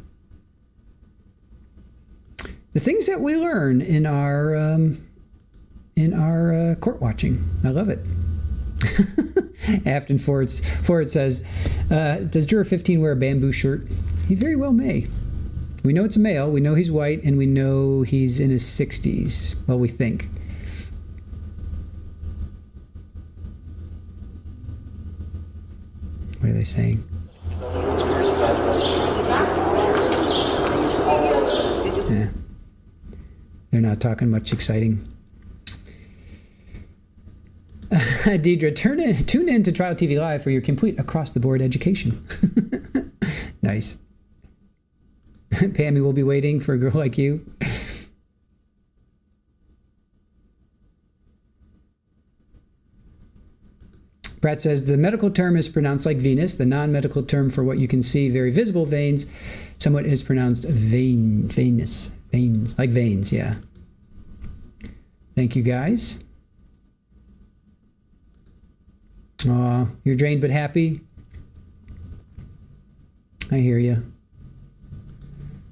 A: The things that we learn in our court watching. I love it. Afton Ford says, does juror 15 wear a bamboo shirt? He very well may. We know it's a male, we know he's white, and we know he's in his 60s. Well, we think. What are they saying? Yeah. They're not talking much exciting. Deidre, tune in to Trial TV Live for your complete across-the-board education. Nice. Pammy will be waiting for a girl like you. Pratt says, the medical term is pronounced like Venus. The non-medical term for what you can see, very visible veins, somewhat is pronounced veins, like veins, yeah. Thank you, guys. Aw, you're drained but happy. I hear you.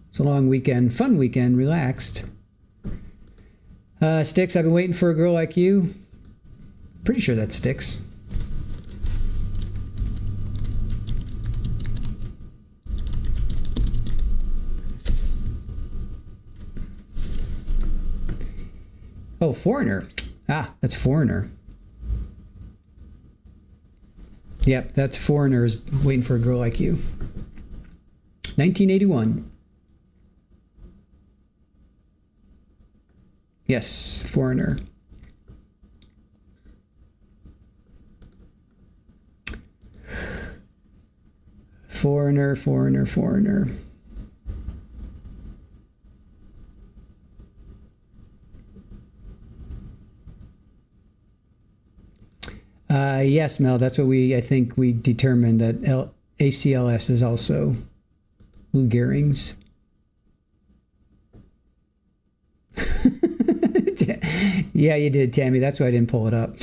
A: It's a long weekend, fun weekend, relaxed. Sticks, I've been waiting for a girl like you. Pretty sure that's Sticks. Oh, Foreigner. Ah, that's Foreigner. Yep, that's Foreigners waiting for a girl like you. 1981. Yes, Foreigner. Foreigner. Yes, Mel, that's what I think we determined, that ACLS is also Lou Gehrig's. Yeah, you did, Tammy. That's why I didn't pull it up.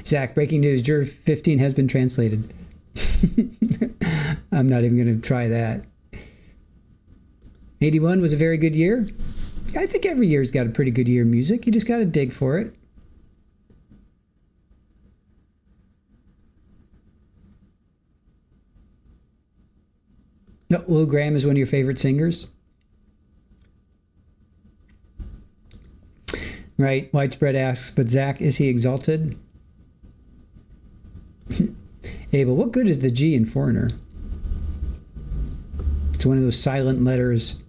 A: Zach, breaking news. Juror 15 has been translated. I'm not even going to try that. 81 was a very good year. I think every year's got a pretty good year in music. You just got to dig for it. No, Lou Graham is one of your favorite singers. Right. Widespread asks, but Zach, is he exalted? Abel, what good is the G in Foreigner? It's one of those silent letters.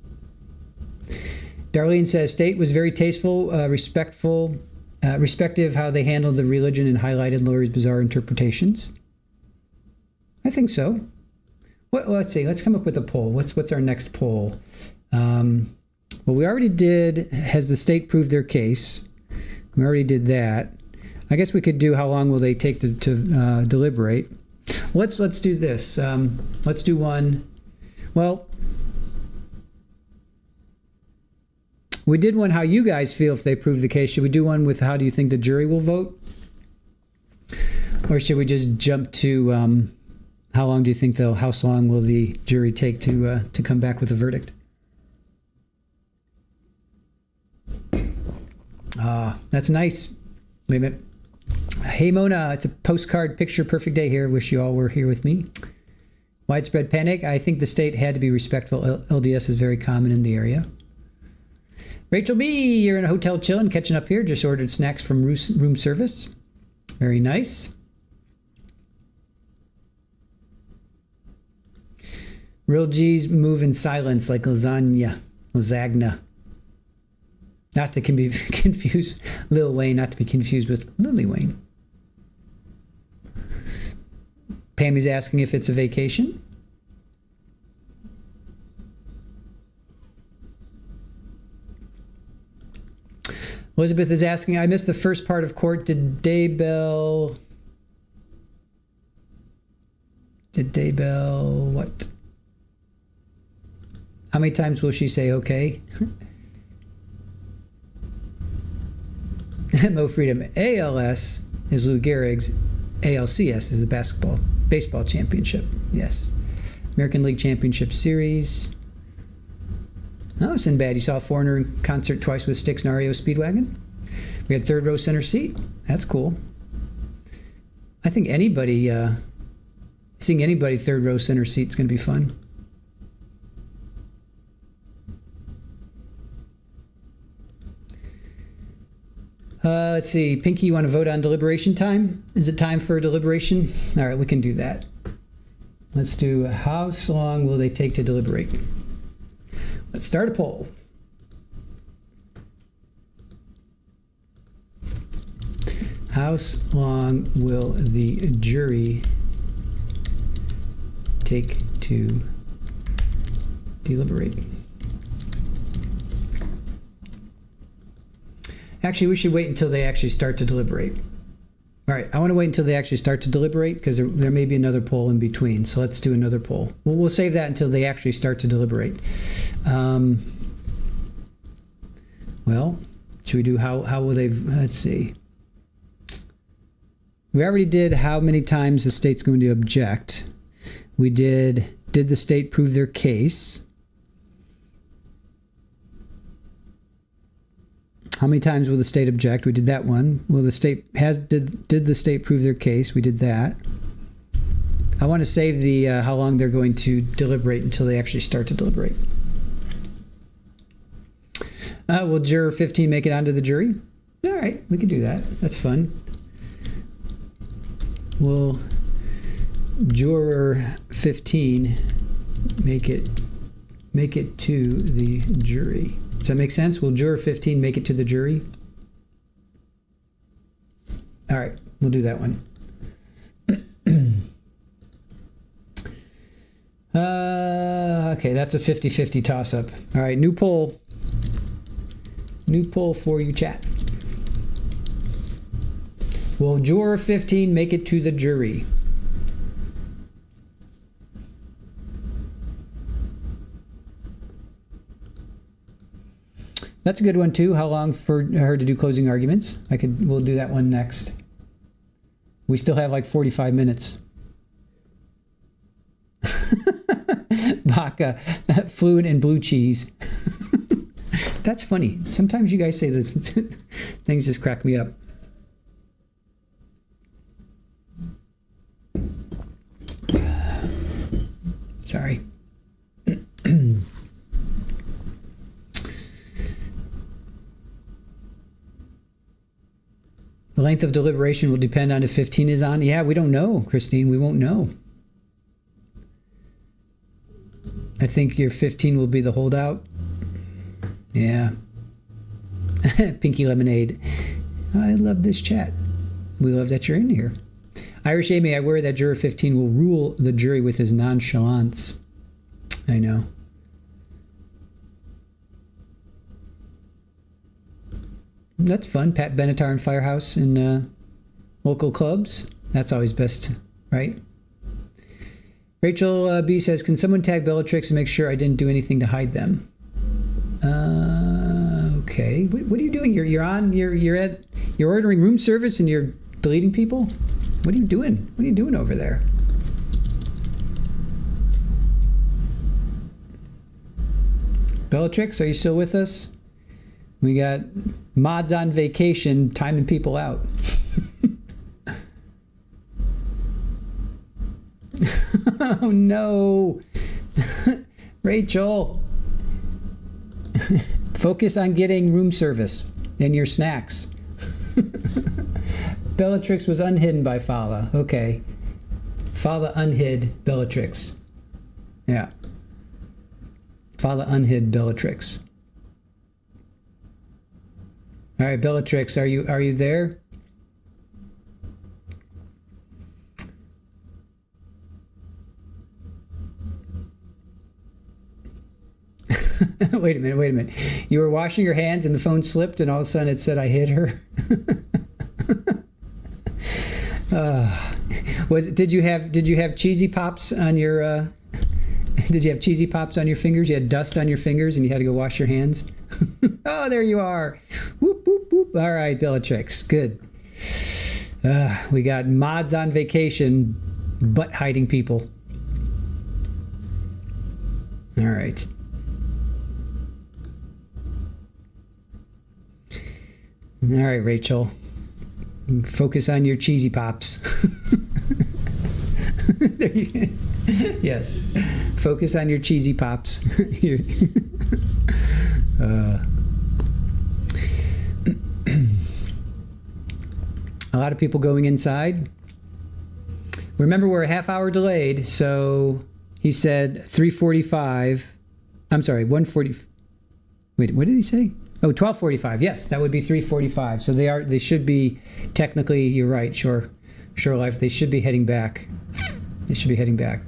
A: Darlene says, State was very tasteful, respective how they handled the religion and highlighted Lori's bizarre interpretations. I think so. Well, let's see. Let's come up with a poll. What's our next poll? Well, we already did, has the state proved their case? We already did that. I guess we could do how long will they take to deliberate. Let's do this. Let's do one. Well, We did one how you guys feel if they prove the case. Should we do one with how do you think the jury will vote? Or should we just jump to how long do you think how long will the jury take to come back with a verdict? That's nice. Wait a minute. Hey Mona, it's a postcard picture perfect day here. Wish you all were here with me. Widespread panic. I think the state had to be respectful. LDS is very common in the area. Rachel B, you're in a hotel chilling, catching up here. Just ordered snacks from room service. Very nice. Real G's move in silence like lasagna. Not to be confused, Lil Wayne, not to be confused with Lily Wayne. Pammy's asking if it's a vacation. Elizabeth is asking, I missed the first part of court. Did Daybell what? How many times will she say okay? Mo Freedom. ALS is Lou Gehrig's. ALCS is the baseball championship. Yes. American League Championship Series. Oh, Sinbad, you saw Foreigner in concert twice with Styx and REO Speedwagon. We had third row center seat. That's cool. I think seeing anybody third row center seat is going to be fun. Let's see. Pinky, you want to vote on deliberation time? Is it time for a deliberation? All right, we can do that. Let's do how long will they take to deliberate? Let's start a poll. How long will the jury take to deliberate? Actually, we should wait until they actually start to deliberate. All right, I want to wait until they actually start to deliberate because there may be another poll in between. So let's do another poll. We'll save that until they actually start to deliberate. Well, should we do how will they? Let's see. We already did how many times the state's going to object. We did the state prove their case? How many times will the state object? We did that one. Did the state prove their case? We did that. I want to save the how long they're going to deliberate until they actually start to deliberate. Will juror 15 make it onto the jury? All right, we can do that. That's fun. Will juror 15 make it to the jury? Does that make sense? Will juror 15 make it to the jury? All right, we'll do that one. Okay, that's a 50-50 toss-up. All right, new poll. New poll for you, chat. Will juror 15 make it to the jury? That's a good one too. How long for her to do closing arguments? We'll do that one next. We still have like 45 minutes. Baka, fluent in blue cheese. That's funny. Sometimes you guys say this. Things just crack me up. Sorry. The length of deliberation will depend on if 15 is on. Yeah, we don't know, Christine. We won't know. I think your 15 will be the holdout. Yeah. Pinky Lemonade. I love this chat. We love that you're in here. Irish Amy, I worry that juror 15 will rule the jury with his nonchalance. I know. That's fun. Pat Benatar and Firehouse in local clubs. That's always best, right? Rachel B says, can someone tag Bellatrix and make sure I didn't do anything to hide them? Okay. What are you doing? You're ordering room service and you're deleting people? What are you doing? What are you doing over there? Bellatrix, are you still with us? We got mods on vacation, timing people out. Oh no. Rachel. Focus on getting room service and your snacks. Bellatrix was unhidden by Fala. Okay. Fala unhid Bellatrix. Yeah. Fala unhid Bellatrix. All right, Bellatrix, are you there? Wait a minute. You were washing your hands and the phone slipped and all of a sudden it said I hit her. Did you have cheesy pops on your did you have cheesy pops on your fingers? You had dust on your fingers and you had to go wash your hands? Oh, there you are. Whoop, whoop, whoop. All right, Bellatrix. Good. We got mods on vacation, butt hiding people. All right. All right, Rachel. Focus on your cheesy pops. There you, yes. Focus on your cheesy pops. A lot of people going inside. Remember, we're a half hour delayed, so he said 3:45. I'm sorry, 1:40. Wait, what did he say? Oh, 12:45. Yes, that would be 3:45. So they should be technically, you're right, sure life. They should be heading back. They should be heading back.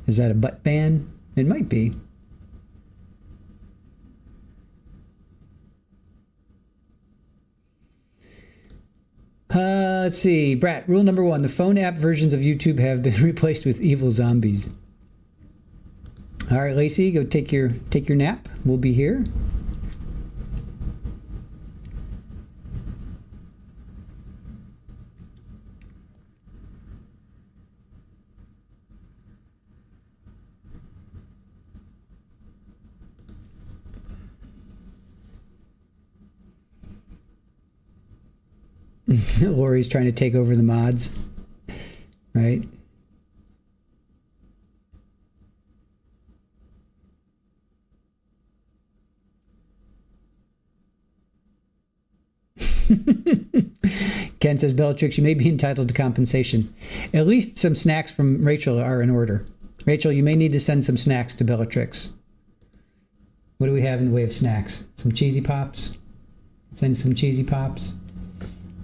A: Is that a butt ban? It might be. Let's see. Brat, rule number 1. The phone app versions of YouTube have been replaced with evil zombies. All right, Lacey, go take your nap. We'll be here. Lori's trying to take over the mods, right? Ken says, Bellatrix, you may be entitled to compensation. At least some snacks from Rachel are in order. Rachel, you may need to send some snacks to Bellatrix. What do we have in the way of snacks? Some cheesy pops? Send some cheesy pops.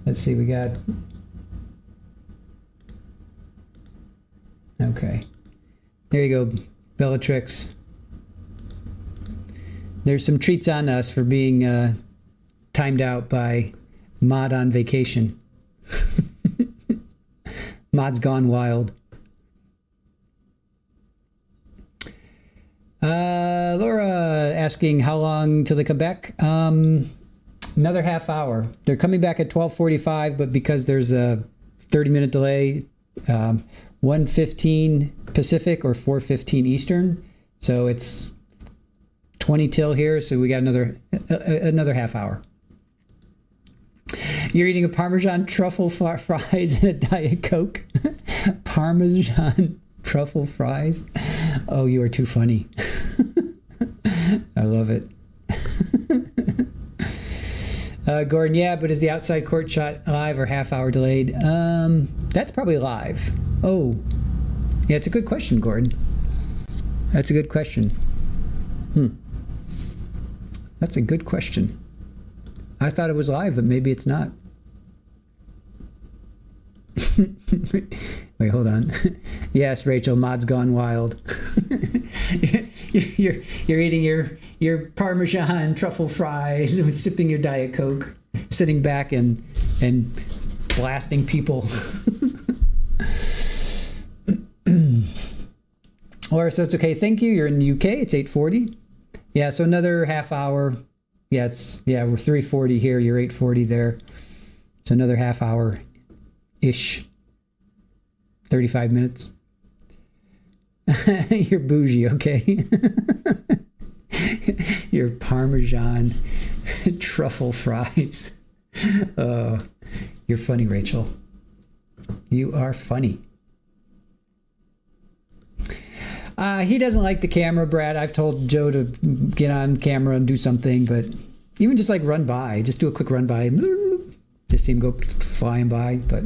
A: Let's see, we got... Okay. There you go, Bellatrix. There's some treats on us for being timed out by Mod on vacation. Mod's gone wild. Laura asking how long till they come back? Another half hour. They're coming back at 12:45, but because there's a 30-minute delay, 1:15 Pacific or 4:15 Eastern, so it's 20 till here. So we got another half hour. You're eating a Parmesan truffle fries and a Diet Coke. Parmesan truffle fries. Oh, you are too funny. I love it. Gordon, yeah, but is the outside court shot live or half hour delayed? That's probably live. Oh, yeah, it's a good question, Gordon. That's a good question. That's a good question. I thought it was live, but maybe it's not. Wait, hold on. Yes, Rachel, Mod's gone wild. You're eating your Parmesan truffle fries, sipping your Diet Coke, sitting back and blasting people. Laura says, okay, thank you. You're in the UK. It's 8:40. Yeah, so another half hour. Yeah, we're 3:40 here. You're 8:40 there. So another half hour-ish. 35 minutes. You're bougie, okay? Your Parmesan truffle fries. You're funny, Rachel. You are funny. He doesn't like the camera, Brad. I've told Joe to get on camera and do something, but even just like run by, just do a quick run by, just see him go flying by, but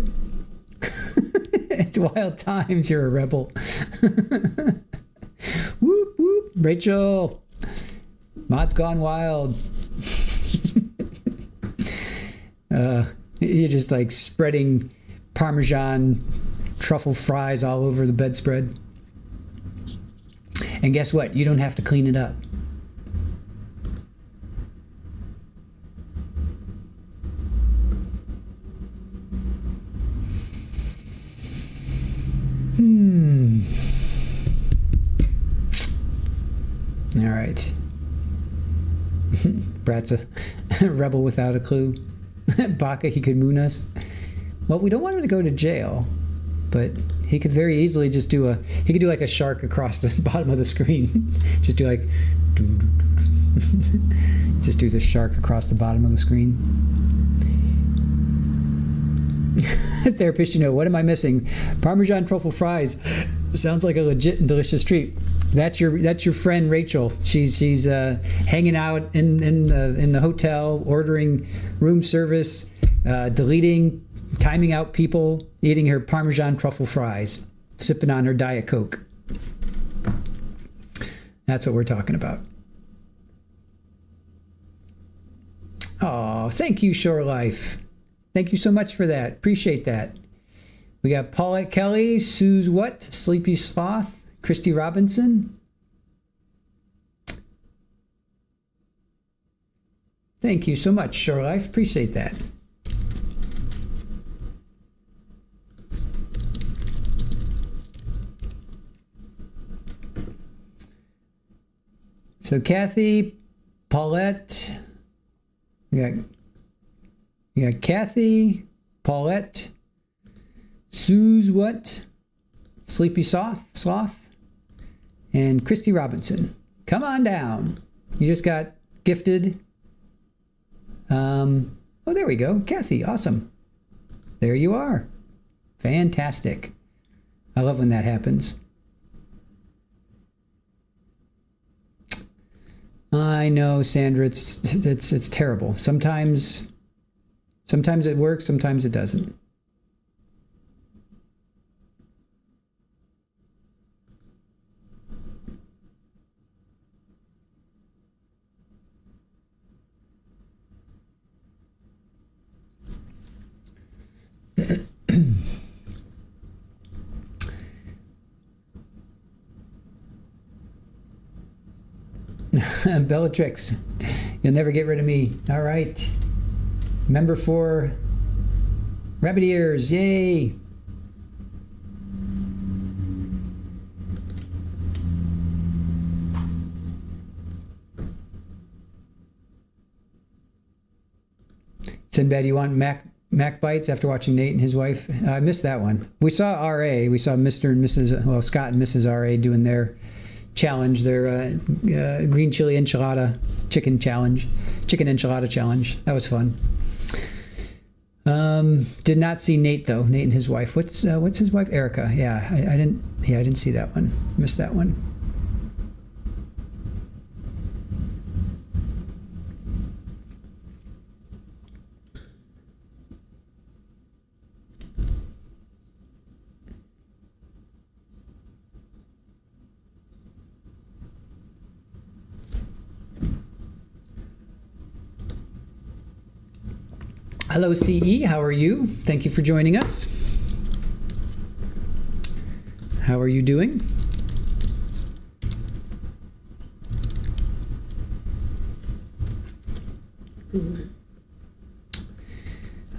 A: it's wild times. You're a rebel. Whoop, whoop. Rachel, Maud's gone wild. You're just like spreading Parmesan truffle fries all over the bedspread. And guess what? You don't have to clean it up. All right. Brat's a rebel without a clue. Baca, he could moon us. Well, we don't want him to go to jail, but he could very easily just do like a shark across the bottom of the screen. Just do like, just do the shark across the bottom of the screen. Therapist, what am I missing? Parmesan truffle fries. Sounds like a legit and delicious treat. That's your friend Rachel. She's hanging out in the hotel, ordering room service, deleting, timing out people, eating her Parmesan truffle fries, sipping on her Diet Coke. That's what we're talking about. Oh, thank you, Shore Life. Thank you so much for that. Appreciate that. We got Paulette Kelly, Sue's What, Sleepy Sloth, Christy Robinson. Thank you so much, Shore Life. Appreciate that. So Kathy, Paulette, we got Kathy, Paulette, Sue's What, Sleepy Sloth, and Christy Robinson. Come on down. You just got gifted. Oh, there we go. Kathy, awesome. There you are. Fantastic. I love when that happens. I know, Sandra, it's terrible. Sometimes it works, sometimes it doesn't. Bellatrix, you'll never get rid of me. All right. Member 4, Rabbit Ears, yay. Sinbad, you want Mac Bites after watching Nate and his wife? I missed that one. We saw RA. We saw Mr. and Mrs. Well, Scott and Mrs. RA doing their challenge, their green chili enchilada chicken enchilada challenge. That was fun. Did not see Nate though. Nate and his wife. What's his wife? Erica. Yeah, I didn't see that one. Missed that one. Hello, CE. How are you? Thank you for joining us. How are you doing?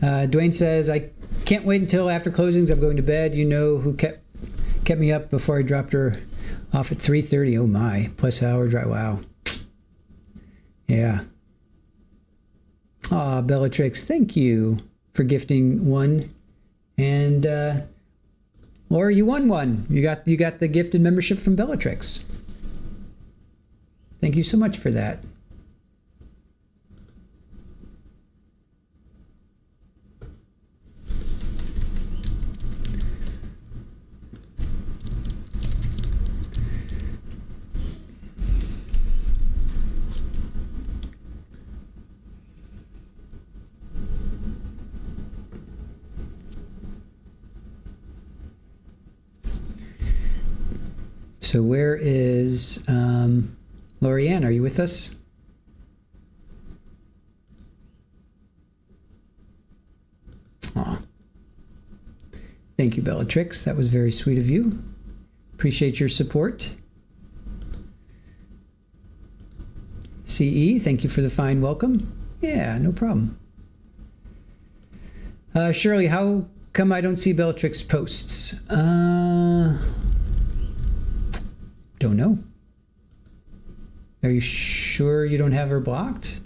A: Dwayne says, I Can't wait until after closings. I'm going to bed. You know who kept me up before I dropped her off at 3:30. Oh my, plus hour drive. Wow. Yeah. Aw, Bellatrix, thank you for gifting one. And Laura, you won one. You got the gifted membership from Bellatrix. Thank you so much for that. So where is Lorianne? Are you with us? Aw. Thank you, Bellatrix. That was very sweet of you. Appreciate your support. CE, thank you for the fine welcome. Yeah, no problem. Shirley, how come I don't see Bellatrix posts? Don't know. Are you sure you don't have her blocked?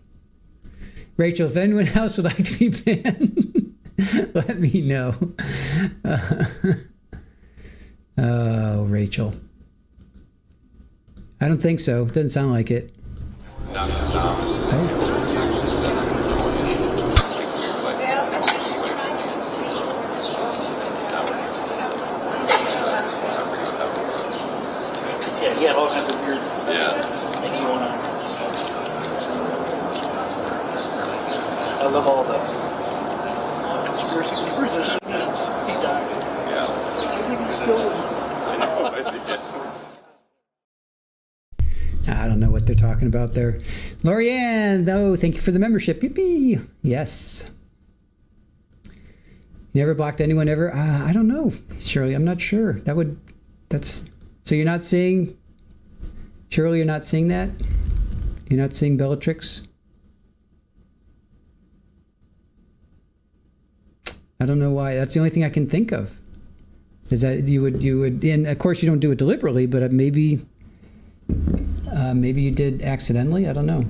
A: Rachel, if anyone else would like to be banned, let me know. Oh, Rachel. I don't think so. Doesn't sound like it. Oh.
W: He had all kinds of weird things going on. I love all the conspiracy theories as soon as he died. Do you think he's killed him?
A: I don't know what they're talking about there. Lorianne, though, thank you for the membership. Yippee! Yes. You never blocked anyone ever? I don't know, Shirley. I'm not sure. So you're not seeing... Shirley, you're not seeing that? You're not seeing Bellatrix? I don't know why. That's the only thing I can think of. Is that you would, and of course you don't do it deliberately, but maybe you did accidentally. I don't know.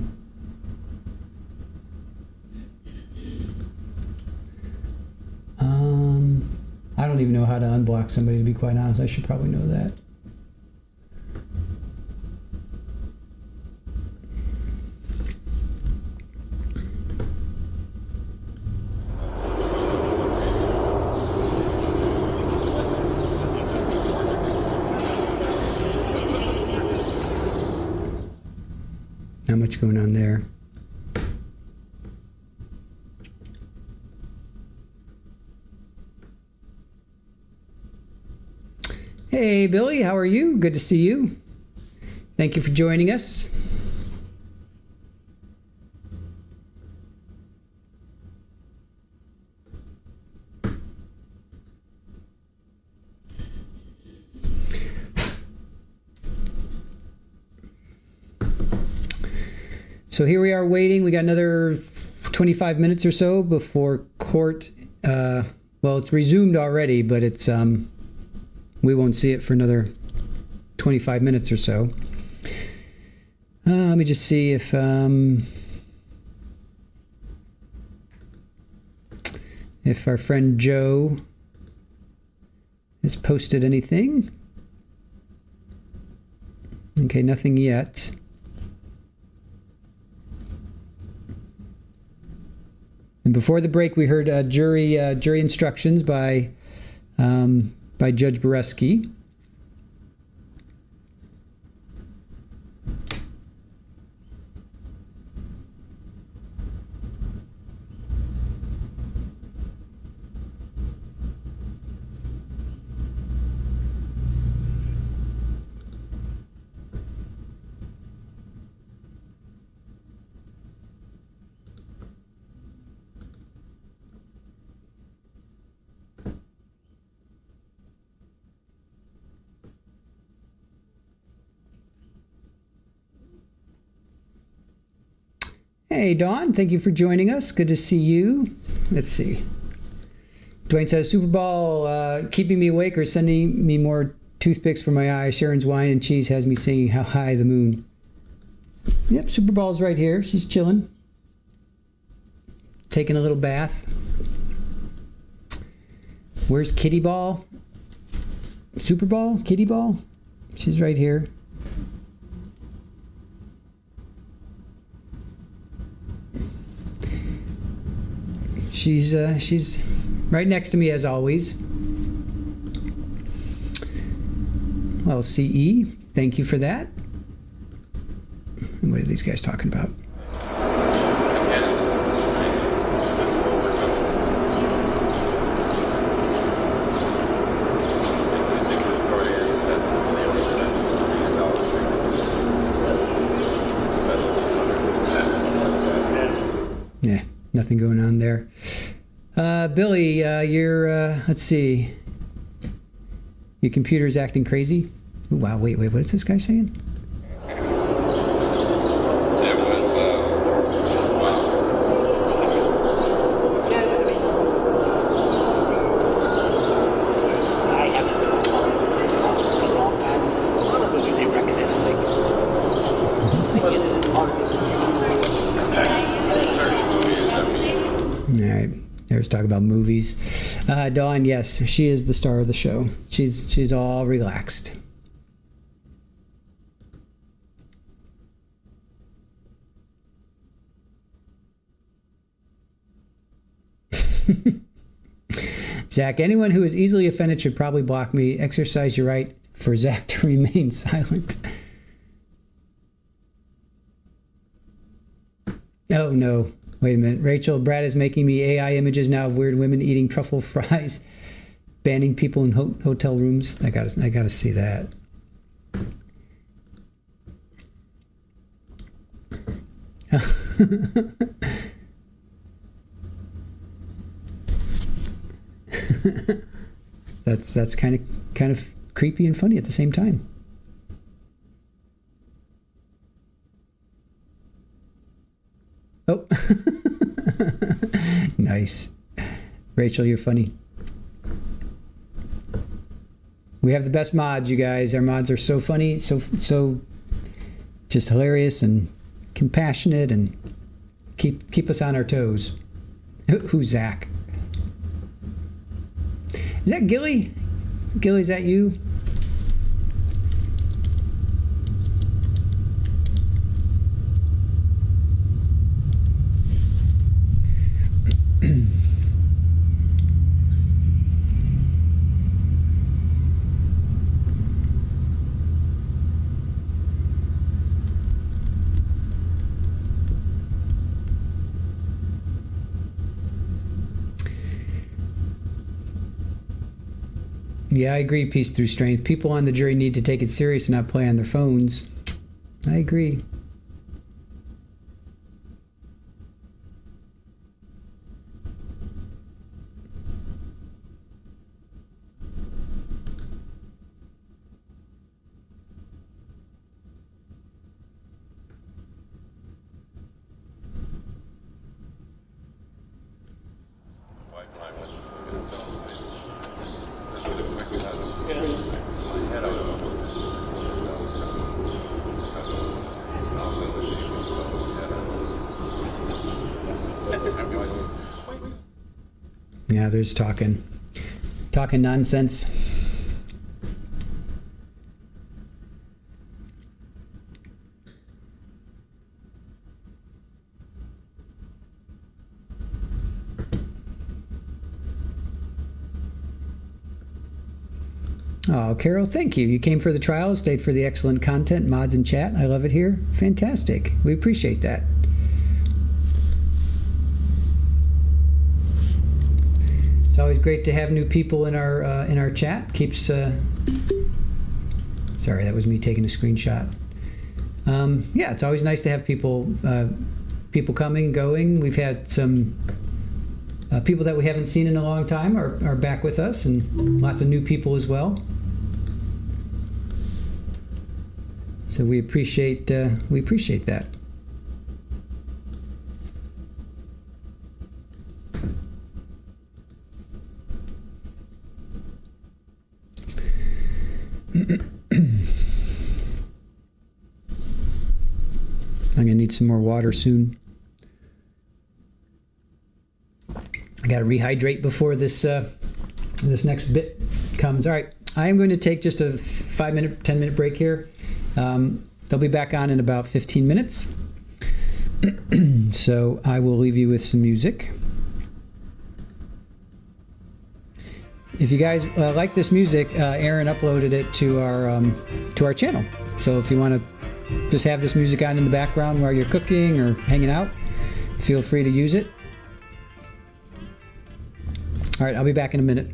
A: I don't even know how to unblock somebody, to be quite honest. I should probably know that. Not much going on there. Hey, Billy, how are you? Good to see you. Thank you for joining us. So here we are waiting. We got another 25 minutes or so before court. Well, it's resumed already, but it's we won't see it for another 25 minutes or so. Let me just see if our friend Joe has posted anything. Okay, nothing yet. And before the break, we heard jury instructions by Judge Boreski. Hey, Dawn, thank you for joining us. Good to see you. Let's see. Dwayne says, Super Bowl, keeping me awake or sending me more toothpicks for my eyes. Sharon's wine and cheese has me singing How High the Moon. Yep, Super Ball's right here. She's chilling. Taking a little bath. Where's Kitty Ball? Super Ball? Kitty Ball? She's right here. She's right next to me as always. Well, CE, thank you for that. What are these guys talking about? Yeah, nothing going on there. Billy, let's see. Your computer's acting crazy. Ooh, wow, wait, what is this guy saying? Talk about movies. Dawn, yes, she is the star of the show. She's all relaxed. Zach, anyone who is easily offended should probably block me. Exercise your right for Zach to remain silent. Oh no. Wait a minute. Rachel, Brad is making me AI images now of weird women eating truffle fries, banning people in hotel rooms. I gotta see that. That's kind of creepy and funny at the same time. Oh, nice. Rachel, you're funny. We have the best mods, you guys. Our mods are so funny, so just hilarious and compassionate and keep us on our toes. Who's Zach? Is that Gilly? Gilly, is that you? Yeah, I agree, Peace Through Strength. People on the jury need to take it serious and not play on their phones. I agree. Yeah, there's talking nonsense. Oh, Carol, thank you. You came for the trial, stayed for the excellent content, mods, and chat. I love it here. Fantastic. We appreciate that. It's always great to have new people in our chat. Keeps. Sorry, that was me taking a screenshot. Yeah, it's always nice to have people coming and going. We've had some people that we haven't seen in a long time are back with us, and lots of new people as well. So we appreciate that. I'm gonna need some more water soon. I gotta rehydrate before this this next bit comes. All right, I am going to take just a 5-minute, 10-minute break here. They'll be back on in about 15 minutes. So I will leave you with some music. If you guys like this music, Aaron uploaded it to our channel. So if you want to just have this music on in the background while you're cooking or hanging out, feel free to use it. All right, I'll be back in a minute.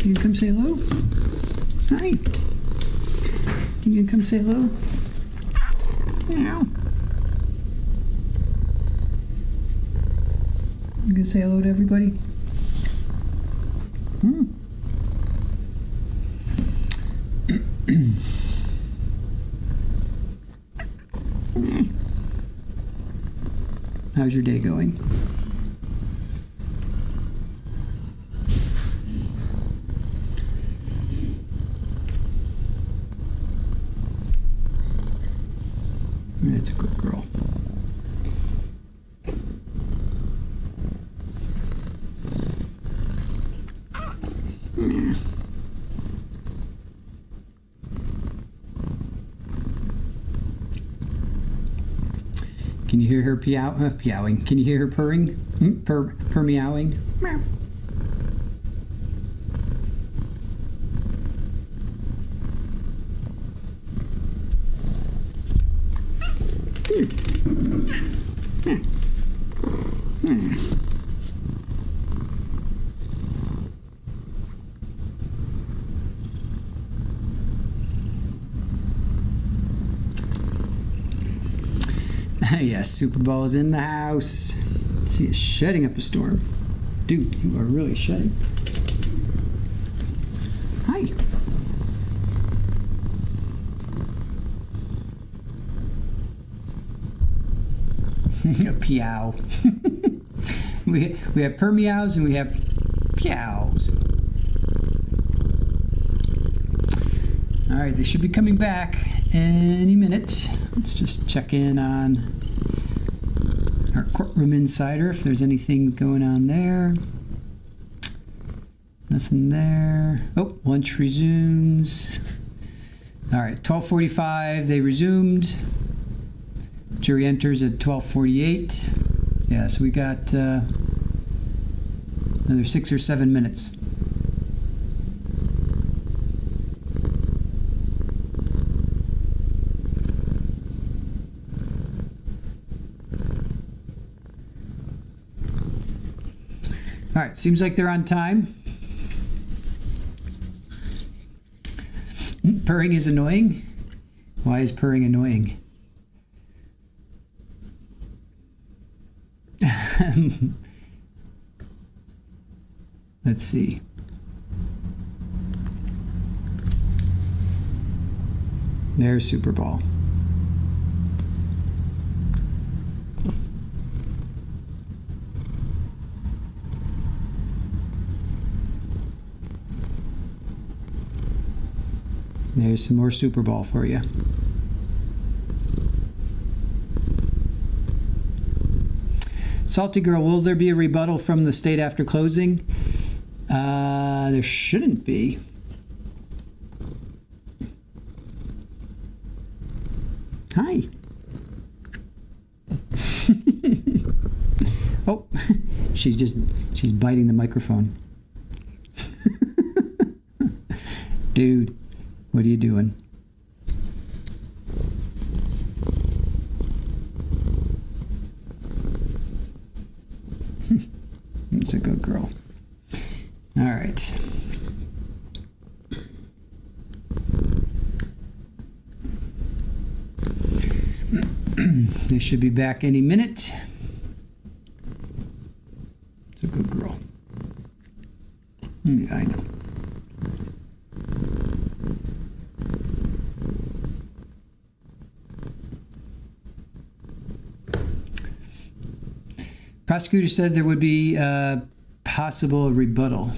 A: You can come say hello? Hi. You can come say hello? Meow. You can say hello to everybody? How's your day going? That's a good girl. Yeah. Can you hear her meowing? Can you hear her purring? Purr meowing? Meow. Yes, Super Bowl is in the house. She is shutting up a storm. Dude, you are really shutting. Hi. Peow. we have per meows and we have peows. All right, they should be coming back any minute. Let's just check in on our courtroom insider if there's anything going on there. Nothing there. Oh, lunch resumes. All right, 12:45 they resumed. Jury enters at 12:48. Yeah, so we got another 6 or 7 minutes. All right, seems like they're on time. Purring is annoying. Why is purring annoying? Let's see. There's Super Ball. There's some more Super Ball for you. Salty Girl, will there be a rebuttal from the state after closing? There shouldn't be. Hi. Oh, she's biting the microphone. Dude, what are you doing? It's a good girl. All right. They should be back any minute. It's a good girl. Yeah, I know. Prosecutor said there would be a possible rebuttal.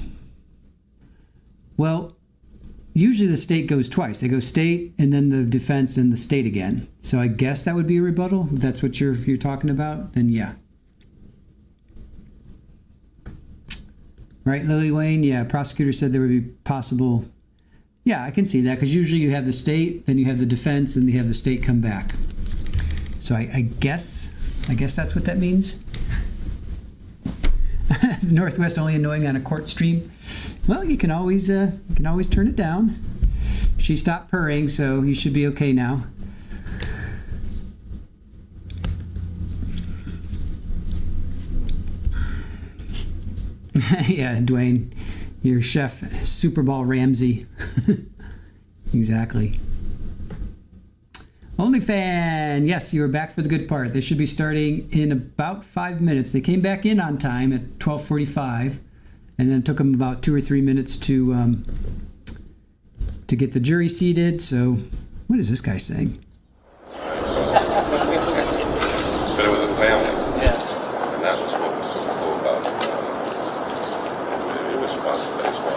A: Well, usually the state goes twice. They go state and then the defense and the state again. So I guess that would be a rebuttal. If that's what you're talking about, then yeah. Right, Lily Wayne? Yeah, prosecutor said there would be possible. Yeah, I can see that because usually you have the state, then you have the defense, and you have the state come back. So I guess that's what that means. Northwest only annoying on a court stream. Well, you can always turn it down. She stopped purring, so you should be okay now. Yeah, Dwayne, your chef, Super Ball Ramsey. Exactly. OnlyFan, yes, you are back for the good part. They should be starting in about 5 minutes. They came back in on time at 12:45, and then it took them about 2 or 3 minutes to get the jury seated. So, what is this guy saying?
V: But it was a family. Yeah. And that was what was so cool about it. It was fun, baseball.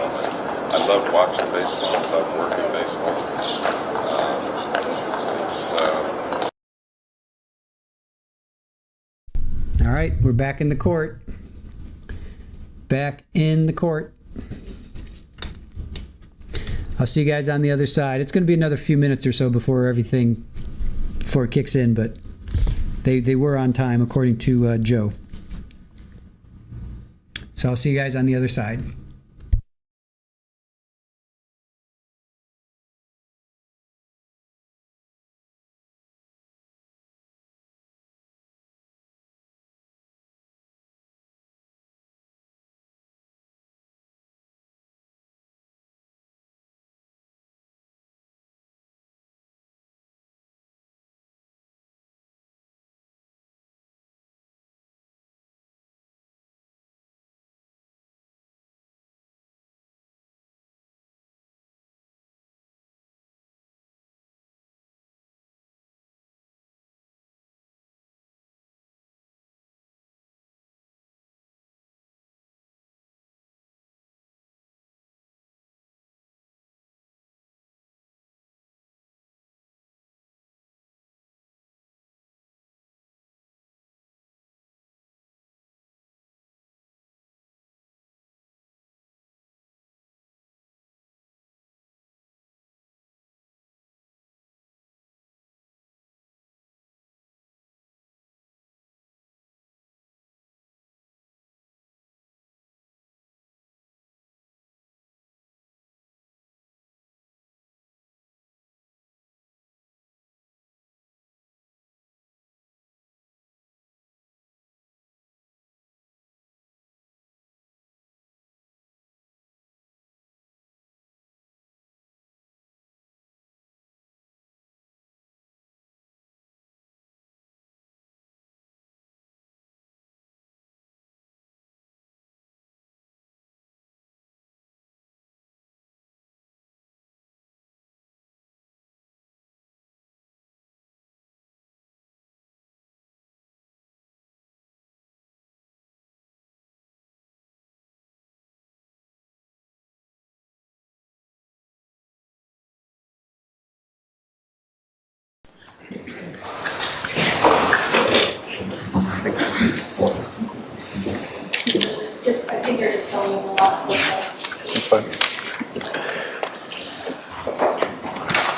V: I loved watching baseball. I loved working baseball.
A: All right, we're back in the court. Back in the court. I'll see you guys on the other side. It's going to be another few minutes or so before it kicks in, but they were on time according to Joe. So I'll see you guys on the other side.
L: just going over the last statement.
T: That's fine.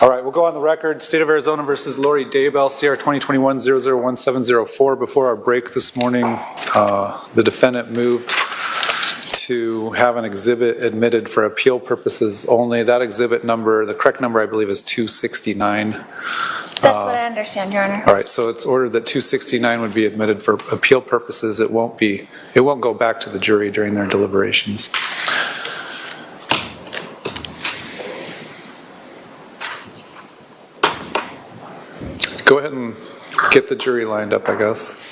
T: All right, we'll go on the record. State of Arizona versus Lori Daybell, CR 2021-001704. Before our break this morning, the defendant moved to have an exhibit admitted for appeal purposes only. That exhibit number, the correct number I believe is 269.
D: That's what I understand, Your Honor.
T: All right, so it's ordered that 269 would be admitted for appeal purposes. It won't go back to the jury during their deliberations. Go ahead and get the jury lined up, I guess.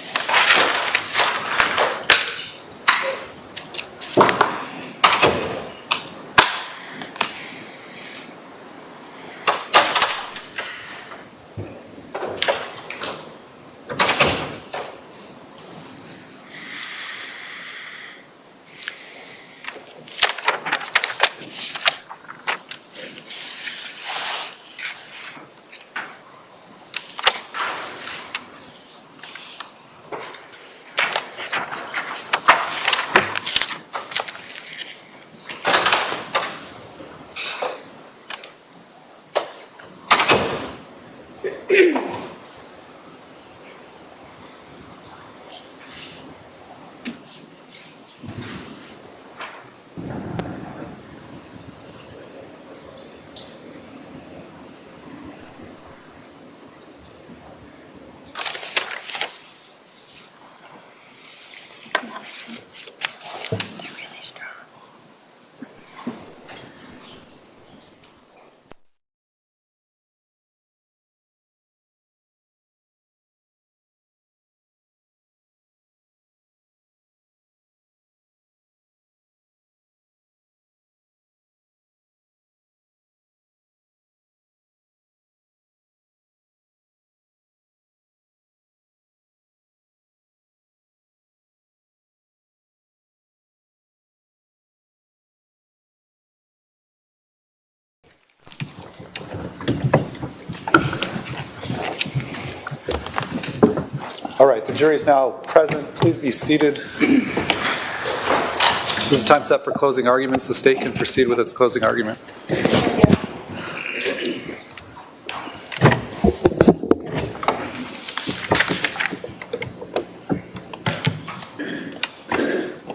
T: All right, the jury is now present. Please be seated. This is time set for closing arguments. The state can proceed with its closing argument.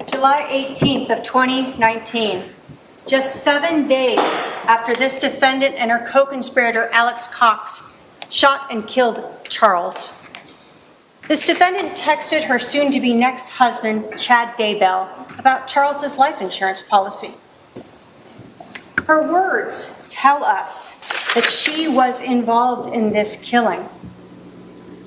U: July 18th of 2019, just 7 days after this defendant and her co-conspirator Alex Cox shot and killed Charles. This defendant texted her soon-to-be next husband, Chad Daybell, about Charles's life insurance policy. Her words tell us that she was involved in this killing.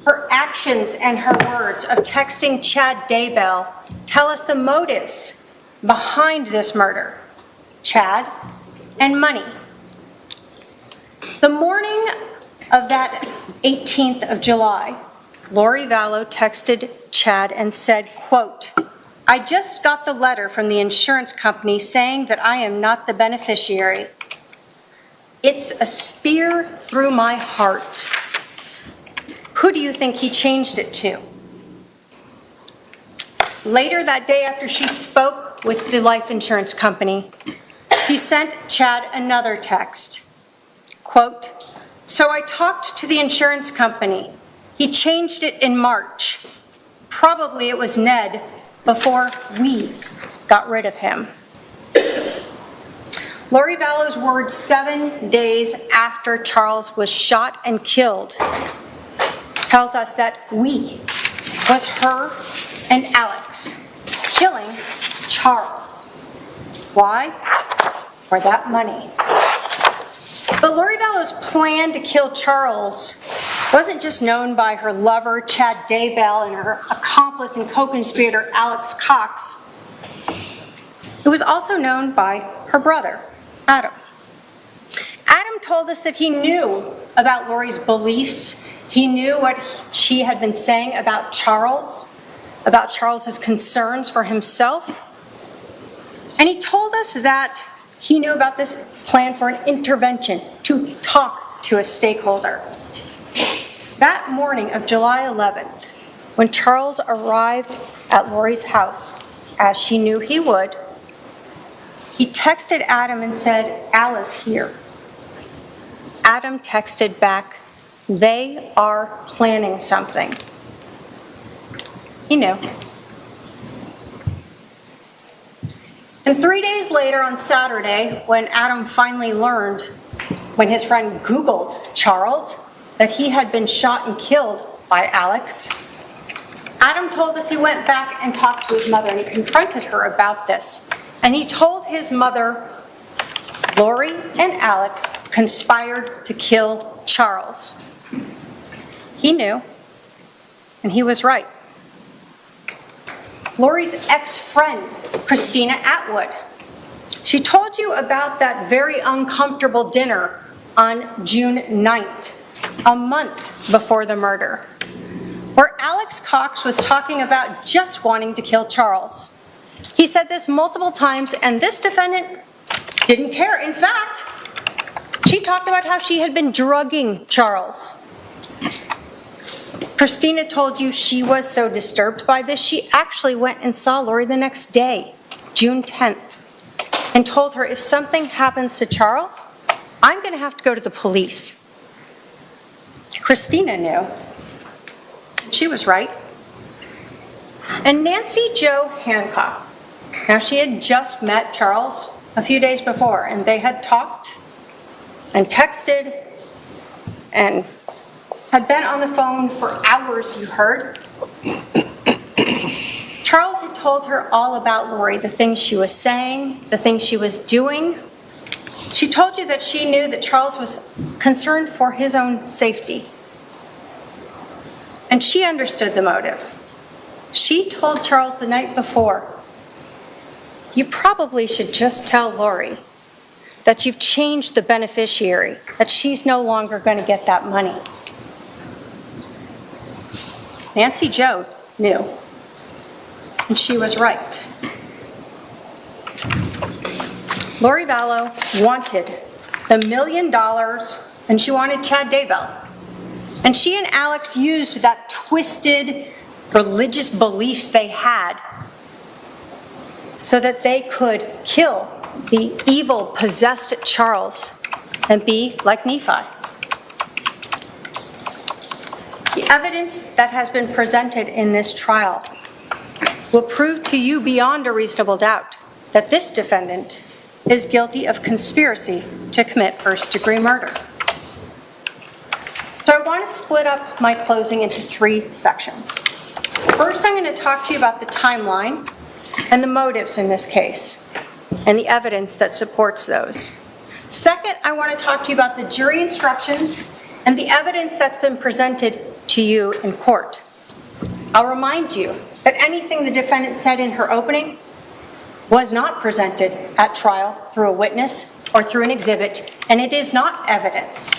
U: Her actions and her words of texting Chad Daybell tell us the motives behind this murder: Chad and money. The morning of that 18th of July, Lori Vallow texted Chad and said, quote, "I just got the letter from the insurance company saying that I am not the beneficiary. It's a spear through my heart. Who do you think he changed it to?" Later that day, after she spoke with the life insurance company, she sent Chad another text. Quote, "So I talked to the insurance company. He changed it in March. Probably it was Ned before we got rid of him." Lori Vallow's words 7 days after Charles was shot and killed tells us that we was her and Alex killing Charles. Why? For that money. But Lori Vallow's plan to kill Charles wasn't just known by her lover, Chad Daybell, and her accomplice and co-conspirator, Alex Cox. It was also known by her brother, Adam. Adam told us that he knew about Lori's beliefs. He knew what she had been saying about Charles's concerns for himself. And he told us that he knew about this plan for an intervention, to talk to a stakeholder. That morning of July 11th, when Charles arrived at Lori's house, as she knew he would, he texted Adam and said, Al is here. Adam texted back, they are planning something. He knew. And 3 days later on Saturday, when Adam finally learned, when his friend Googled Charles, that he had been shot and killed by Alex, Adam told us he went back and talked to his mother and he confronted her about this. And he told his mother, Lori and Alex conspired to kill Charles. He knew, and he was right. Lori's ex-friend, Christina Atwood, she told you about that very uncomfortable dinner on June 9th, a month before the murder, where Alex Cox was talking about just wanting to kill Charles. He said this multiple times, and this defendant didn't care. In fact, she talked about how she had been drugging Charles. Christina told you she was so disturbed by this, she actually went and saw Lori the next day, June 10th, and told her, if something happens to Charles, I'm going to have to go to the police. Christina knew. She was right. And Nancy Jo Hancock, now she had just met Charles a few days before, and they had talked and texted and had been on the phone for hours, you heard. Charles had told her all about Lori, the things she was saying, the things she was doing. She told you that she knew that Charles was concerned for his own safety. And she understood the motive. She told Charles the night before, you probably should just tell Lori that you've changed the beneficiary, that she's no longer going to get that money. Nancy Jo knew, and she was right. Lori Vallow wanted the $1 million, and she wanted Chad Daybell. And she and Alex used that twisted religious beliefs they had so that they could kill the evil, possessed Charles and be like Nephi. The evidence that has been presented in this trial will prove to you beyond a reasonable doubt that this defendant is guilty of conspiracy to commit first-degree murder. So I want to split up my closing into 3 sections. First, I'm going to talk to you about the timeline and the motives in this case, and the evidence that supports those. Second, I want to talk to you about the jury instructions and the evidence that's been presented to you in court. I'll remind you that anything the defendant said in her opening was not presented at trial through a witness or through an exhibit, and it is not evidence.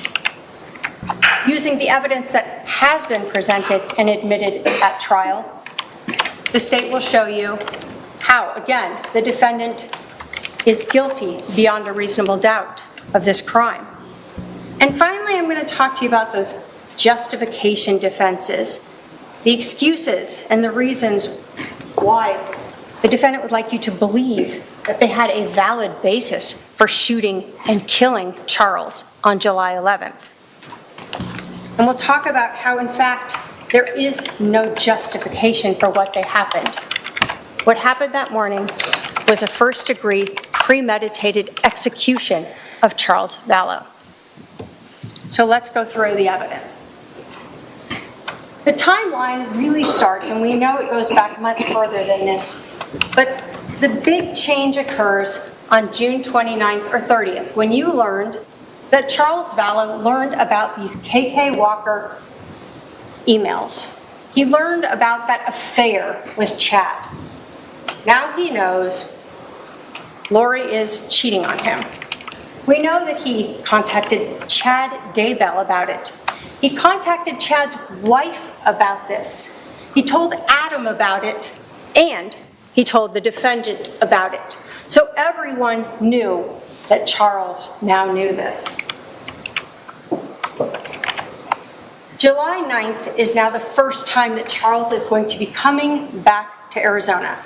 U: Using the evidence that has been presented and admitted at trial, the state will show you how, again, the defendant is guilty beyond a reasonable doubt of this crime. And finally, I'm going to talk to you about those justification defenses, the excuses and the reasons why the defendant would like you to believe that they had a valid basis for shooting and killing Charles on July 11th. And we'll talk about how, in fact, there is no justification for what they happened. What happened that morning was a first-degree, premeditated execution of Charles Vallow. So let's go through the evidence. The timeline really starts, and we know it goes back much further than this, but the big change occurs on June 29th or 30th, when you learned that Charles Vallow learned about these KK Walker emails. He learned about that affair with Chad. Now he knows Lori is cheating on him. We know that he contacted Chad Daybell about it. He contacted Chad's wife about this. He told Adam about it, and he told the defendant about it. So everyone knew that Charles now knew this. July 9th is now the first time that Charles is going to be coming back to Arizona.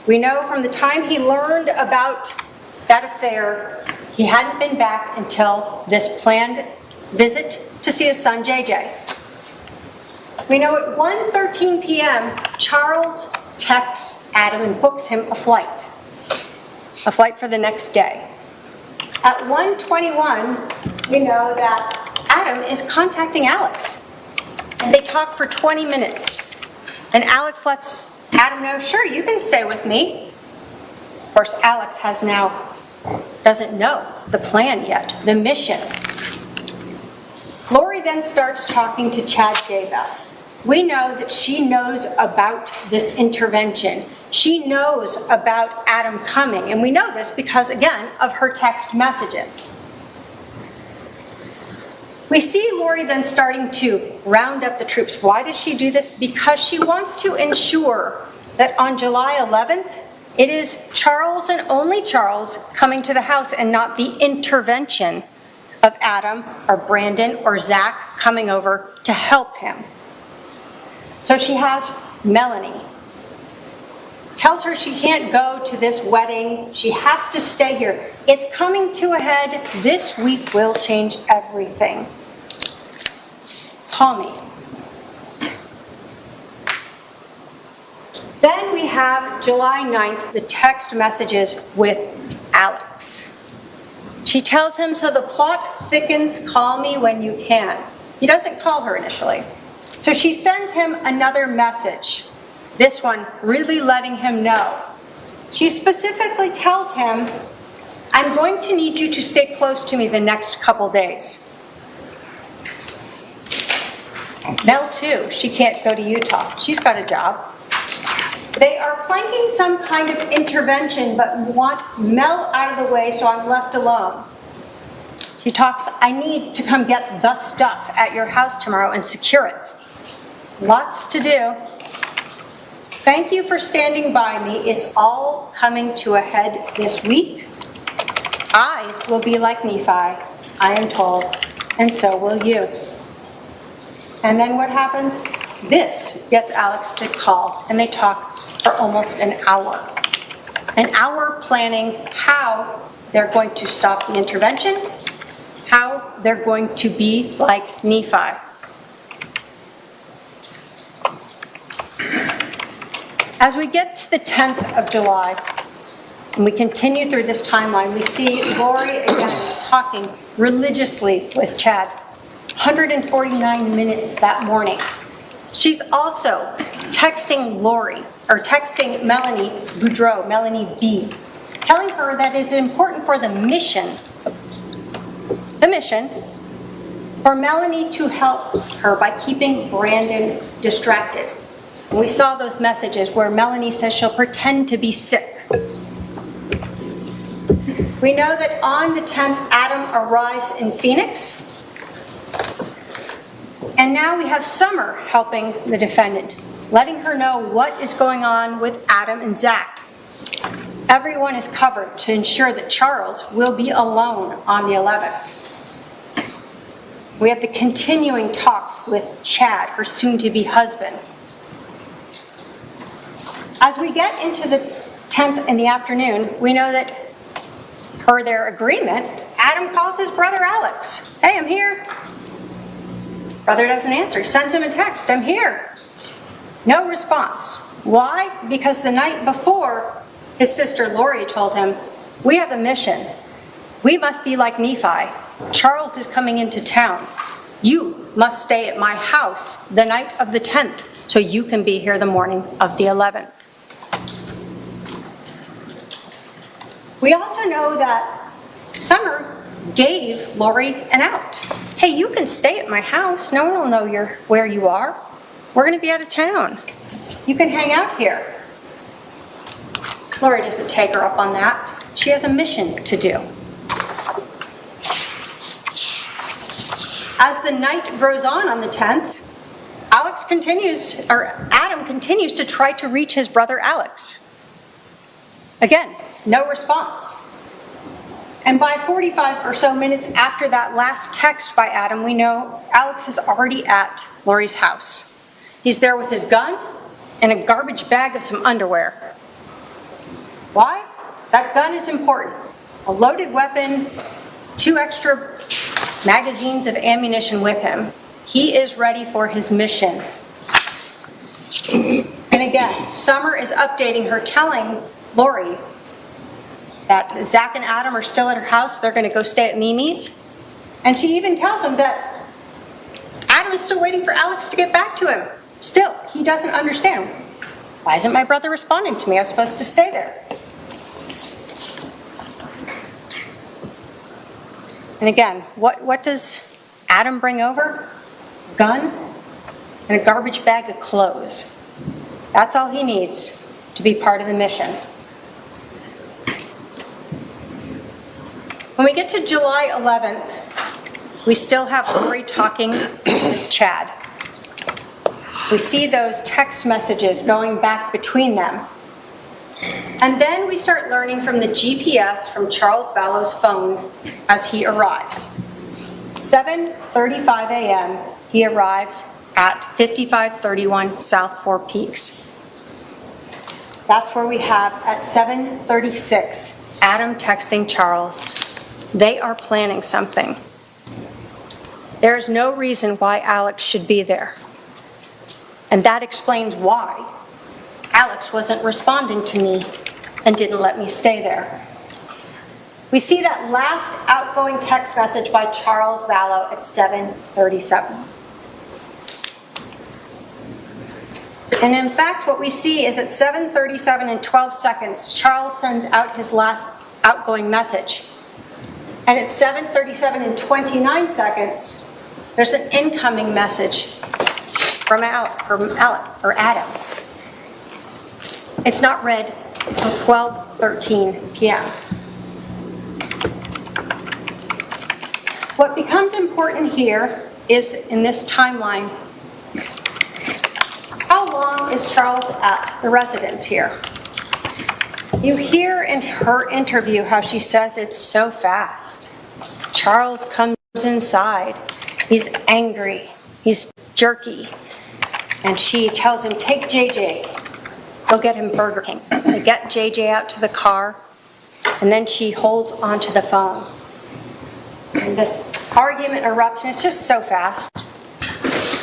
U: We know from the time he learned about that affair, he hadn't been back until this planned visit to see his son, JJ. We know at 1:13 p.m., Charles texts Adam and books him a flight for the next day. At 1:21, we know that Adam is contacting Alex. And they talk for 20 minutes. And Alex lets Adam know, sure, you can stay with me. Of course, Alex doesn't know the plan yet, the mission. Lori then starts talking to Chad Daybell. We know that she knows about this intervention. She knows about Adam coming, and we know this because, again, of her text messages. We see Lori then starting to round up the troops. Why does she do this? Because she wants to ensure that on July 11th, it is Charles and only Charles coming to the house and not the intervention of Adam or Brandon or Zach coming over to help him. So she has Melanie. Tells her she can't go to this wedding. She has to stay here. It's coming to a head. This week will change everything. Call me. Then we have July 9th, the text messages with Alex. She tells him, so the plot thickens, call me when you can. He doesn't call her initially. So she sends him another message. This one really letting him know. She specifically tells him, I'm going to need you to stay close to me the next couple days. Mel too, she can't go to Utah. She's got a job. They are planking some kind of intervention, but want Mel out of the way, so I'm left alone. She talks, I need to come get the stuff at your house tomorrow and secure it. Lots to do. Thank you for standing by me. It's all coming to a head this week. I will be like Nephi, I am told, and so will you. And then what happens? This gets Alex to call, and they talk for almost an hour. An hour planning how they're going to stop the intervention, how they're going to be like Nephi. As we get to the 10th of July, and we continue through this timeline, we see Lori again talking religiously with Chad. 149 minutes that morning. She's also texting Melanie Boudreaux, Melanie B, telling her that it's important for the mission, for Melanie to help her by keeping Brandon distracted. And we saw those messages where Melanie says she'll pretend to be sick. We know that on the 10th, Adam arrives in Phoenix. And now we have Summer helping the defendant, letting her know what is going on with Adam and Zach. Everyone is covered to ensure that Charles will be alone on the 11th. We have the continuing talks with Chad, her soon-to-be husband. As we get into the 10th in the afternoon, we know that per their agreement, Adam calls his brother Alex. Hey, I'm here. Brother doesn't answer. He sends him a text. I'm here. No response. Why? Because the night before, his sister Lori told him, we have a mission. We must be like Nephi. Charles is coming into town. You must stay at my house the night of the 10th so you can be here the morning of the 11th. We also know that Summer gave Lori an out. Hey, you can stay at my house. No one will know where you are. We're going to be out of town. You can hang out here. Lori doesn't take her up on that. She has a mission to do. As the night grows on the 10th, Adam continues to try to reach his brother Alex. Again, no response. And by 45 or so minutes after that last text by Adam, we know Alex is already at Lori's house. He's there with his gun and a garbage bag of some underwear. Why? That gun is important. a loaded weapon, 2 extra magazines of ammunition with him. He is ready for his mission. And again, Summer is updating her, telling Lori that Zach and Adam are still at her house. They're going to go stay at Mimi's. And she even tells him that Adam is still waiting for Alex to get back to him. Still, he doesn't understand. Why isn't my brother responding to me? I was supposed to stay there. And again, what does Adam bring over? A gun and a garbage bag of clothes. That's all he needs to be part of the mission. When we get to July 11th, we still have Lori talking with Chad. We see those text messages going back between them. And then we start learning from the GPS from Charles Vallow's phone as he arrives. 7:35 a.m., he arrives at 5531 South Four Peaks. That's where we have at 7:36, Adam texting Charles. They are planning something. There is no reason why Alex should be there. And that explains why Alex wasn't responding to me and didn't let me stay there. We see that last outgoing text message by Charles Vallow at 7:37. And in fact, what we see is at 7:37 and 12 seconds, Charles sends out his last outgoing message. And at 7:37 and 29 seconds, there's an incoming message from Adam. It's not read until 12:13 p.m. What becomes important here is, in this timeline, how long is Charles at the residence here? You hear in her interview how she says it's so fast. Charles comes inside. He's angry. He's jerky. And she tells him, take JJ. Go get him Burger King. They get JJ out to the car, and then she holds onto the phone. And this argument erupts, and it's just so fast.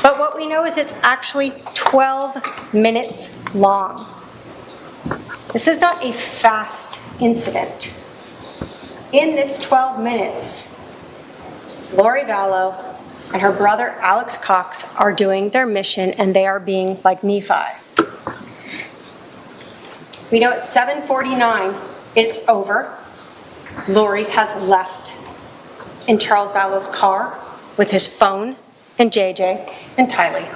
U: But what we know is it's actually 12 minutes long. This is not a fast incident. In this 12 minutes, Lori Vallow and her brother Alex Cox are doing their mission, and they are being like Nephi. We know at 7:49, it's over. Lori has left in Charles Vallow's car with his phone and JJ and Tylee.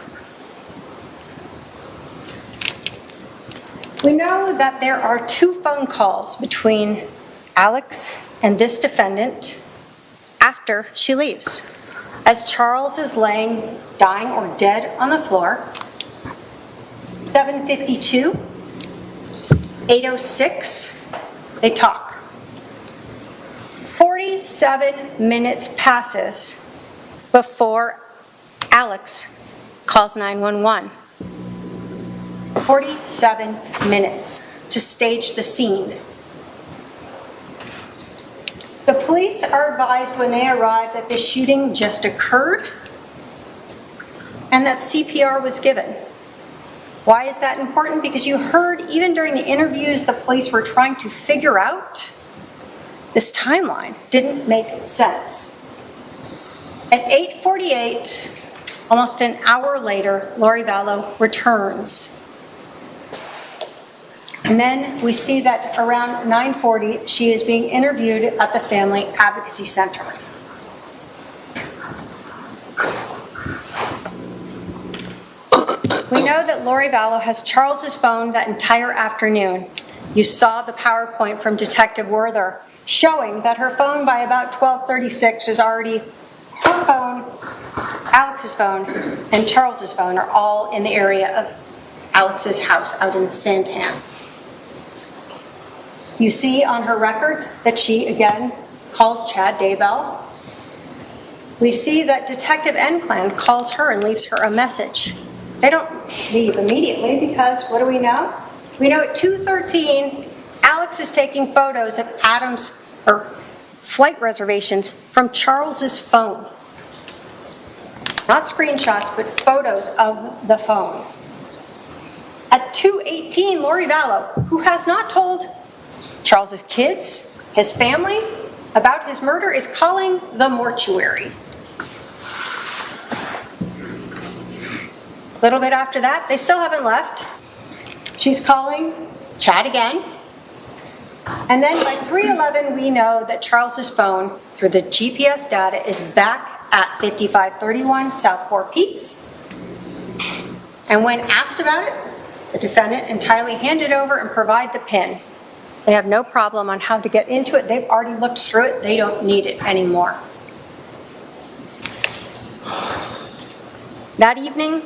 U: We know that there are 2 phone calls between Alex and this defendant after she leaves. As Charles is laying, dying or dead on the floor, 7:52, 8:06, they talk. 47 minutes passes before Alex calls 911. 47 minutes to stage the scene. The police are advised when they arrive that the shooting just occurred and that CPR was given. Why is that important? Because you heard even during the interviews the police were trying to figure out this timeline. Didn't make sense. At 8:48, almost an hour later, Lori Vallow returns. And then we see that around 9:40, she is being interviewed at the Family Advocacy Center. We know that Lori Vallow has Charles's phone that entire afternoon. You saw the PowerPoint from Detective Werther showing that her phone by about 12:36 is already her phone, Alex's phone, and Charles's phone are all in the area of Alex's house out in Santan. You see on her records that she again calls Chad Daybell. We see that Detective Enclan calls her and leaves her a message. They don't leave immediately because what do we know? We know at 2:13, Alex is taking photos of Adam's or flight reservations from Charles's phone. Not screenshots, but photos of the phone. At 2:18, Lori Vallow, who has not told Charles's kids, his family, about his murder, is calling the mortuary. A little bit after that, they still haven't left. She's calling Chad again. And then by 3:11, we know that Charles's phone, through the GPS data, is back at 5531 South Four Peaks. And when asked about it, the defendant and Tylee hand it over and provide the PIN. They have no problem on how to get into it. They've already looked through it. They don't need it anymore. That evening,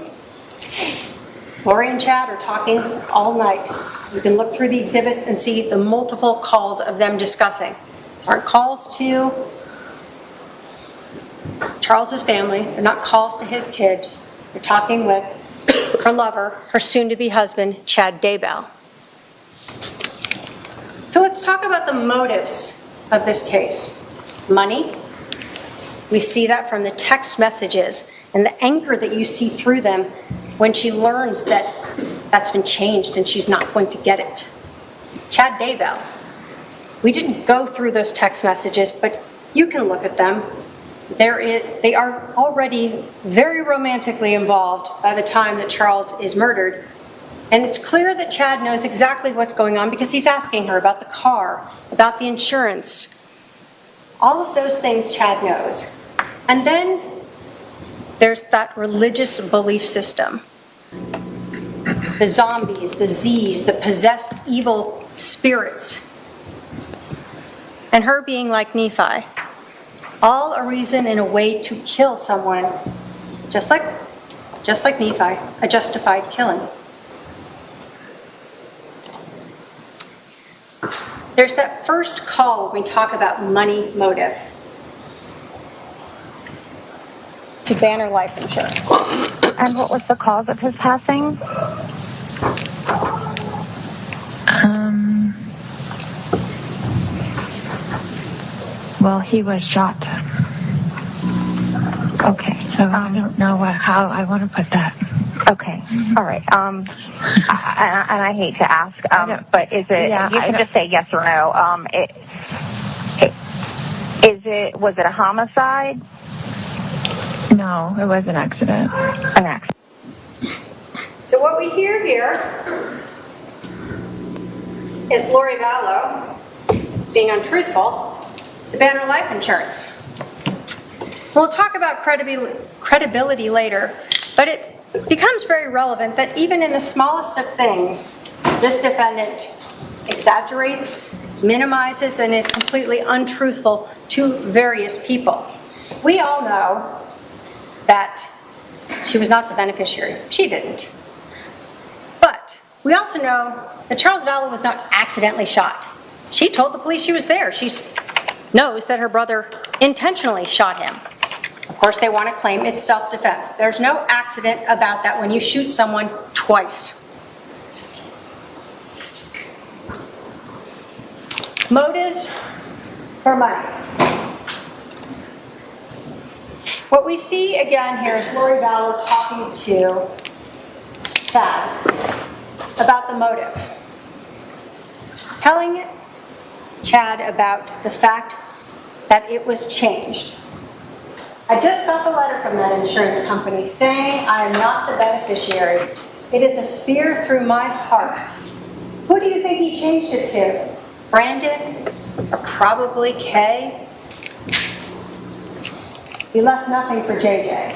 U: Lori and Chad are talking all night. You can look through the exhibits and see the multiple calls of them discussing. These aren't calls to Charles's family. They're not calls to his kids. They're talking with her lover, her soon-to-be husband, Chad Daybell. So let's talk about the motives of this case. Money. We see that from the text messages and the anger that you see through them when she learns that that's been changed and she's not going to get it. Chad Daybell. We didn't go through those text messages, but you can look at them. They are already very romantically involved by the time that Charles is murdered. And it's clear that Chad knows exactly what's going on because he's asking her about the car, about the insurance. All of those things Chad knows. And then there's that religious belief system. The zombies, the Z's, the possessed evil spirits. And her being like Nephi. All a reason and a way to kill someone, just like Nephi, a justified killing. There's that first call when we talk about money motive to Banner Life Insurance.
E: And what was the cause of his passing? Well, he was shot. Okay, so I don't know how I want to put that. Okay, all right. And I hate to ask, but is it? Yeah, you can just say yes or no. Was it a homicide? No, it was an accident. An accident.
U: So what we hear here is Lori Vallow being untruthful to Banner Life Insurance. We'll talk about credibility later, but it becomes very relevant that even in the smallest of things, this defendant exaggerates, minimizes, and is completely untruthful to various people. We all know that she was not the beneficiary. She didn't. But we also know that Charles Vallow was not accidentally shot. She told the police she was there. She knows that her brother intentionally shot him. Of course, they want to claim it's self-defense. There's no accident about that when you shoot someone twice. Motives for money. What we see again here is Lori Vallow talking to Chad about the motive. Telling Chad about the fact that it was changed. I just got the letter from that insurance company saying I am not the beneficiary. It is a spear through my heart. Who do you think he changed it to? Brandon? Or probably Kay? He left nothing for JJ.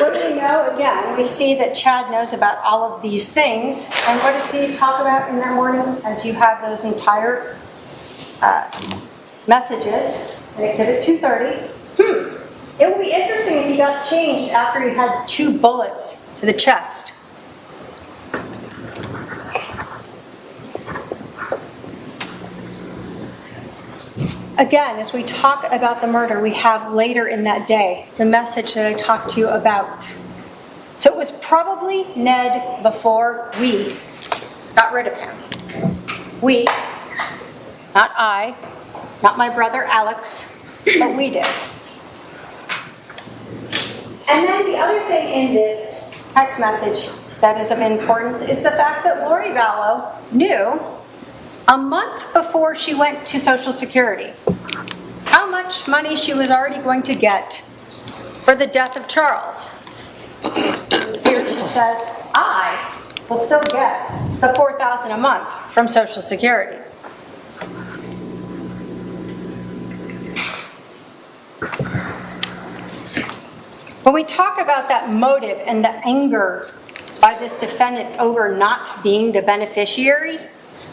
U: What do we know? Again, we see that Chad knows about all of these things. And what does he talk about in that morning as you have those entire messages in Exhibit 230? It would be interesting if he got changed after he had 2 bullets to the chest. Again, as we talk about the murder, we have later in that day the message that I talked to you about. So it was probably Ned before we got rid of him. We, Not I, not my brother Alex, but we did. And then the other thing in this text message that is of importance is the fact that Lori Vallow knew a month before she went to Social Security how much money she was already going to get for the death of Charles. Here she says, I will still get the $4,000 a month from Social Security. When we talk about that motive and the anger by this defendant over not being the beneficiary,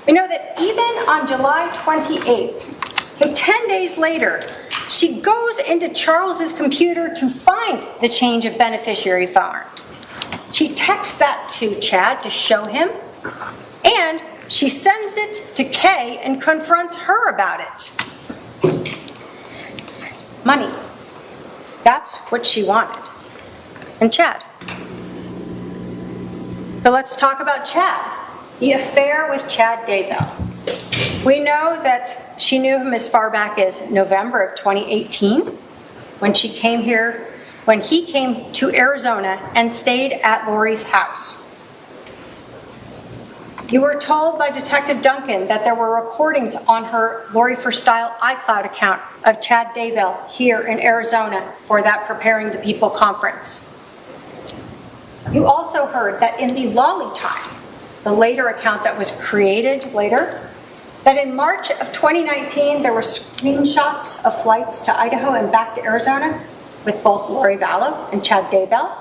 U: we know that even on July 28th, so 10 days later, she goes into Charles's computer to find the change of beneficiary form. She texts that to Chad to show him, and she sends it to Kay and confronts her about it. Money. That's what she wanted. And Chad. So let's talk about Chad. The affair with Chad Daybell. We know that she knew him as far back as November of 2018 when he came to Arizona and stayed at Lori's house. You were told by Detective Duncan that there were recordings on her Lori for Style iCloud account of Chad Daybell here in Arizona for that Preparing the People conference. You also heard that in the Lolly Time, the later account that was created later, that in March of 2019 there were screenshots of flights to Idaho and back to Arizona with both Lori Vallow and Chad Daybell.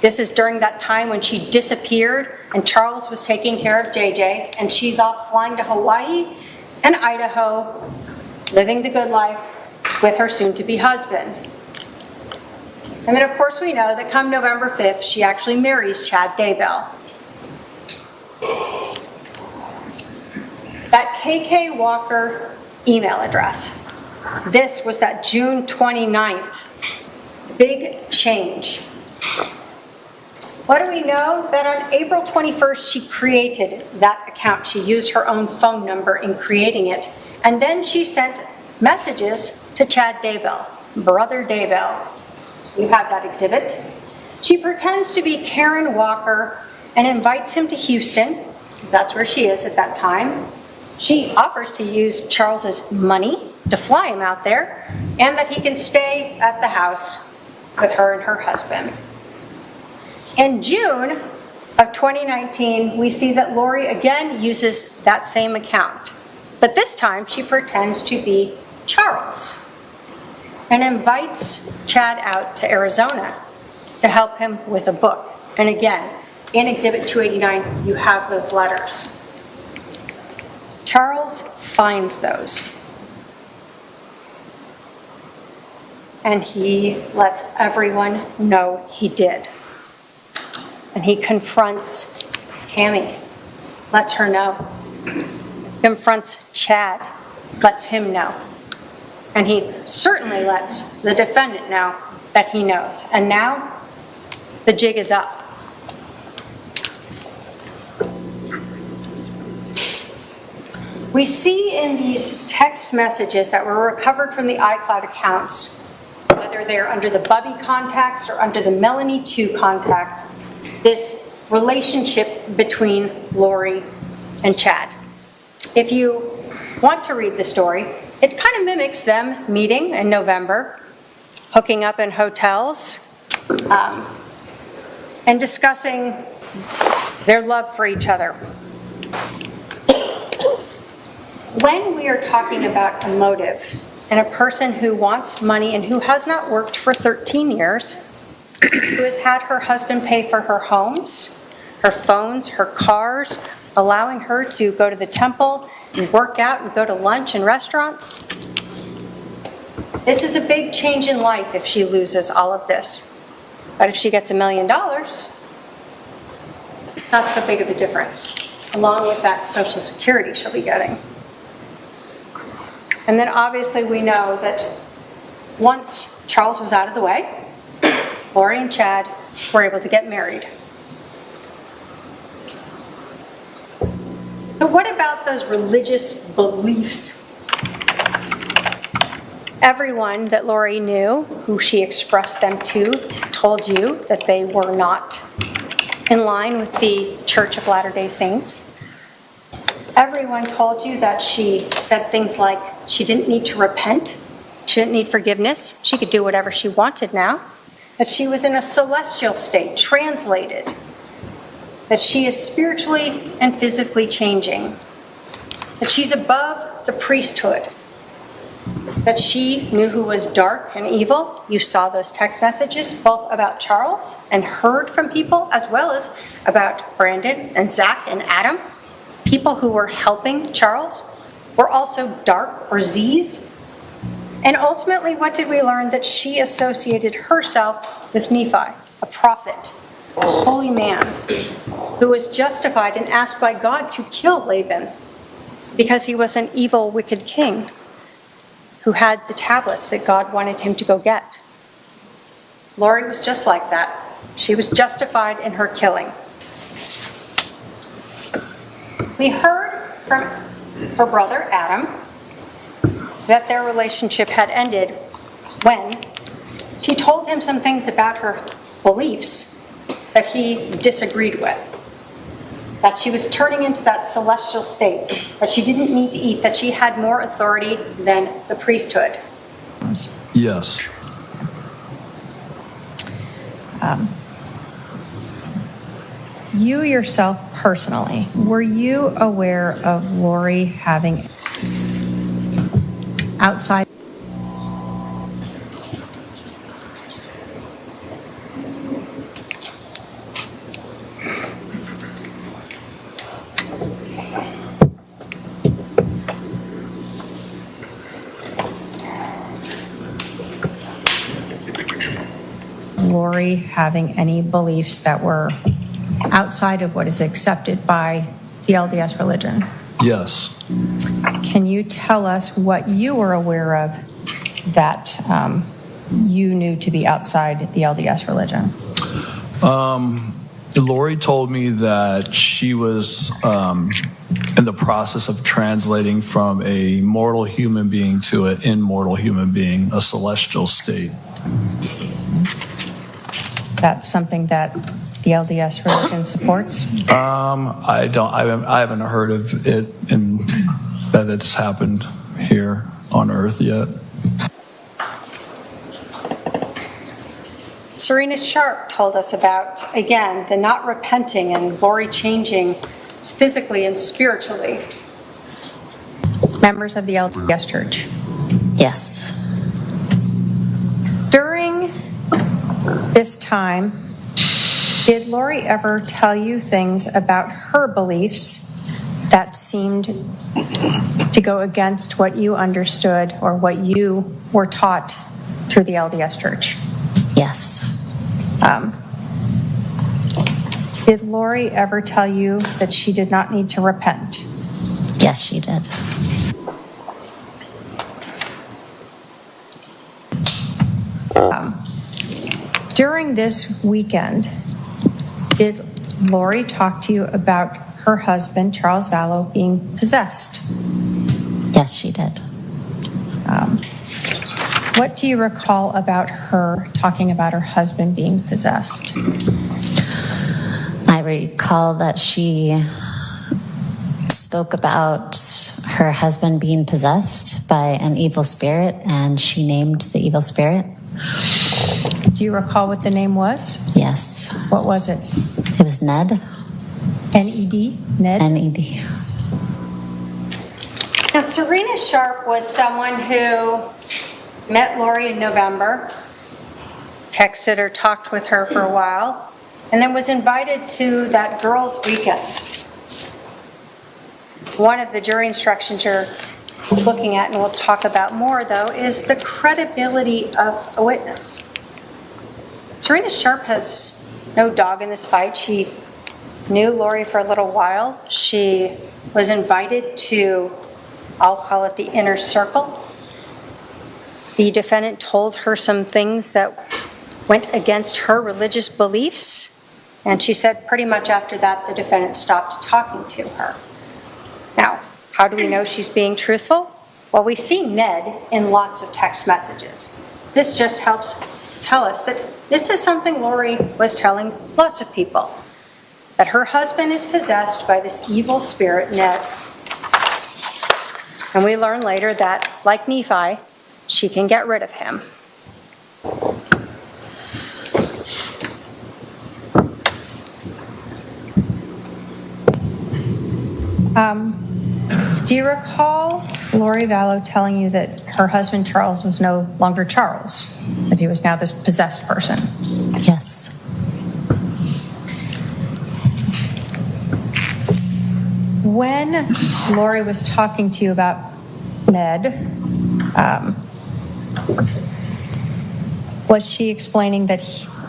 U: This is during that time when she disappeared and Charles was taking care of JJ, and she's off flying to Hawaii and Idaho, living the good life with her soon-to-be husband. And then of course we know that come November 5th, she actually marries Chad Daybell. That KK Walker email address, this was that June 29th, big change. What do we know? That on April 21st, she created that account. She used her own phone number in creating it. And then she sent messages to Chad Daybell, Brother Daybell. You have that exhibit. She pretends to be Karen Walker and invites him to Houston, because that's where she is at that time. She offers to use Charles's money to fly him out there, and that he can stay at the house with her and her husband. In June of 2019, we see that Lori again uses that same account, but this time she pretends to be Charles and invites Chad out to Arizona to help him with a book. And again, in Exhibit 289, you have those letters. Charles finds those. And he lets everyone know he did. And he confronts Tammy, lets her know. Confronts Chad, lets him know. And he certainly lets the defendant know that he knows. And now, the jig is up. We see in these text messages that were recovered from the iCloud accounts, whether they're under the Bubby context or under the Melanie 2 contact, this relationship between Lori and Chad. If you want to read the story, it kind of mimics them meeting in November, hooking up in hotels, and discussing their love for each other. When we are talking about a motive and a person who wants money and who has not worked for 13 years, who has had her husband pay for her homes, her phones, her cars, allowing her to go to the temple and work out and go to lunch and restaurants. This is a big change in life if she loses all of this. But if she gets $1 million, it's not so big of a difference, along with that Social Security she'll be getting. And then obviously we know that once Charles was out of the way, Lori and Chad were able to get married. So what about those religious beliefs? Everyone that Lori knew, who she expressed them to, told you that they were not in line with the Church of Latter-day Saints. Everyone told you that she said things like she didn't need to repent, she didn't need forgiveness, she could do whatever she wanted now, that she was in a celestial state, translated, that she is spiritually and physically changing, that she's above the priesthood, that she knew who was dark and evil. You saw those text messages both about Charles and heard from people, as well as about Brandon and Zach and Adam. People who were helping Charles were also dark or Z's. And ultimately, what did we learn? That she associated herself with Nephi, a prophet, a holy man, who was justified and asked by God to kill Laban because he was an evil, wicked king who had the tablets that God wanted him to go get. Lori was just like that. She was justified in her killing. We heard from her brother Adam that their relationship had ended when she told him some things about her beliefs that he disagreed with. That she was turning into that celestial state, that she didn't need to eat, that she had more authority than the priesthood.
G: Yes.
H: You yourself personally, were you aware of Lori having outside? Lori having any beliefs that were outside of what is accepted by the LDS religion?
G: Yes.
H: Can you tell us what you were aware of that you knew to be outside the LDS religion?
G: Lori told me that she was in the process of translating from a mortal human being to an immortal human being, a celestial state.
H: That's something that the LDS religion supports?
G: I haven't heard of it and that it's happened here on Earth yet.
U: Serena Sharp told us about, again, the not repenting and Lori changing physically and spiritually.
H: Members of the LDS Church?
I: Yes.
H: During this time, did Lori ever tell you things about her beliefs that seemed to go against what you understood or what you were taught through the LDS Church?
I: Yes.
H: Did Lori ever tell you that she did not need to repent?
I: Yes, she did.
H: During this weekend, did Lori talk to you about her husband, Charles Vallow, being possessed?
I: Yes, she did.
H: What do you recall about her talking about her husband being possessed?
I: I recall that she spoke about her husband being possessed by an evil spirit, and she named the evil spirit.
H: Do you recall what the name was?
I: Yes.
H: What was it?
I: It was Ned.
H: N-E-D? Ned?
I: N-E-D.
U: Now, Serena Sharp was someone who met Lori in November, texted or talked with her for a while, and then was invited to that girls' weekend. One of the jury instructions you're looking at, and we'll talk about more, though, is the credibility of a witness. Serena Sharp has no dog in this fight. She knew Lori for a little while. She was invited to, I'll call it the inner circle. The defendant told her some things that went against her religious beliefs, and she said pretty much after that the defendant stopped talking to her. How do we know she's being truthful? Well, we see Ned in lots of text messages. This just helps tell us that this is something Lori was telling lots of people, that her husband is possessed by this evil spirit, Ned. And we learn later that, like Nephi, she can get rid of him.
H: Do you recall Lori Vallow telling you that her husband Charles was no longer Charles, that he was now this possessed person?
I: Yes.
H: When Lori was talking to you about Ned, was she explaining that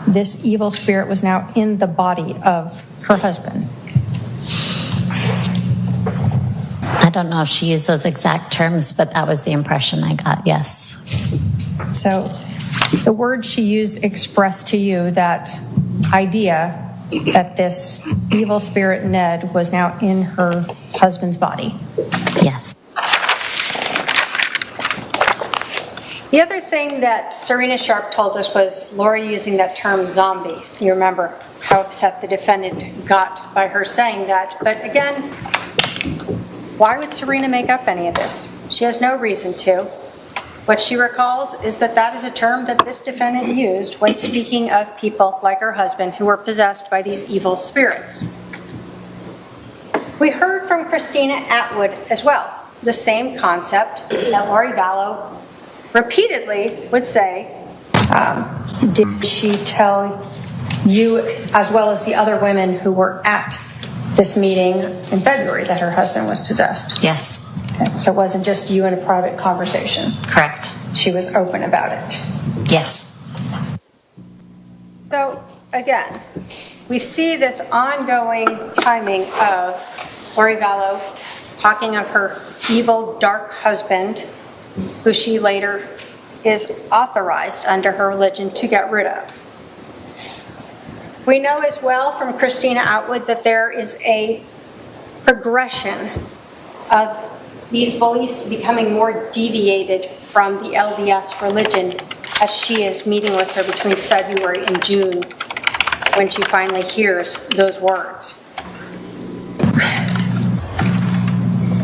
H: this evil spirit was now in the body of her husband?
I: I don't know if she used those exact terms, but that was the impression I got, yes.
H: So the word she used expressed to you that idea that this evil spirit Ned was now in her husband's body.
I: Yes.
U: The other thing that Serena Sharp told us was Lori using that term zombie. You remember how upset the defendant got by her saying that. But again, why would Serena make up any of this? She has no reason to. What she recalls is that that is a term that this defendant used when speaking of people like her husband who were possessed by these evil spirits. We heard from Christina Atwood as well, the same concept that Lori Vallow repeatedly would say.
H: Did she tell you, as well as the other women who were at this meeting in February, that her husband was possessed?
I: Yes.
H: Okay. So it wasn't just you in a private conversation?
I: Correct.
H: She was open about it?
I: Yes.
U: So again, we see this ongoing timing of Lori Vallow talking of her evil, dark husband, who she later is authorized under her religion to get rid of. We know as well from Christina Atwood that there is a progression of these beliefs becoming more deviated from the LDS religion as she is meeting with her between February and June when she finally hears those words.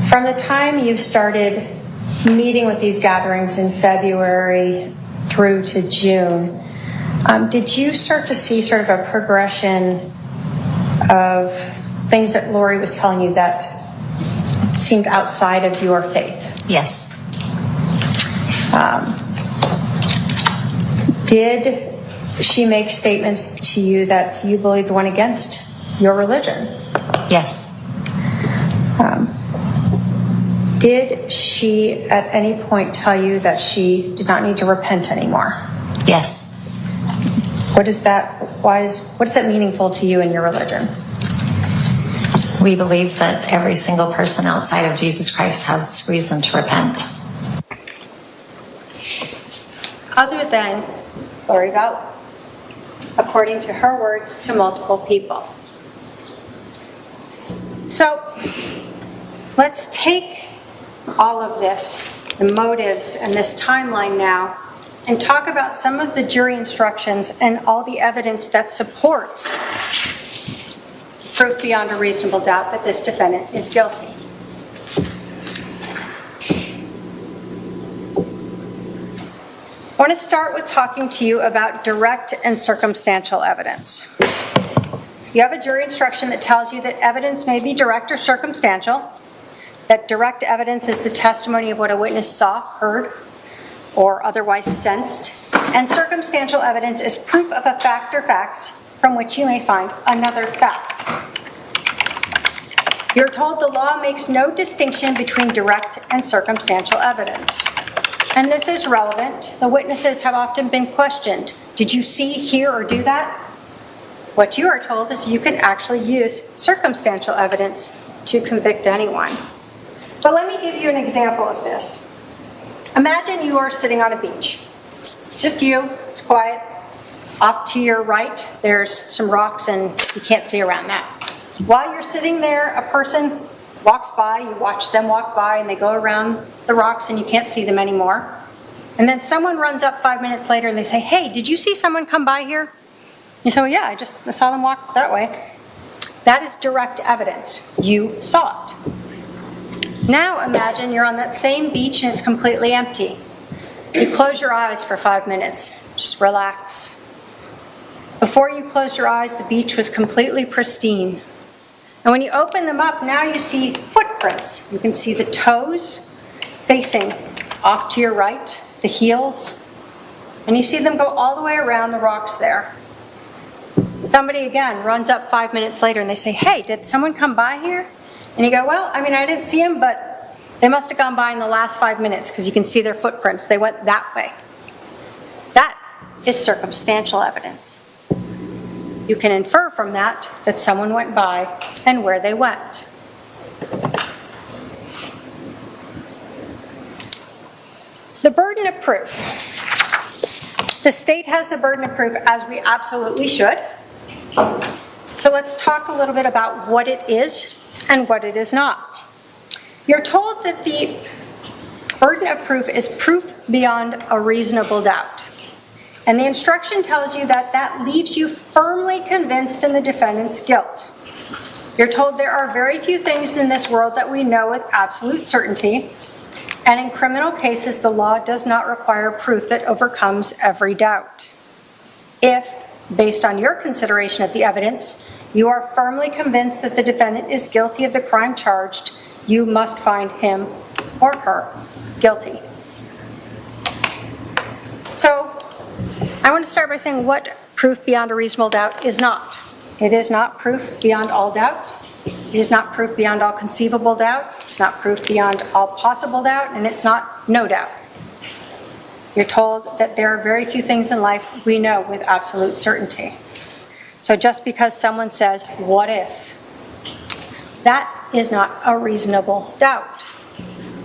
H: From the time you started meeting with these gatherings in February through to June, did you start to see sort of a progression of things that Lori was telling you that seemed outside of your faith?
I: Yes.
H: Did she make statements to you that you believed went against your religion?
I: Yes.
H: Did she at any point tell you that she did not need to repent anymore?
I: Yes.
H: What is that meaningful to you in your religion?
I: We believe that every single person outside of Jesus Christ has reason to repent.
U: Other than Lori Vallow, according to her words to multiple people. So let's take all of this, the motives and this timeline now, and talk about some of the jury instructions and all the evidence that supports proof beyond a reasonable doubt that this defendant is guilty. I want to start with talking to you about direct and circumstantial evidence. You have a jury instruction that tells you that evidence may be direct or circumstantial, that direct evidence is the testimony of what a witness saw, heard, or otherwise sensed, and circumstantial evidence is proof of a fact or facts from which you may find another fact. You're told the law makes no distinction between direct and circumstantial evidence. And this is relevant. The witnesses have often been questioned. Did you see, hear, or do that? What you are told is you can actually use circumstantial evidence to convict anyone. But let me give you an example of this. Imagine you are sitting on a beach. Just you, it's quiet. Off to your right, there's some rocks and you can't see around that. While you're sitting there, a person walks by, you watch them walk by, and they go around the rocks and you can't see them anymore. And then someone runs up 5 minutes later and they say, hey, did you see someone come by here? You say, well, yeah, I saw them walk that way. That is direct evidence. You saw it. Now imagine you're on that same beach and it's completely empty. You close your eyes for 5 minutes. Just relax. Before you closed your eyes, the beach was completely pristine. And when you open them up, now you see footprints. You can see the toes facing off to your right, the heels, and you see them go all the way around the rocks there. Somebody again runs up 5 minutes later and they say, hey, did someone come by here? And you go, well, I didn't see them, but they must have gone by in the last 5 minutes because you can see their footprints. They went that way. That is circumstantial evidence. You can infer from that someone went by and where they went. The burden of proof. The state has the burden of proof, as we absolutely should. So let's talk a little bit about what it is and what it is not. You're told that the burden of proof is proof beyond a reasonable doubt. And the instruction tells you that leaves you firmly convinced in the defendant's guilt. You're told there are very few things in this world that we know with absolute certainty, and in criminal cases, the law does not require proof that overcomes every doubt. If, based on your consideration of the evidence, you are firmly convinced that the defendant is guilty of the crime charged, you must find him or her guilty. So, I want to start by saying what proof beyond a reasonable doubt is not. It is not proof beyond all doubt. It is not proof beyond all conceivable doubt. It's not proof beyond all possible doubt, and it's not no doubt. You're told that there are very few things in life we know with absolute certainty. So just because someone says, what if? That is not a reasonable doubt.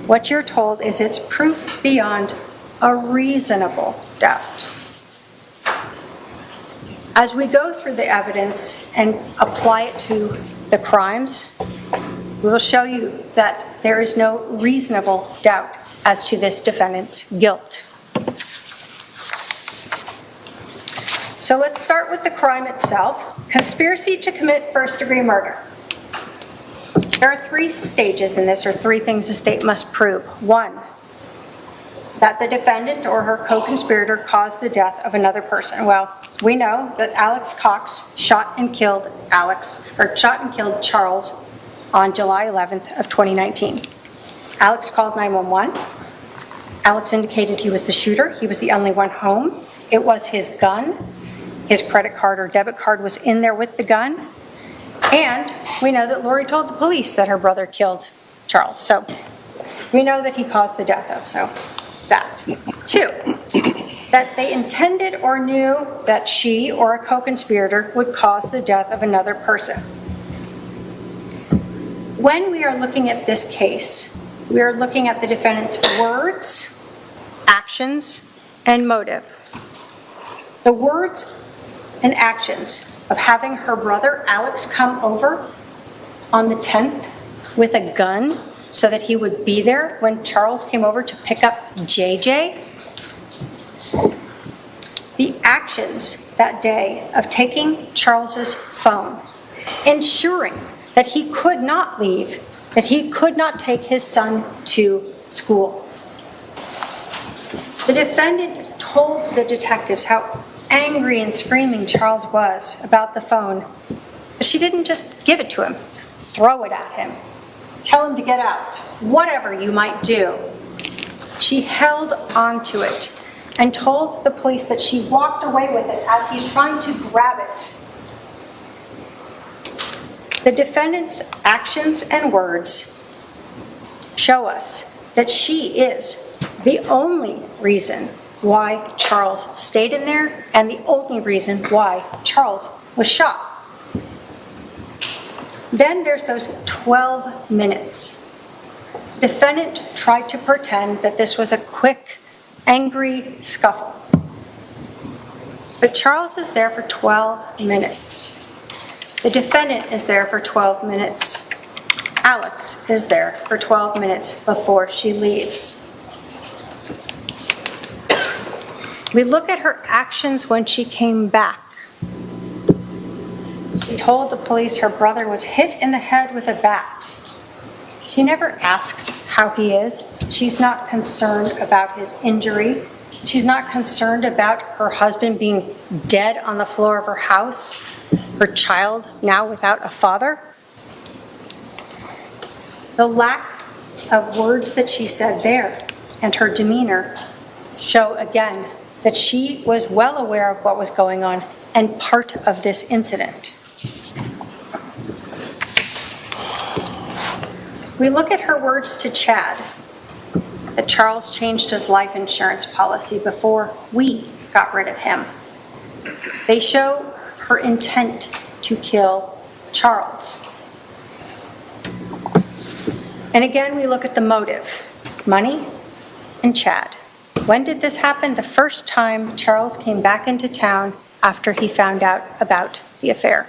U: What you're told is it's proof beyond a reasonable doubt. As we go through the evidence and apply it to the crimes, we will show you that there is no reasonable doubt as to this defendant's guilt. So let's start with the crime itself. Conspiracy to commit first-degree murder. There are 3 stages in this, or 3 things the state must prove. 1, that the defendant or her co-conspirator caused the death of another person. Well, we know that Alex Cox shot and killed Charles on July 11th of 2019. Alex called 911. Alex indicated he was the shooter. He was the only one home. It was his gun. His credit card or debit card was in there with the gun. And we know that Lori told the police that her brother killed Charles. So we know that he caused the death of, so that. 2, that they intended or knew that she or a co-conspirator would cause the death of another person. When we are looking at this case, we are looking at the defendant's words, actions, and motive. The words and actions of having her brother Alex come over on the 10th with a gun so that he would be there when Charles came over to pick up JJ. The actions that day of taking Charles's phone, ensuring that he could not leave, that he could not take his son to school. The defendant told the detectives how angry and screaming Charles was about the phone, but she didn't just give it to him, throw it at him, tell him to get out, whatever you might do. She held on to it and told the police that she walked away with it as he's trying to grab it. The defendant's actions and words show us that she is the only reason why Charles stayed in there and the only reason why Charles was shot. Then there's those 12 minutes. Defendant tried to pretend that this was a quick, angry scuffle. But Charles is there for 12 minutes. The defendant is there for 12 minutes. Alex is there for 12 minutes before she leaves. We look at her actions when she came back. She told the police her brother was hit in the head with a bat. She never asks how he is. She's not concerned about his injury. She's not concerned about her husband being dead on the floor of her house, her child now without a father. The lack of words that she said there and her demeanor show again that she was well aware of what was going on and part of this incident. We look at her words to Chad, that Charles changed his life insurance policy before we got rid of him. They show her intent to kill Charles. And again, we look at the motive, money and Chad. When did this happen? The first time Charles came back into town after he found out about the affair.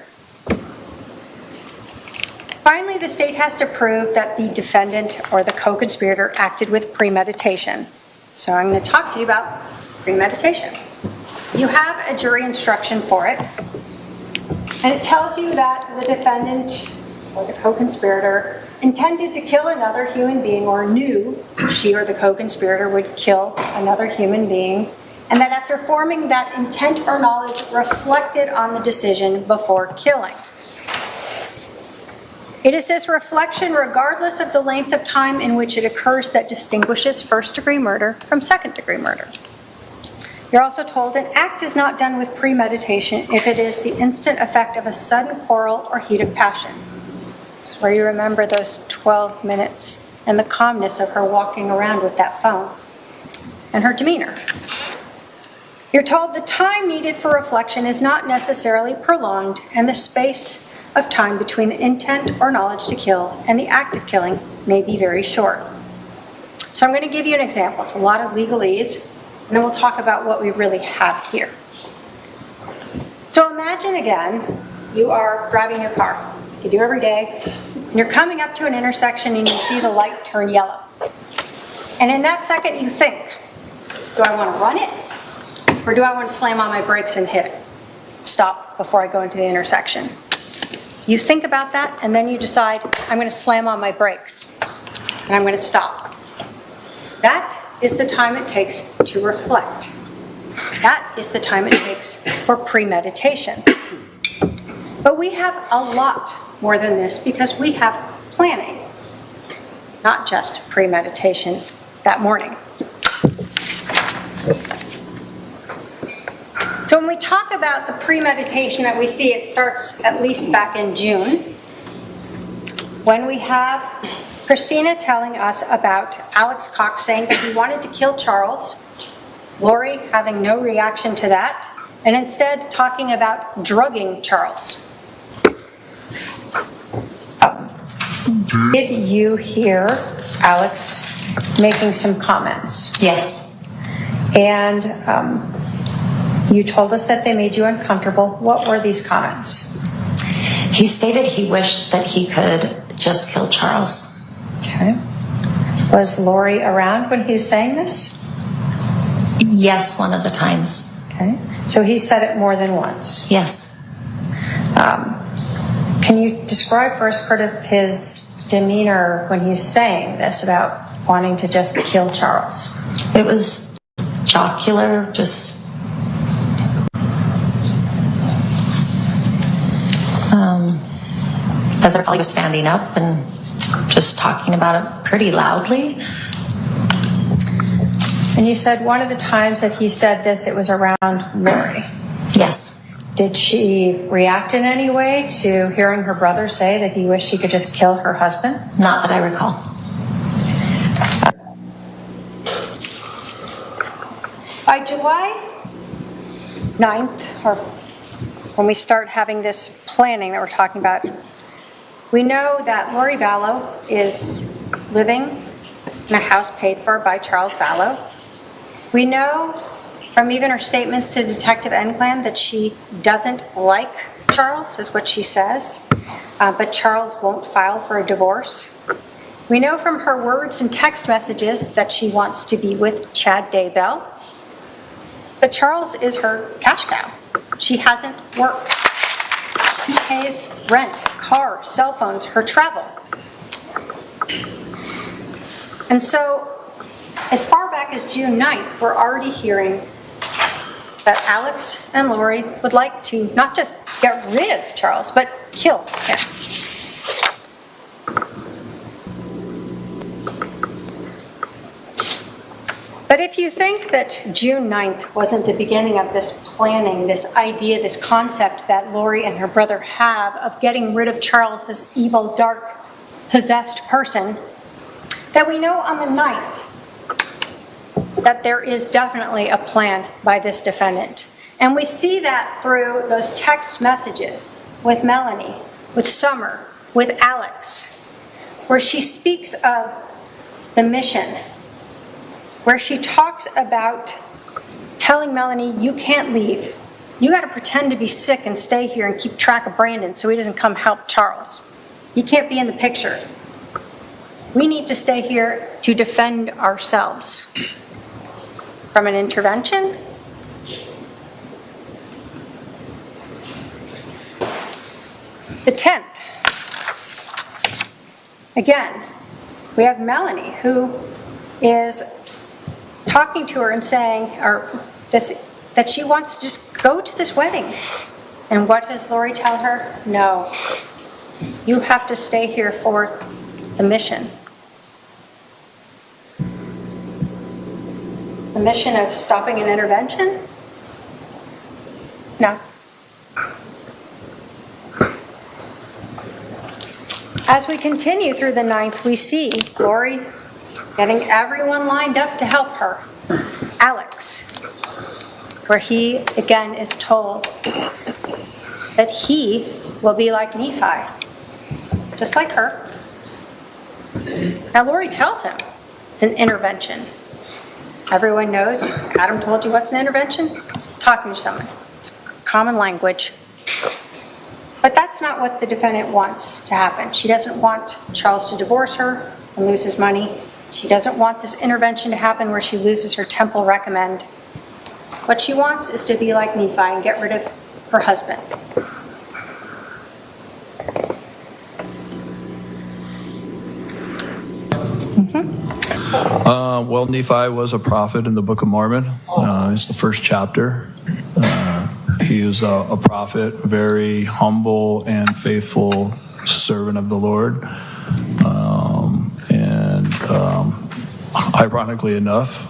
U: Finally, the state has to prove that the defendant or the co-conspirator acted with premeditation. So I'm going to talk to you about premeditation. You have a jury instruction for it, and it tells you that the defendant or the co-conspirator intended to kill another human being or knew she or the co-conspirator would kill another human being, and that after forming that intent or knowledge reflected on the decision before killing. It is this reflection, regardless of the length of time in which it occurs, that distinguishes first-degree murder from second-degree murder. You're also told an act is not done with premeditation if it is the instant effect of a sudden quarrel or heat of passion. This is where you remember those 12 minutes and the calmness of her walking around with that phone and her demeanor. You're told the time needed for reflection is not necessarily prolonged, and the space of time between the intent or knowledge to kill and the act of killing may be very short. So I'm going to give you an example. It's a lot of legalese, and then we'll talk about what we really have here. So imagine again, you are driving your car. You do every day, and you're coming up to an intersection and you see the light turn yellow. And in that second you think, do I want to run it? Or do I want to slam on my brakes and hit it? Stop before I go into the intersection. You think about that, and then you decide, I'm going to slam on my brakes, and I'm going to stop. That is the time it takes to reflect. That is the time it takes for premeditation. But we have a lot more than this because we have planning, not just premeditation that morning. So when we talk about the premeditation that we see, it starts at least back in June, when we have Christina telling us about Alex Cox saying that he wanted to kill Charles, Lori having no reaction to that, and instead talking about drugging Charles. Did you hear Alex making some comments?
I: Yes.
U: And you told us that they made you uncomfortable. What were these comments?
I: He stated he wished that he could just kill Charles.
U: Okay. Was Lori around when he was saying this?
I: Yes, one of the times.
U: Okay. So he said it more than once?
I: Yes.
U: Can you describe for us part of his demeanor when he's saying this about wanting to just kill Charles?
I: It was jocular, just as I probably was standing up and just talking about it pretty loudly.
U: And you said one of the times that he said this, it was around Lori.
I: Yes.
U: Did she react in any way to hearing her brother say that he wished he could just kill her husband?
I: Not that I recall.
U: By July 9th, or when we start having this planning that we're talking about, we know that Lori Vallow is living in a house paid for by Charles Vallow. We know from even her statements to Detective Enclan that she doesn't like Charles, is what she says, but Charles won't file for a divorce. We know from her words and text messages that she wants to be with Chad Daybell, but Charles is her cash cow. She hasn't worked. He pays rent, car, cell phones, her travel. And so, as far back as June 9th, we're already hearing that Alex and Lori would like to not just get rid of Charles, but kill him. But if you think that June 9th wasn't the beginning of this planning, this idea, this concept that Lori and her brother have of getting rid of Charles, this evil, dark, possessed person, that we know on the 9th that there is definitely a plan by this defendant. And we see that through those text messages with Melanie, with Summer, with Alex, where she speaks of the mission, where she talks about telling Melanie, you can't leave. You got to pretend to be sick and stay here and keep track of Brandon so he doesn't come help Charles. He can't be in the picture. We need to stay here to defend ourselves from an intervention. The 10th. Again, we have Melanie who is talking to her and saying that she wants to just go to this wedding. And what does Lori tell her? No. You have to stay here for the mission. The mission of stopping an intervention? No. As we continue through the 9th, we see Lori getting everyone lined up to help her. Alex, where he again is told that he will be like Nephi, just like her. Now Lori tells him it's an intervention. Everyone knows, Adam told you what's an intervention? It's talking to someone. It's common language. But that's not what the defendant wants to happen. She doesn't want Charles to divorce her and lose his money. She doesn't want this intervention to happen where she loses her temple recommend. What she wants is to be like Nephi and get rid of her husband.
G: Well, Nephi was a prophet in the Book of Mormon. It's the first chapter. He was a prophet, very humble and faithful servant of the Lord. Ironically enough,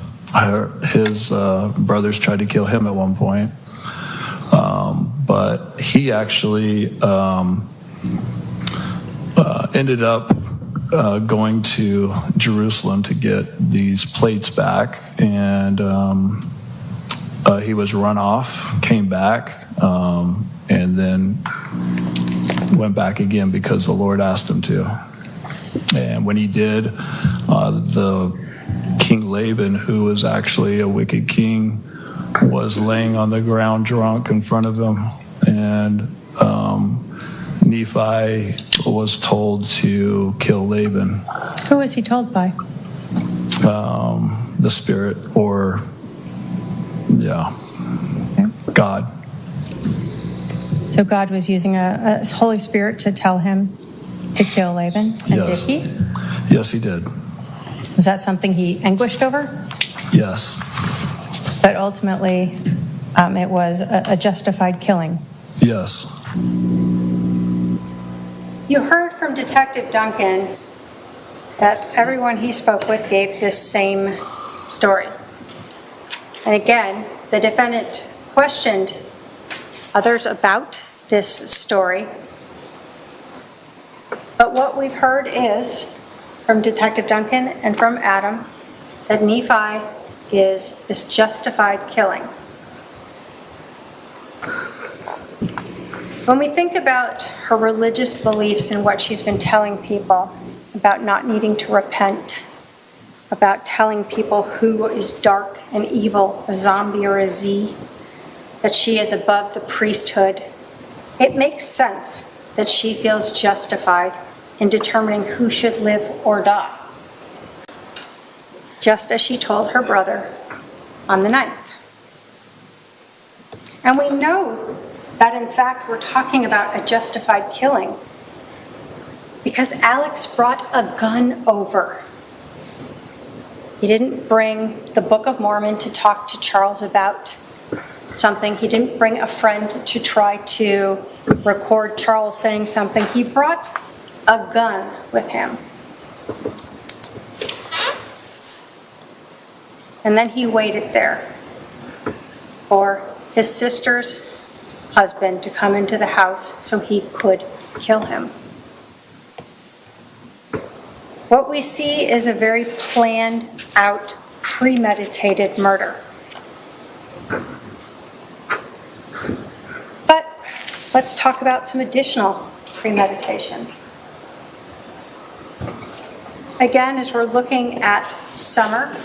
G: his brothers tried to kill him at one point. But he actually ended up going to Jerusalem to get these plates back, and he was run off, came back, and then went back again because the Lord asked him to. And when he did, the King Laban, who was actually a wicked king, was laying on the ground drunk in front of him, and Nephi was told to kill Laban.
H: Who was he told by?
G: The spirit, or God.
H: So God was using a Holy Spirit to tell him to kill Laban, and
G: Yes.
H: did he?
G: Yes, he did.
H: Was that something he anguished over?
G: Yes.
H: But ultimately, it was a justified killing.
G: Yes.
U: You heard from Detective Duncan that everyone he spoke with gave this same story. And again, the defendant questioned others about this story. But what we've heard is, from Detective Duncan and from Adam, that Nephi is this justified killing. When we think about her religious beliefs and what she's been telling people about not needing to repent, about telling people who is dark and evil, a zombie or a Z, that she is above the priesthood, It makes sense that she feels justified in determining who should live or die, just as she told her brother on the 9th. And we know that in fact we're talking about a justified killing because Alex brought a gun over. He didn't bring the Book of Mormon to talk to Charles about something. He didn't bring a friend to try to record Charles saying something. He brought a gun with him. And then he waited there for his sister's husband to come into the house so he could kill him. What we see is a very planned out, premeditated murder. But let's talk about some additional premeditation. Again, as we're looking at Summer,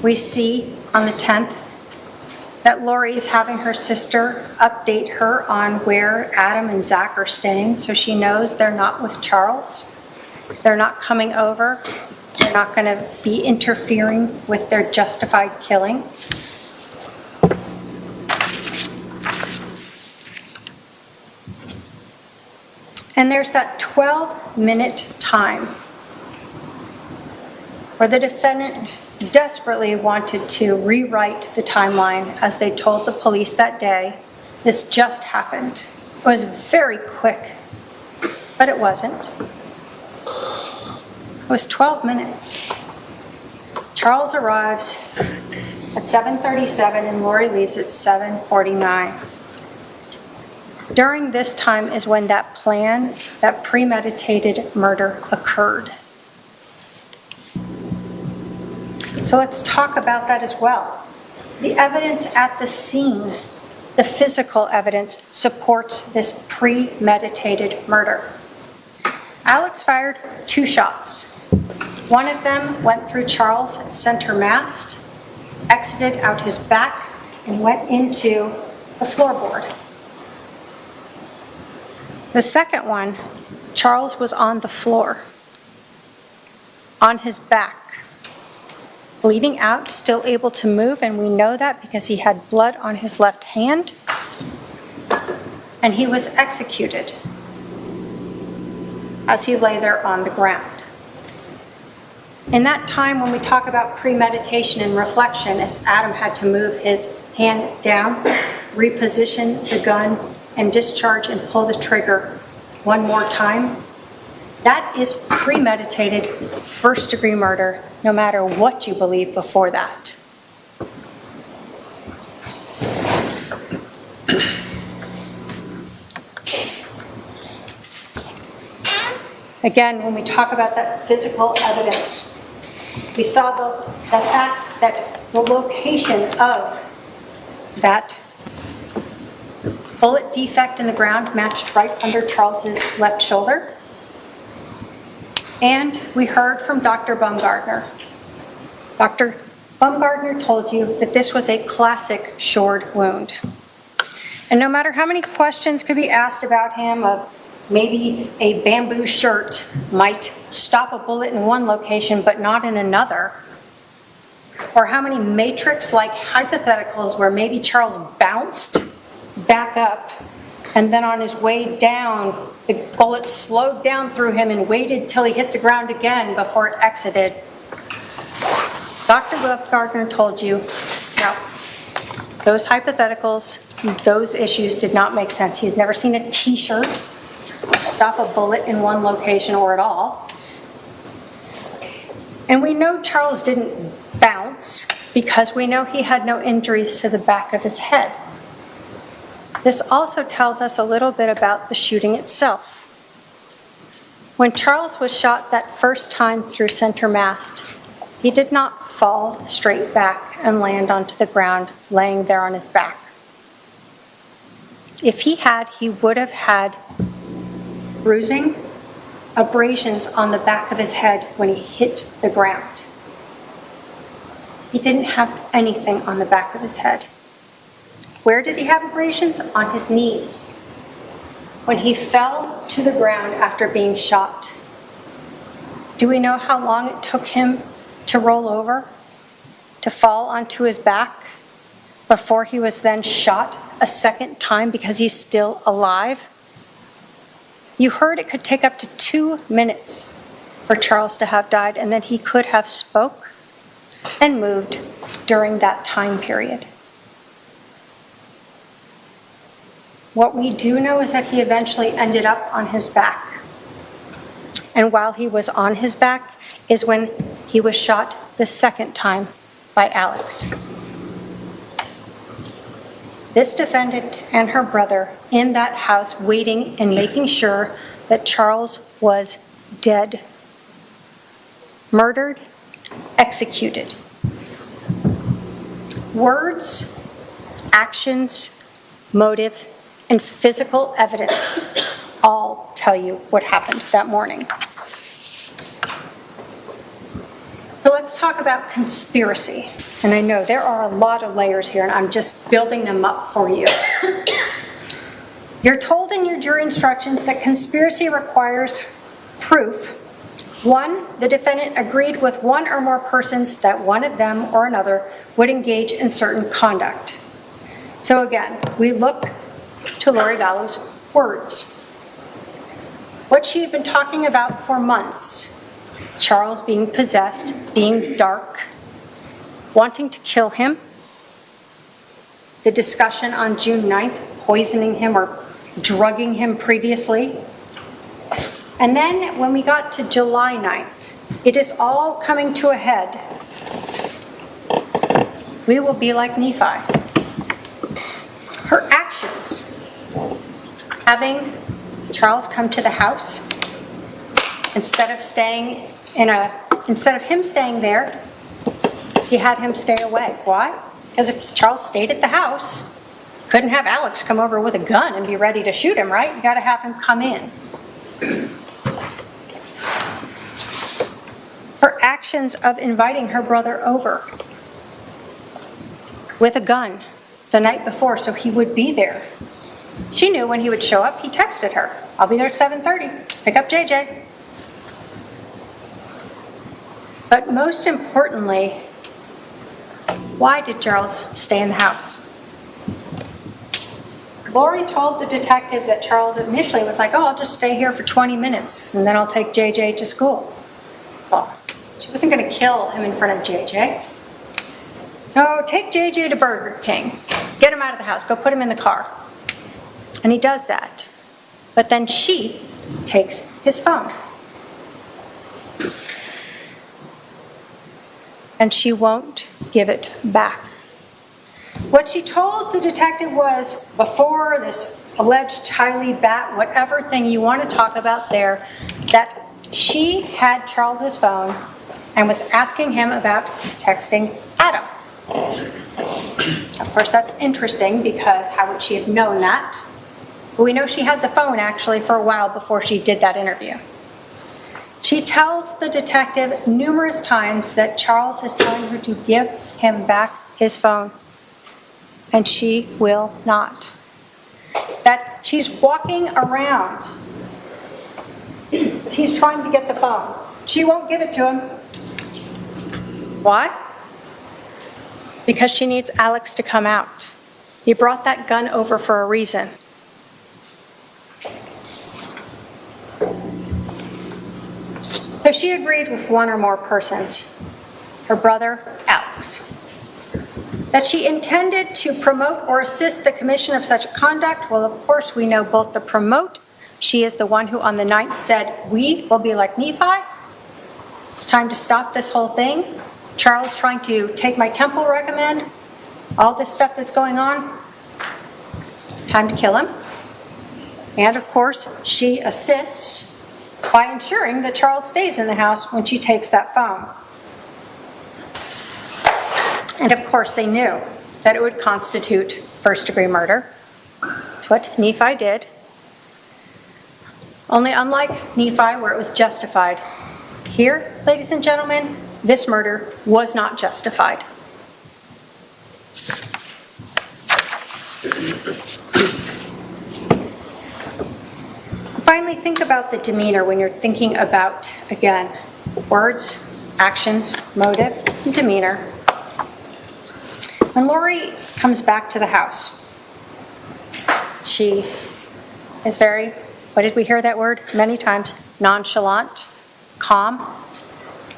U: we see on the 10th that Lori is having her sister update her on where Adam and Zach are staying, so she knows they're not with Charles. They're not coming over. They're not going to be interfering with their justified killing. And there's that 12-minute time where the defendant desperately wanted to rewrite the timeline as they told the police that day. This just happened. It was very quick, but it wasn't. It was 12 minutes. Charles arrives at 7:37 and Lori leaves at 7:49. During this time is when that plan, that premeditated murder occurred. So let's talk about that as well. The evidence at the scene, the physical evidence, supports this premeditated murder. Alex fired 2 shots. One of them went through Charles' center mast, exited out his back, and went into the floorboard. The second one, Charles was on the floor, on his back, bleeding out, still able to move, and we know that because he had blood on his left hand, and he was executed as he lay there on the ground. In that time, when we talk about premeditation and reflection, as Adam had to move his hand down, reposition the gun, and discharge and pull the trigger one more time, that is premeditated first-degree murder, no matter what you believe before that. Again, when we talk about that physical evidence, we saw the fact that the location of that bullet defect in the ground matched right under Charles's left shoulder. And we heard from Dr. Baumgartner. Dr. Baumgartner told you that this was a classic shored wound. And no matter how many questions could be asked about him of maybe a bamboo shirt might stop a bullet in one location but not in another, or how many matrix-like hypotheticals where maybe Charles bounced back up and then on his way down the bullet slowed down through him and waited till he hit the ground again before it exited. Dr. Baumgartner told you, no, those hypotheticals, those issues did not make sense. He's never seen a t-shirt stop a bullet in one location or at all. And we know Charles didn't bounce because we know he had no injuries to the back of his head. This also tells us a little bit about the shooting itself. When Charles was shot that first time through center mast, he did not fall straight back and land onto the ground laying there on his back. If he had, he would have had bruising, abrasions on the back of his head when he hit the ground. He didn't have anything on the back of his head. Where did he have abrasions? On his knees. when he fell to the ground after being shot. Do we know how long it took him to roll over, to fall onto his back, before he was then shot a second time because he's still alive? You heard it could take up to 2 minutes for Charles to have died, and that he could have spoke and moved during that time period. What we do know is that he eventually ended up on his back. And while he was on his back is when he was shot the second time by Alex. This defendant and her brother in that house waiting and making sure that Charles was dead. Murdered, executed. Words, actions, motive, and physical evidence all tell you what happened that morning. So let's talk about conspiracy. And I know there are a lot of layers here, and I'm just building them up for you. You're told in your jury instructions that conspiracy requires proof. 1, the defendant agreed with one or more persons that one of them or another would engage in certain conduct. So again, we look to Lori Vallow's words. What she had been talking about for months, Charles being possessed, being dark, wanting to kill him, the discussion on June 9th, poisoning him or drugging him previously. And then when we got to July 9th, it is all coming to a head. We will be like Nephi. Her actions, having Charles come to the house, instead of him staying there, she had him stay away. Why? Because if Charles stayed at the house, you couldn't have Alex come over with a gun and be ready to shoot him, right? You got to have him come in. Her actions of inviting her brother over with a gun the night before so he would be there. She knew when he would show up. He texted her, "I'll be there at 7:30. Pick up JJ." But most importantly, why did Charles stay in the house? Lori told the detective that Charles initially was like, "Oh, I'll just stay here for 20 minutes and then I'll take JJ to school." Well, she wasn't going to kill him in front of JJ. No, take JJ to Burger King. Get him out of the house. Go put him in the car. And he does that. But then she takes his phone. And she won't give it back. What she told the detective was, before this alleged Tylee bat, whatever thing you want to talk about there, that she had Charles's phone and was asking him about texting Adam. Of course, that's interesting because how would she have known that? But we know she had the phone actually for a while before she did that interview. She tells the detective numerous times that Charles is telling her to give him back his phone, and she will not. That she's walking around as he's trying to get the phone. She won't give it to him. Why? Because she needs Alex to come out. He brought that gun over for a reason. So she agreed with one or more persons, her brother, Alex, that she intended to promote or assist the commission of such conduct. Well, of course, we know both the promote. She is the one who on the 9th said, "We will be like Nephi. It's time to stop this whole thing. Charles trying to take my temple recommend. All this stuff that's going on. Time to kill him." And of course, she assists by ensuring that Charles stays in the house when she takes that phone. And of course, they knew that it would constitute first-degree murder. It's what Nephi did. Only unlike Nephi, where it was justified, here, ladies and gentlemen, this murder was not justified. finally, think about the demeanor when you're thinking about, again, words, actions, motive, and demeanor. When Lori comes back to the house, she is very, what did we hear that word many times? Nonchalant, calm,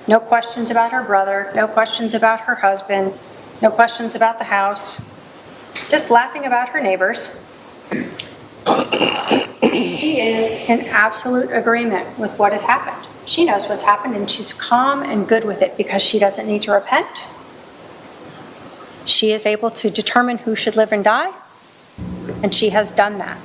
U: no questions about her brother, no questions about her husband, no questions about the house, just laughing about her neighbors. She is in absolute agreement with what has happened. She knows what's happened and she's calm and good with it because she doesn't need to repent. She is able to determine who should live and die, and she has done that.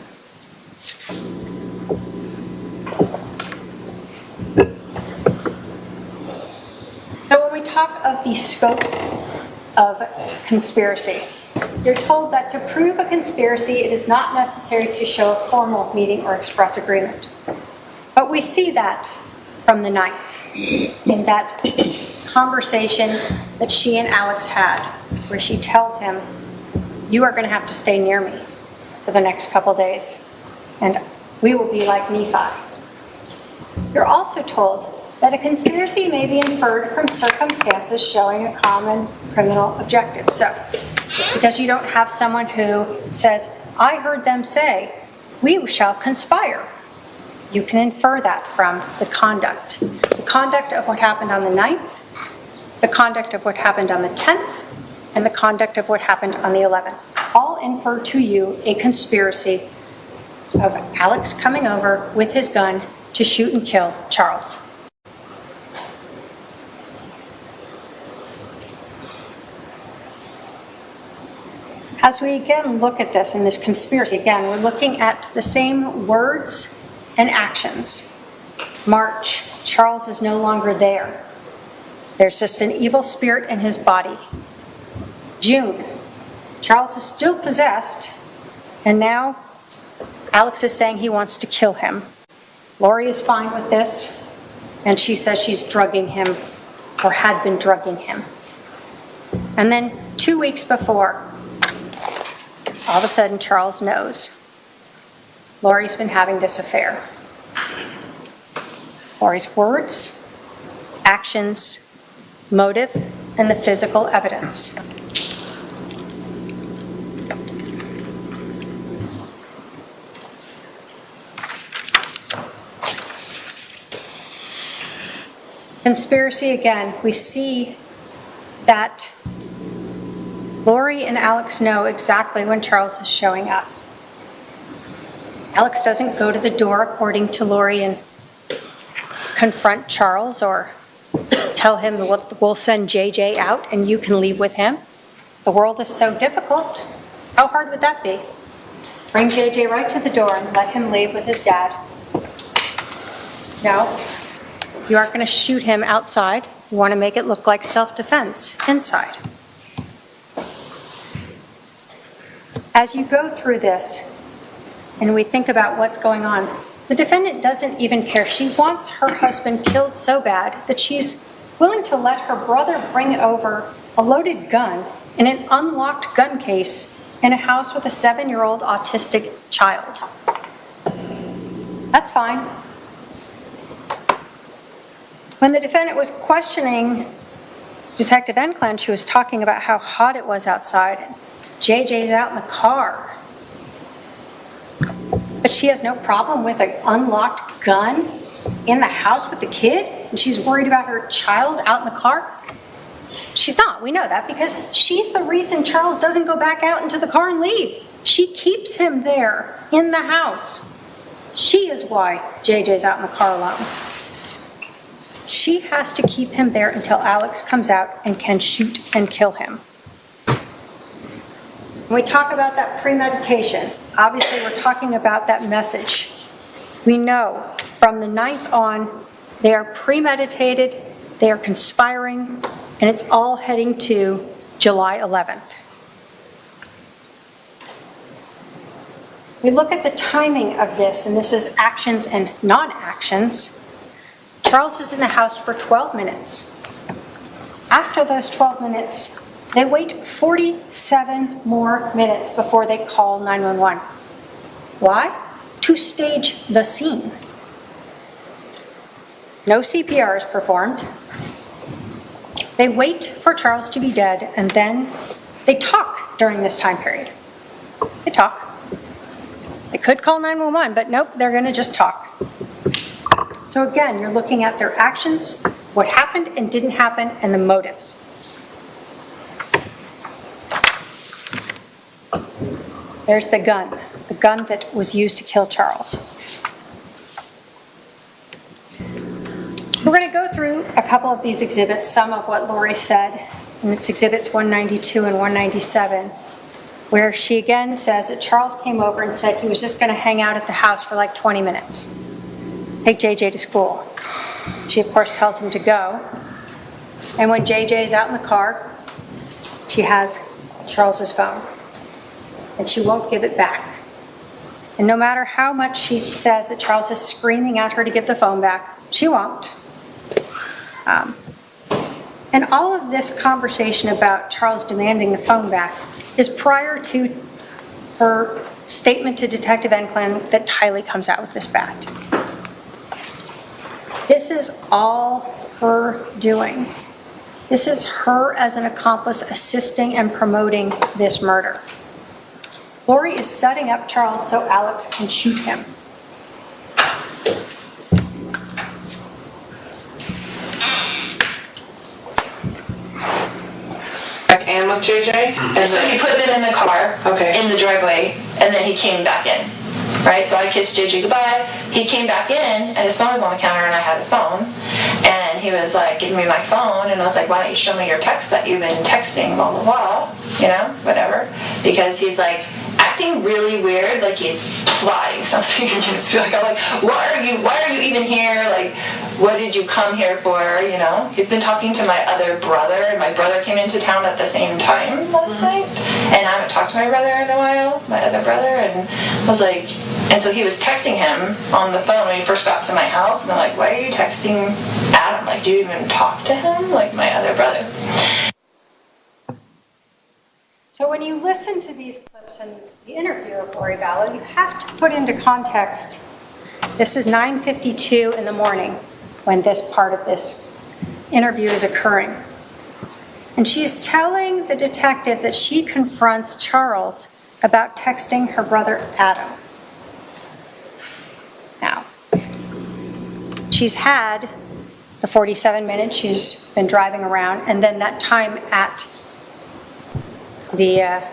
U: So when we talk of the scope of conspiracy, you're told that to prove a conspiracy, it is not necessary to show a formal meeting or express agreement. But we see that from the 9th, in that conversation that she and Alex had, where she tells him, you are going to have to stay near me for the next couple days, and we will be like Nephi. You're also told that a conspiracy may be inferred from circumstances showing a common criminal objective. So, just because you don't have someone who says, I heard them say, we shall conspire, you can infer that from the conduct. The conduct of what happened on the 9th, the conduct of what happened on the 10th, and the conduct of what happened on the 11th. All infer to you a conspiracy of Alex coming over with his gun to shoot and kill Charles. As we again look at this in this conspiracy, again, we're looking at the same words and actions. March, Charles is no longer there. There's just an evil spirit in his body. June, Charles is still possessed, and now Alex is saying he wants to kill him. Lori is fine with this, and she says she's drugging him, or had been drugging him. And then 2 weeks before, all of a sudden Charles knows Lori's been having this affair. Lori's words, actions, motive, and the physical evidence. Conspiracy again, we see that Lori and Alex know exactly when Charles is showing up. Alex doesn't go to the door according to Lori and confront Charles or tell him we'll send JJ out and you can leave with him. The world is so difficult. How hard would that be? Bring JJ right to the door and let him leave with his dad. No, you aren't going to shoot him outside. You want to make it look like self-defense inside. As you go through this and we think about what's going on, the defendant doesn't even care. She wants her husband killed so bad that she's willing to let her brother bring over a loaded gun in an unlocked gun case in a house with a 7-year-old autistic child. That's fine. When the defendant was questioning Detective Enclen, she was talking about how hot it was outside. JJ's out in the car. But she has no problem with an unlocked gun in the house with the kid, and she's worried about her child out in the car? She's not. We know that because she's the reason Charles doesn't go back out into the car and leave. She keeps him there in the house. She is why JJ's out in the car alone. She has to keep him there until Alex comes out and can shoot and kill him. When we talk about that premeditation, obviously we're talking about that message. We know from the 9th on, they are premeditated, they are conspiring, and it's all heading to July 11th. We look at the timing of this, and this is actions and non-actions. Charles is in the house for 12 minutes. After those 12 minutes, they wait 47 more minutes before they call 911. Why? To stage the scene. No CPR is performed. They wait for Charles to be dead, and then they talk during this time period. They talk. They could call 911, but nope, they're going to just talk. So again, you're looking at their actions, what happened and didn't happen, and the motives. There's the gun that was used to kill Charles. We're going to go through a couple of these exhibits, some of what Lori said, and it's exhibits 192 and 197, where she again says that Charles came over and said he was just going to hang out at the house for like 20 minutes, take JJ to school. She, of course, tells him to go. And when JJ is out in the car, she has Charles's phone, and she won't give it back. And no matter how much she says that Charles is screaming at her to give the phone back, she won't. And all of this conversation about Charles demanding the phone back is prior to her statement to Detective Enclin that Tylee comes out with this bat. This is all her doing. This is her as an accomplice assisting and promoting this murder. Lori is setting up Charles so Alex can shoot him.
P: And with JJ?
F: And so he put them in the car, in the driveway, and then he came back in. Right? So I kissed JJ goodbye. He came back in, and his phone was on the counter, and I had his phone. And he was like, give me my phone. And I was like, why don't you show me your text that you've been texting, blah, blah, blah. You know, whatever. Because he's like acting really weird, like he's plotting something against me. Like, I'm like, why are you even here? Like, what did you come here for? You know, he's been talking to my other brother, and my brother came into town at the same time last night, and I haven't talked to my brother in a while, my other brother, and I was like, and so he was texting him on the phone when he first got to my house, and I'm like, why are you texting Adam? Like, do you even talk to him? Like my other brother.
U: So when you listen to these clips and the interview of Lori Vallow, you have to put into context, this is 9:52 in the morning when this part of this interview is occurring. And she's telling the detective that she confronts Charles about texting her brother Adam. Now, she's had the 47 minutes she's been driving around, and then that time at the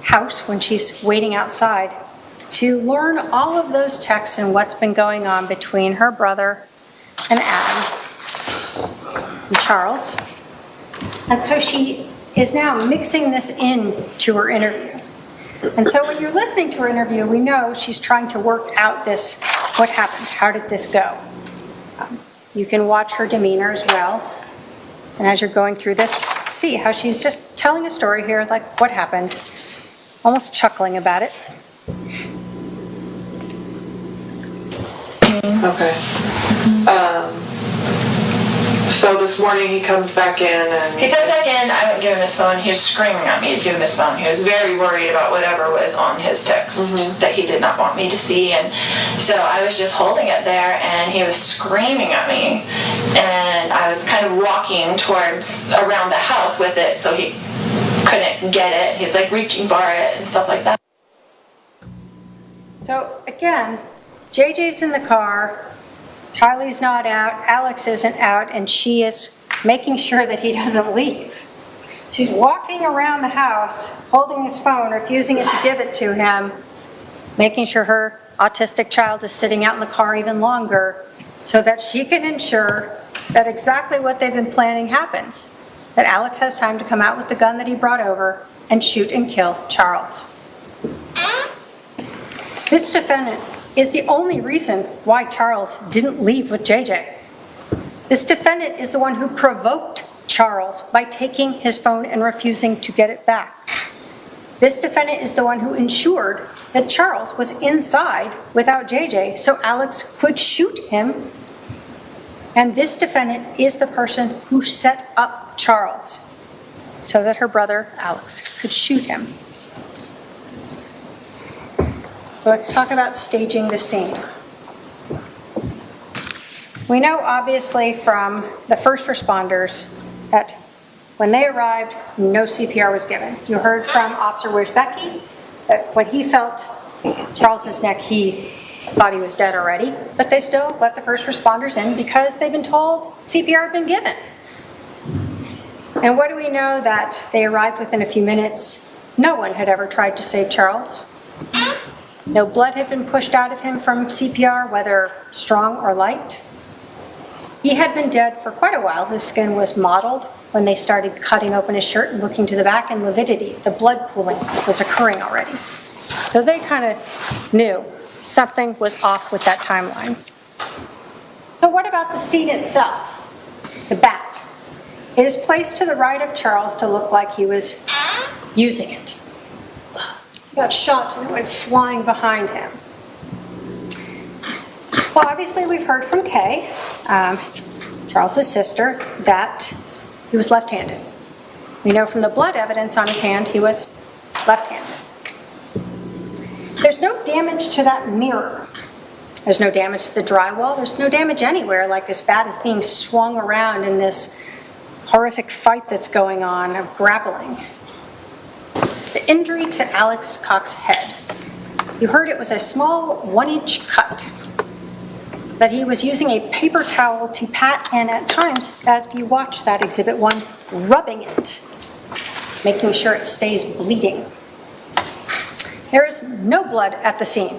U: house when she's waiting outside to learn all of those texts and what's been going on between her brother and Adam and Charles. And so she is now mixing this in to her interview. And so when you're listening to her interview, we know she's trying to work out this, what happened, how did this go? You can watch her demeanor as well. And as you're going through this, see how she's just telling a story here, like what happened, almost chuckling about it.
P: Okay. So this morning he comes back in and...
F: He comes back in, I wouldn't give him his phone. He was screaming at me to give him his phone. He was very worried about whatever was on his text that he did not want me to see. And so I was just holding it there, and he was screaming at me. And I was kind of walking towards around the house with it, so he couldn't get it. He's like reaching for it and stuff like that.
U: So again, JJ's in the car, Tylee's not out, Alex isn't out, and she is making sure that he doesn't leave. She's walking around the house, holding his phone, refusing to give it to him, making sure her autistic child is sitting out in the car even longer so that she can ensure that exactly what they've been planning happens, that Alex has time to come out with the gun that he brought over and shoot and kill Charles. This defendant is the only reason why Charles didn't leave with JJ. This defendant is the one who provoked Charles by taking his phone and refusing to get it back. This defendant is the one who ensured that Charles was inside without JJ so Alex could shoot him. And this defendant is the person who set up Charles so that her brother Alex could shoot him. So let's talk about staging the scene. We know obviously from the first responders that when they arrived, no CPR was given. You heard from Officer Wierzbecki that when he felt Charles's neck, he thought he was dead already, but they still let the first responders in because they've been told CPR had been given. And what do we know? That they arrived within a few minutes. No one had ever tried to save Charles. No blood had been pushed out of him from CPR, whether strong or light. He had been dead for quite a while. His skin was mottled when they started cutting open his shirt and looking to the back, and lividity, the blood pooling, was occurring already. So they kind of knew something was off with that timeline. So what about the scene itself? The bat. It is placed to the right of Charles to look like he was using it. He got shot and it went flying behind him. Well, obviously we've heard from Kay, Charles's sister, that he was left-handed. We know from the blood evidence on his hand he was left-handed. There's no damage to that mirror. There's no damage to the drywall. There's no damage anywhere, like this bat is being swung around in this horrific fight that's going on of grappling. The injury to Alex Cox's head. You heard it was a small 1-inch cut that he was using a paper towel to pat, and at times, as you watch that Exhibit 1, rubbing it, making sure it stays bleeding. There is no blood at the scene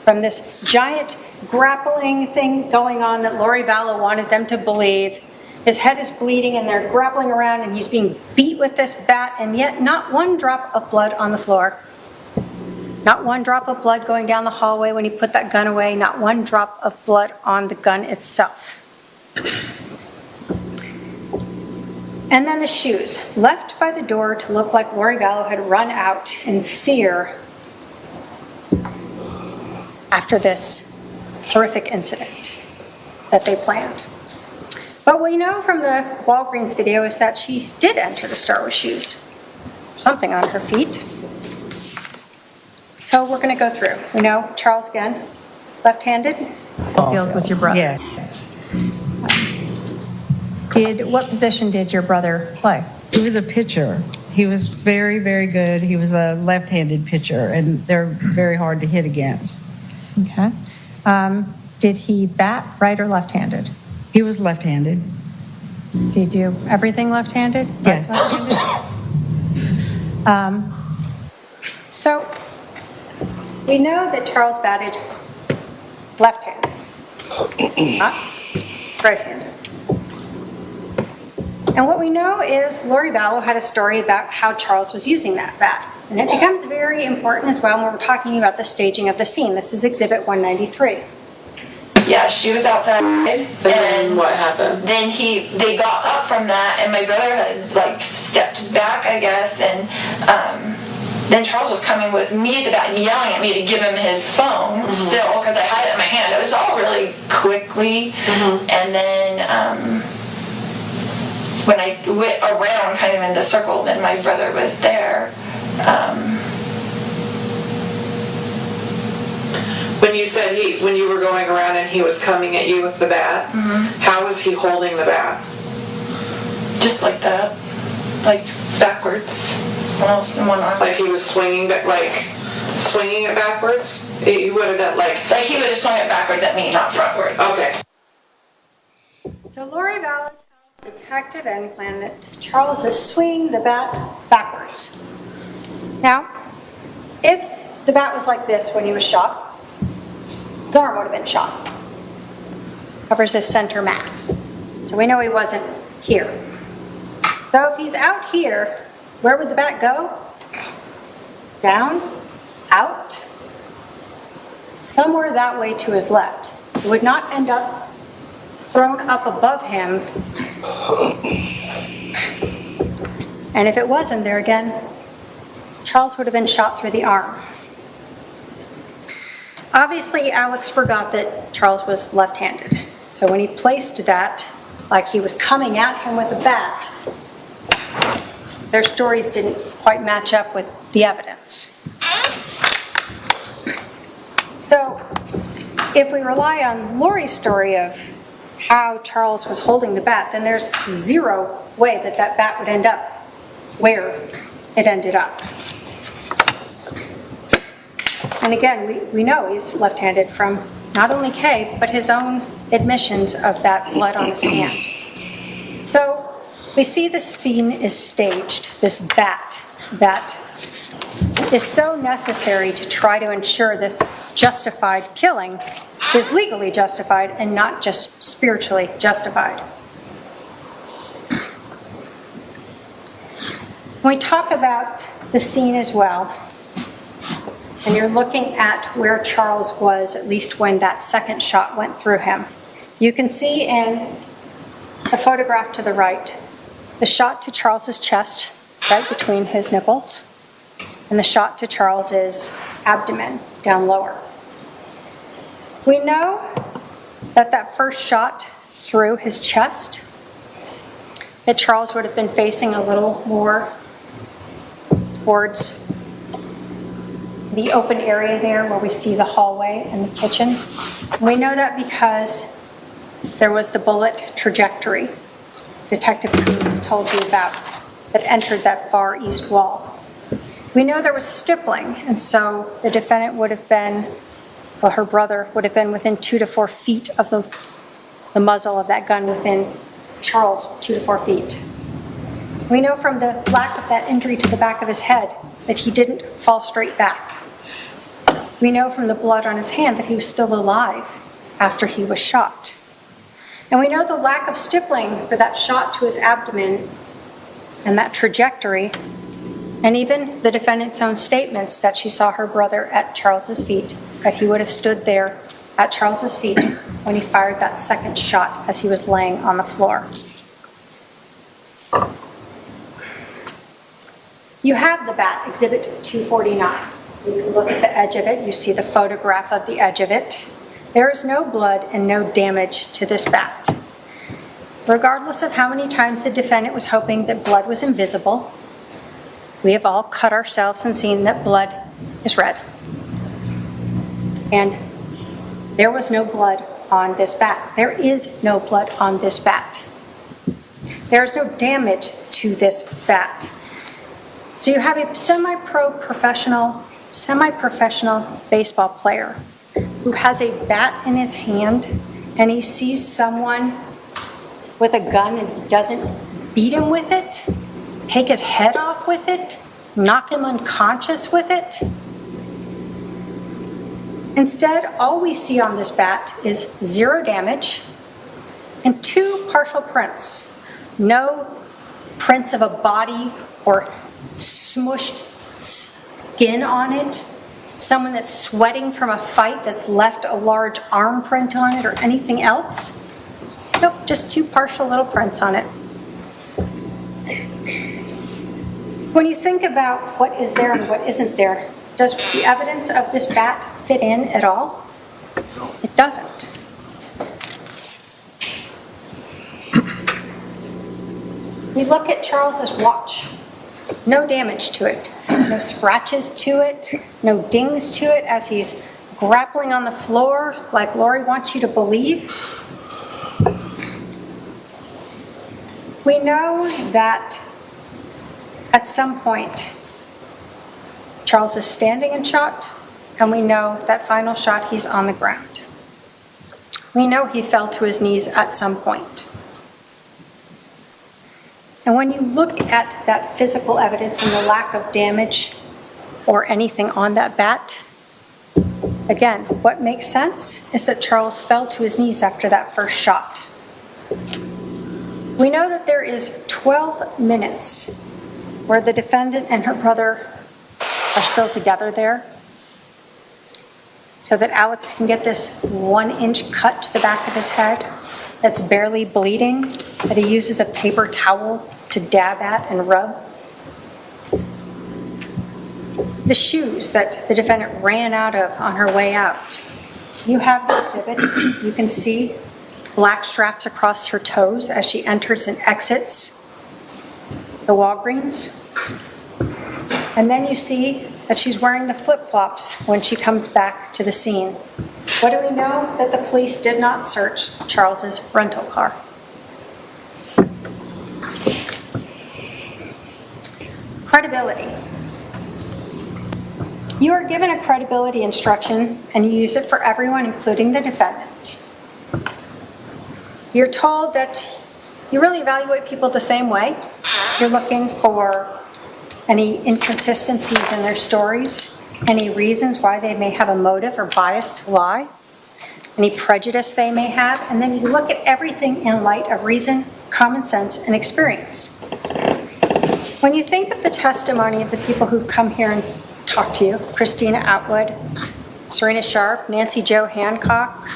U: from this giant grappling thing going on that Lori Vallow wanted them to believe. His head is bleeding and they're grappling around and he's being beat with this bat, and yet not one drop of blood on the floor. Not one drop of blood going down the hallway when he put that gun away. Not one drop of blood on the gun itself. And then the shoes, left by the door to look like Lori Vallow had run out in fear after this horrific incident that they planned. But what we know from the Walgreens video is that she did enter the store with shoes. Something on her feet. So we're going to go through. We know Charles, again, left-handed.
H: Field with your brother.
M: Yeah.
H: What position did your brother play?
M: He was a pitcher. He was very, very good. He was a left-handed pitcher, and they're very hard to hit against.
H: Okay. Did he bat right or left-handed?
M: He was left-handed.
H: Did he do everything left-handed?
M: Yes.
H: Left-handed?
U: So we know that Charles batted left-handed, not right-handed. And what we know is Lori Vallow had a story about how Charles was using that bat. And it becomes very important as well when we're talking about the staging of the scene. This is Exhibit 193.
F: Yeah, she was outside, and
P: then what happened?
F: Then they got up from that, and my brother had stepped back, I guess, and then Charles was coming with me to that and yelling at me to give him his phone still, because I had it in my hand. It was all really quickly, and then when I went around kind of in the circle, then my brother was there.
P: When you said when you were going around and he was coming at you with the bat, how was he holding the bat?
F: Just like that, like backwards. In one arm.
P: Like he was swinging swinging it backwards? He would have done like
F: he would have swung it backwards at me, not frontwards.
P: Okay.
U: So Lori Vallow tells Detective Enclan that Charles is swinging the bat backwards. Now, if the bat was like this when he was shot, the arm would have been shot. Covers his center mass. So we know he wasn't here. So if he's out here, where would the bat go? Down? Out? Somewhere that way to his left. It would not end up thrown up above him. And if it wasn't there again, Charles would have been shot through the arm. Obviously, Alex forgot that Charles was left-handed. So when he placed that, like he was coming at him with a bat, their stories didn't quite match up with the evidence. So if we rely on Lori's story of how Charles was holding the bat, then there's zero way that that bat would end up where it ended up. And again, we know he's left-handed from not only Kay, but his own admissions of that blood on his hand. So we see the scene is staged, this bat that is so necessary to try to ensure this justified killing is legally justified and not just spiritually justified. When we talk about the scene as well, and you're looking at where Charles was, at least when that second shot went through him, you can see in the photograph to the right, the shot to Charles's chest, right between his nipples, and the shot to Charles's abdomen, down lower. We know that that first shot through his chest, that Charles would have been facing a little more towards the open area there where we see the hallway and the kitchen. We know that because there was the bullet trajectory Detective Cruz told you about that entered that far east wall. We know there was stippling, and so the defendant would have been, well, her brother would have been within 2 to 4 feet of the muzzle of that gun, within Charles 2 to 4 feet. We know from the lack of that injury to the back of his head that he didn't fall straight back. We know from the blood on his hand that he was still alive after he was shot. And we know the lack of stippling for that shot to his abdomen and that trajectory, and even the defendant's own statements that she saw her brother at Charles's feet, that he would have stood there at Charles's feet when he fired that second shot as he was laying on the floor. You have the bat, Exhibit 249. You can look at the edge of it. You see the photograph of the edge of it. There is no blood and no damage to this bat. Regardless of how many times the defendant was hoping that blood was invisible, we have all cut ourselves and seen that blood is red. And there was no blood on this bat. There is no blood on this bat. There is no damage to this bat. So you have a semi-professional baseball player who has a bat in his hand, and he sees someone with a gun and he doesn't beat him with it, take his head off with it, knock him unconscious with it. Instead, all we see on this bat is 0 damage and 2 partial prints. No prints of a body or smushed skin on it, someone that's sweating from a fight that's left a large arm print on it or anything else. Nope, just 2 partial little prints on it. When you think about what is there and what isn't there, does the evidence of this bat fit in at all? It doesn't. We look at Charles's watch. No damage to it. No scratches to it. No dings to it as he's grappling on the floor like Lori wants you to believe. We know that at some point Charles is standing and shot, and we know that final shot he's on the ground. We know he fell to his knees at some point. And when you look at that physical evidence and the lack of damage or anything on that bat, again, what makes sense is that Charles fell to his knees after that first shot. We know that there is 12 minutes where the defendant and her brother are still together there, so that Alex can get this 1-inch cut to the back of his head that's barely bleeding, that he uses a paper towel to dab at and rub. The shoes that the defendant ran out of on her way out. You have the exhibit. You can see black straps across her toes as she enters and exits the Walgreens. And then you see that she's wearing the flip-flops when she comes back to the scene. What do we know? That the police did not search Charles's rental car. Credibility. You are given a credibility instruction and you use it for everyone, including the defendant. You're told that you really evaluate people the same way. You're looking for any inconsistencies in their stories, any reasons why they may have a motive or bias to lie, any prejudice they may have, and then you look at everything in light of reason, common sense, and experience. When you think of the testimony of the people who come here and talk to you, Christina Atwood, Serena Sharp, Nancy Jo Hancock,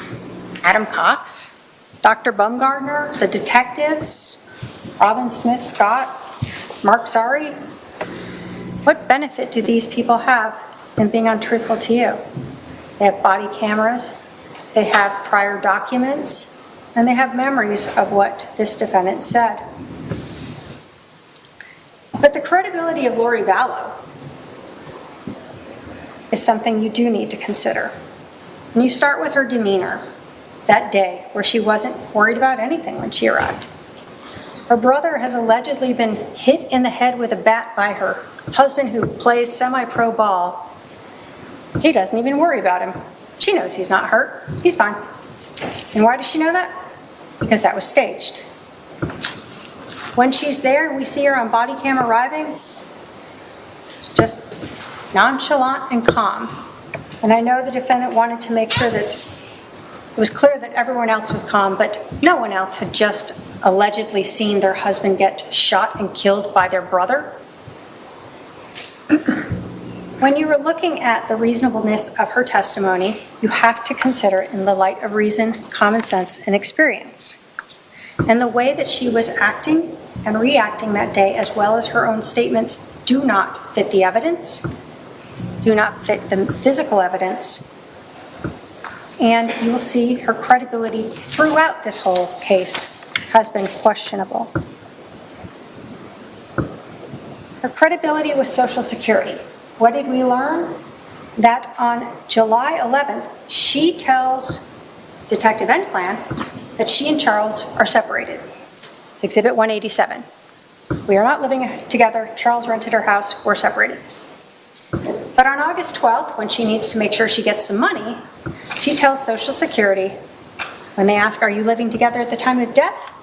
U: Adam Cox, Dr. Bumgardner, the detectives, Robin Smith Scott, Mark Zari, what benefit do these people have in being untruthful to you? They have body cameras, they have prior documents, and they have memories of what this defendant said. But the credibility of Lori Vallow is something you do need to consider. And you start with her demeanor that day, where she wasn't worried about anything when she arrived. Her brother has allegedly been hit in the head with a bat by her husband, who plays semi-pro ball. She doesn't even worry about him. She knows he's not hurt. He's fine. And why does she know that? Because that was staged. When she's there and we see her on body cam arriving, it's just nonchalant and calm. And I know the defendant wanted to make sure that it was clear that everyone else was calm, but no one else had just allegedly seen their husband get shot and killed by their brother. When you were looking at the reasonableness of her testimony, you have to consider it in the light of reason, common sense, and experience. And the way that she was acting and reacting that day, as well as her own statements, do not fit the evidence, do not fit the physical evidence, and you will see her credibility throughout this whole case has been questionable. Her credibility with Social Security. What did we learn? That on July 11th, she tells Detective Enclan that she and Charles are separated. It's Exhibit 187. We are not living together. Charles rented her house. We're separated. But on August 12th, when she needs to make sure she gets some money, she tells Social Security, when they ask, are you living together at the time of death?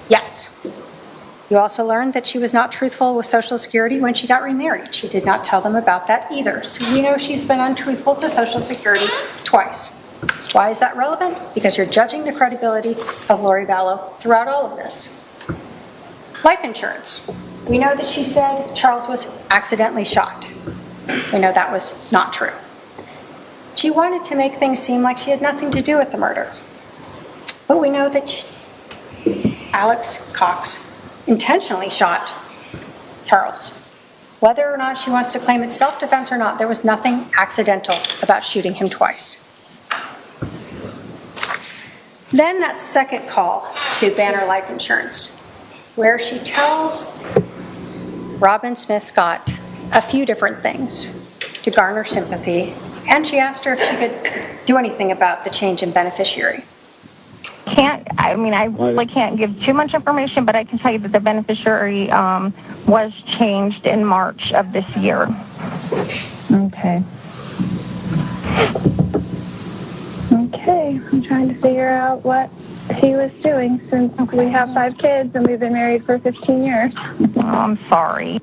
U: Yes. You also learned that she was not truthful with Social Security when she got remarried. She did not tell them about that either. So we know she's been untruthful to Social Security twice. Why is that relevant? Because you're judging the credibility of Lori Vallow throughout all of this. Life insurance. We know that she said Charles was accidentally shot. We know that was not true. She wanted to make things seem like she had nothing to do with the murder. But we know that Alex Cox intentionally shot Charles. Whether or not she wants to claim it's self-defense or not, there was nothing accidental about shooting him twice. Then that second call to Banner Life Insurance, where she tells Robin Smith Scott a few different things to garner sympathy, and she asked her if she could do anything about the change in beneficiary.
E: I really can't give too much information, but I can tell you that the beneficiary was changed in March of this year. Okay. Okay, I'm trying to figure out what he was doing since we have 5 kids and we've been married for 15 years. Oh, I'm sorry.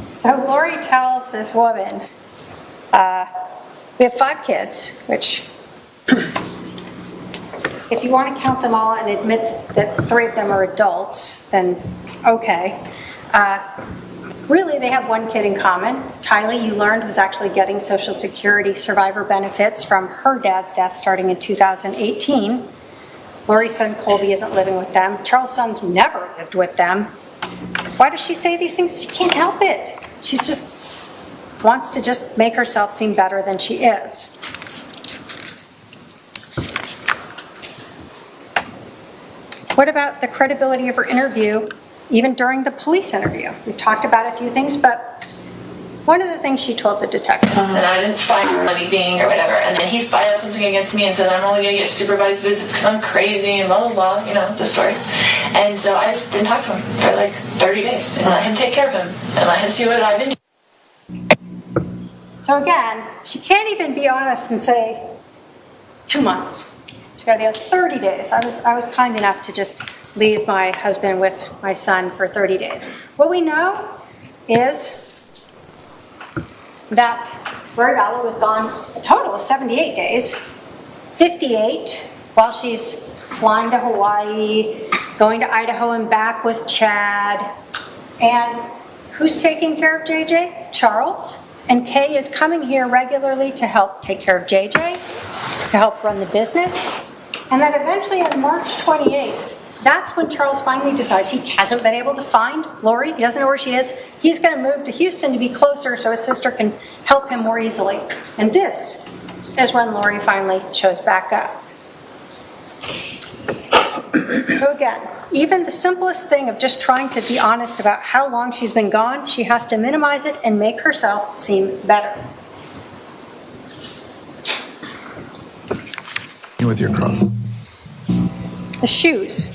U: So Lori tells this woman, we have 5 kids, which if you want to count them all and admit that 3 of them are adults, then okay. Really, they have 1 kid in common. Tylee, you learned, was actually getting Social Security survivor benefits from her dad's death starting in 2018. Lori's son, Colby, isn't living with them. Charles' son's never lived with them. Why does she say these things? She can't help it. She just wants to just make herself seem better than she is. What about the credibility of her interview, even during the police interview? We've talked about a few things, but One of the things she told the detective.
F: That I didn't file anything or whatever. And then he filed something against me and said I'm only going to get supervised visits because I'm crazy and blah, blah, blah, you know, the story. And so I just didn't talk to him for like 30 days and let him take care of him and let him see what I've been doing.
U: So again, she can't even be honest and say 2 months. She's got to be like 30 days. I was kind enough to just leave my husband with my son for 30 days. What we know is that Lori Vallow was gone a total of 78 days, 58 while she's flying to Hawaii, going to Idaho and back with Chad. And who's taking care of JJ? Charles. And Kay is coming here regularly to help take care of JJ, to help run the business. And then eventually on March 28th, that's when Charles finally decides he hasn't been able to find Lori. He doesn't know where she is. He's going to move to Houston to be closer so his sister can help him more easily. And this is when Lori finally shows back up. So again, even the simplest thing of just trying to be honest about how long she's been gone, she has to minimize it and make herself seem better.
G: With your cross.
U: The shoes.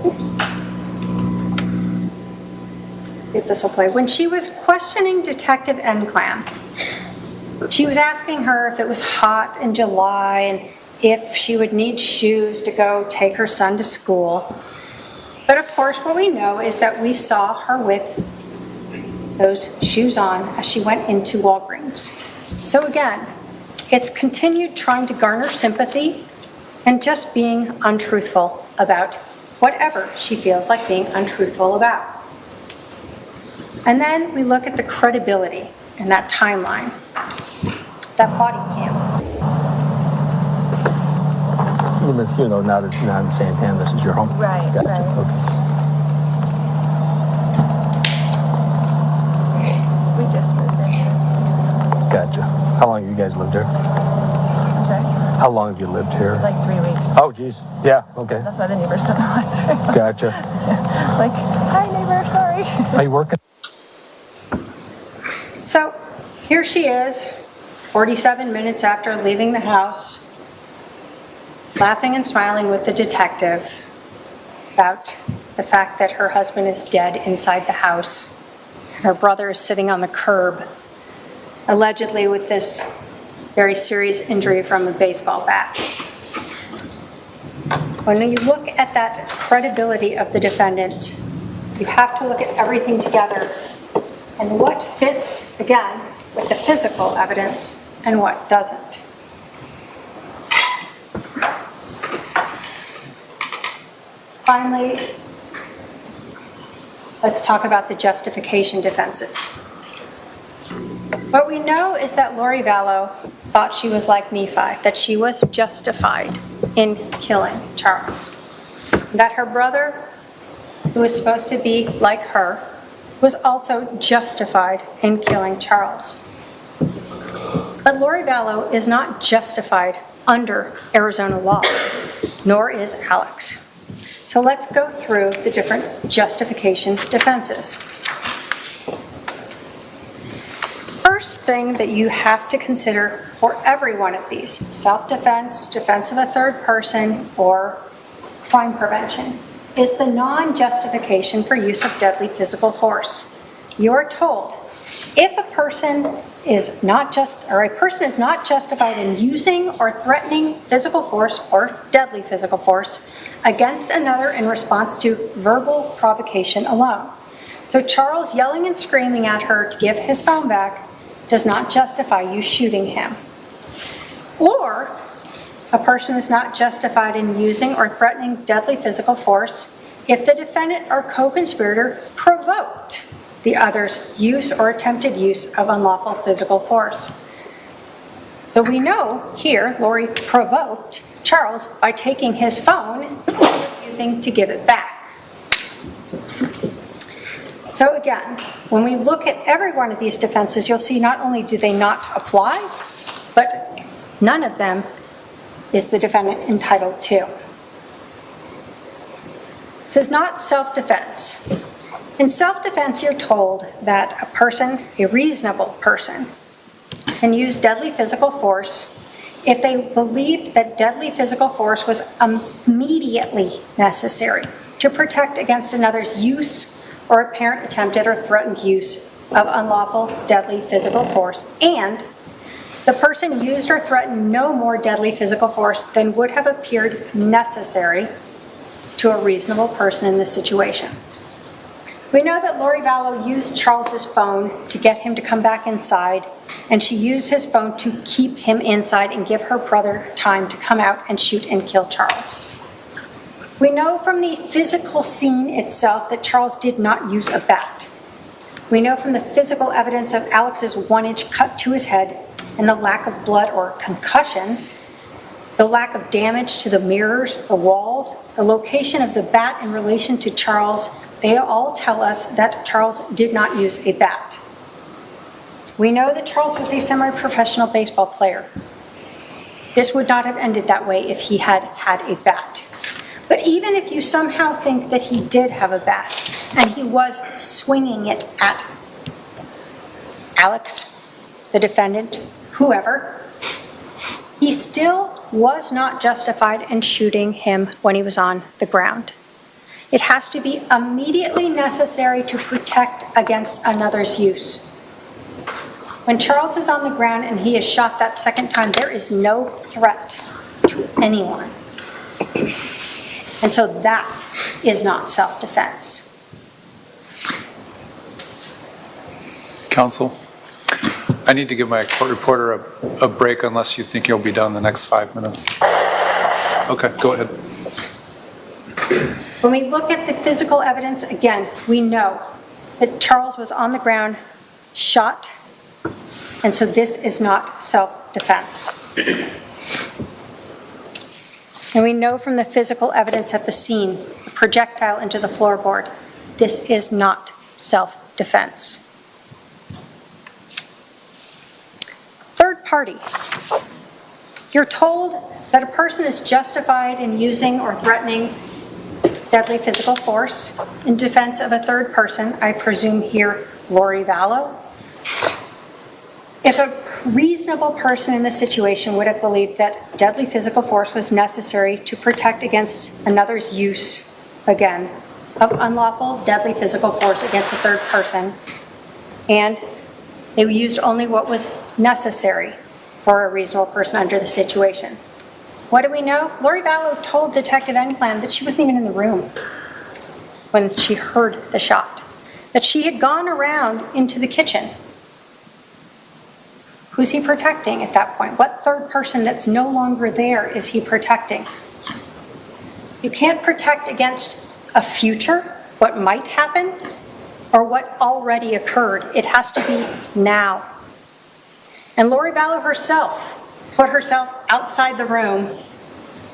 U: Oops. If this will play. When she was questioning Detective Enclam, she was asking her if it was hot in July and if she would need shoes to go take her son to school. But of course, what we know is that we saw her with those shoes on as she went into Walgreens. So again, it's continued trying to garner sympathy and just being untruthful about whatever she feels like being untruthful about. And then we look at the credibility in that timeline, that body cam.
J: You know, now that you're not in Santan, this is your home?
D: Right,
J: Gotcha.
D: right.
J: Okay.
D: We just moved in here.
J: Gotcha. How long have you guys lived here?
D: I'm sorry?
J: How long have you lived here?
D: Like 3 weeks.
J: Oh, geez. Yeah, okay.
D: That's why the neighbors don't know us.
J: Gotcha.
D: Like, hi neighbor, sorry.
J: Are you working?
U: So here she is, 47 minutes after leaving the house, laughing and smiling with the detective about the fact that her husband is dead inside the house. Her brother is sitting on the curb, allegedly with this very serious injury from a baseball bat. When you look at that credibility of the defendant, you have to look at everything together and what fits, again, with the physical evidence and what doesn't. Finally, let's talk about the justification defenses. What we know is that Lori Vallow thought she was like Nephi, that she was justified in killing Charles. That her brother, who was supposed to be like her, was also justified in killing Charles. But Lori Vallow is not justified under Arizona law, nor is Alex. So let's go through the different justification defenses. First thing that you have to consider for every one of these, self-defense, defense of a third person, or crime prevention, is the non-justification for use of deadly physical force. You are told if a person is not justified in using or threatening physical force or deadly physical force against another in response to verbal provocation alone. So Charles yelling and screaming at her to give his phone back does not justify you shooting him. Or a person is not justified in using or threatening deadly physical force if the defendant or co-conspirator provoked the other's use or attempted use of unlawful physical force. So we know here Lori provoked Charles by taking his phone and refusing to give it back. So again, when we look at every one of these defenses, you'll see not only do they not apply, but none of them is the defendant entitled to. This is not self-defense. In self-defense, you're told that a person, a reasonable person, can use deadly physical force if they believed that deadly physical force was immediately necessary to protect against another's use or apparent attempted or threatened use of unlawful deadly physical force, and the person used or threatened no more deadly physical force than would have appeared necessary to a reasonable person in this situation. We know that Lori Vallow used Charles's phone to get him to come back inside, and she used his phone to keep him inside and give her brother time to come out and shoot and kill Charles. We know from the physical scene itself that Charles did not use a bat. We know from the physical evidence of Alex's 1-inch cut to his head and the lack of blood or concussion, the lack of damage to the mirrors, the walls, the location of the bat in relation to Charles. They all tell us that Charles did not use a bat. We know that Charles was a semi-professional baseball player. This would not have ended that way if he had had a bat. But even if you somehow think that he did have a bat and he was swinging it at Alex, the defendant, whoever, he still was not justified in shooting him when he was on the ground. It has to be immediately necessary to protect against another's use. When Charles is on the ground and he is shot that second time, there is no threat to anyone. And so that is not self-defense.
T: Counsel, I need to give my court reporter a break unless you think you'll be done in the next 5 minutes. Okay, go ahead.
U: When we look at the physical evidence, again, we know that Charles was on the ground, shot, and so this is not self-defense. And we know from the physical evidence at the scene, the projectile into the floorboard, this is not self-defense. Third party. You're told that a person is justified in using or threatening deadly physical force in defense of a third person, I presume here Lori Vallow. If a reasonable person in this situation would have believed that deadly physical force was necessary to protect against another's use, again, of unlawful deadly physical force against a third person, and they used only what was necessary for a reasonable person under the situation. What do we know? Lori Vallow told Detective Enclan that she wasn't even in the room when she heard the shot, that she had gone around into the kitchen. Who's he protecting at that point? What third person that's no longer there is he protecting? You can't protect against a future, what might happen, or what already occurred. It has to be now. And Lori Vallow herself put herself outside the room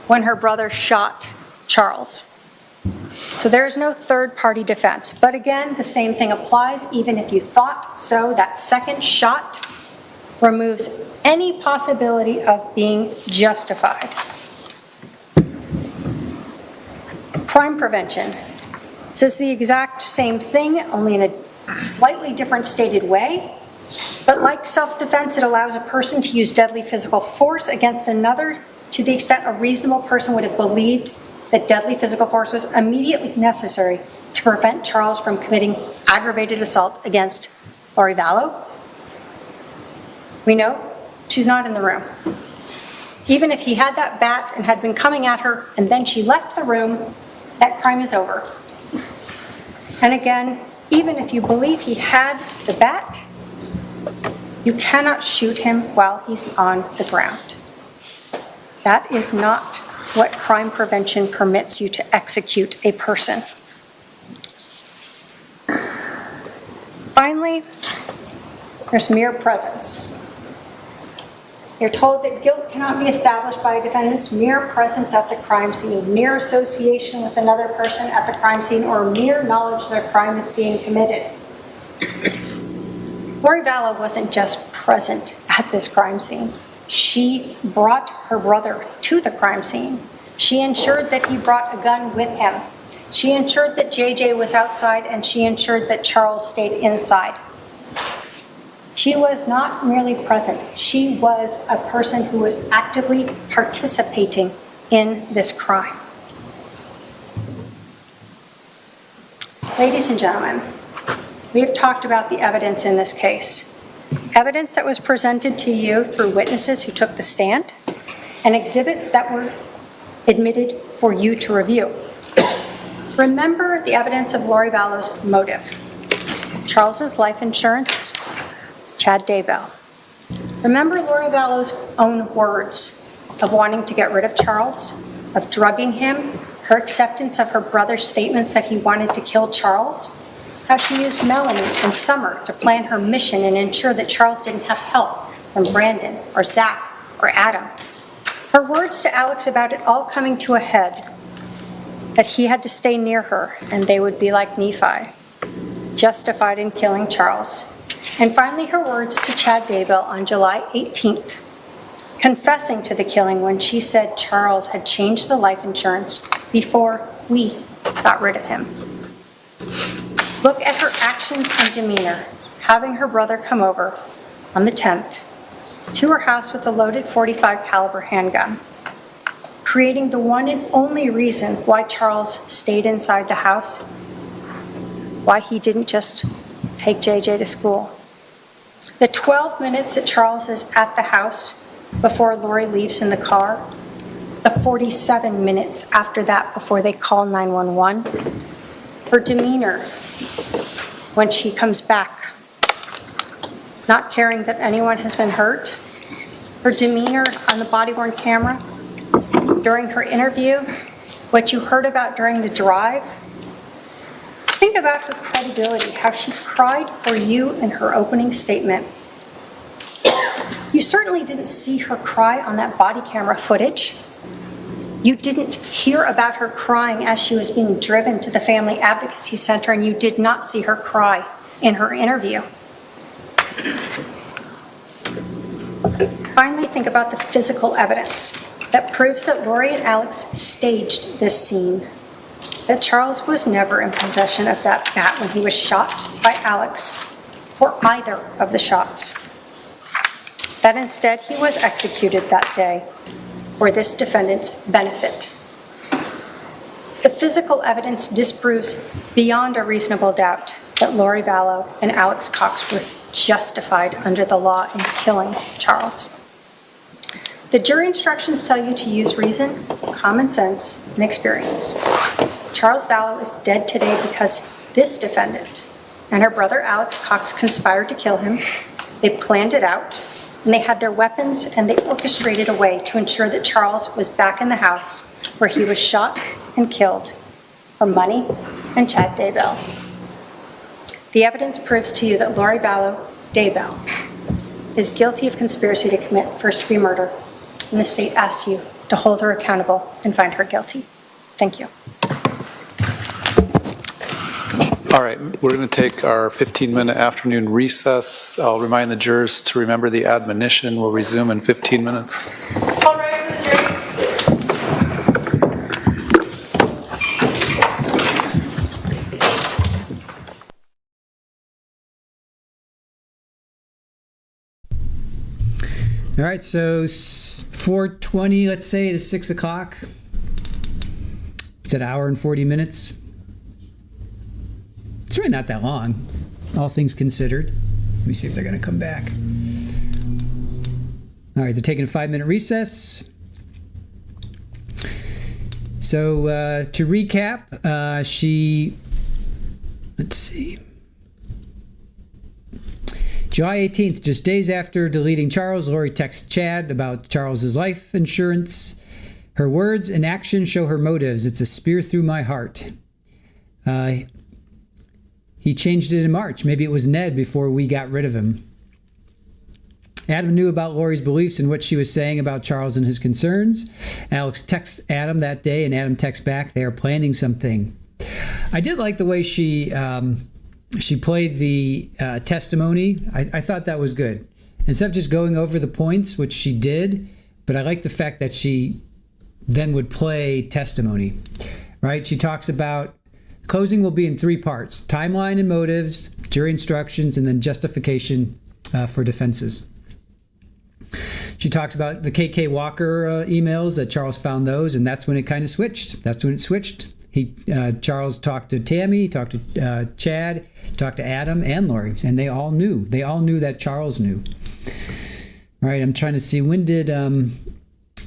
U: when her brother shot Charles. So there is no third-party defense. But again, the same thing applies. Even if you thought so, that second shot removes any possibility of being justified. Crime prevention. This is the exact same thing, only in a slightly different stated way. But like self-defense, it allows a person to use deadly physical force against another to the extent a reasonable person would have believed that deadly physical force was immediately necessary to prevent Charles from committing aggravated assault against Lori Vallow. We know she's not in the room. Even if he had that bat and had been coming at her and then she left the room, that crime is over. And again, even if you believe he had the bat, you cannot shoot him while he's on the ground. That is not what crime prevention permits you to execute a person. Finally, there's mere presence. You're told that guilt cannot be established by a defendant's mere presence at the crime scene, mere association with another person at the crime scene, or mere knowledge that a crime is being committed. Lori Vallow wasn't just present at this crime scene. She brought her brother to the crime scene. She ensured that he brought a gun with him. She ensured that JJ was outside, and she ensured that Charles stayed inside. She was not merely present. She was a person who was actively participating in this crime. Ladies and gentlemen, we have talked about the evidence in this case. Evidence that was presented to you through witnesses who took the stand, and exhibits that were admitted for you to review. Remember the evidence of Lori Vallow's motive. Charles's life insurance, Chad Daybell. Remember Lori Vallow's own words of wanting to get rid of Charles, of drugging him, her acceptance of her brother's statements that he wanted to kill Charles, how she used Melanie and Summer to plan her mission and ensure that Charles didn't have help from Brandon or Zach or Adam. Her words to Alex about it all coming to a head, that he had to stay near her and they would be like Nephi, justified in killing Charles. And finally, her words to Chad Daybell on July 18th, confessing to the killing when she said Charles had changed the life insurance before we got rid of him. Look at her actions and demeanor, having her brother come over on the 10th to her house with a loaded .45 caliber handgun, creating the one and only reason why Charles stayed inside the house, why he didn't just take JJ to school. The 12 minutes that Charles is at the house before Lori leaves in the car, the 47 minutes after that before they call 911, her demeanor when she comes back, not caring that anyone has been hurt, her demeanor on the body-worn camera, during her interview, what you heard about during the drive. Think about her credibility, how she cried for you in her opening statement. You certainly didn't see her cry on that body camera footage. You didn't hear about her crying as she was being driven to the Family Advocacy Center, and you did not see her cry in her interview. Finally, think about the physical evidence that proves that Lori and Alex staged this scene, that Charles was never in possession of that bat when he was shot by Alex, or either of the shots, that instead he was executed that day for this defendant's benefit. The physical evidence disproves beyond a reasonable doubt that Lori Vallow and Alex Cox were justified under the law in killing Charles. The jury instructions tell you to use reason, common sense, and experience. Charles Vallow is dead today because this defendant and her brother Alex Cox conspired to kill him. They planned it out, and they had their weapons, and they orchestrated a way to ensure that Charles was back in the house where he was shot and killed for money and Chad Daybell. The evidence proves to you that Lori Vallow Daybell is guilty of conspiracy to commit first-degree murder, and the state asks you to hold her accountable and find her guilty. Thank you.
T: All right, we're going to take our 15-minute afternoon recess. I'll remind the jurors to remember the admonition. We'll resume in 15 minutes.
B: All right, for the jury.
A: All right, so 4:20, let's say, to 6 o'clock. It's an hour and 40 minutes. It's really not that long, all things considered. Let me see if they're going to come back. All right, they're taking a 5-minute recess. So to recap, let's see. July 18th, just days after deleting Charles, Lori texts Chad about Charles's life insurance. Her words and actions show her motives. It's a spear through my heart. He changed it in March. Maybe it was Ned before we got rid of him. Adam knew about Lori's beliefs and what she was saying about Charles and his concerns. Alex texts Adam that day, and Adam texts back, they are planning something. I did like the way she played the testimony. I thought that was good. Instead of just going over the points, which she did, but I like the fact that she then would play testimony, right? She talks about Closing will be in 3 parts: timeline and motives, jury instructions, and then justification for defenses. She talks about the KK Walker emails, that Charles found those, and that's when it kind of switched. Charles talked to Tammy, talked to Chad, talked to Adam and Lori, and they all knew. They all knew that Charles knew. All right, I'm trying to see, when did...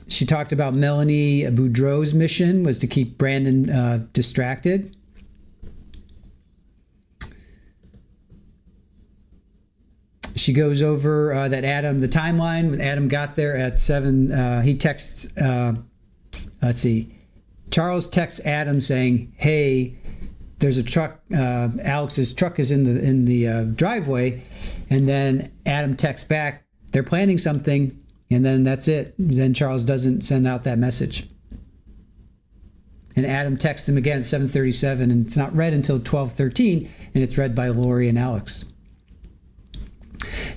A: she talked about Melanie Boudreaux's mission was to keep Brandon distracted. She goes over that Adam, the timeline, when Adam got there at 7, he texts, let's see, Charles texts Adam saying, hey, there's a truck, Alex's truck is in the driveway, and then Adam texts back, they're planning something, and then that's it. Then Charles doesn't send out that message. And Adam texts him again at 7:37, and it's not read until 12:13, and it's read by Lori and Alex.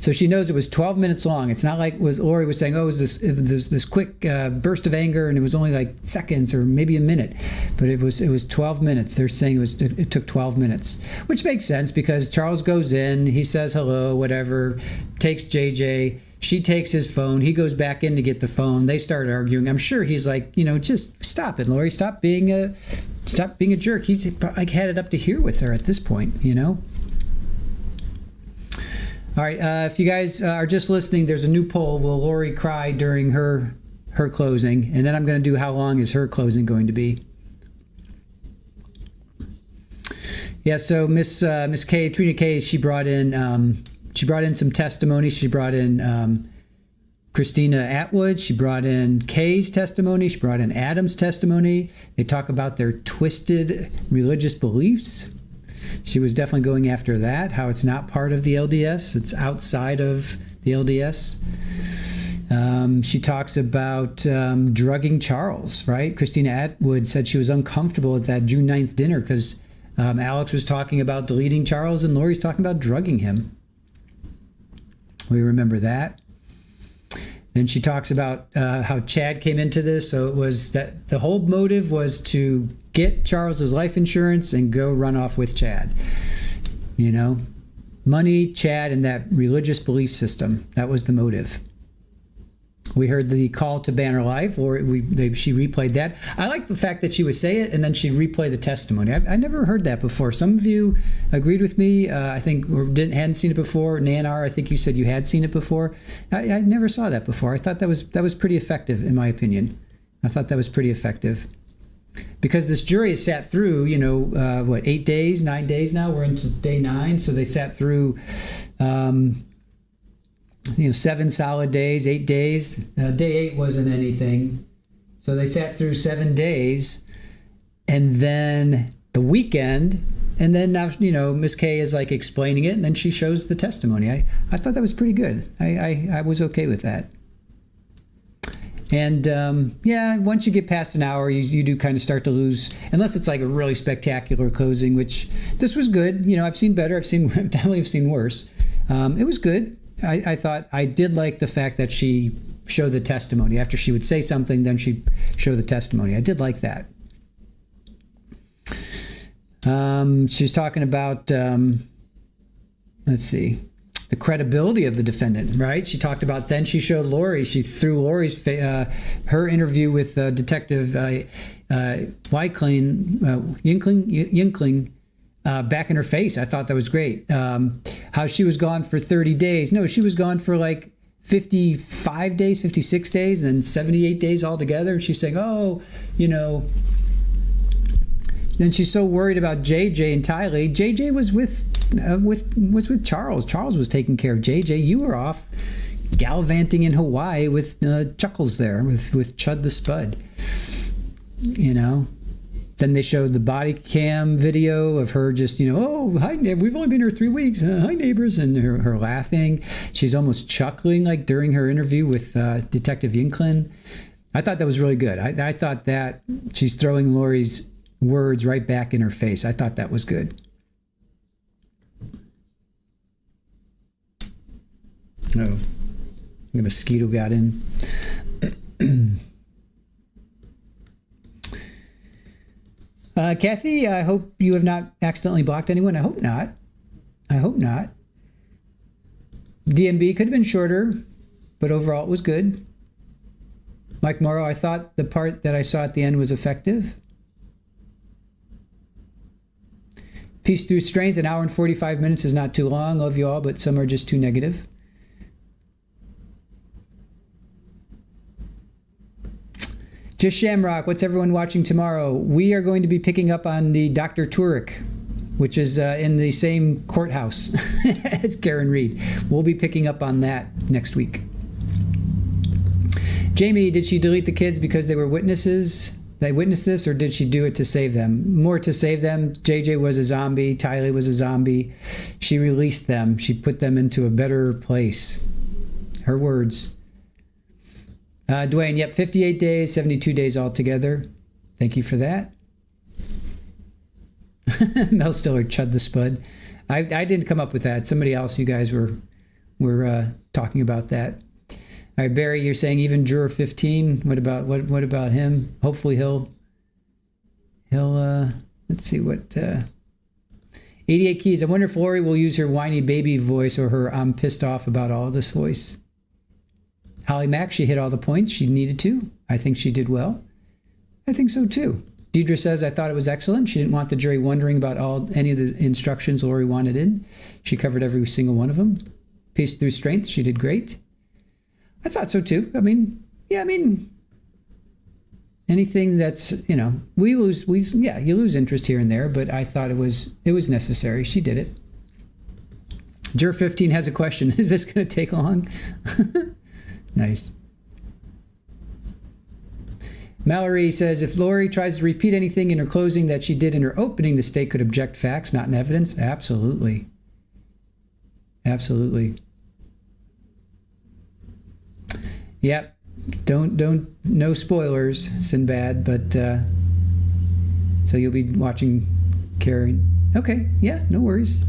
A: So she knows it was 12 minutes long. It's not like Lori was saying, oh, it was this quick burst of anger, and it was only like seconds or maybe a minute. But it was 12 minutes. They're saying it took 12 minutes, which makes sense because Charles goes in, he says hello, whatever, takes JJ. She takes his phone. He goes back in to get the phone. They start arguing. I'm sure he's like, just stop it, Lori. Stop being a jerk. He's like had it up to here with her at this point, All right, if you guys are just listening, there's a new poll. Will Lori cry during her closing? And then I'm going to do how long is her closing going to be? Yeah, so Miss K, Trina K, she brought in some testimony. She brought in Christina Atwood. She brought in Kay's testimony. She brought in Adam's testimony. They talk about their twisted religious beliefs. She was definitely going after that, how it's not part of the LDS. It's outside of the LDS. She talks about drugging Charles, right? Christina Atwood said she was uncomfortable at that June 9th dinner because Alex was talking about deleting Charles and Lori's talking about drugging him. We remember that. Then she talks about how Chad came into this. So it was that the whole motive was to get Charles's life insurance and go run off with Chad. Money, Chad, and that religious belief system. That was the motive. We heard the call to ban her life, or she replayed that. I like the fact that she would say it and then she'd replay the testimony. I never heard that before. Some of you agreed with me. I think hadn't seen it before. Nanar, I think you said you had seen it before. I never saw that before. I thought that was pretty effective, in my opinion. I thought that was pretty effective. Because this jury has sat through, 8 days, 9 days now? We're into day 9. So they sat through... 7 solid days, 8 days. Day 8 wasn't anything. So they sat through 7 days. And then the weekend. And then now, Miss K is like explaining it. And then she shows the testimony. I thought that was pretty good. I was okay with that. And once you get past an hour, you do kind of start to lose, unless it's like a really spectacular closing, which this was good. I've seen better. I've definitely seen worse. It was good. I thought I did like the fact that she showed the testimony. After she would say something, then she'd show the testimony. I did like that. She's talking about, let's see, the credibility of the defendant, right? She talked about, then she showed Lori. She threw Lori's, her interview with Detective Yinkling back in her face. I thought that was great. How she was gone for 30 days. No, she was gone for like 55 days, 56 days, and then 78 days altogether. She's saying, then she's so worried about JJ and Tylee. JJ was with Charles. Charles was taking care of JJ. You were off gallivanting in Hawaii with Chuckles there, with Chud the Spud. Then they showed the body cam video of her just, hi, we've only been here 3 weeks. Hi, neighbors. And her laughing. She's almost chuckling like during her interview with Detective Yinkling. I thought that was really good. I thought that she's throwing Lori's words right back in her face. I thought that was good. Oh, the mosquito got in. Kathy, I hope you have not accidentally blocked anyone. I hope not. I hope not. DMB could have been shorter, but overall it was good. Mike Morrow, I thought the part that I saw at the end was effective. Peace through strength, an hour and 45 minutes is not too long. Love you all, but some are just too negative. Just Shamrock, what's everyone watching tomorrow? We are going to be picking up on the Dr. Turek, which is in the same courthouse as Karen Reed. We'll be picking up on that next week. Jamie, did she delete the kids because they were witnesses? They witnessed this, or did she do it to save them? More to save them. JJ was a zombie. Tylee was a zombie. She released them. She put them into a better place. Her words. Dwayne, yep, 58 days, 72 days altogether. Thank you for that. Mel Stiller, Chud the Spud. I didn't come up with that. Somebody else, you guys were talking about that. All right, Barry, you're saying even juror 15. What about him? Hopefully he'll let's see what 88 keys. I wonder if Lori will use her whiny baby voice or her I'm pissed off about all this voice. Holly Mack, she hit all the points she needed to. I think she did well. I think so too. Deidre says, I thought it was excellent. She didn't want the jury wondering about any of the instructions Lori wanted in. She covered every single one of them. Peace through strength, she did great. I thought so too. Anything that's, you lose interest here and there, but I thought it was necessary. She did it. Juror 15 has a question. Is this going to take long? Nice. Mallory says, if Lori tries to repeat anything in her closing that she did in her opening, the state could object facts, not in evidence. Absolutely. Absolutely. Yep. No spoilers, Sinbad, but so you'll be watching Karen. Okay. Yeah, no worries.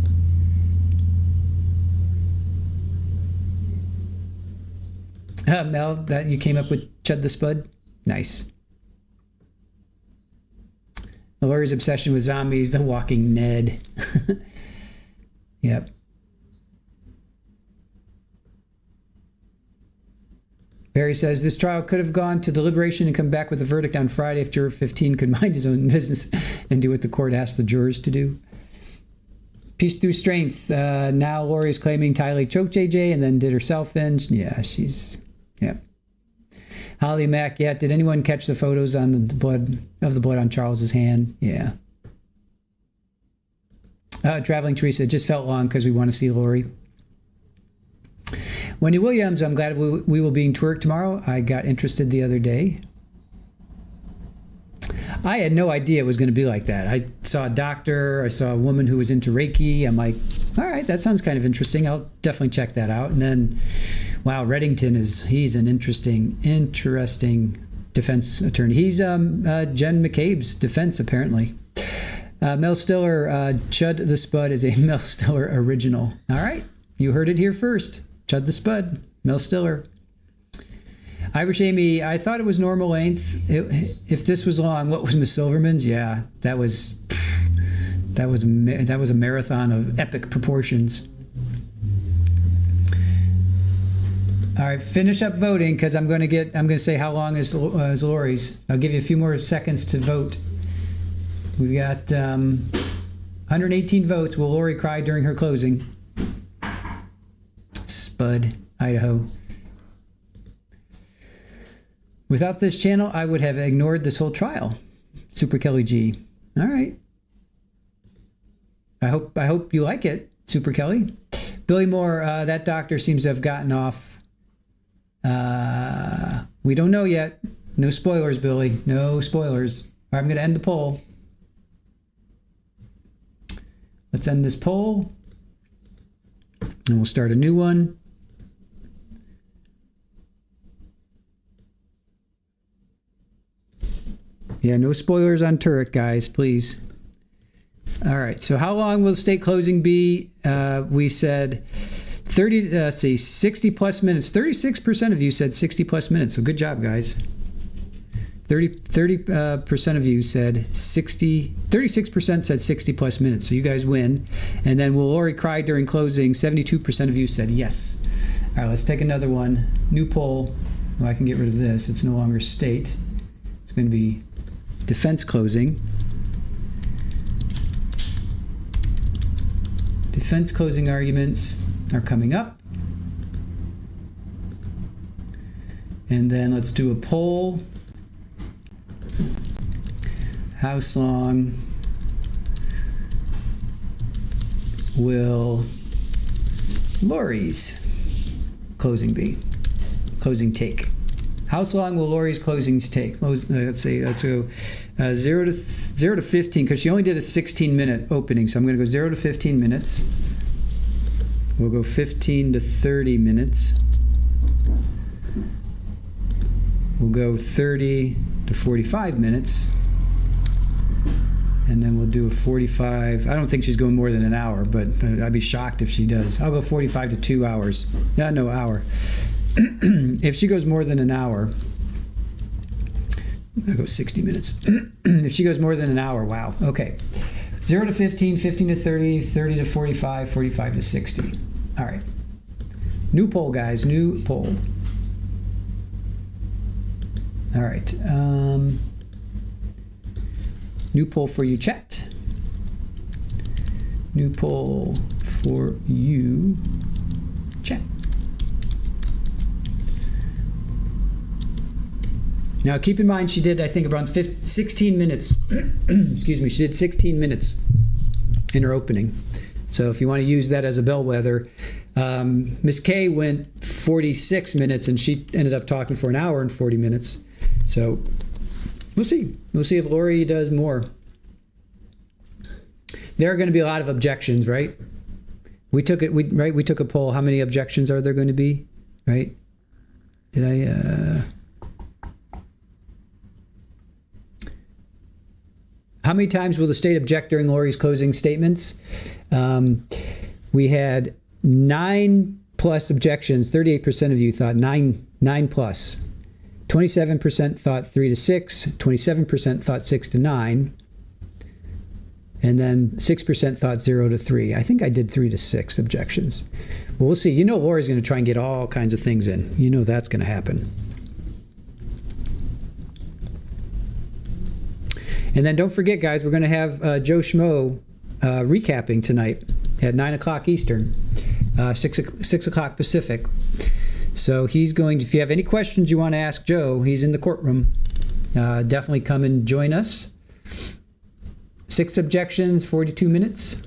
A: Mel, that you came up with Chud the Spud? Nice. Lori's obsession with zombies, the walking Ned. Yep. Barry says, this trial could have gone to deliberation and come back with a verdict on Friday if juror 15 could mind his own business and do what the court asked the jurors to do. Peace through strength. Now Lori is claiming Tylee choked JJ and then did herself in. Yeah, yeah. Holly Mack, yeah. Did anyone catch the photos on the blood on Charles's hand? Yeah. Traveling Teresa, it just felt long because we want to see Lori. Wendy Williams, I'm glad we will be in Twerk tomorrow. I got interested the other day. I had no idea it was going to be like that. I saw a doctor. I saw a woman who was into Reiki. I'm like, all right, that sounds kind of interesting. I'll definitely check that out. And then, wow, Reddington he's an interesting defense attorney. He's Jen McCabe's defense, apparently. Mel Stiller, Chud the Spud is a Mel Stiller original. All right, you heard it here first. Chud the Spud, Mel Stiller. Irish Amy, I thought it was normal length. If this was long, what was Miss Silverman's? Yeah, that was a marathon of epic proportions. All right, finish up voting because I'm going to say how long is Lori's. I'll give you a few more seconds to vote. We've got 118 votes. Will Lori cry during her closing? Spud, Idaho. Without this channel, I would have ignored this whole trial. Super Kelly G. All right. I hope you like it, Super Kelly. Billy Moore, that doctor seems to have gotten off. We don't know yet. No spoilers, Billy. No spoilers. All right, I'm going to end the poll. Let's end this poll. And we'll start a new one. Yeah, no spoilers on Turek, guys, please. All right, so how long will the state closing be? We said 60 plus minutes. 36% of you said 60 plus minutes, so good job, guys. 30% of you said 60, 36% said 60 plus minutes. So you guys win. And then will Lori cry during closing? 72% of you said yes. All right, let's take another one. New poll. Well, I can get rid of this. It's no longer state. It's going to be defense closing. Defense closing arguments are coming up. And then let's do a poll. How long will Lori's closing be? Closing take. How long will Lori's closings take? Let's go 0 to 15, because she only did a 16-minute opening. So I'm going to go 0 to 15 minutes. We'll go 15 to 30 minutes. We'll go 30 to 45 minutes. And then we'll do a 45. I don't think she's going more than an hour, but I'd be shocked if she does. I'll go 45 to 2 hours. No, hour. If she goes more than an hour, I'll go 60 minutes. If she goes more than an hour, wow. Okay. 0 to 15, 15 to 30, 30 to 45, 45 to 60. All right. New poll, guys. New poll. All right. New poll for you, chat. New poll for you, chat. Now, keep in mind, she did, I think, around 16 minutes. Excuse me. She did 16 minutes in her opening. So if you want to use that as a bellwether, Miss K went 46 minutes, and she ended up talking for an hour and 40 minutes. So we'll see. We'll see if Lori does more. There are going to be a lot of objections, right? We took it. We took a poll. How many objections are there going to be? Right? Did I? How many times will the state object during Lori's closing statements? We had 9 plus objections. 38% of you thought 9 plus. 27% thought 3 to 6. 27% thought 6 to 9. And then 6% thought 0 to 3. I think I did 3 to 6 objections. Well, we'll see. You know Lori's going to try and get all kinds of things in. You know that's going to happen. And then don't forget, guys, we're going to have Joe Schmo recapping tonight at 9 o'clock Eastern, 6 o'clock Pacific. So he's going to, if you have any questions you want to ask Joe, he's in the courtroom. Definitely come and join us. 6 objections, 42 minutes.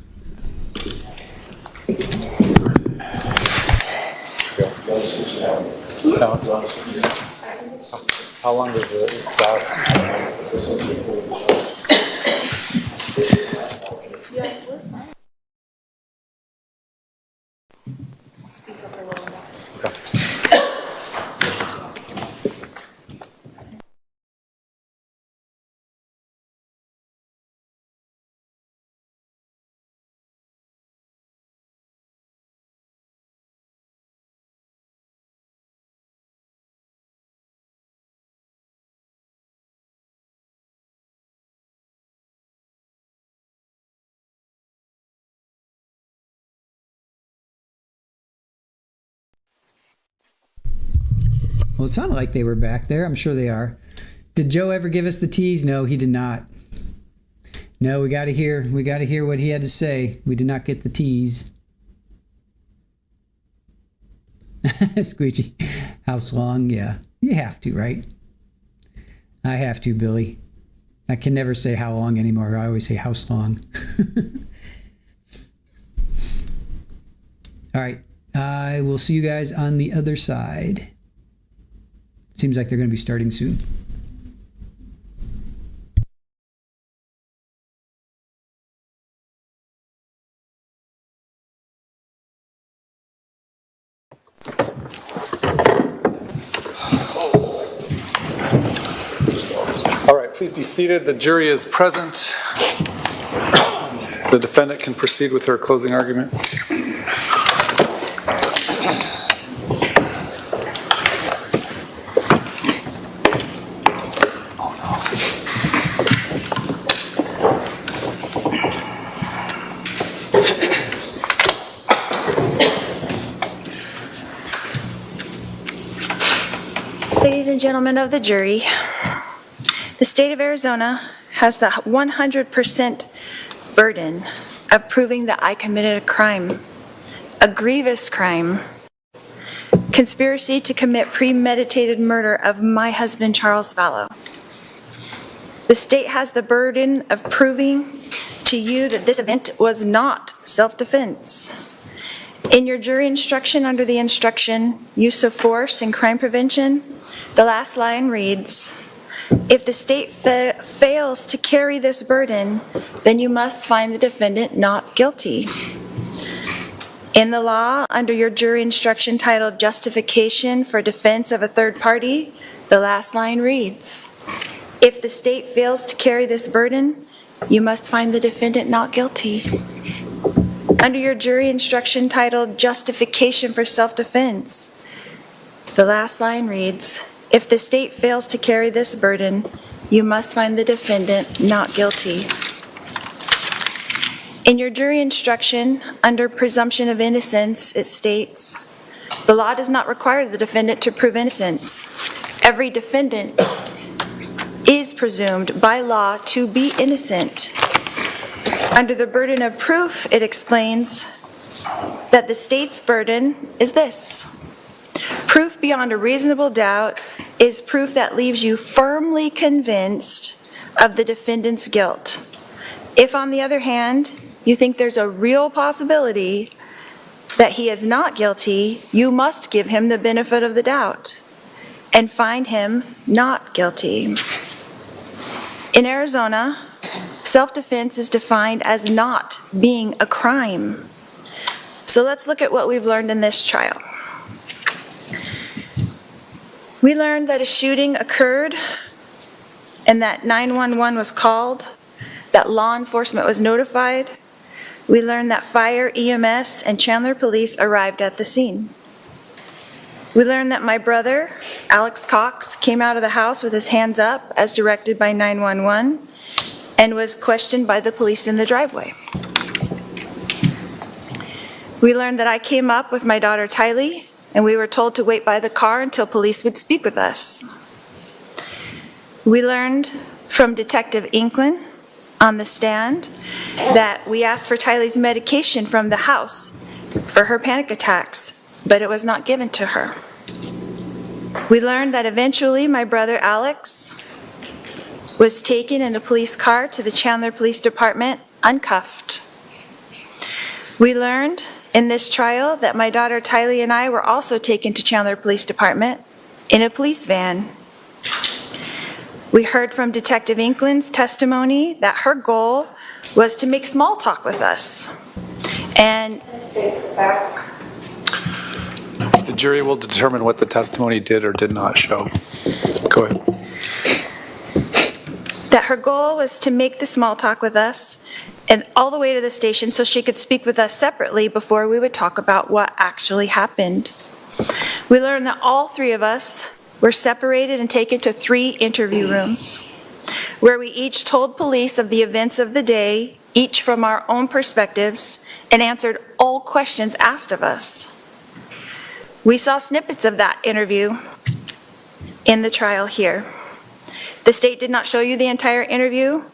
N: How long does it last?
A: Well, it sounded like they were back there. I'm sure they are. Did Joe ever give us the tease? No, he did not. No, we got to hear what he had to say. We did not get the tease. Squeegee. House long, yeah. You have to, right? I have to, Billy. I can never say how long anymore. I always say house long. All right. I will see you guys on the other side. Seems like they're going to be starting soon.
T: All right, please be seated. The jury is present. The defendant can proceed with her closing argument.
D: gentlemen of the jury, the state of Arizona has the 100% burden of proving that I committed a crime, a grievous crime, conspiracy to commit premeditated murder of my husband, Charles Vallow. The state has the burden of proving to you that this event was not self-defense. In your jury instruction under the instruction, use of force and crime prevention, the last line reads, if the state fails to carry this burden, then you must find the defendant not guilty. In the law, under your jury instruction titled Justification for Defense of a Third Party, the last line reads, if the state fails to carry this burden, you must find the defendant not guilty. Under your jury instruction titled Justification for Self-Defense, the last line reads, if the state fails to carry this burden, you must find the defendant not guilty. In your jury instruction, under presumption of innocence, it states, the law does not require the defendant to prove innocence. Every defendant is presumed by law to be innocent. Under the burden of proof, it explains that the state's burden is this. Proof beyond a reasonable doubt is proof that leaves you firmly convinced of the defendant's guilt. If, on the other hand, you think there's a real possibility that he is not guilty, you must give him the benefit of the doubt and find him not guilty. In Arizona, self-defense is defined as not being a crime. So let's look at what we've learned in this trial. We learned that a shooting occurred and that 911 was called, that law enforcement was notified. We learned that fire, EMS, and Chandler police arrived at the scene. We learned that my brother, Alex Cox, came out of the house with his hands up as directed by 911 and was questioned by the police in the driveway. We learned that I came up with my daughter Tylee, and we were told to wait by the car until police would speak with us. We learned from Detective Inklin on the stand that we asked for Tylee's medication from the house for her panic attacks, but it was not given to her. We learned that eventually my brother Alex was taken in a police car to the Chandler Police Department uncuffed. We learned in this trial that my daughter Tylee and I were also taken to Chandler Police Department in a police van. We heard from Detective Inklin's testimony that her goal was to make small talk with us. And
L: states the facts.
T: The jury will determine what the testimony did or did not show. Go ahead.
D: That her goal was to make the small talk with us and all the way to the station so she could speak with us separately before we would talk about what actually happened. We learned that all three of us were separated and taken to 3 interview rooms where we each told police of the events of the day, each from our own perspectives, and answered all questions asked of us. We saw snippets of that interview in the trial here. The state did not show you the entire interview.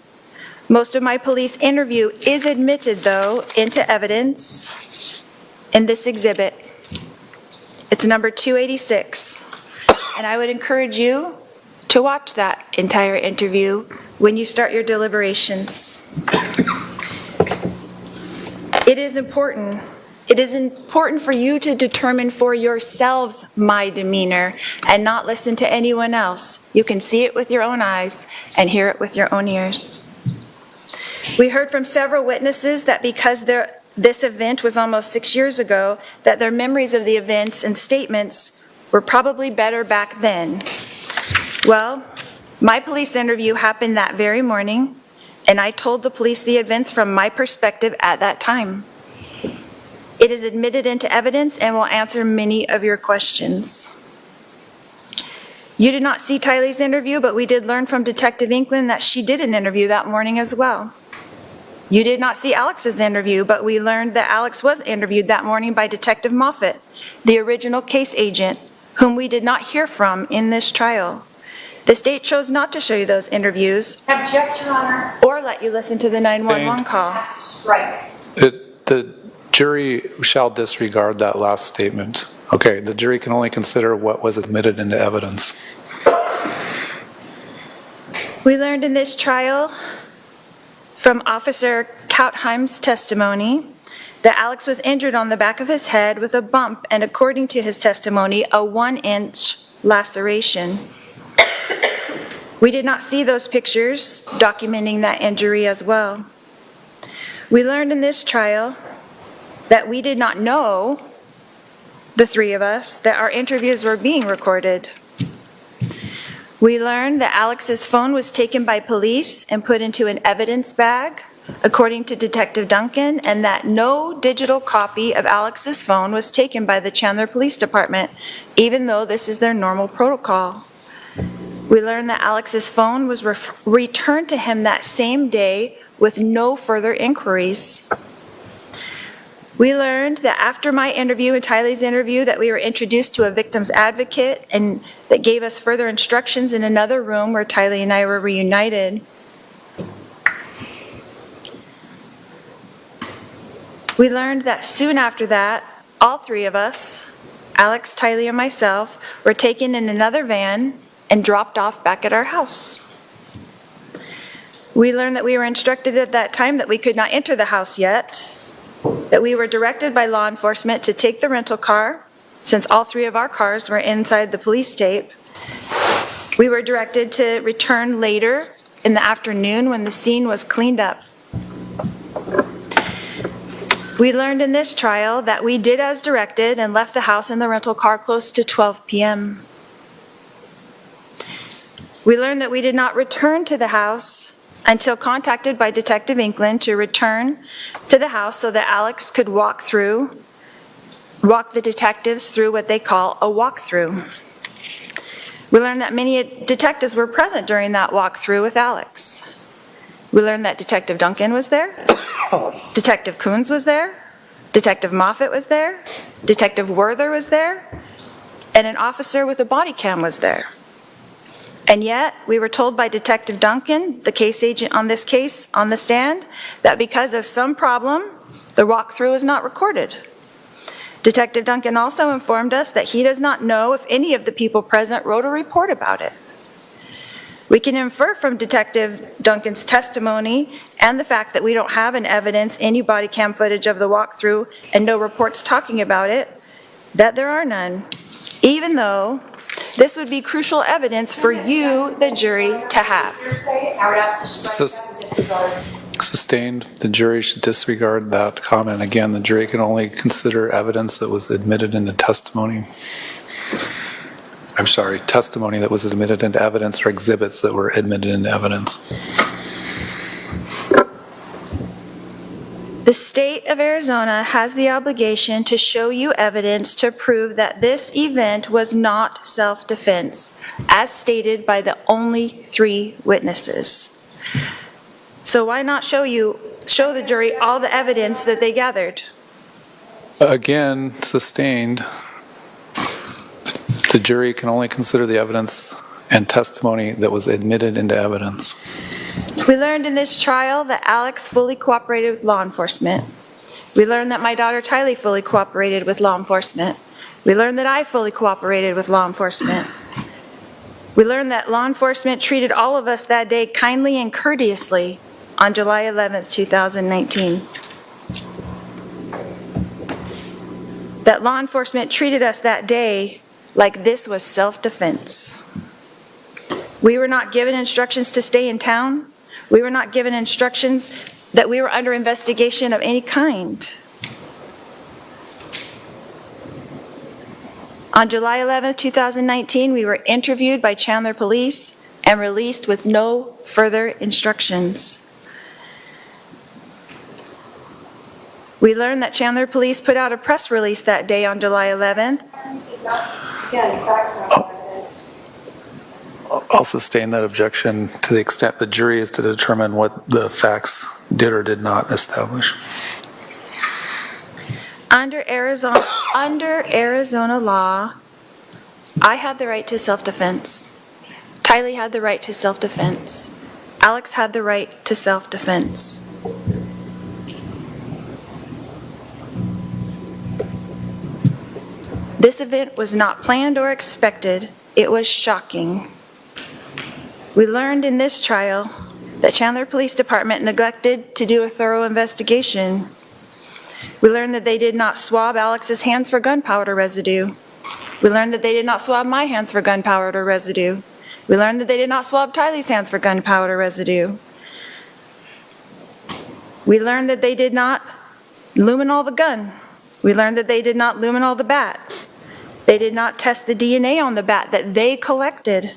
D: Most of my police interview is admitted, though, into evidence in this exhibit. It's number 286. And I would encourage you to watch that entire interview when you start your deliberations. It is important. It is important for you to determine for yourselves my demeanor and not listen to anyone else. You can see it with your own eyes and hear it with your own ears. We heard from several witnesses that because this event was almost 6 years ago, that their memories of the events and statements were probably better back then. Well, my police interview happened that very morning, and I told the police the events from my perspective at that time. It is admitted into evidence and will answer many of your questions. You did not see Tylee's interview, but we did learn from Detective Inklin that she did an interview that morning as well. You did not see Alex's interview, but we learned that Alex was interviewed that morning by Detective Moffett, the original case agent, whom we did not hear from in this trial. The state chose not to show you those interviews
L: Objection, Your Honor.
D: or let you listen to the 911 call.
L: Has to strike.
T: The jury shall disregard that last statement. Okay, the jury can only consider what was admitted into evidence.
D: We learned in this trial from Officer Kautheim's testimony that Alex was injured on the back of his head with a bump and, according to his testimony, a 1-inch laceration. We did not see those pictures documenting that injury as well. We learned in this trial that we did not know, the three of us, that our interviews were being recorded. We learned that Alex's phone was taken by police and put into an evidence bag, according to Detective Duncan, and that no digital copy of Alex's phone was taken by the Chandler Police Department, even though this is their normal protocol. We learned that Alex's phone was returned to him that same day with no further inquiries. We learned that after my interview and Tylee's interview that we were introduced to a victim's advocate and that gave us further instructions in another room where Tylee and I were reunited. We learned that soon after that, all three of us, Alex, Tylee, and myself, were taken in another van and dropped off back at our house. We learned that we were instructed at that time that we could not enter the house yet, that we were directed by law enforcement to take the rental car, since all three of our cars were inside the police tape. We were directed to return later in the afternoon when the scene was cleaned up. We learned in this trial that we did as directed and left the house in the rental car close to 12 p.m. We learned that we did not return to the house until contacted by Detective Inkland to return to the house so that Alex could walk the detectives through what they call a walkthrough. We learned that many detectives were present during that walkthrough with Alex. We learned that Detective Duncan was there, Detective Coons was there, Detective Moffat was there, Detective Werther was there, and an officer with a body cam was there. And yet, we were told by Detective Duncan, the case agent on this case, on the stand, that because of some problem, the walkthrough is not recorded. Detective Duncan also informed us that he does not know if any of the people present wrote a report about it. We can infer from Detective Duncan's testimony and the fact that we don't have in evidence any body cam footage of the walkthrough and no reports talking about it, that there are none, even though this would be crucial evidence for you, the jury, to have.
L: I would ask to strike that and disregard.
T: Sustained. The jury should disregard that comment. Again, the jury can only consider evidence that was admitted into testimony. Testimony that was admitted into evidence or exhibits that were admitted into evidence.
D: The state of Arizona has the obligation to show you evidence to prove that this event was not self-defense, as stated by the only three witnesses. So why not show the jury all the evidence that they gathered?
T: Again, sustained. The jury can only consider the evidence and testimony that was admitted into evidence.
D: We learned in this trial that Alex fully cooperated with law enforcement. We learned that my daughter Tylee fully cooperated with law enforcement. We learned that I fully cooperated with law enforcement. We learned that law enforcement treated all of us that day kindly and courteously on July 11th, 2019. That law enforcement treated us that day like this was self-defense. We were not given instructions to stay in town. We were not given instructions that we were under investigation of any kind. On July 11, 2019, we were interviewed by Chandler Police and released with no further instructions. We learned that Chandler Police put out a press release that day on July 11th.
T: I'll sustain that objection to the extent the jury is to determine what the facts did or did not establish.
D: Under Arizona law, I had the right to self-defense. Tylee had the right to self-defense. Alex had the right to self-defense. This event was not planned or expected. It was shocking. We learned in this trial that Chandler Police Department neglected to do a thorough investigation. We learned that they did not swab Alex's hands for gunpowder residue. We learned that they did not swab my hands for gunpowder residue. We learned that they did not swab Tylee's hands for gunpowder residue. We learned that they did not luminol the gun. We learned that they did not luminol the bat. They did not test the DNA on the bat that they collected.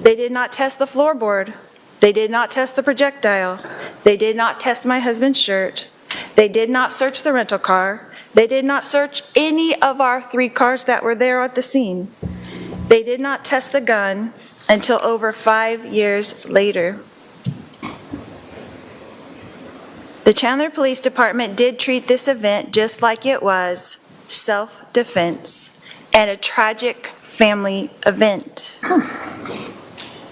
D: They did not test the floorboard. They did not test the projectile. They did not test my husband's shirt. They did not search the rental car. They did not search any of our 3 cars that were there at the scene. They did not test the gun until over 5 years later. The Chandler Police Department did treat this event just like it was, self-defense, and a tragic family event.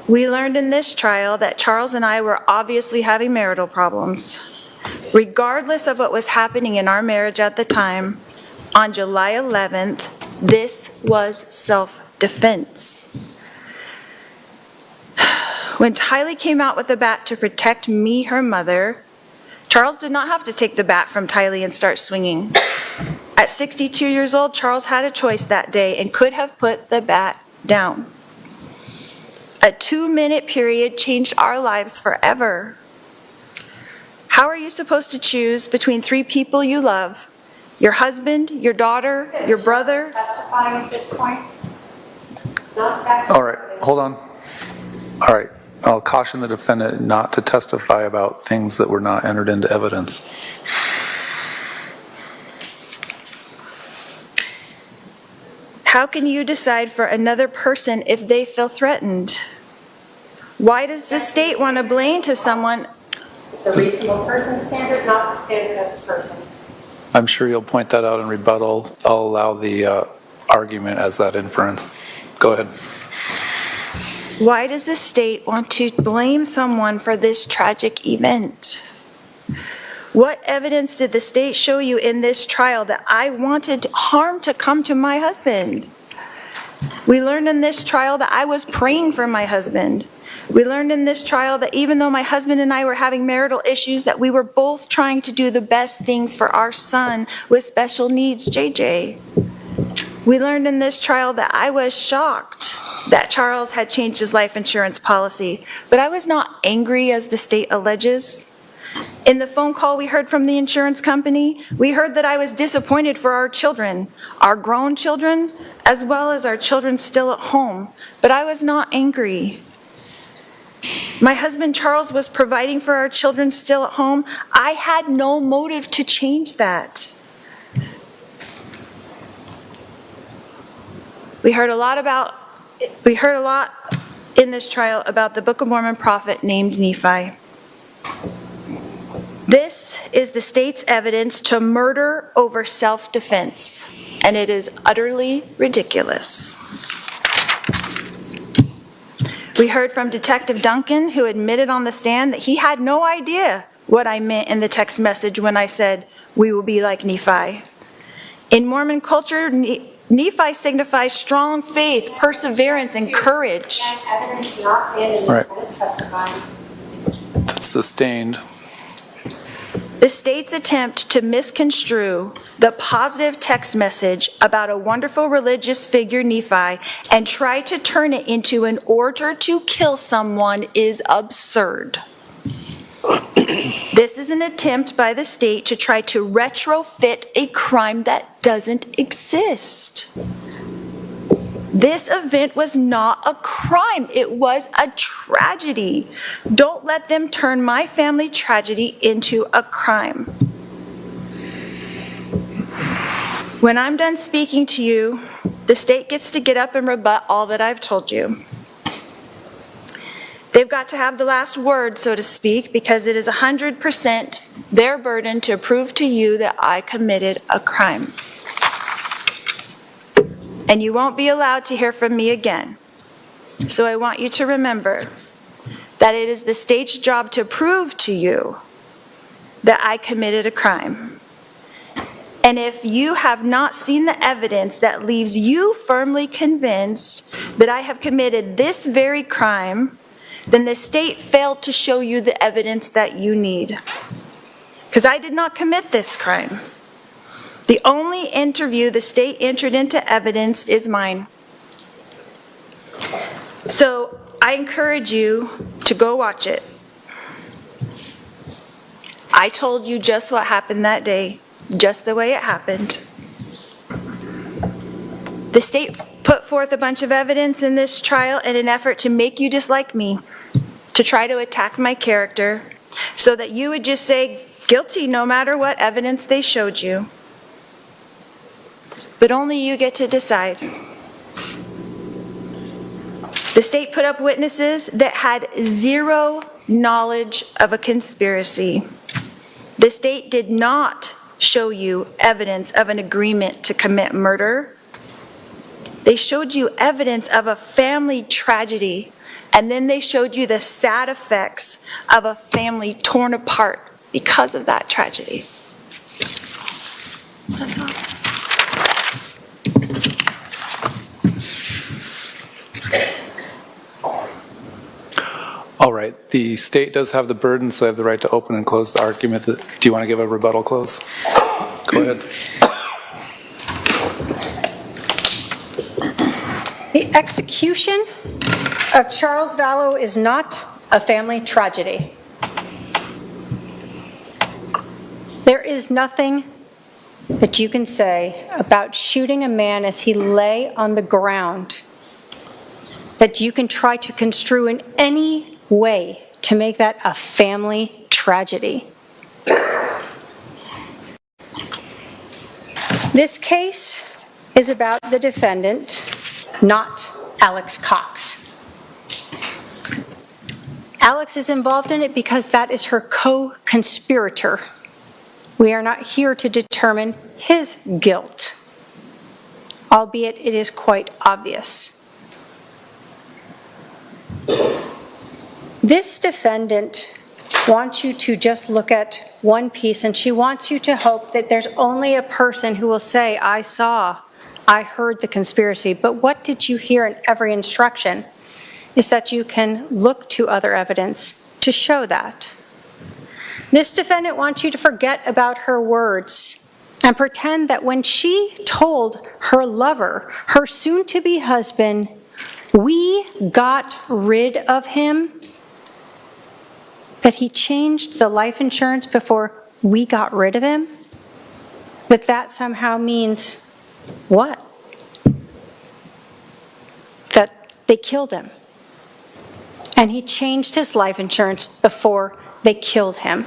D: We learned in this trial that Charles and I were obviously having marital problems. Regardless of what was happening in our marriage at the time, on July 11th, this was self-defense. When Tylee came out with the bat to protect me, her mother, Charles did not have to take the bat from Tylee and start swinging. At 62 years old, Charles had a choice that day and could have put the bat down. A 2-minute period changed our lives forever. How are you supposed to choose between 3 people you love? Your husband, your daughter, your brother?
L: Testifying at this point? Not facts.
T: All right, hold on. All right, I'll caution the defendant not to testify about things that were not entered into evidence.
D: How can you decide for another person if they feel threatened? Why does the state want to blame to someone?
L: It's a reasonable person standard, not the standard of the person.
T: I'm sure you'll point that out in rebuttal. I'll allow the argument as that inference. Go ahead.
D: Why does the state want to blame someone for this tragic event? What evidence did the state show you in this trial that I wanted harm to come to my husband? We learned in this trial that I was praying for my husband. We learned in this trial that even though my husband and I were having marital issues, that we were both trying to do the best things for our son with special needs, JJ. We learned in this trial that I was shocked that Charles had changed his life insurance policy, but I was not angry as the state alleges. In the phone call we heard from the insurance company, we heard that I was disappointed for our children, our grown children, as well as our children still at home, but I was not angry. My husband Charles was providing for our children still at home. I had no motive to change that. We heard a lot in this trial about the Book of Mormon prophet named Nephi. This is the state's evidence to murder over self-defense, and it is utterly ridiculous. We heard from Detective Duncan, who admitted on the stand that he had no idea what I meant in the text message when I said, "We will be like Nephi." In Mormon culture, Nephi signifies strong faith, perseverance, and courage.
L: Evidence not in
T: Right.
L: testifying.
T: That's sustained.
D: The state's attempt to misconstrue the positive text message about a wonderful religious figure, Nephi, and try to turn it into an order to kill someone is absurd. This is an attempt by the state to try to retrofit a crime that doesn't exist. This event was not a crime. It was a tragedy. Don't let them turn my family tragedy into a crime. When I'm done speaking to you, the state gets to get up and rebut all that I've told you. They've got to have the last word, so to speak, because it is 100% their burden to prove to you that I committed a crime. And you won't be allowed to hear from me again. So I want you to remember that it is the state's job to prove to you that I committed a crime. And if you have not seen the evidence that leaves you firmly convinced that I have committed this very crime, then the state failed to show you the evidence that you need. Because I did not commit this crime. The only interview the state entered into evidence is mine. So I encourage you to go watch it. I told you just what happened that day, just the way it happened. The state put forth a bunch of evidence in this trial in an effort to make you dislike me, to try to attack my character, so that you would just say guilty no matter what evidence they showed you. But only you get to decide. The state put up witnesses that had zero knowledge of a conspiracy. The state did not show you evidence of an agreement to commit murder. They showed you evidence of a family tragedy, and then they showed you the sad effects of a family torn apart because of that tragedy. That's all.
T: All right, the state does have the burden, so they have the right to open and close the argument. Do you want to give a rebuttal close? Go ahead.
U: The execution of Charles Vallow is not a family tragedy. There is nothing that you can say about shooting a man as he lay on the ground that you can try to construe in any way to make that a family tragedy. This case is about the defendant, not Alex Cox. Alex is involved in it because that is her co-conspirator. We are not here to determine his guilt, albeit it is quite obvious. This defendant wants you to just look at one piece, and she wants you to hope that there's only a person who will say, I saw, I heard the conspiracy. But what did you hear in every instruction is that you can look to other evidence to show that. This defendant wants you to forget about her words and pretend that when she told her lover, her soon-to-be husband, we got rid of him, that he changed the life insurance before we got rid of him, that somehow means what? That they killed him. And he changed his life insurance before they killed him.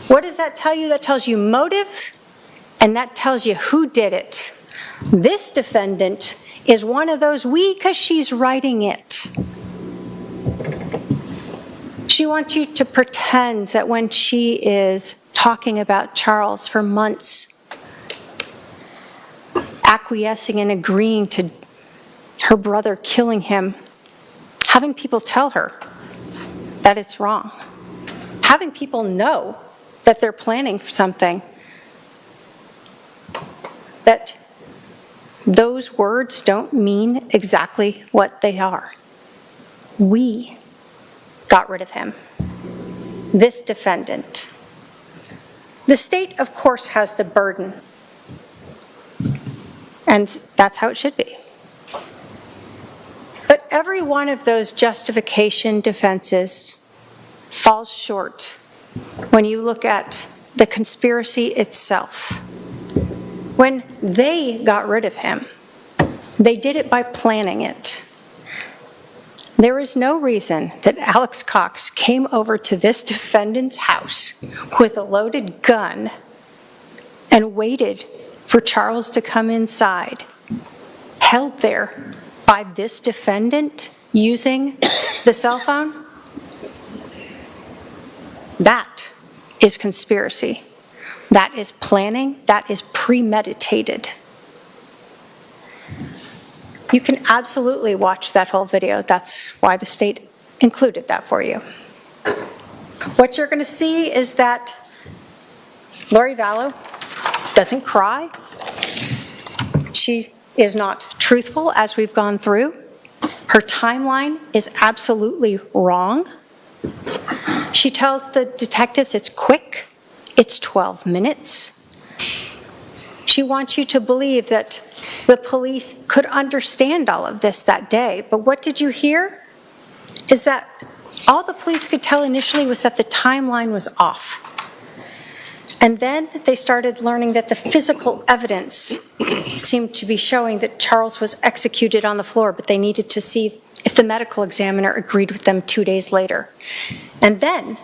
U: What does that tell you? That tells you motive, and that tells you who did it. This defendant is one of those we because she's writing it. She wants you to pretend that when she is talking about Charles for months, acquiescing and agreeing to her brother killing him, having people tell her that it's wrong, having people know that they're planning for something, that those words don't mean exactly what they are. We got rid of him. This defendant. The state, of course, has the burden. And that's how it should be. But every one of those justification defenses falls short when you look at the conspiracy itself. When they got rid of him, they did it by planning it. There is no reason that Alex Cox came over to this defendant's house with a loaded gun and waited for Charles to come inside, held there by this defendant using the cell phone. That is conspiracy. That is planning. That is premeditated. You can absolutely watch that whole video. That's why the state included that for you. What you're going to see is that Lori Vallow doesn't cry. She is not truthful, as we've gone through. Her timeline is absolutely wrong. She tells the detectives it's quick, it's 12 minutes. She wants you to believe that the police could understand all of this that day. But what did you hear? Is that all the police could tell initially was that the timeline was off. And then they started learning that the physical evidence seemed to be showing that Charles was executed on the floor, but they needed to see if the medical examiner agreed with them 2 days later. And then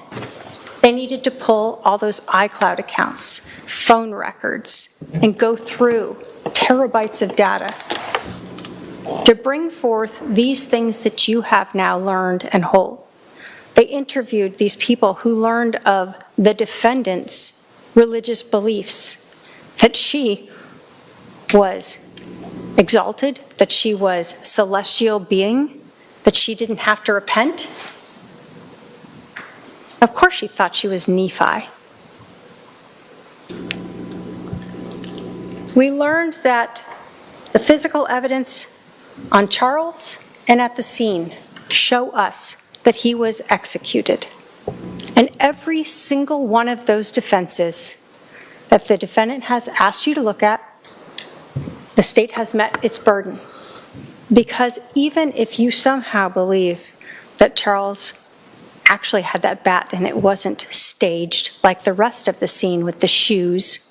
U: they needed to pull all those iCloud accounts, phone records, and go through terabytes of data to bring forth these things that you have now learned and hold. They interviewed these people who learned of the defendant's religious beliefs, that she was exalted, that she was celestial being, that she didn't have to repent. Of course she thought she was Nephi. We learned that the physical evidence on Charles and at the scene show us that he was executed. And every single one of those defenses that the defendant has asked you to look at, the state has met its burden. Because even if you somehow believe that Charles actually had that bat and it wasn't staged like the rest of the scene with the shoes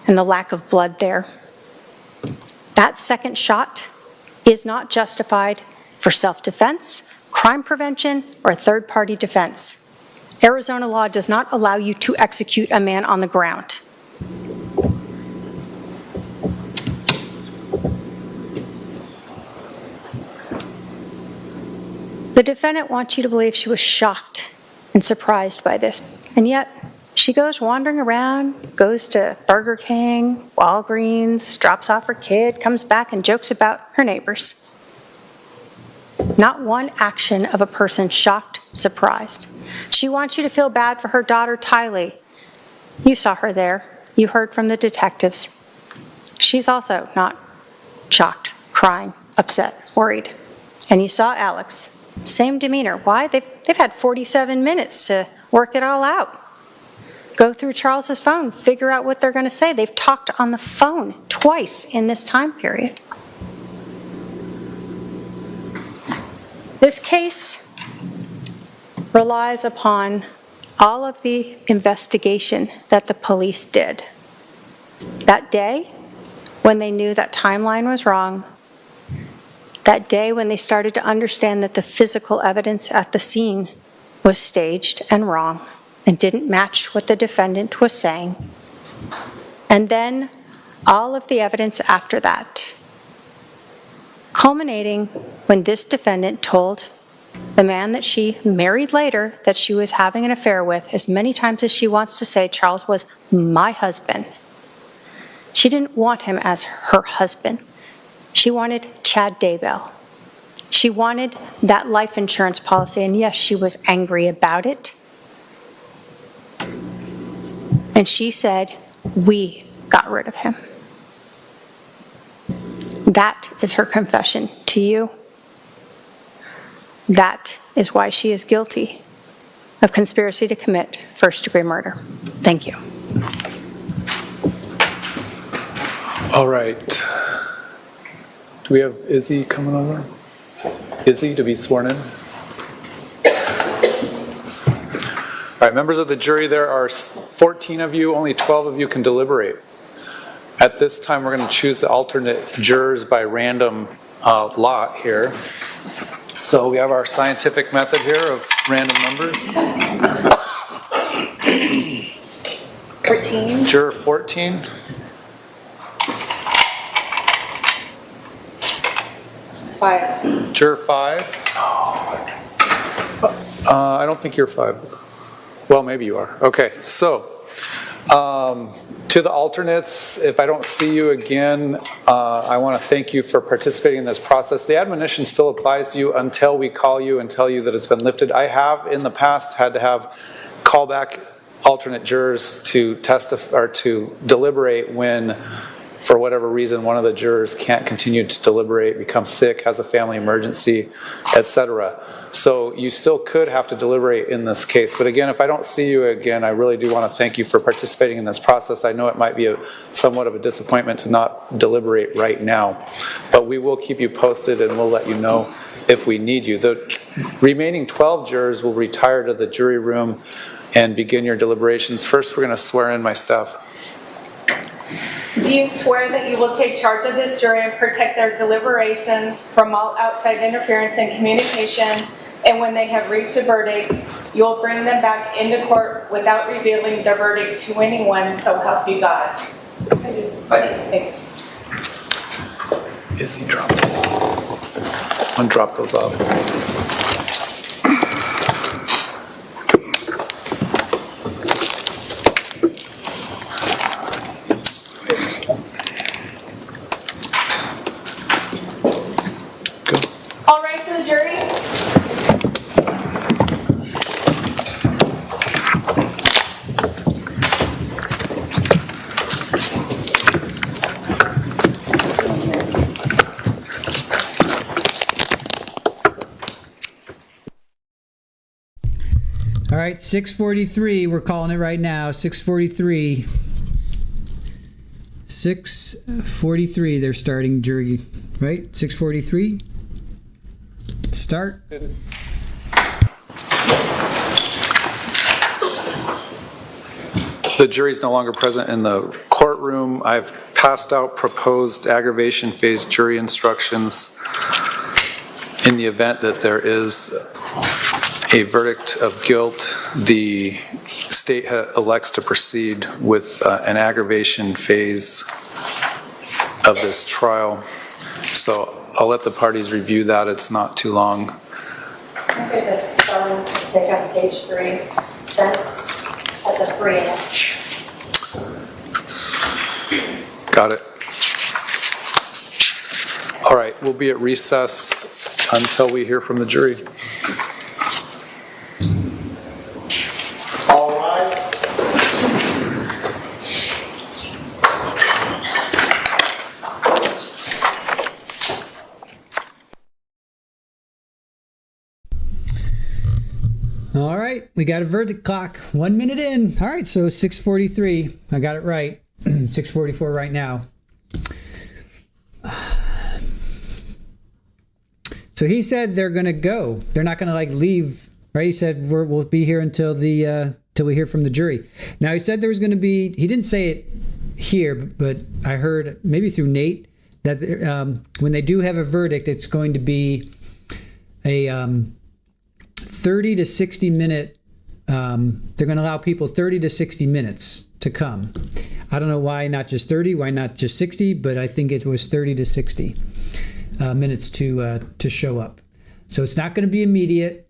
U: and the lack of blood there, that second shot is not justified for self-defense, crime prevention, or third-party defense. Arizona law does not allow you to execute a man on the ground. The defendant wants you to believe she was shocked and surprised by this, and yet she goes wandering around, goes to Burger King, Walgreens, drops off her kid, comes back and jokes about her neighbors. Not one action of a person shocked, surprised. She wants you to feel bad for her daughter, Tylee. You saw her there. You heard from the detectives. She's also not shocked, crying, upset, worried. And you saw Alex. Same demeanor. Why? They've had 47 minutes to work it all out. Go through Charles's phone, figure out what they're going to say. They've talked on the phone twice in this time period. This case relies upon all of the investigation that the police did. That day, when they knew that timeline was wrong, that day when they started to understand that the physical evidence at the scene was staged and wrong and didn't match what the defendant was saying, and then all of the evidence after that, culminating when this defendant told the man that she married later that she was having an affair with, as many times as she wants to say Charles was my husband. She didn't want him as her husband. She wanted Chad Daybell. She wanted that life insurance policy, and yes, she was angry about it. And she said, we got rid of him. That is her confession to you. That is why she is guilty of conspiracy to commit first-degree murder. Thank you.
T: All right. Do we have Izzy coming over? Izzy to be sworn in? All right, members of the jury, there are 14 of you, only 12 of you can deliberate. At this time, we're going to choose the alternate jurors by random lot here. So we have our scientific method here of random numbers.
U: 14.
T: Juror 14.
U: 5.
T: Juror 5. I don't think you're 5. Well, maybe you are. Okay, so To the alternates, if I don't see you again, I want to thank you for participating in this process. The admonition still applies to you until we call you and tell you that it's been lifted. I have in the past had to have callback alternate jurors to testify or to deliberate when, for whatever reason, one of the jurors can't continue to deliberate, becomes sick, has a family emergency, etc. So you still could have to deliberate in this case. But again, if I don't see you again, I really do want to thank you for participating in this process. I know it might be somewhat of a disappointment to not deliberate right now, but we will keep you posted and we'll let you know if we need you. The remaining 12 jurors will retire to the jury room and begin your deliberations. First, we're going to swear in my staff.
U: Do you swear that you will take charge of this jury and protect their deliberations from all outside interference and communication, and when they have reached a verdict, you will bring them back into court without revealing their verdict to anyone, so help you God? I do. Thank you.
T: Izzy, drop those off. Undrop those off.
B: All right, to the jury.
A: All right, 6:43. We're calling it right now. 6:43. 6:43. They're starting jury, right? 6:43. Start.
T: The jury's no longer present in the courtroom. I've passed out proposed aggravation phase jury instructions in the event that there is a verdict of guilt. The state elects to proceed with an aggravation phase of this trial. So I'll let the parties review that. It's not too long.
U: I think there's a spelling mistake on page 3. That's as a 3 in it.
T: Got it. All right, we'll be at recess until we hear from the jury.
R: All right.
A: All right, we got a verdict clock. 1 minute in. All right, so 6:43. I got it right. 6:44 right now. So he said they're going to go. They're not going to like leave, right? He said we'll be here until till we hear from the jury. Now he said there was going to be. He didn't say it here, but I heard maybe through Nate that when they do have a verdict, it's going to be a 30 to 60 minute. They're going to allow people 30 to 60 minutes to come. I don't know why not just 30, why not just 60, but I think it was 30 to 60 minutes to show up. So it's not going to be immediate.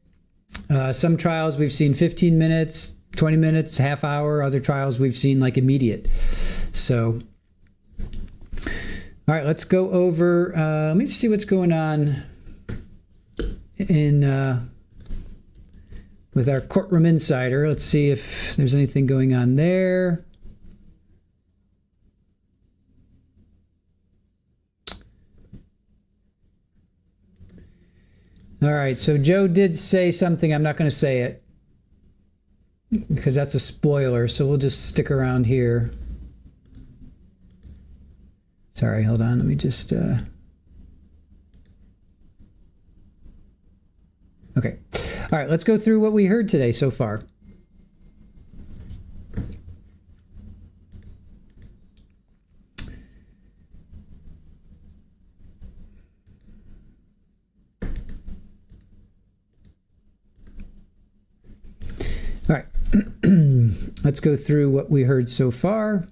A: Some trials we've seen 15 minutes, 20 minutes, half hour. Other trials we've seen like immediate. So, all right, let's go over. Let me see what's going on in with our courtroom insider. Let's see if there's anything going on there. All right, so Joe did say something. I'm not going to say it because that's a spoiler, so we'll just stick around here. Sorry, hold on. Let me just... Okay. All right, let's go through what we heard today so far. All right, let's go through what we heard so far.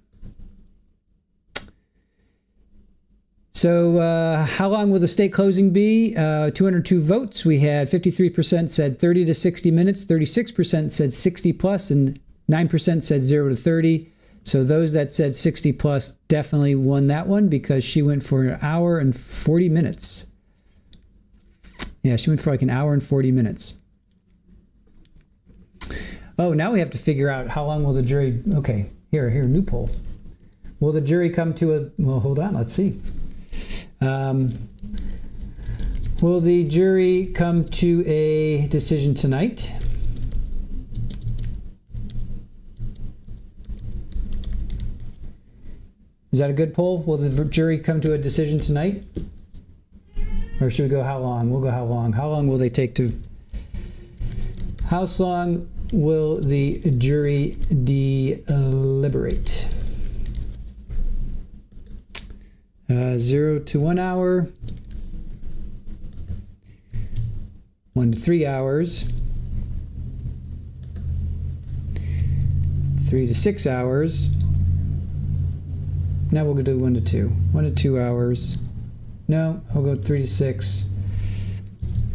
A: So how long will the state closing be? 202 votes. We had 53% said 30 to 60 minutes, 36% said 60 plus, and 9% said 0 to 30. So those that said 60 plus definitely won that one because she went for an hour and 40 minutes. Yeah, she went for like an hour and 40 minutes. Oh, now we have to figure out how long will the jury... Okay, here, new poll. Will the jury come to a... Well, hold on, let's see. Will the jury come to a decision tonight? Is that a good poll? Will the jury come to a decision tonight? Or should we go how long? We'll go how long. How long will they take to... How long will the jury deliberate? 0 to 1 hour. 1 to 3 hours. 3 to 6 hours. Now we'll go to 1 to 2. 1 to 2 hours. No, I'll go 3 to 6.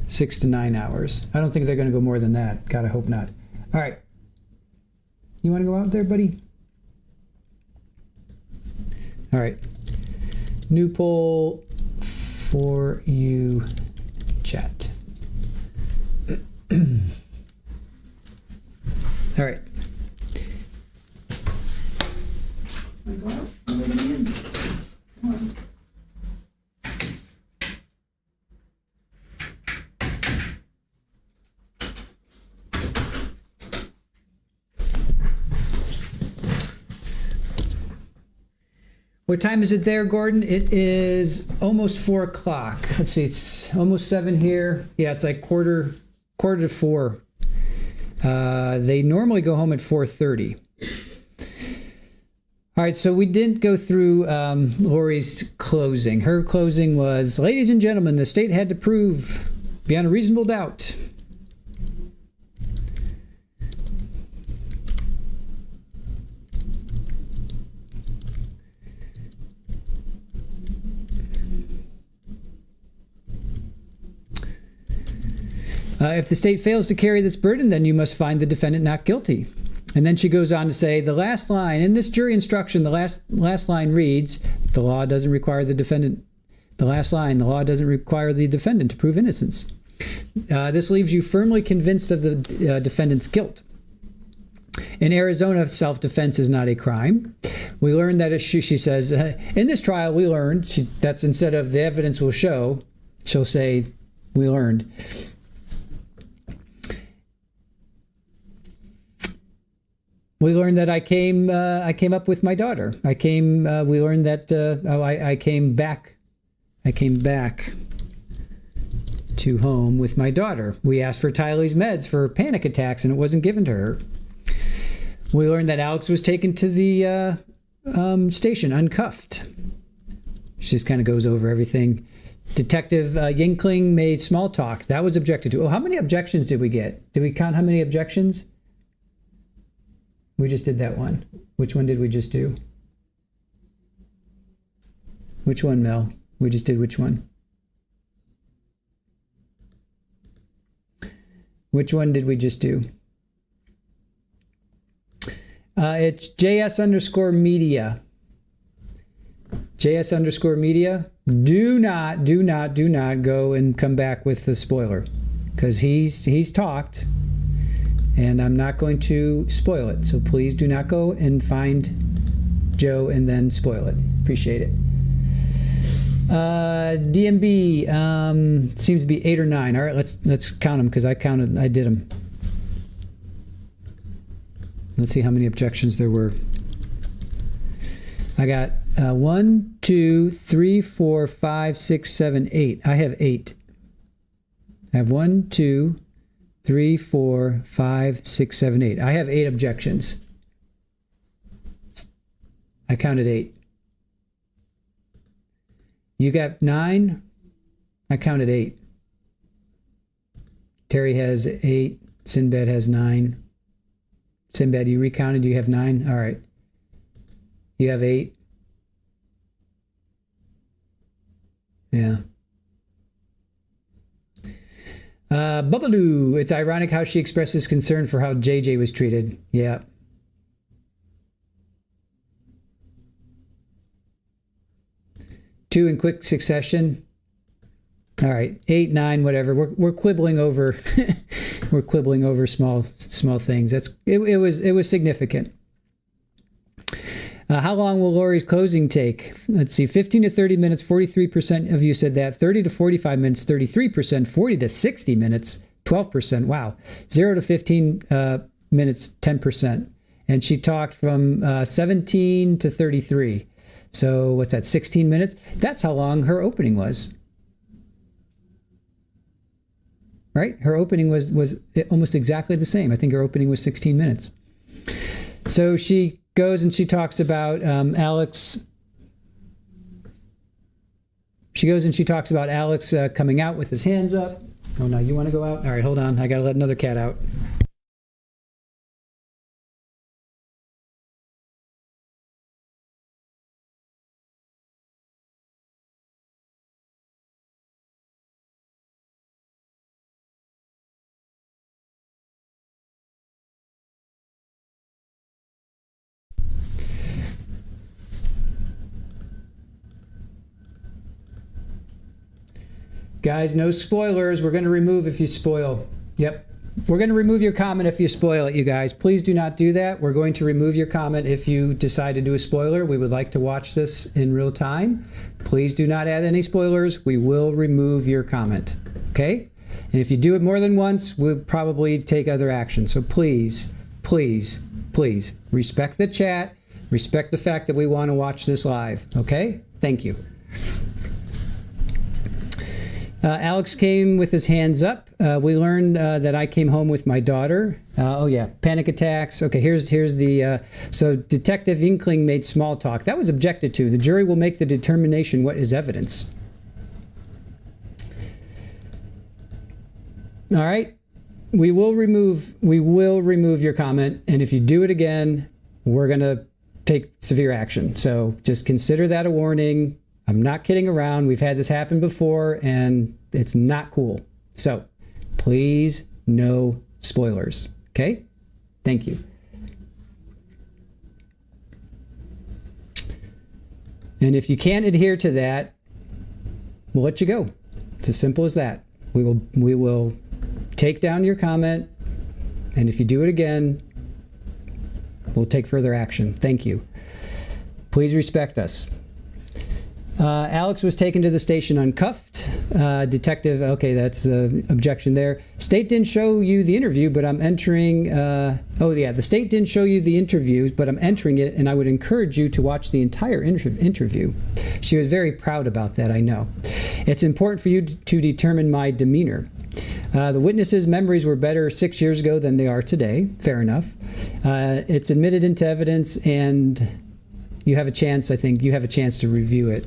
A: 6 to 9 hours. I don't think they're going to go more than that. God, I hope not. All right. You want to go out there, buddy? All right. New poll for you, chat. All right. Come on. What time is it there, Gordon? It is almost 4 o'clock. Let's see, it's almost 7 here. Yeah, it's like quarter to 4. They normally go home at 4:30. All right, so we didn't go through Lori's closing. Her closing was, ladies and gentlemen, the state had to prove beyond a reasonable doubt. If the state fails to carry this burden, then you must find the defendant not guilty. And then she goes on to say, the last line in this jury instruction, the last line reads, the law doesn't require the defendant. The last line, the law doesn't require the defendant to prove innocence. This leaves you firmly convinced of the defendant's guilt. In Arizona, self-defense is not a crime. We learned that, she says, in this trial, we learned, that's instead of the evidence will show, she'll say, we learned. We learned that I came up with my daughter. We learned that I came back to home with my daughter. We asked for Tylee's meds for panic attacks, and it wasn't given to her. We learned that Alex was taken to the station uncuffed. She just kind of goes over everything. Detective Yinkling made small talk. That was objected to. Oh, how many objections did we get? Did we count how many objections? We just did that one. Which one did we just do? Which one, Mel? We just did which one? Which one did we just do? It's JS_media. JS_media. Do not go and come back with the spoiler, because he's talked. And I'm not going to spoil it. So please do not go and find Joe and then spoil it. Appreciate it. DMB seems to be 8 or 9. All right, let's count them because I did them. Let's see how many objections there were. I got 1, 2, 3, 4, 5, 6, 7, 8. I have 8. I have 1, 2, 3, 4, 5, 6, 7, 8. I have 8 objections. I counted 8. You got 9. I counted 8. Terry has 8. Sinbad has 9. Sinbad, you recounted. You have 9. All right. You have 8. Yeah. Bubbaloo, it's ironic how she expresses concern for how JJ was treated. Yeah. 2 in quick succession. All right, 8, 9, whatever. We're quibbling over we're quibbling over small things. It was significant. How long will Lori's closing take? Let's see, 15 to 30 minutes, 43% of you said that. 30 to 45 minutes, 33%. 40 to 60 minutes, 12%. Wow. 0 to 15 minutes, 10%. And she talked from 17 to 33. So what's that, 16 minutes? That's how long her opening was. Right? Her opening was almost exactly the same. I think her opening was 16 minutes. So she goes and she talks about Alex. She goes and she talks about Alex coming out with his hands up. Oh, no, you want to go out? All right, hold on. I got to let another cat out. Guys, no spoilers. We're going to remove if you spoil. Yep. We're going to remove your comment if you spoil it, you guys. Please do not do that. We're going to remove your comment if you decide to do a spoiler. We would like to watch this in real time. Please do not add any spoilers. We will remove your comment. Okay? And if you do it more than once, we'll probably take other action. So please, please, please respect the chat. Respect the fact that we want to watch this live. Okay? Thank you. Alex came with his hands up. We learned that I came home with my daughter. Oh yeah, panic attacks. Okay, here's the, so Detective Inkling made small talk. That was objected to. The jury will make the determination what is evidence. All right, we will remove your comment, and if you do it again, we're gonna take severe action. So just consider that a warning. I'm not kidding around. We've had this happen before, and it's not cool. So please, no spoilers. Okay? Thank you. And if you can't adhere to that, we'll let you go. It's as simple as that. We will take down your comment, and if you do it again, we'll take further action. Thank you. Please respect us. Alex was taken to the station uncuffed. Detective, okay, that's the objection there. State didn't show you the interview, but I'm entering, oh yeah, the state didn't show you the interviews, but I'm entering it, and I would encourage you to watch the entire interview. She was very proud about that, I know. It's important for you to determine my demeanor. The witnesses' memories were better 6 years ago than they are today. Fair enough. It's admitted into evidence, and you have a chance, I think, you have a chance to review it.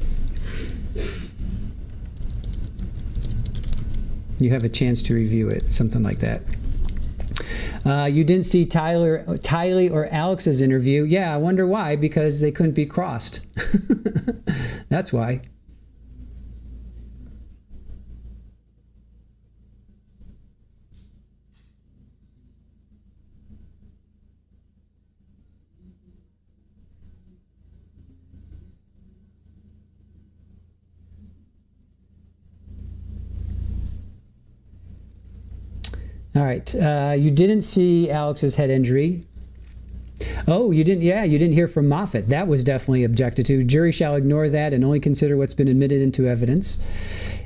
A: You have a chance to review it, something like that. You didn't see Tylee or Alex's interview. Yeah, I wonder why, because they couldn't be crossed. That's why. All right. You didn't see Alex's head injury. Oh, you didn't? Yeah, you didn't hear from Moffat. That was definitely objected to. Jury shall ignore that and only consider what's been admitted into evidence.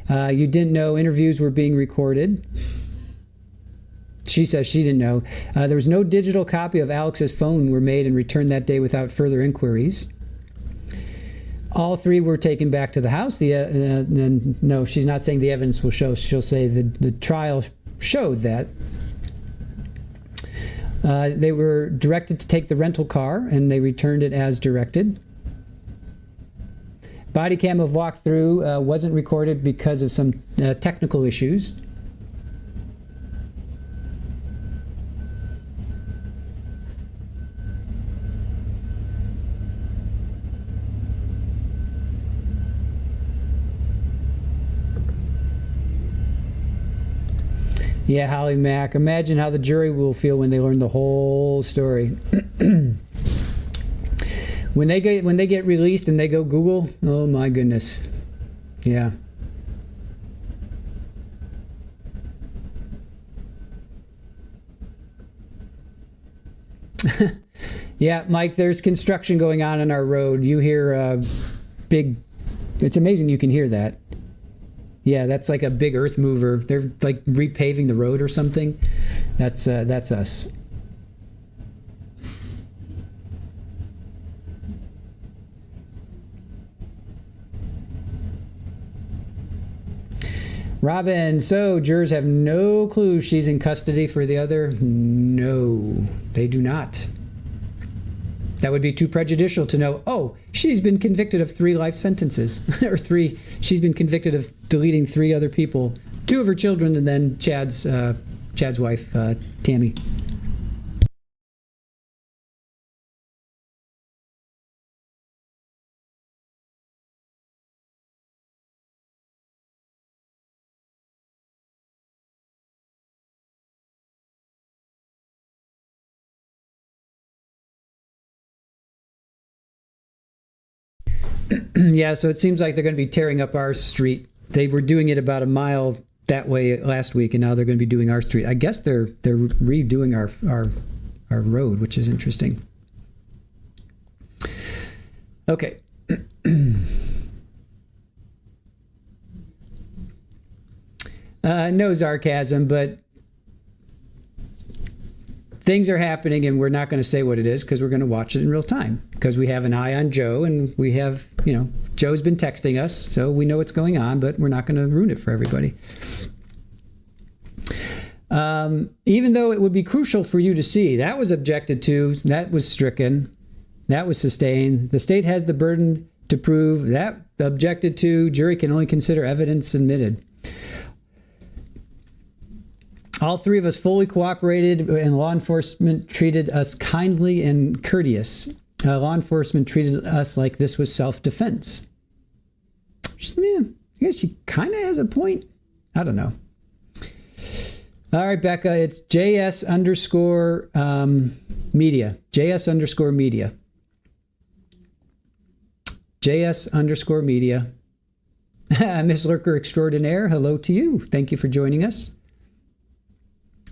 A: You didn't know interviews were being recorded. She says she didn't know. There was no digital copy of Alex's phone were made and returned that day without further inquiries. All three were taken back to the house. No, she's not saying the evidence will show. She'll say the trial showed that. They were directed to take the rental car, and they returned it as directed. Body cam of walkthrough wasn't recorded because of some technical issues. Yeah, Holly Mack. Imagine how the jury will feel when they learn the whole story. When they get released and they go Google, oh my goodness. Yeah. Yeah, Mike, there's construction going on our road. You hear big... It's amazing you can hear that. Yeah, that's like a big earth mover. They're like repaving the road or something. That's us. Robin, so jurors have no clue she's in custody for the other? No, they do not. That would be too prejudicial to know, oh, she's been convicted of 3 life sentences. Or 3, she's been convicted of deleting 3 other people, 2 of her children, and then Chad's wife, Tammy. Yeah, so it seems like they're going to be tearing up our street. They were doing it about a mile that way last week, and now they're going to be doing our street. I guess they're redoing our road, which is interesting. Okay. No sarcasm, but things are happening, and we're not going to say what it is because we're going to watch it in real time because we have an eye on Joe, and we have, Joe's been texting us, so we know what's going on, but we're not going to ruin it for everybody. Even though it would be crucial for you to see, that was objected to, that was stricken, that was sustained. The state has the burden to prove, that objected to, jury can only consider evidence admitted. All 3 of us fully cooperated, and law enforcement treated us kindly and courteous. Law enforcement treated us like this was self-defense. Yeah, I guess she kind of has a point. I don't know. All right, Becca, it's JS_media. JS_media. JS_media. Miss Lurker Extraordinaire, hello to you. Thank you for joining us.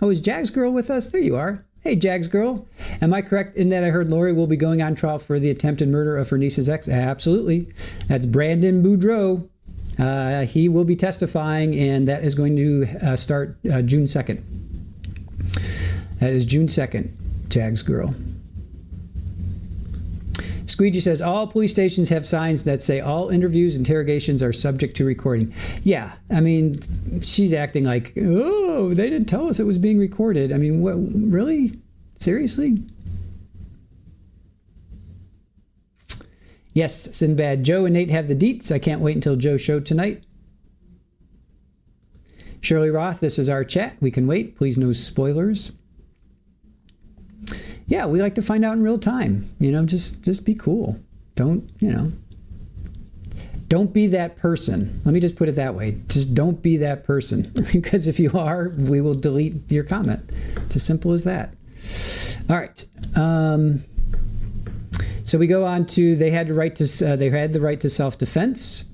A: Oh, is Jags Girl with us? There you are. Hey, Jags Girl. Am I correct in that I heard Lori will be going on trial for the attempted murder of her niece's ex? Absolutely. That's Brandon Boudreaux. He will be testifying, and that is going to start June 2nd. That is June 2nd, Jags Girl. Squeegee says, all police stations have signs that say all interviews, interrogations are subject to recording. Yeah, I mean, she's acting like, oh, they didn't tell us it was being recorded. I mean, what, really? Seriously? Yes, Sinbad. Joe and Nate have the deets. I can't wait until Joe's show tonight. Shirley Roth, this is our chat. We can wait. Please no spoilers. Yeah, we like to find out in real time. Just be cool. Don't be that person. Let me just put it that way. Just don't be that person. Because if you are, we will delete your comment. It's as simple as that. All right. So we go on to they had the right to self-defense.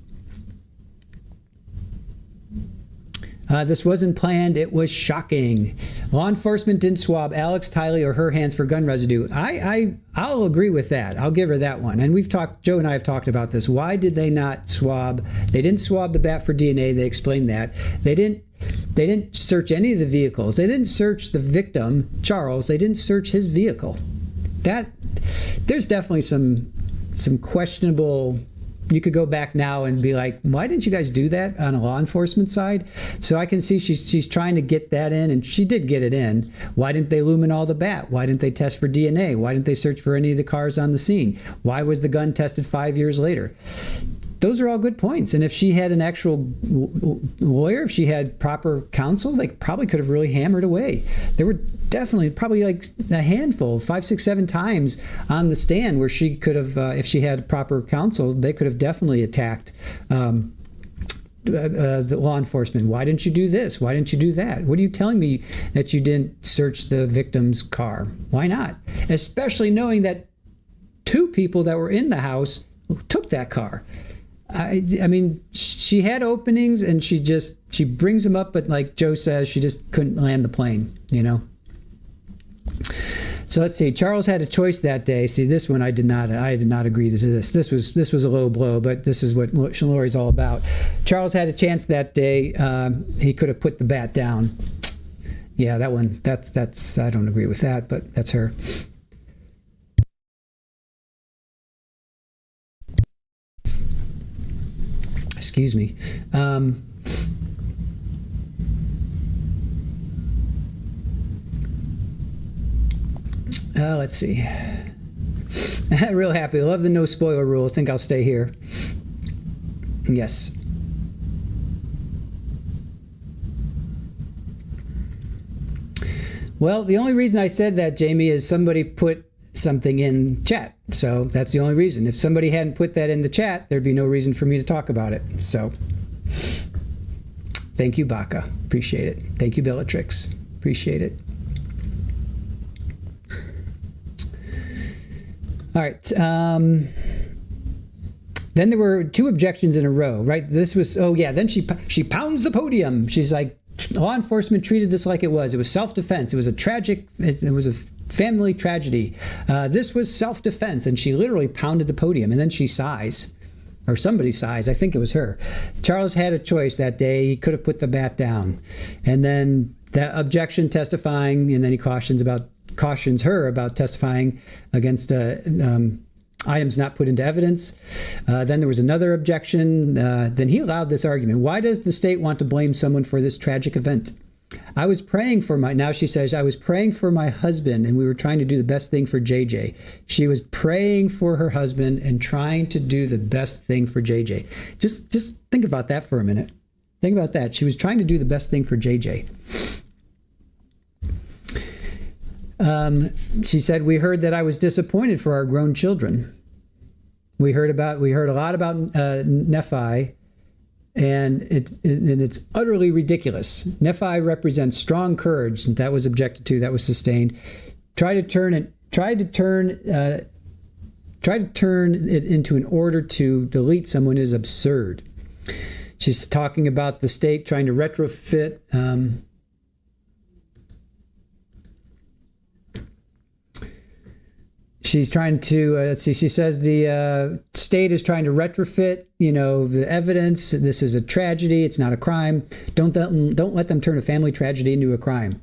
A: This wasn't planned. It was shocking. Law enforcement didn't swab Alex, Tylee, or her hands for gun residue. I'll agree with that. I'll give her that one. And Joe and I have talked about this. Why did they not swab? They didn't swab the bat for DNA. They explained that. They didn't search any of the vehicles. They didn't search the victim, Charles. They didn't search his vehicle. There's definitely some questionable. You could go back now and be like, why didn't you guys do that on a law enforcement side? So I can see she's trying to get that in, and she did get it in. Why didn't they luminol the bat? Why didn't they test for DNA? Why didn't they search for any of the cars on the scene? Why was the gun tested 5 years later? Those are all good points. And if she had an actual lawyer, if she had proper counsel, they probably could have really hammered away. There were definitely probably like a handful, 5, 6, 7 times on the stand where she could have, if she had proper counsel, they could have definitely attacked the law enforcement. Why didn't you do this? Why didn't you do that? What are you telling me that you didn't search the victim's car? Why not? Especially knowing that 2 people that were in the house took that car. I mean, she had openings and she brings them up, but like Joe says, she just couldn't land the plane, you know? So let's see. Charles had a choice that day. See, this one I did not agree to this. This was a low blow, but this is what Lori's all about. Charles had a chance that day. He could have put the bat down. Yeah, that one. That's. I don't agree with that, but that's her. Excuse me. Let's see. Real happy. Love the no spoiler rule. Think I'll stay here. Yes. Well, the only reason I said that, Jamie, is somebody put something in chat. So that's the only reason. If somebody hadn't put that in the chat, there'd be no reason for me to talk about it. So thank you, Baca. Appreciate it. Thank you, Bellatrix. Appreciate it. All right. Then there were 2 objections in a row, right? This was, then she pounds the podium. She's like, law enforcement treated this like it was. It was self-defense. It was a family tragedy. This was self-defense. And she literally pounded the podium. And then she sighs, or somebody sighs. I think it was her. Charles had a choice that day. He could have put the bat down. And then the objection testifying, and then he cautions her about testifying against items not put into evidence. Then there was another objection. Then he allowed this argument. Why does the state want to blame someone for this tragic event? I was praying for now she says, I was praying for my husband and we were trying to do the best thing for JJ. She was praying for her husband and trying to do the best thing for JJ. Just think about that for a minute. Think about that. She was trying to do the best thing for JJ. She said, we heard that I was disappointed for our grown children. We heard a lot about Nephi, and it's utterly ridiculous. Nephi represents strong courage, and that was objected to, that was sustained. Tried to turn it into an order to delete someone is absurd. She's talking about the state trying to retrofit. She's trying to, she says the state is trying to retrofit, the evidence. This is a tragedy. It's not a crime. Don't let them turn a family tragedy into a crime.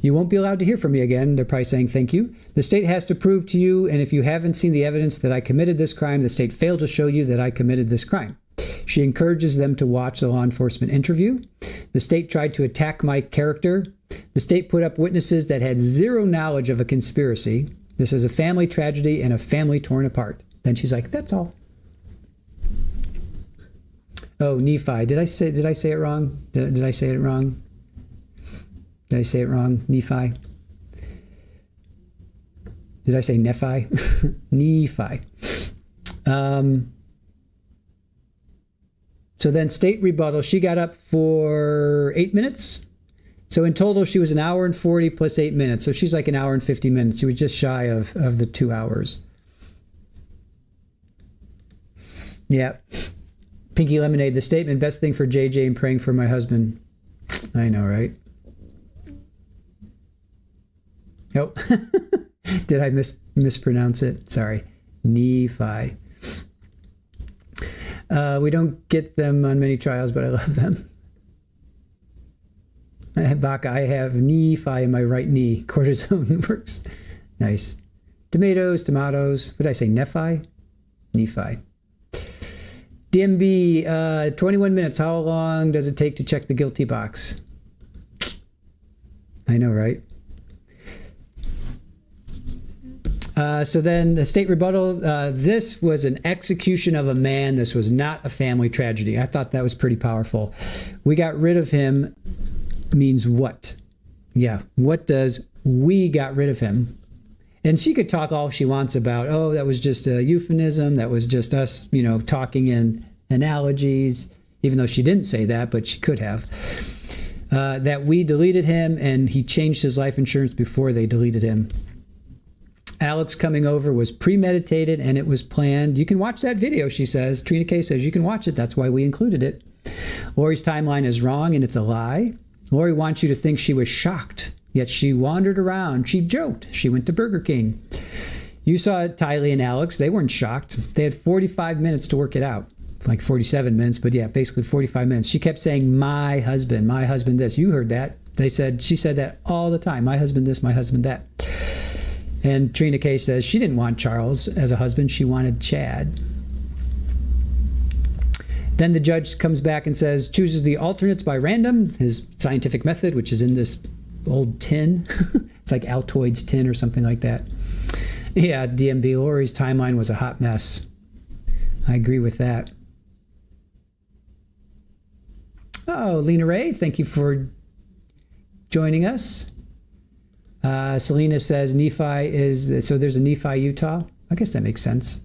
A: You won't be allowed to hear from me again. They're probably saying thank you. The state has to prove to you, and if you haven't seen the evidence that I committed this crime, the state failed to show you that I committed this crime. She encourages them to watch the law enforcement interview. The state tried to attack my character. The state put up witnesses that had zero knowledge of a conspiracy. This is a family tragedy and a family torn apart. Then she's like, that's all. Oh, Nephi. Did I say it wrong? Did I say it wrong? Did I say it wrong? Nephi. Did I say Nephi? Nephi. So then state rebuttal. She got up for 8 minutes. So in total, she was 1 hour and 40 plus 8 minutes. So she's like 1 hour and 50 minutes. She was just shy of the 2 hours. Yeah. Pinky Lemonade, the statement, best thing for JJ and praying for my husband. I know, right? Oh, did I mispronounce it? Sorry. Nephi. We don't get them on many trials, but I love them. Baca, I have Nephi in my right knee. Cortisone works. Nice. Tomatoes. What did I say? Nephi? Nephi. DMB, 21 minutes. How long does it take to check the guilty box? I know, right? So then the state rebuttal, this was an execution of a man. This was not a family tragedy. I thought that was pretty powerful. We got rid of him means what? Yeah, what does we got rid of him? And she could talk all she wants about, oh, that was just a euphemism. That was just us, talking in analogies, even though she didn't say that, but she could have. That we deleted him and he changed his life insurance before they deleted him. Alex coming over was premeditated and it was planned. You can watch that video, she says. Trina K says you can watch it. That's why we included it. Lori's timeline is wrong and it's a lie. Lori wants you to think she was shocked, yet she wandered around. She joked. She went to Burger King. You saw Tylee and Alex. They weren't shocked. They had 45 minutes to work it out. Like 47 minutes, but yeah, basically 45 minutes. She kept saying, my husband this. You heard that. She said that all the time. My husband this, my husband that. And Trina K says she didn't want Charles as a husband. She wanted Chad. Then the judge comes back and says, chooses the alternates by random, his scientific method, which is in this old tin. It's like Altoids tin or something like that. Yeah, DMB, Lori's timeline was a hot mess. I agree with that. Oh, Lena Ray, thank you for joining us. Selena says Nephi is, so there's a Nephi, Utah. I guess that makes sense.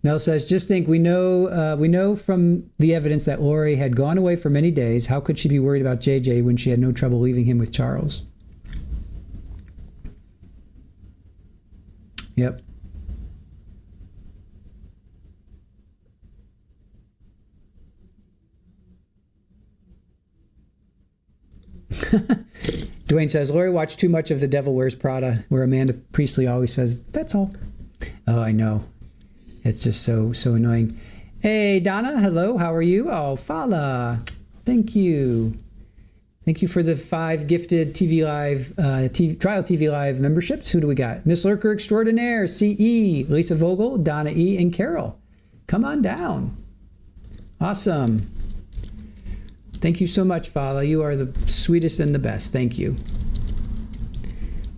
A: Mel says, just think, we know from the evidence that Lori had gone away for many days. How could she be worried about JJ when she had no trouble leaving him with Charles? Yep. Dwayne says, Lori watched too much of The Devil Wears Prada, where Amanda Priestley always says, that's all. Oh, I know. It's just so annoying. Hey, Donna, hello, how are you? Oh, Fala, thank you. Thank you for the 5 gifted TV Live, Trial TV Live memberships. Who do we got? Miss Lurker Extraordinaire, CE, Lisa Vogel, Donna E, and Carol. Come on down. Awesome. Thank you so much, Fala. You are the sweetest and the best. Thank you.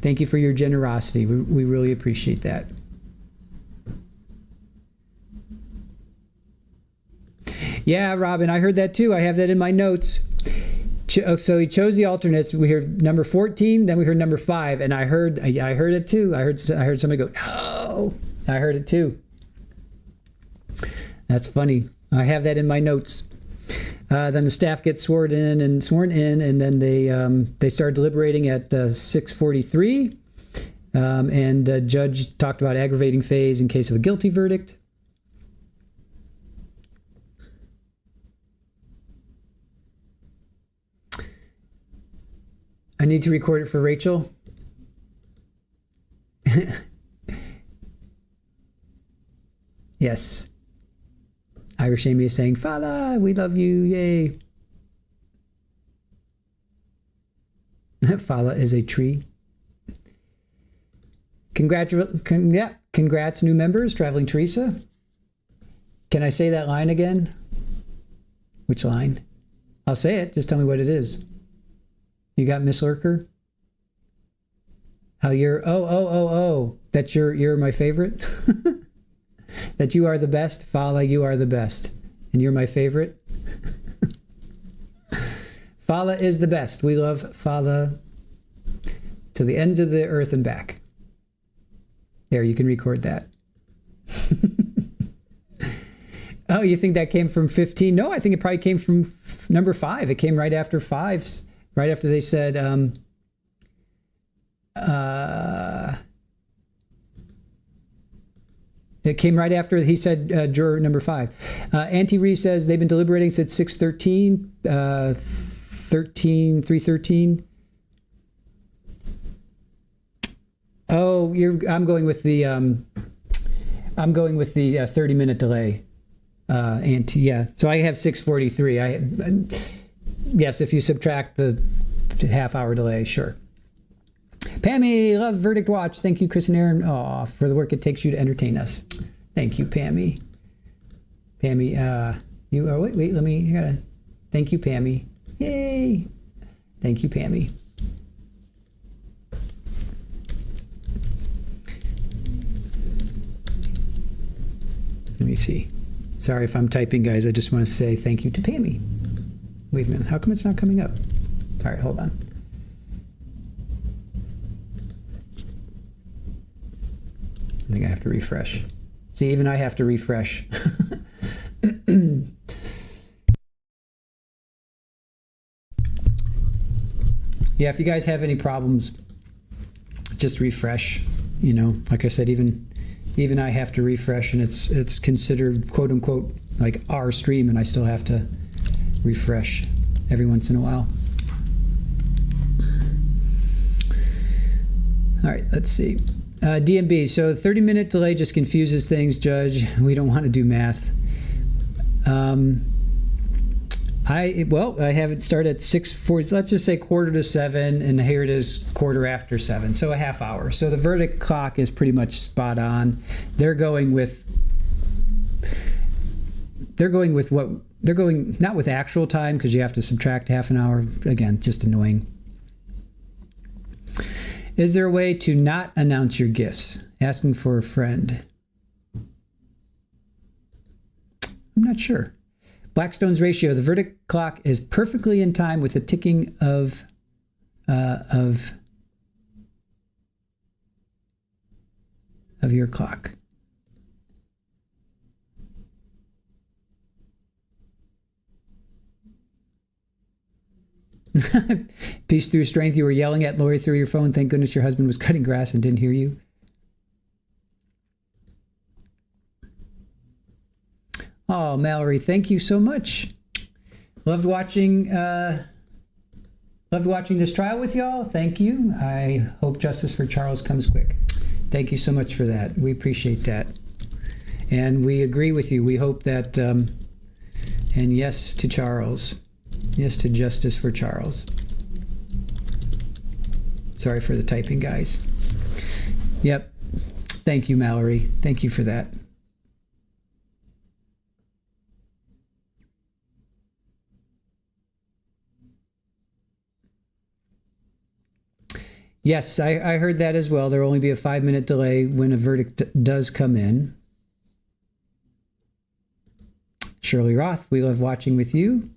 A: Thank you for your generosity. We really appreciate that. Yeah, Robin, I heard that too. I have that in my notes. So he chose the alternates. We heard number 14, then we heard number 5, and I heard it too. I heard somebody go, no. I heard it too. That's funny. I have that in my notes. Then the staff gets sworn in, and then they start deliberating at 6:43. And the judge talked about aggravating phase in case of a guilty verdict. I need to record it for Rachel. Yes. Irish Amy is saying, Fala, we love you, yay. Fala is a tree. Congrats, new members, Traveling Teresa. Can I say that line again? Which line? I'll say it, just tell me what it is. You got Miss Lurker? How you're, that you're my favorite? That you are the best? Fala, you are the best. And you're my favorite? Fala is the best. We love Fala to the ends of the earth and back. There, you can record that. Oh, you think that came from 15? No, I think it probably came from number 5. It came right after 5s. Right after they said, it came right after he said juror number 5. Auntie Ree says they've been deliberating since 6:13, 3:13. Oh, I'm going with the 30-minute delay. Auntie, yeah. So I have 6:43. Yes, if you subtract the half-hour delay, sure. Pammy, love Verdict Watch. Thank you, Chris and Aaron, for the work it takes you to entertain us. Thank you, Pammy. Pammy, thank you, Pammy. Yay. Thank you, Pammy. Let me see. Sorry if I'm typing, guys. I just want to say thank you to Pammy. Wait a minute. How come it's not coming up? All right, hold on. I think I have to refresh. See, even I have to refresh. Yeah, if you guys have any problems, just refresh. You know, like I said, even I have to refresh, and it's considered quote unquote like our stream, and I still have to refresh every once in a while. All right, let's see. DMB, so 30-minute delay just confuses things, Judge. We don't want to do math. I have it start at 6:40. Let's just say 6:45, and here it is 7:15, so a half hour. So the verdict clock is pretty much spot on. They're going not with actual time, because you have to subtract half an hour. Again, just annoying. Is there a way to not announce your gifts? Asking for a friend. I'm not sure. Blackstone's ratio. The verdict clock is perfectly in time with the ticking of your clock. Peace through strength. You were yelling at Lori through your phone. Thank goodness your husband was cutting grass and didn't hear you. Oh, Mallory, thank you so much. Loved watching this trial with y'all. Thank you. I hope justice for Charles comes quick. Thank you so much for that. We appreciate that. And we agree with you. We hope that, and yes to Charles. Yes to justice for Charles. Sorry for the typing, guys. Yep. Thank you, Mallory. Thank you for that. Yes, I heard that as well. There will only be a 5-minute delay when a verdict does come in. Shirley Roth, we love watching with you.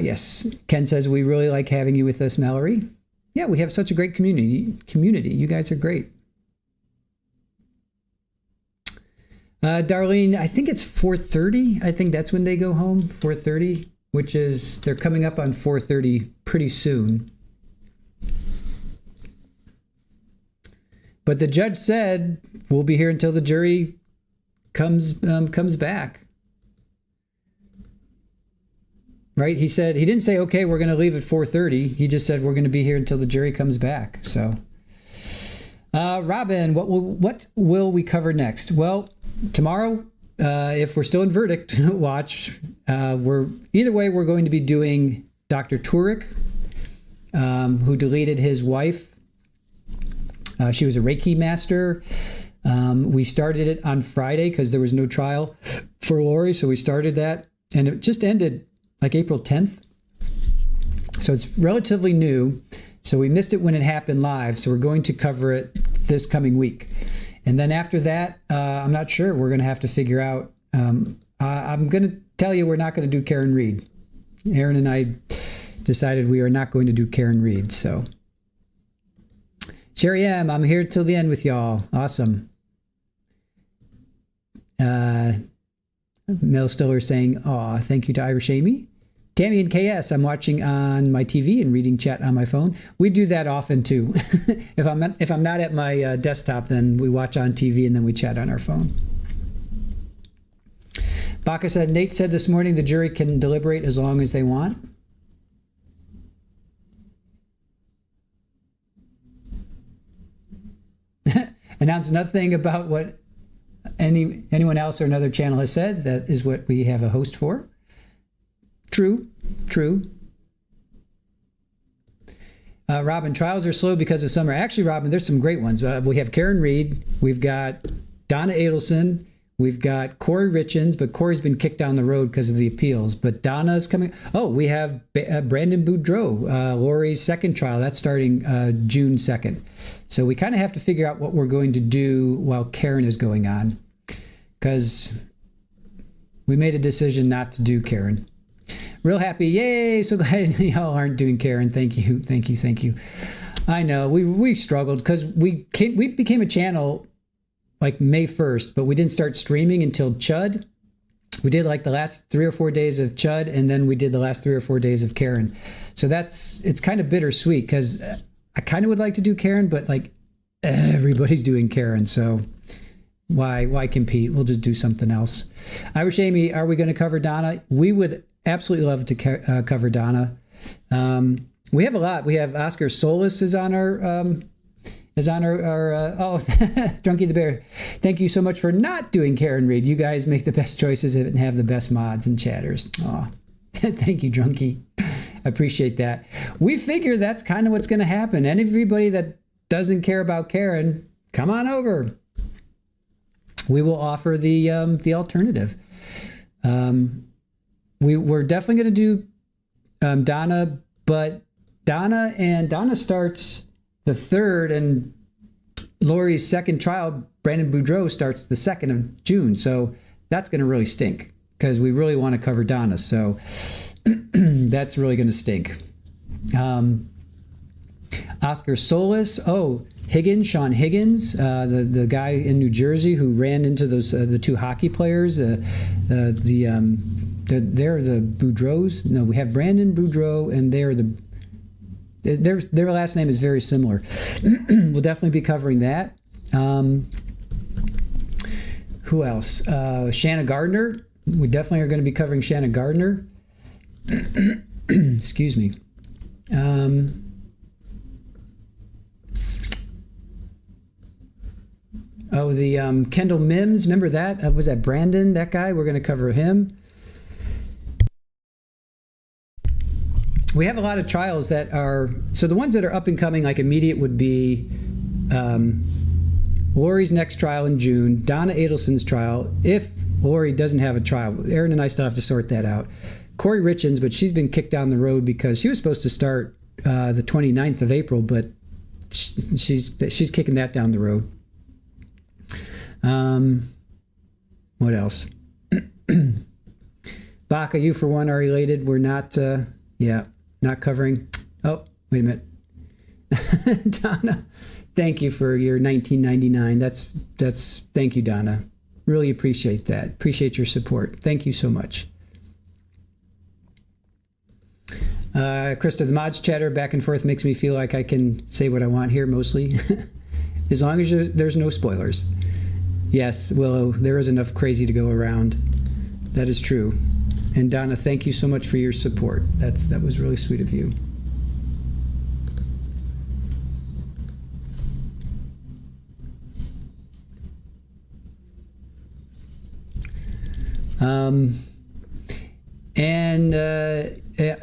A: Yes, Ken says, we really like having you with us, Mallory. Yeah, we have such a great community. You guys are great. Darlene, I think it's 4:30. I think that's when they go home, 4:30, which is, they're coming up on 4:30 pretty soon. But the judge said, we'll be here until the jury comes back. Right? He said, he didn't say, okay, we're going to leave at 4:30. He just said, we're going to be here until the jury comes back. So, Robin, what will we cover next? Well, tomorrow, if we're still in verdict watch, we're going to be doing Dr. Turek, who deleted his wife. She was a Reiki master. We started it on Friday because there was no trial for Lori, so we started that, and it just ended like April 10th. So it's relatively new. So we missed it when it happened live. So we're going to cover it this coming week. And then after that, I'm not sure. We're going to have to figure out. I'm going to tell you we're not going to do Karen Reed. Aaron and I decided we are not going to do Karen Reed. So Sherry M., I'm here till the end with y'all. Awesome. Mel Stiller saying, aw, thank you to Irish Amy. Tammy and KS, I'm watching on my TV and reading chat on my phone. We do that often too. If I'm not at my desktop, then we watch on TV and then we chat on our phone. Baca said, Nate said this morning the jury can deliberate as long as they want. Announce nothing about what anyone else or another channel has said. That is what we have a host for. True. Robin, trials are slow because of summer. Actually, Robin, there's some great ones. We have Karen Reed. We've got Donna Adelson. We've got Corey Richens, but Corey's been kicked down the road because of the appeals. But Donna's coming. Oh, we have Brandon Boudreaux, Lori's second trial. That's starting June 2nd. So we kind of have to figure out what we're going to do while Karen is going on, because we made a decision not to do Karen. Real happy. Yay. So glad y'all aren't doing Karen. Thank you. I know we struggled because we became a channel like May 1st, but we didn't start streaming until Chud. We did like the last 3 or 4 days of Chud, and then we did the last 3 or 4 days of Karen. So it's kind of bittersweet because I kind of would like to do Karen, but like everybody's doing Karen. So why compete? We'll just do something else. Irish Amy, are we going to cover Donna? We would absolutely love to cover Donna. We have a lot. We have Oscar Solis is on our Drunky the Bear. Thank you so much for not doing Karen Reed. You guys make the best choices and have the best mods and chatters. Oh, thank you, Drunky. I appreciate that. We figure that's kind of what's going to happen. And everybody that doesn't care about Karen, come on over. We will offer the alternative. We're definitely going to do Donna, but Donna starts the 3rd, and Lori's second trial, Brandon Boudreaux, starts the 2nd of June. So that's going to really stink because we really want to cover Donna. So that's really going to stink. Oscar Solis. Oh, Higgins, Sean Higgins, the guy in New Jersey who ran into those the 2 hockey players. They're the Boudreaux. No, we have Brandon Boudreaux, and their last name is very similar. We'll definitely be covering that. Who else? Shanna Gardner. We definitely are going to be covering Shanna Gardner. Excuse me. The Kendall Mims. Remember that? Was that Brandon, that guy? We're going to cover him. We have a lot of trials that are, so the ones that are up and coming, like immediate, would be Lori's next trial in June, Donna Adelson's trial, if Lori doesn't have a trial. Aaron and I still have to sort that out. Corey Richens, but she's been kicked down the road because she was supposed to start the 29th of April, but she's kicking that down the road. What else? Baka, you for one are elated. We're not, not covering. Oh, wait a minute. Donna, thank you for your $19.99. That's thank you, Donna. Really appreciate that. Appreciate your support. Thank you so much. Krista, the mods chatter back and forth makes me feel like I can say what I want here mostly. As long as there's no spoilers. Yes, Willow, there is enough crazy to go around. That is true. And Donna, thank you so much for your support. That was really sweet of you.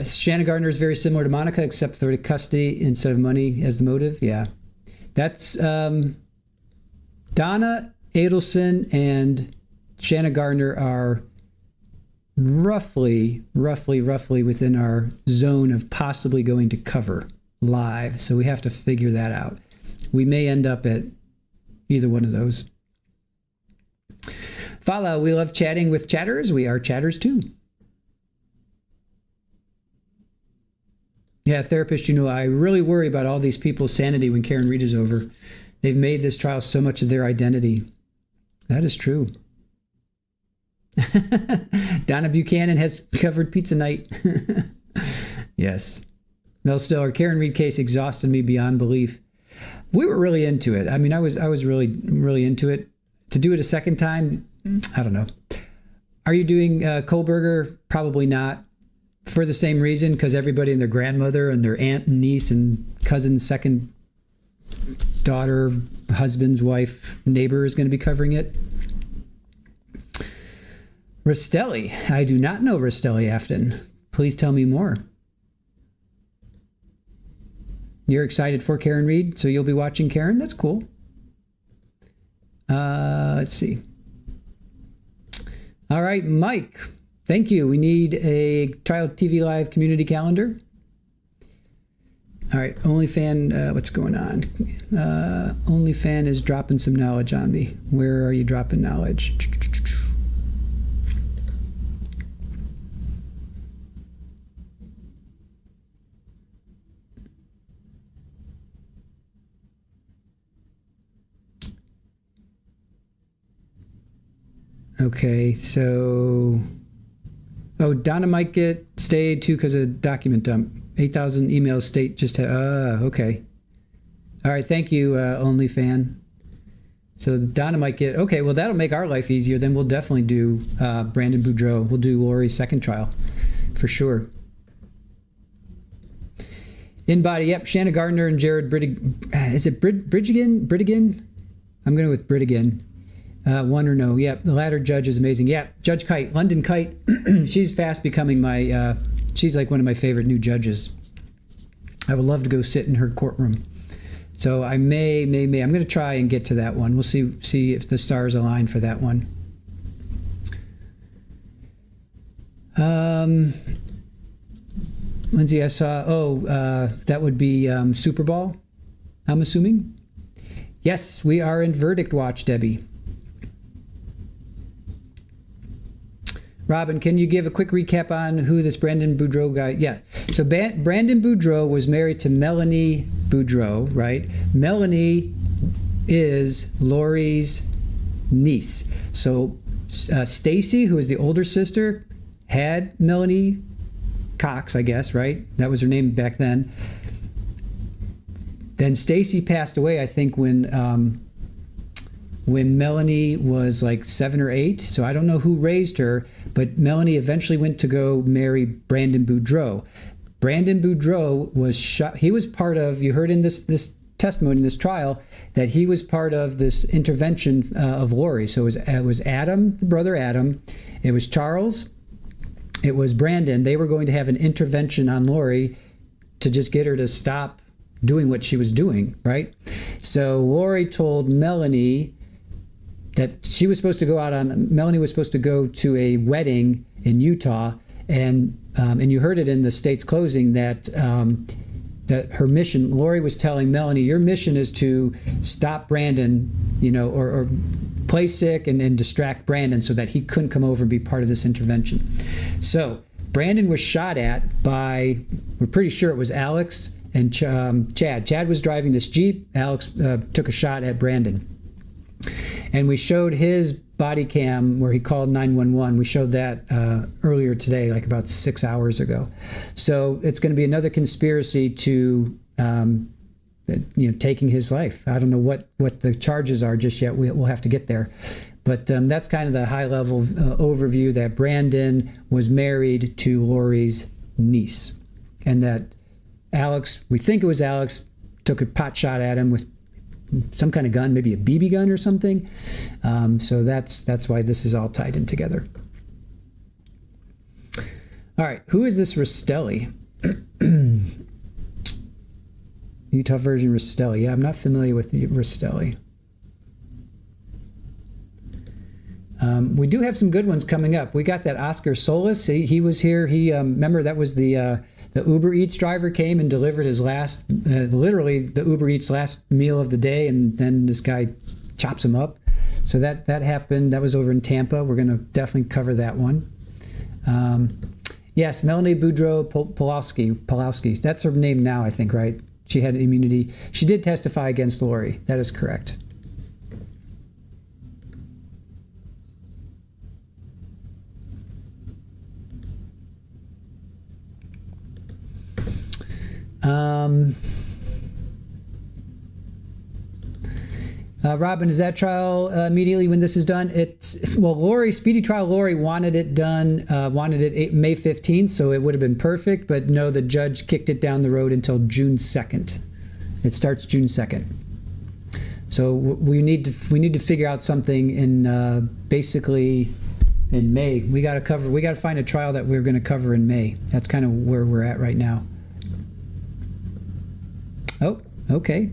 A: Shanna Gardner is very similar to Monica, except for the custody instead of money as the motive. Yeah, that's Donna Adelson and Shanna Gardner are roughly within our zone of possibly going to cover live. So we have to figure that out. We may end up at either one of those. Vallow, we love chatting with chatters. We are chatters too. Yeah, therapist, I really worry about all these people's sanity when Karen Reed is over. They've made this trial so much of their identity. That is true. Donna Buchanan has covered pizza night. Yes. Mel Stiller, Karen Reed case exhausted me beyond belief. We were really into it. I mean, I was really into it. To do it a second time, I don't know. Are you doing Kohlberger? Probably not. For the same reason, because everybody and their grandmother and their aunt and niece and cousin, second daughter, husband's wife, neighbor is going to be covering it. Rastelli. I do not know Rastelli Afton. Please tell me more. You're excited for Karen Reed, so you'll be watching Karen? That's cool. Let's see. All right, Mike. Thank you. We need a Trial TV Live community calendar. All right, OnlyFan, what's going on? OnlyFan is dropping some knowledge on me. Where are you dropping knowledge? Okay, so... Oh, Donna might get stayed too because of document dump. 8,000 emails state just... okay. All right, thank you, OnlyFan. So Donna might get... Okay, well, that'll make our life easier. Then we'll definitely do Brandon Boudreaux. We'll do Lori's second trial for sure. In body, yep, Shanna Gardner and Jared Briddigan. Is it Briddigan? I'm going with Briddigan. One or no. Yep, the latter judge is amazing. Yeah, Judge Kite, London Kite. She's fast becoming my... she's like one of my favorite new judges. I would love to go sit in her courtroom. So I may. I'm going to try and get to that one. We'll see if the stars align for that one. Lindsay, I saw, that would be Super Bowl, I'm assuming. Yes, we are in verdict watch, Debbie. Robin, can you give a quick recap on who this Brandon Boudreaux guy? Yeah. So Brandon Boudreaux was married to Melanie Boudreaux, right? Melanie is Lori's niece. So Stacy, who is the older sister, had Melanie Cox, I guess, right? That was her name back then. Then Stacy passed away, I think, when Melanie was like 7 or 8. So I don't know who raised her, but Melanie eventually went to go marry Brandon Boudreaux. Brandon Boudreaux was shot. He was part of, you heard in this testimony, in this trial, that he was part of this intervention of Lori. So it was Adam, the brother Adam. It was Charles. It was Brandon. They were going to have an intervention on Lori to just get her to stop doing what she was doing, right? So Lori told Melanie that she was supposed to go out on, Melanie was supposed to go to a wedding in Utah, and you heard it in the state's closing that her mission, Lori was telling Melanie, your mission is to stop Brandon, or play sick and distract Brandon so that he couldn't come over and be part of this intervention. So Brandon was shot at by, we're pretty sure it was Alex and Chad. Chad was driving this Jeep. Alex took a shot at Brandon. And we showed his body cam where he called 911. We showed that earlier today, like about 6 hours ago. So it's going to be another conspiracy to, taking his life. I don't know what the charges are just yet. We'll have to get there. But that's kind of the high-level overview, that Brandon was married to Lori's niece. And that Alex, we think it was Alex, took a pot shot at him with some kind of gun, maybe a BB gun or something. So that's why this is all tied in together. All right, who is this Rastelli? Utah version Rastelli. Yeah, I'm not familiar with Rastelli. We do have some good ones coming up. We got that Oscar Solis. He was here. He remember that was the Uber Eats driver came and delivered his last, literally the Uber Eats last meal of the day, and then this guy chops him up. So that happened. That was over in Tampa. We're going to definitely cover that one. Yes, Melanie Boudreaux Pulowski. That's her name now, I think, right? She had immunity. She did testify against Lori. That is correct. Robin, is that trial immediately when this is done? Lori, speedy trial, Lori wanted it done, May 15th, so it would have been perfect, but no, the judge kicked it down the road until June 2nd. It starts June 2nd. So we need to figure out something in basically in May. We got to find a trial that we're going to cover in May. That's kind of where we're at right now. Oh, okay.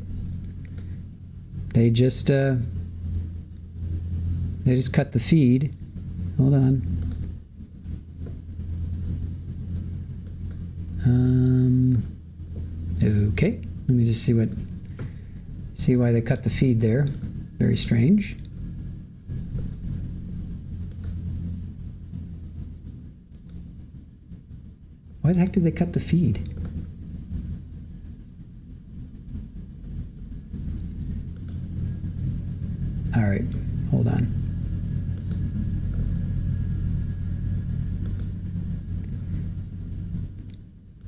A: They just cut the feed. Hold on. Okay. Let me just see why they cut the feed there. Very strange. Why the heck did they cut the feed? All right, hold on.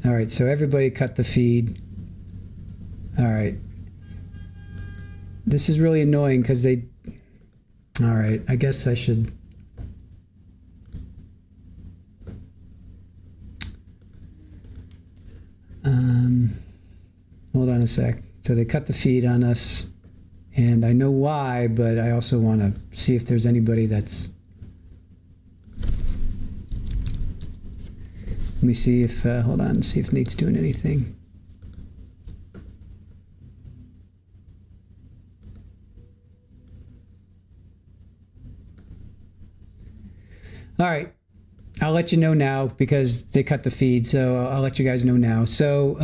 A: All right, so everybody cut the feed. All right. This is really annoying because they... All right, I guess I should... Hold on a sec. So they cut the feed on us, and I know why, but I also want to see if there's anybody that's... Let me see if, hold on, see if Nate's doing anything. All right, I'll let you know now because they cut the feed, so I'll let you guys know now. So,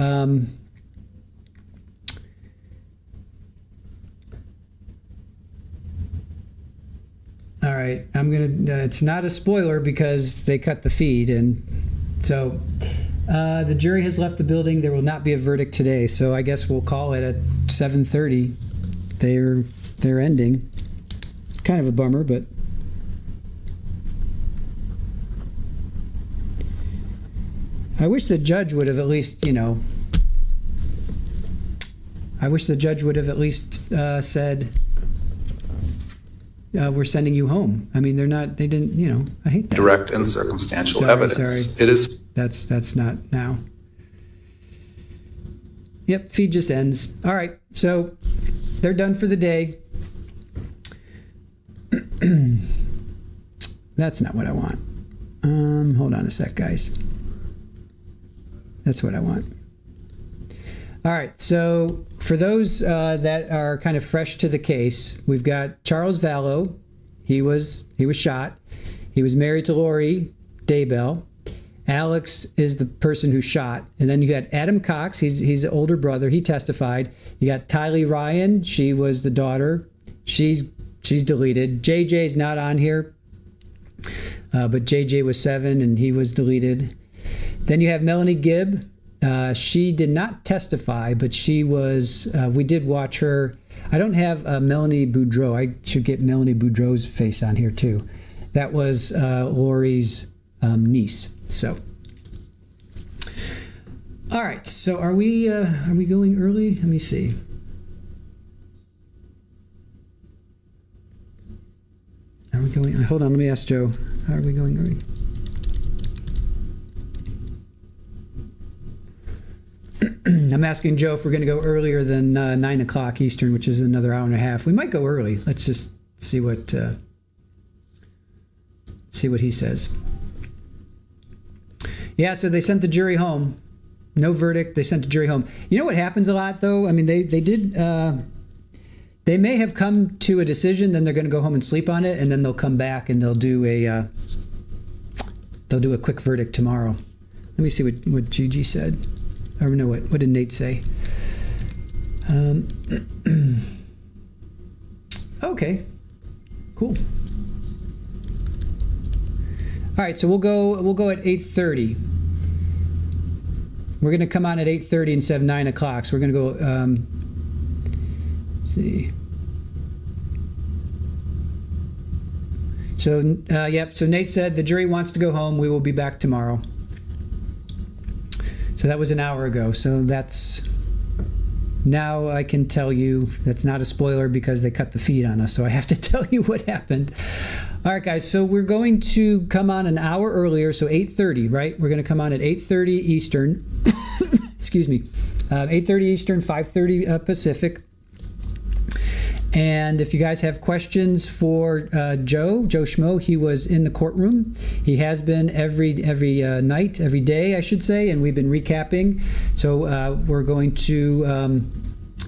A: all right, I'm gonna, it's not a spoiler because they cut the feed, and so the jury has left the building. There will not be a verdict today, so I guess we'll call it at 7:30. They're ending. Kind of a bummer, but I wish the judge would have at least, I wish the judge would have at least said, we're sending you home. I mean, they didn't, I hate that.
T: Direct and circumstantial evidence.
A: Sorry.
T: It is.
A: That's not now. Yep, feed just ends. All right, so they're done for the day. That's not what I want. Hold on a sec, guys. That's what I want. All right, so for those that are kind of fresh to the case, we've got Charles Vallow. He was shot. He was married to Lori Daybell. Alex is the person who shot. And then you got Adam Cox. He's the older brother. He testified. You got Tylee Ryan. She was the daughter. She's deleted. JJ's not on here. But JJ was 7 and he was deleted. Then you have Melanie Gibb. She did not testify, but she was, we did watch her. I don't have Melanie Boudreaux. I should get Melanie Boudreaux's face on here too. That was Lori's niece. So, all right. So are we going early? Let me see. Are we going? Hold on. Let me ask Joe. Are we going early? I'm asking Joe if we're going to go earlier than 9 o'clock Eastern, which is another hour and a half. We might go early. Let's just see what he says. Yeah, so they sent the jury home. No verdict. They sent the jury home. You know what happens a lot, though? I mean, they did. They may have come to a decision, then they're going to go home and sleep on it, and then they'll come back and they'll do a quick verdict tomorrow. Let me see what Gigi said. Or no, what did Nate say? Okay, cool. All right, so we'll go at 8:30. We're going to come on at 8:30 instead of 9 o'clock. So we're going to go. Let's see. So yep. So Nate said the jury wants to go home. We will be back tomorrow. So that was an hour ago. So that's, now I can tell you that's not a spoiler because they cut the feed on us. So I have to tell you what happened. All right, guys. So we're going to come on an hour earlier. So 8:30, right? We're going to come on at 8:30 Eastern. Excuse me. 8:30 Eastern, 5:30 Pacific. And if you guys have questions for Joe Schmo, he was in the courtroom. He has been every night, every day, I should say, and we've been recapping. So we're going to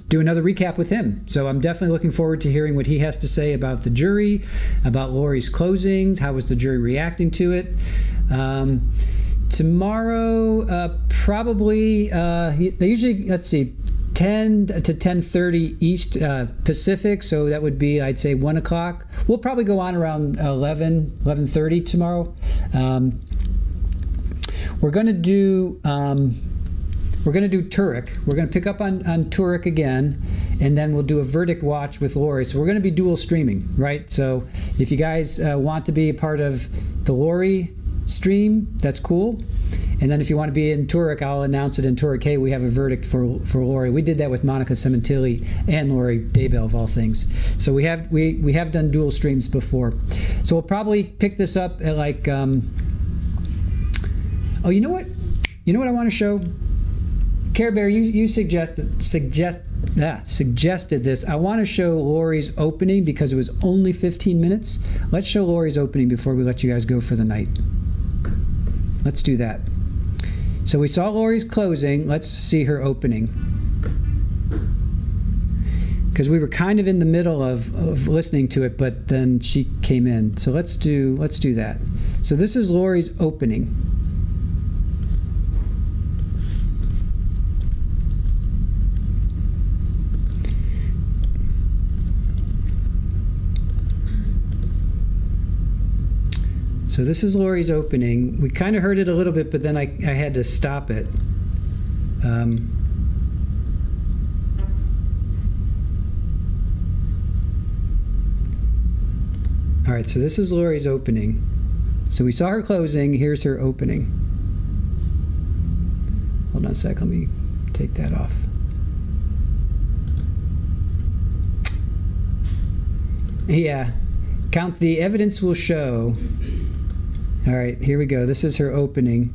A: do another recap with him. So I'm definitely looking forward to hearing what he has to say about the jury, about Lori's closings, how was the jury reacting to it. Tomorrow, probably, they usually, let's see, 10 to 10:30 East Pacific, so that would be, I'd say, 1 o'clock. We'll probably go on around 11:30 tomorrow. We're going to do Turek. We're going to pick up on Turek again, and then we'll do a verdict watch with Lori. So we're going to be dual streaming, right? So if you guys want to be a part of the Lori stream, that's cool. And then if you want to be in Turek, I'll announce it in Turek. Hey, we have a verdict for Lori. We did that with Monica Cementilli and Lori Daybell, of all things. So we have done dual streams before. So we'll probably pick this up at like, oh, you know what? You know what I want to show? Care Bear, you suggested this. I want to show Lori's opening because it was only 15 minutes. Let's show Lori's opening before we let you guys go for the night. Let's do that. So we saw Lori's closing. Let's see her opening. Because we were kind of in the middle of listening to it, but then she came in. So let's do that. So this is Lori's opening. So this is Lori's opening. We kind of heard it a little bit, but then I had to stop it. All right, so this is Lori's opening. So we saw her closing. Here's her opening. Hold on a sec. Let me take that off. Yeah. Count the evidence will show. All right, here we go. This is her opening.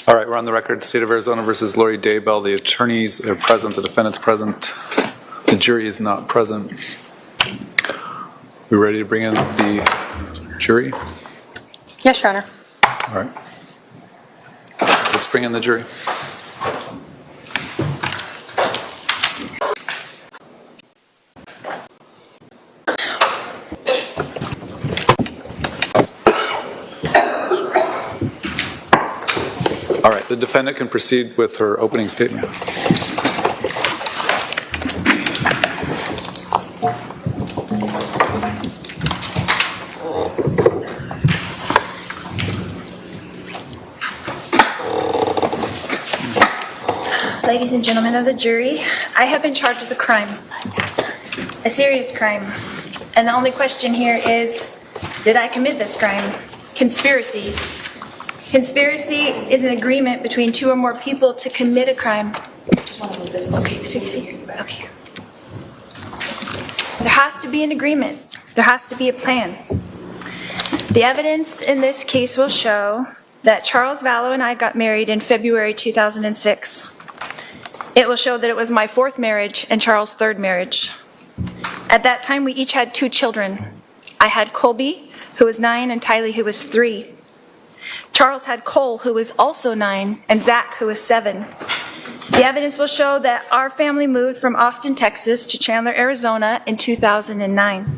T: All right, we're on the record. State of Arizona versus Lori Daybell. The attorneys are present. The defendant's present. The jury is not present. We ready to bring in the jury?
U: Yes, Your Honor.
T: All right. Let's bring in the jury. All right, the defendant can proceed with her opening statement.
D: Ladies and gentlemen of the jury, I have been charged with a crime, a serious crime. And the only question here is, did I commit this crime? Conspiracy. Conspiracy is an agreement between two or more people to commit a crime. Okay, so you see, okay. There has to be an agreement. There has to be a plan. The evidence in this case will show that Charles Vallow and I got married in February 2006. It will show that it was my fourth marriage and Charles' third marriage. At that time, we each had 2 children. I had Colby, who was 9, and Tylee, who was 3. Charles had Cole, who was also 9, and Zach, who was 7. The evidence will show that our family moved from Austin, Texas to Chandler, Arizona in 2009.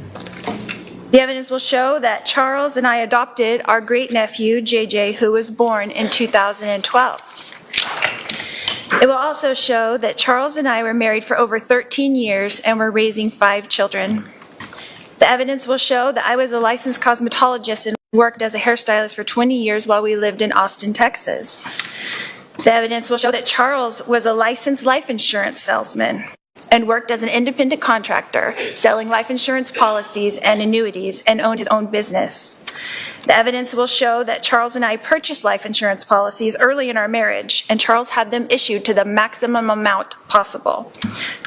D: The evidence will show that Charles and I adopted our great-nephew, JJ, who was born in 2012. It will also show that Charles and I were married for over 13 years and were raising 5 children. The evidence will show that I was a licensed cosmetologist and worked as a hairstylist for 20 years while we lived in Austin, Texas. The evidence will show that Charles was a licensed life insurance salesman and worked as an independent contractor, selling life insurance policies and annuities, and owned his own business. The evidence will show that Charles and I purchased life insurance policies early in our marriage, and Charles had them issued to the maximum amount possible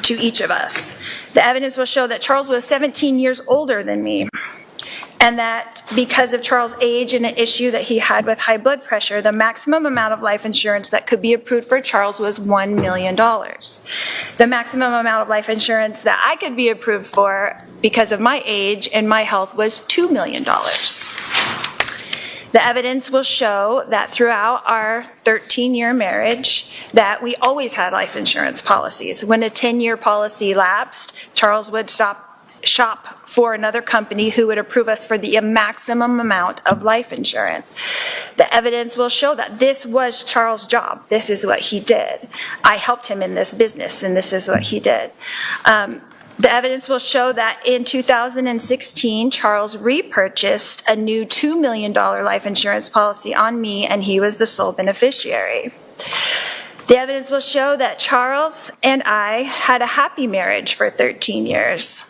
D: to each of us. The evidence will show that Charles was 17 years older than me, and that because of Charles' age and an issue that he had with high blood pressure, the maximum amount of life insurance that could be approved for Charles was $1 million. The maximum amount of life insurance that I could be approved for because of my age and my health was $2 million. The evidence will show that throughout our 13-year marriage that we always had life insurance policies. When a 10-year policy lapsed, Charles would shop for another company who would approve us for the maximum amount of life insurance. The evidence will show that this was Charles' job. This is what he did. I helped him in this business, and this is what he did. The evidence will show that in 2016, Charles repurchased a new $2 million life insurance policy on me, and he was the sole beneficiary. The evidence will show that Charles and I had a happy marriage for 13 years.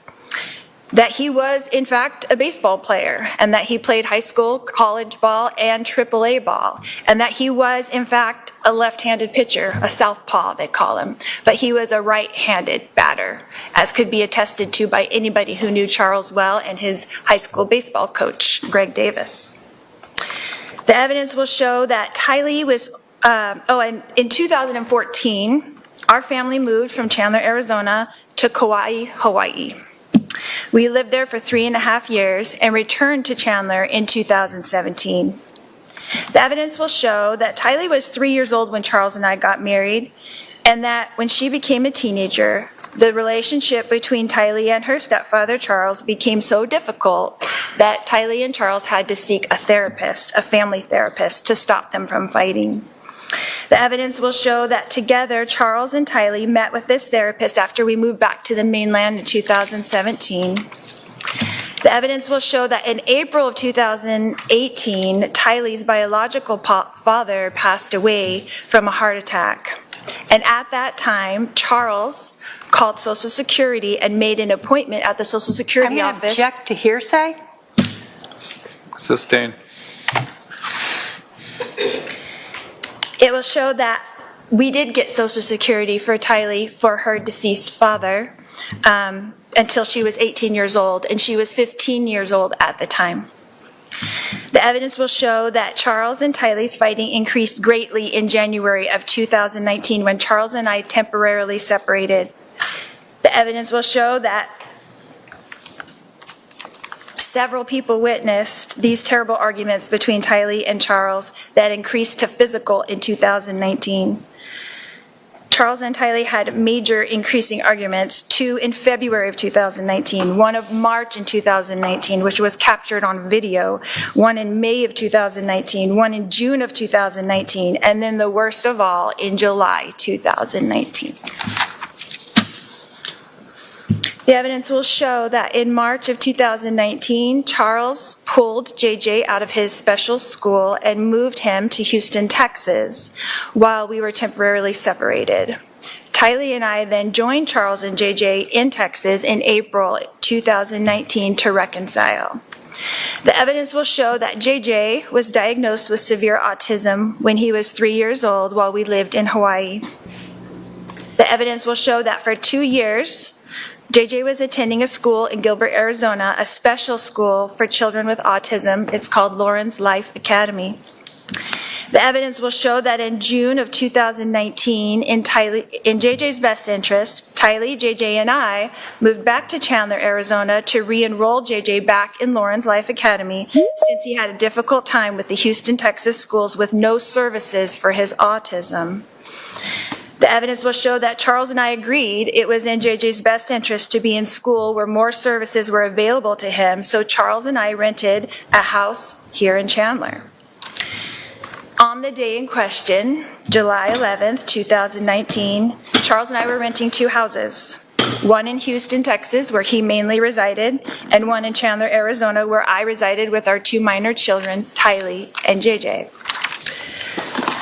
D: That he was, in fact, a baseball player, and that he played high school, college ball, and AAA ball, and that he was, in fact, a left-handed pitcher, a southpaw, they call him, but he was a right-handed batter, as could be attested to by anybody who knew Charles well and his high school baseball coach, Greg Davis. The evidence will show that Tylee was, and in 2014, our family moved from Chandler, Arizona to Kauai, Hawaii. We lived there for 3.5 years and returned to Chandler in 2017. The evidence will show that Tylee was 3 years old when Charles and I got married, and that when she became a teenager, the relationship between Tylee and her stepfather, Charles, became so difficult that Tylee and Charles had to seek a therapist, a family therapist, to stop them from fighting. The evidence will show that together, Charles and Tylee met with this therapist after we moved back to the mainland in 2017. The evidence will show that in April of 2018, Tylee's biological father passed away from a heart attack. And at that time, Charles called Social Security and made an appointment at the Social Security office.
U: I'm going to object to hearsay.
T: Sustained.
D: It will show that we did get Social Security for Tylee for her deceased father until she was 18 years old, and she was 15 years old at the time. The evidence will show that Charles and Tylee's fighting increased greatly in January of 2019 when Charles and I temporarily separated. The evidence will show that several people witnessed these terrible arguments between Tylee and Charles that increased to physical in 2019. Charles and Tylee had major increasing arguments, 2 in February of 2019, 1 of March in 2019, which was captured on video, 1 in May of 2019, 1 in June of 2019, and then the worst of all in July 2019. The evidence will show that in March of 2019, Charles pulled JJ out of his special school and moved him to Houston, Texas, while we were temporarily separated. Tylee and I then joined Charles and JJ in Texas in April 2019 to reconcile. The evidence will show that JJ was diagnosed with severe autism when he was 3 years old while we lived in Hawaii. The evidence will show that for 2 years, JJ was attending a school in Gilbert, Arizona, a special school for children with autism. It's called Lawrence Life Academy. The evidence will show that in June of 2019, in JJ's best interest, Tylee, JJ, and I moved back to Chandler, Arizona to re-enroll JJ back in Lawrence Life Academy since he had a difficult time with the Houston, Texas schools with no services for his autism. The evidence will show that Charles and I agreed it was in JJ's best interest to be in school where more services were available to him, so Charles and I rented a house here in Chandler. On the day in question, July 11th, 2019, Charles and I were renting 2 houses, one in Houston, Texas, where he mainly resided, and one in Chandler, Arizona, where I resided with our 2 minor children, Tylee and JJ.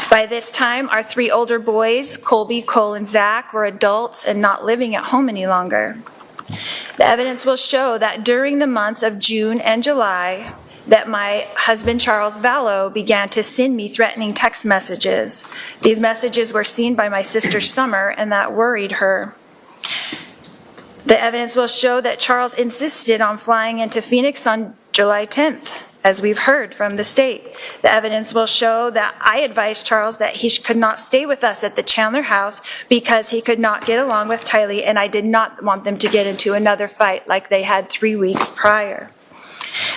D: By this time, our 3 older boys, Colby, Cole, and Zach, were adults and not living at home any longer. The evidence will show that during the months of June and July, that my husband, Charles Vallow, began to send me threatening text messages. These messages were seen by my sister Summer, and that worried her. The evidence will show that Charles insisted on flying into Phoenix on July 10th, as we've heard from the state. The evidence will show that I advised Charles that he could not stay with us at the Chandler house because he could not get along with Tylee, and I did not want them to get into another fight like they had 3 weeks prior.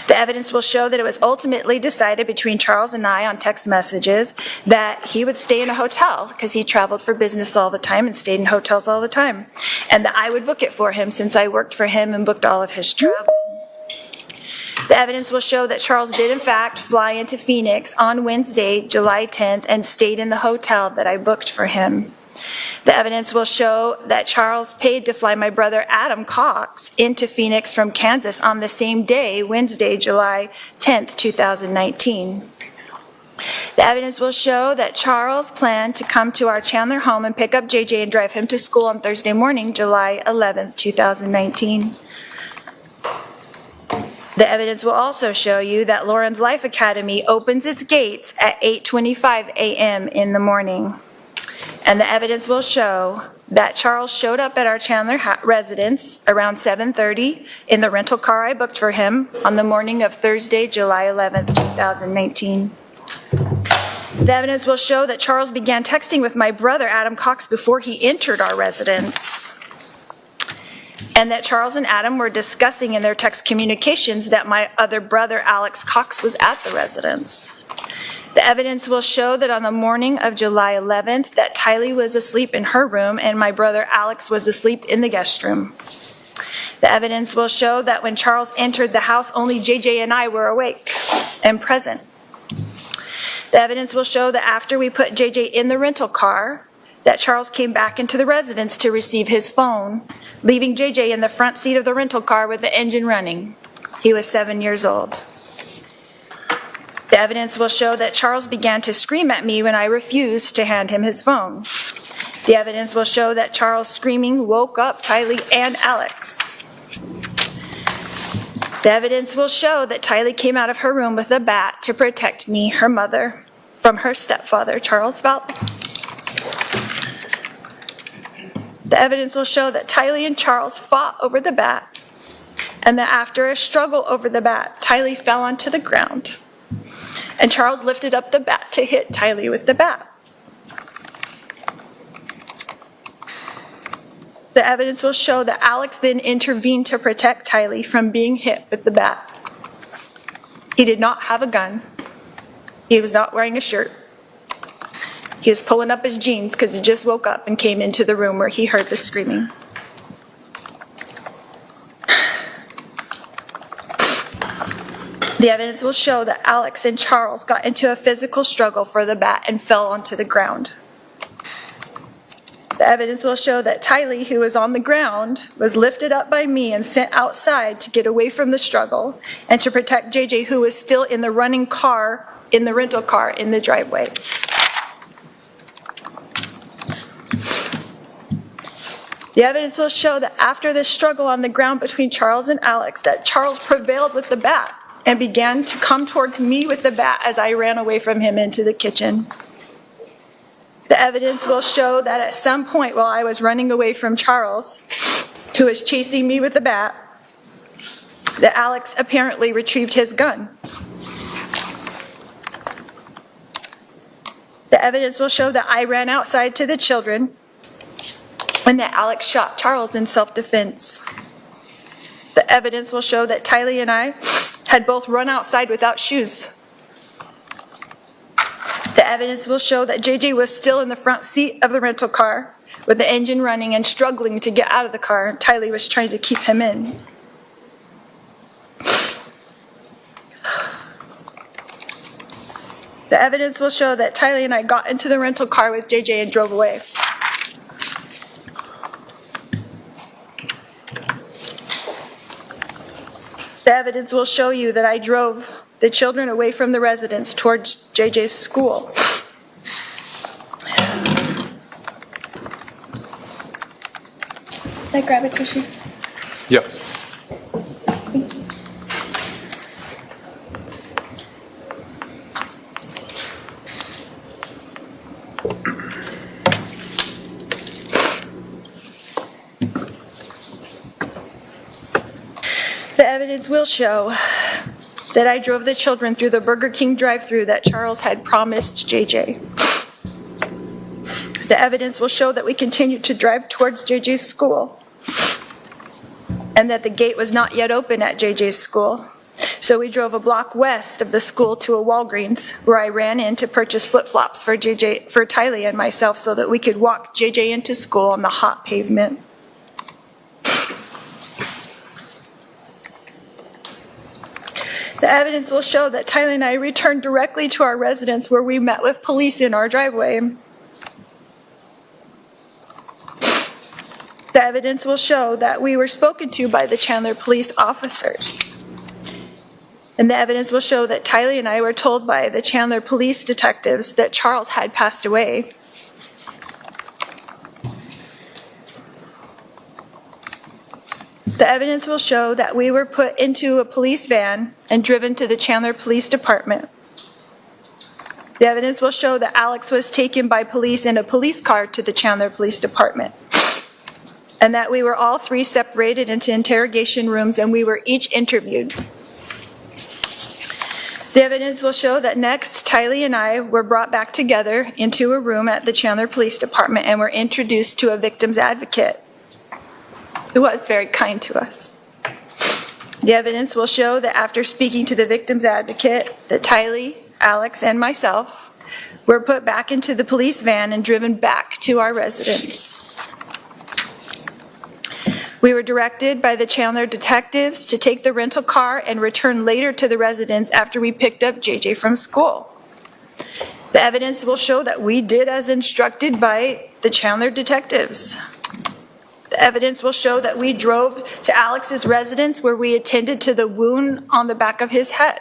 D: The evidence will show that it was ultimately decided between Charles and I on text messages that he would stay in a hotel because he traveled for business all the time and stayed in hotels all the time, and that I would book it for him since I worked for him and booked all of his travel. The evidence will show that Charles did in fact fly into Phoenix on Wednesday, July 10th, and stayed in the hotel that I booked for him. The evidence will show that Charles paid to fly my brother Adam Cox into Phoenix from Kansas on the same day, Wednesday, July 10th, 2019. The evidence will show that Charles planned to come to our Chandler home and pick up JJ and drive him to school on Thursday morning, July 11th, 2019. The evidence will also show you that Lauren's Life Academy opens its gates at 8:25 a.m. in the morning. And the evidence will show that Charles showed up at our Chandler residence around 7:30 in the rental car I booked for him on the morning of Thursday, July 11th, 2019. The evidence will show that Charles began texting with my brother Adam Cox before he entered our residence, and that Charles and Adam were discussing in their text communications that my other brother Alex Cox was at the residence. The evidence will show that on the morning of July 11th that Tylee was asleep in her room and my brother Alex was asleep in the guest room. The evidence will show that when Charles entered the house, only JJ and I were awake and present. The evidence will show that after we put JJ in the rental car, that Charles came back into the residence to receive his phone, leaving JJ in the front seat of the rental car with the engine running. He was 7 years old. The evidence will show that Charles began to scream at me when I refused to hand him his phone. The evidence will show that Charles' screaming woke up Tylee and Alex. The evidence will show that Tylee came out of her room with a bat to protect me, her mother, from her stepfather, Charles Vallow. The evidence will show that Tylee and Charles fought over the bat, and that after a struggle over the bat, Tylee fell onto the ground, and Charles lifted up the bat to hit Tylee with the bat. The evidence will show that Alex then intervened to protect Tylee from being hit with the bat. He did not have a gun. He was not wearing a shirt. He was pulling up his jeans because he just woke up and came into the room where he heard the screaming. The evidence will show that Alex and Charles got into a physical struggle for the bat and fell onto the ground. The evidence will show that Tylee, who was on the ground, was lifted up by me and sent outside to get away from the struggle and to protect JJ, who was still in the running car, in the rental car in the driveway. The evidence will show that after the struggle on the ground between Charles and Alex, that Charles prevailed with the bat and began to come towards me with the bat as I ran away from him into the kitchen. The evidence will show that at some point while I was running away from Charles, who was chasing me with the bat, that Alex apparently retrieved his gun. The evidence will show that I ran outside to the children and that Alex shot Charles in self-defense. The evidence will show that Tylee and I had both run outside without shoes. The evidence will show that JJ was still in the front seat of the rental car with the engine running and struggling to get out of the car, and Tylee was trying to keep him in. The evidence will show that Tylee and I got into the rental car with JJ and drove away. The evidence will show you that I drove the children away from the residence towards JJ's school. Can I grab a tissue?
T: Yes.
D: The evidence will show that I drove the children through the Burger King drive-thru that Charles had promised JJ. The evidence will show that we continued to drive towards JJ's school and that the gate was not yet open at JJ's school. So we drove a block west of the school to a Walgreens where I ran in to purchase flip-flops for Tylee and myself so that we could walk JJ into school on the hot pavement. The evidence will show that Tylee and I returned directly to our residence where we met with police in our driveway. The evidence will show that we were spoken to by the Chandler police officers. And the evidence will show that Tylee and I were told by the Chandler police detectives that Charles had passed away. The evidence will show that we were put into a police van and driven to the Chandler Police Department. The evidence will show that Alex was taken by police in a police car to the Chandler Police Department, and that we were all three separated into interrogation rooms and we were each interviewed. The evidence will show that next, Tylee and I were brought back together into a room at the Chandler Police Department and were introduced to a victim's advocate who was very kind to us. The evidence will show that after speaking to the victim's advocate, that Tylee, Alex, and myself were put back into the police van and driven back to our residence. We were directed by the Chandler detectives to take the rental car and return later to the residence after we picked up JJ from school. The evidence will show that we did as instructed by the Chandler detectives. The evidence will show that we drove to Alex's residence where we attended to the wound on the back of his head.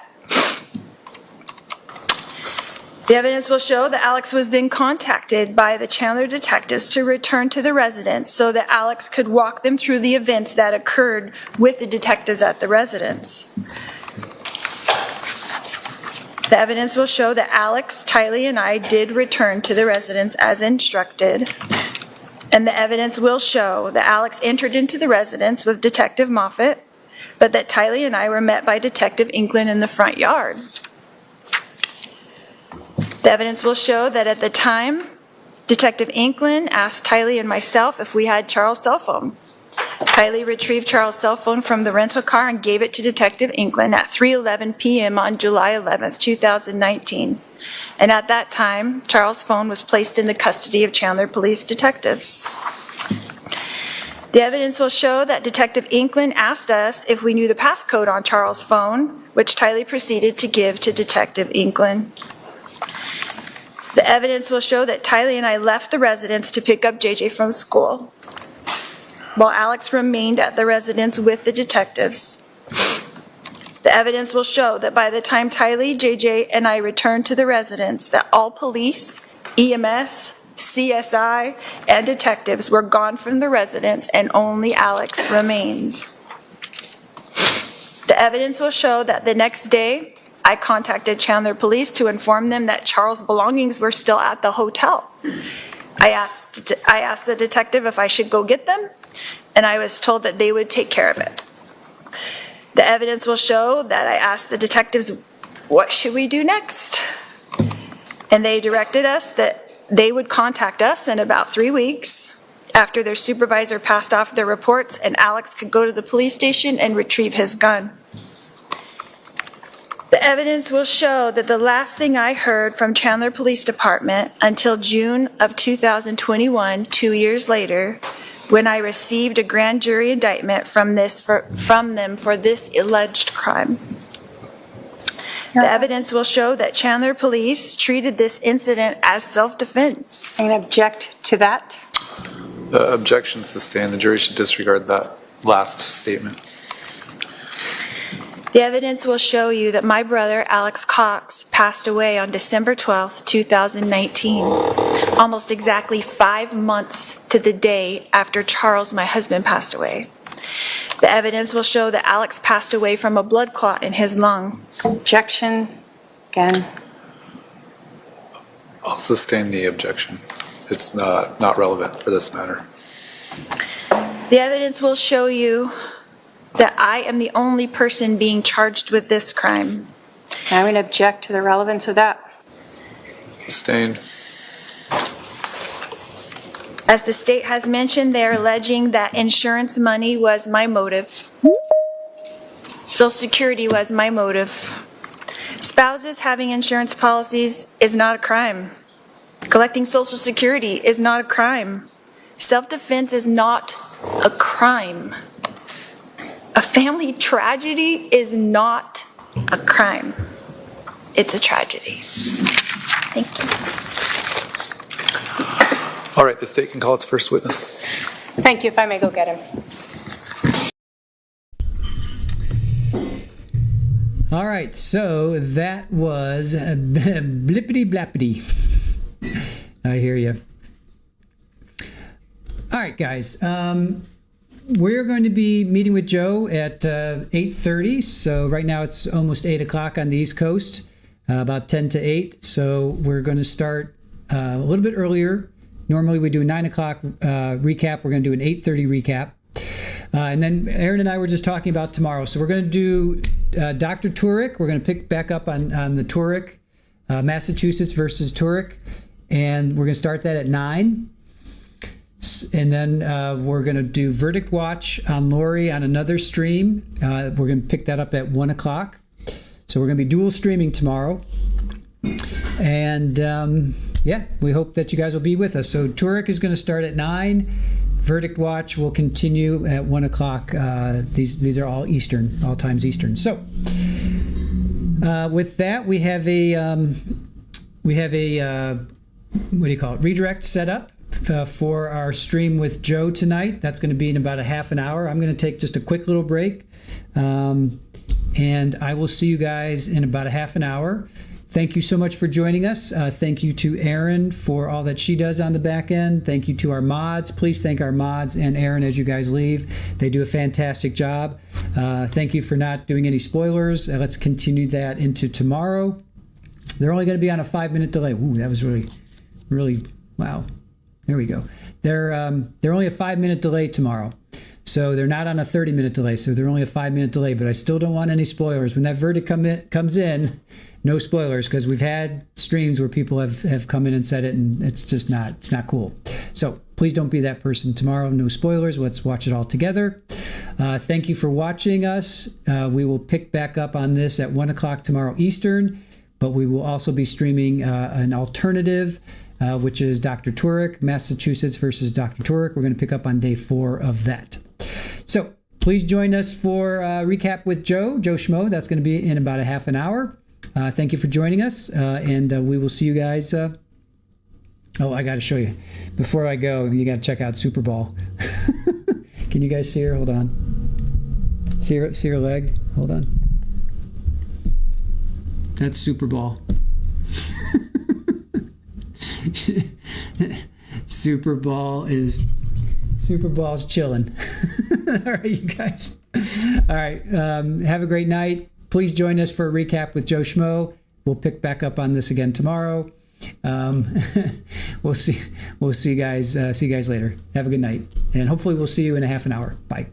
D: The evidence will show that Alex was then contacted by the Chandler detectives to return to the residence so that Alex could walk them through the events that occurred with the detectives at the residence. The evidence will show that Alex, Tylee, and I did return to the residence as instructed. And the evidence will show that Alex entered into the residence with Detective Moffat, but that Tylee and I were met by Detective Inkland in the front yard. The evidence will show that at the time, Detective Inkland asked Tylee and myself if we had Charles' cell phone. Tylee retrieved Charles' cell phone from the rental car and gave it to Detective Inkland at 3:11 p.m. on July 11, 2019. And at that time, Charles' phone was placed in the custody of Chandler police detectives. The evidence will show that Detective Inkland asked us if we knew the passcode on Charles' phone, which Tylee proceeded to give to Detective Inkland. The evidence will show that Tylee and I left the residence to pick up JJ from school, while Alex remained at the residence with the detectives. The evidence will show that by the time Tylee, JJ, and I returned to the residence, that all police, EMS, CSI, and detectives were gone from the residence and only Alex remained. The evidence will show that the next day, I contacted Chandler Police to inform them that Charles' belongings were still at the hotel. I asked the detective if I should go get them, and I was told that they would take care of it. The evidence will show that I asked the detectives, what should we do next? And they directed us that they would contact us in about 3 weeks after their supervisor passed off their reports and Alex could go to the police station and retrieve his gun. The evidence will show that the last thing I heard from Chandler Police Department until June of 2021, 2 years later, when I received a grand jury indictment from them for this alleged crime. The evidence will show that Chandler Police treated this incident as self-defense.
U: And object to that?
T: The objection sustained. The jury should disregard that last statement.
D: The evidence will show you that my brother, Alex Cox, passed away on December 12th, 2019, almost exactly 5 months to the day after Charles, my husband, passed away. The evidence will show that Alex passed away from a blood clot in his lung.
U: Objection. Again.
T: I'll sustain the objection. It's not relevant for this matter.
D: The evidence will show you that I am the only person being charged with this crime.
U: I'm going to object to the relevance of that.
O: Sustained.
D: As the state has mentioned, they are alleging that insurance money was my motive. Social Security was my motive. Spouses having insurance policies is not a crime. Collecting Social Security is not a crime. Self-defense is not a crime. A family tragedy is not a crime. It's a tragedy. Thank you.
O: All right, the state can call its first witness.
U: Thank you. If I may go get him.
A: All right, so that was blippity blappity. I hear you. All right, guys. We're going to be meeting with Joe at 8:30. So right now it's almost 8 o'clock on the East Coast, about 10 to 8. So we're going to start a little bit earlier. Normally we do a 9 o'clock recap. We're going to do an 8:30 recap. And then Aaron and I were just talking about tomorrow. So we're going to do Dr. Turek. We're going to pick back up on the Turek, Massachusetts versus Turek. And we're going to start that at 9. And then we're going to do Verdict Watch on Lori on another stream. We're going to pick that up at 1 o'clock. So we're going to be dual streaming tomorrow. And yeah, we hope that you guys will be with us. So Turek is going to start at 9. Verdict Watch will continue at 1 o'clock. These are all Eastern, all times Eastern. So with that, we have a what do you call it? Redirect set up for our stream with Joe tonight. That's going to be in about a half an hour. I'm going to take just a quick little break, and I will see you guys in about a half an hour. Thank you so much for joining us. Thank you to Erin for all that she does on the back end. Thank you to our mods. Please thank our mods and Erin as you guys leave. They do a fantastic job. Thank you for not doing any spoilers. Let's continue that into tomorrow. They're only going to be on a 5-minute delay. Ooh, that was really, wow. There we go. They're only a 5-minute delay tomorrow. So they're not on a 30-minute delay. So they're only a 5-minute delay, but I still don't want any spoilers. When that verdict comes in, no spoilers, because we've had streams where people have come in and said it, and it's not cool. So please don't be that person tomorrow. No spoilers. Let's watch it all together. Thank you for watching us. We will pick back up on this at 1 o'clock tomorrow Eastern, but we will also be streaming an alternative, which is Dr. Turek, Massachusetts versus Dr. Turek. We're going to pick up on day 4 of that. So please join us for recap with Joe Schmo. That's going to be in about a half an hour. Thank you for joining us, and we will see you guys. I got to show you. Before I go, you got to check out Super Bowl. Can you guys see her? Hold on. See her leg? Hold on. That's Super Bowl. Super Ball's chilling. All right, you guys. All right. Have a great night. Please join us for a recap with Joe Schmo. We'll pick back up on this again tomorrow. We'll see you guys. See you guys later. Have a good night, and hopefully we'll see you in a half an hour. Bye.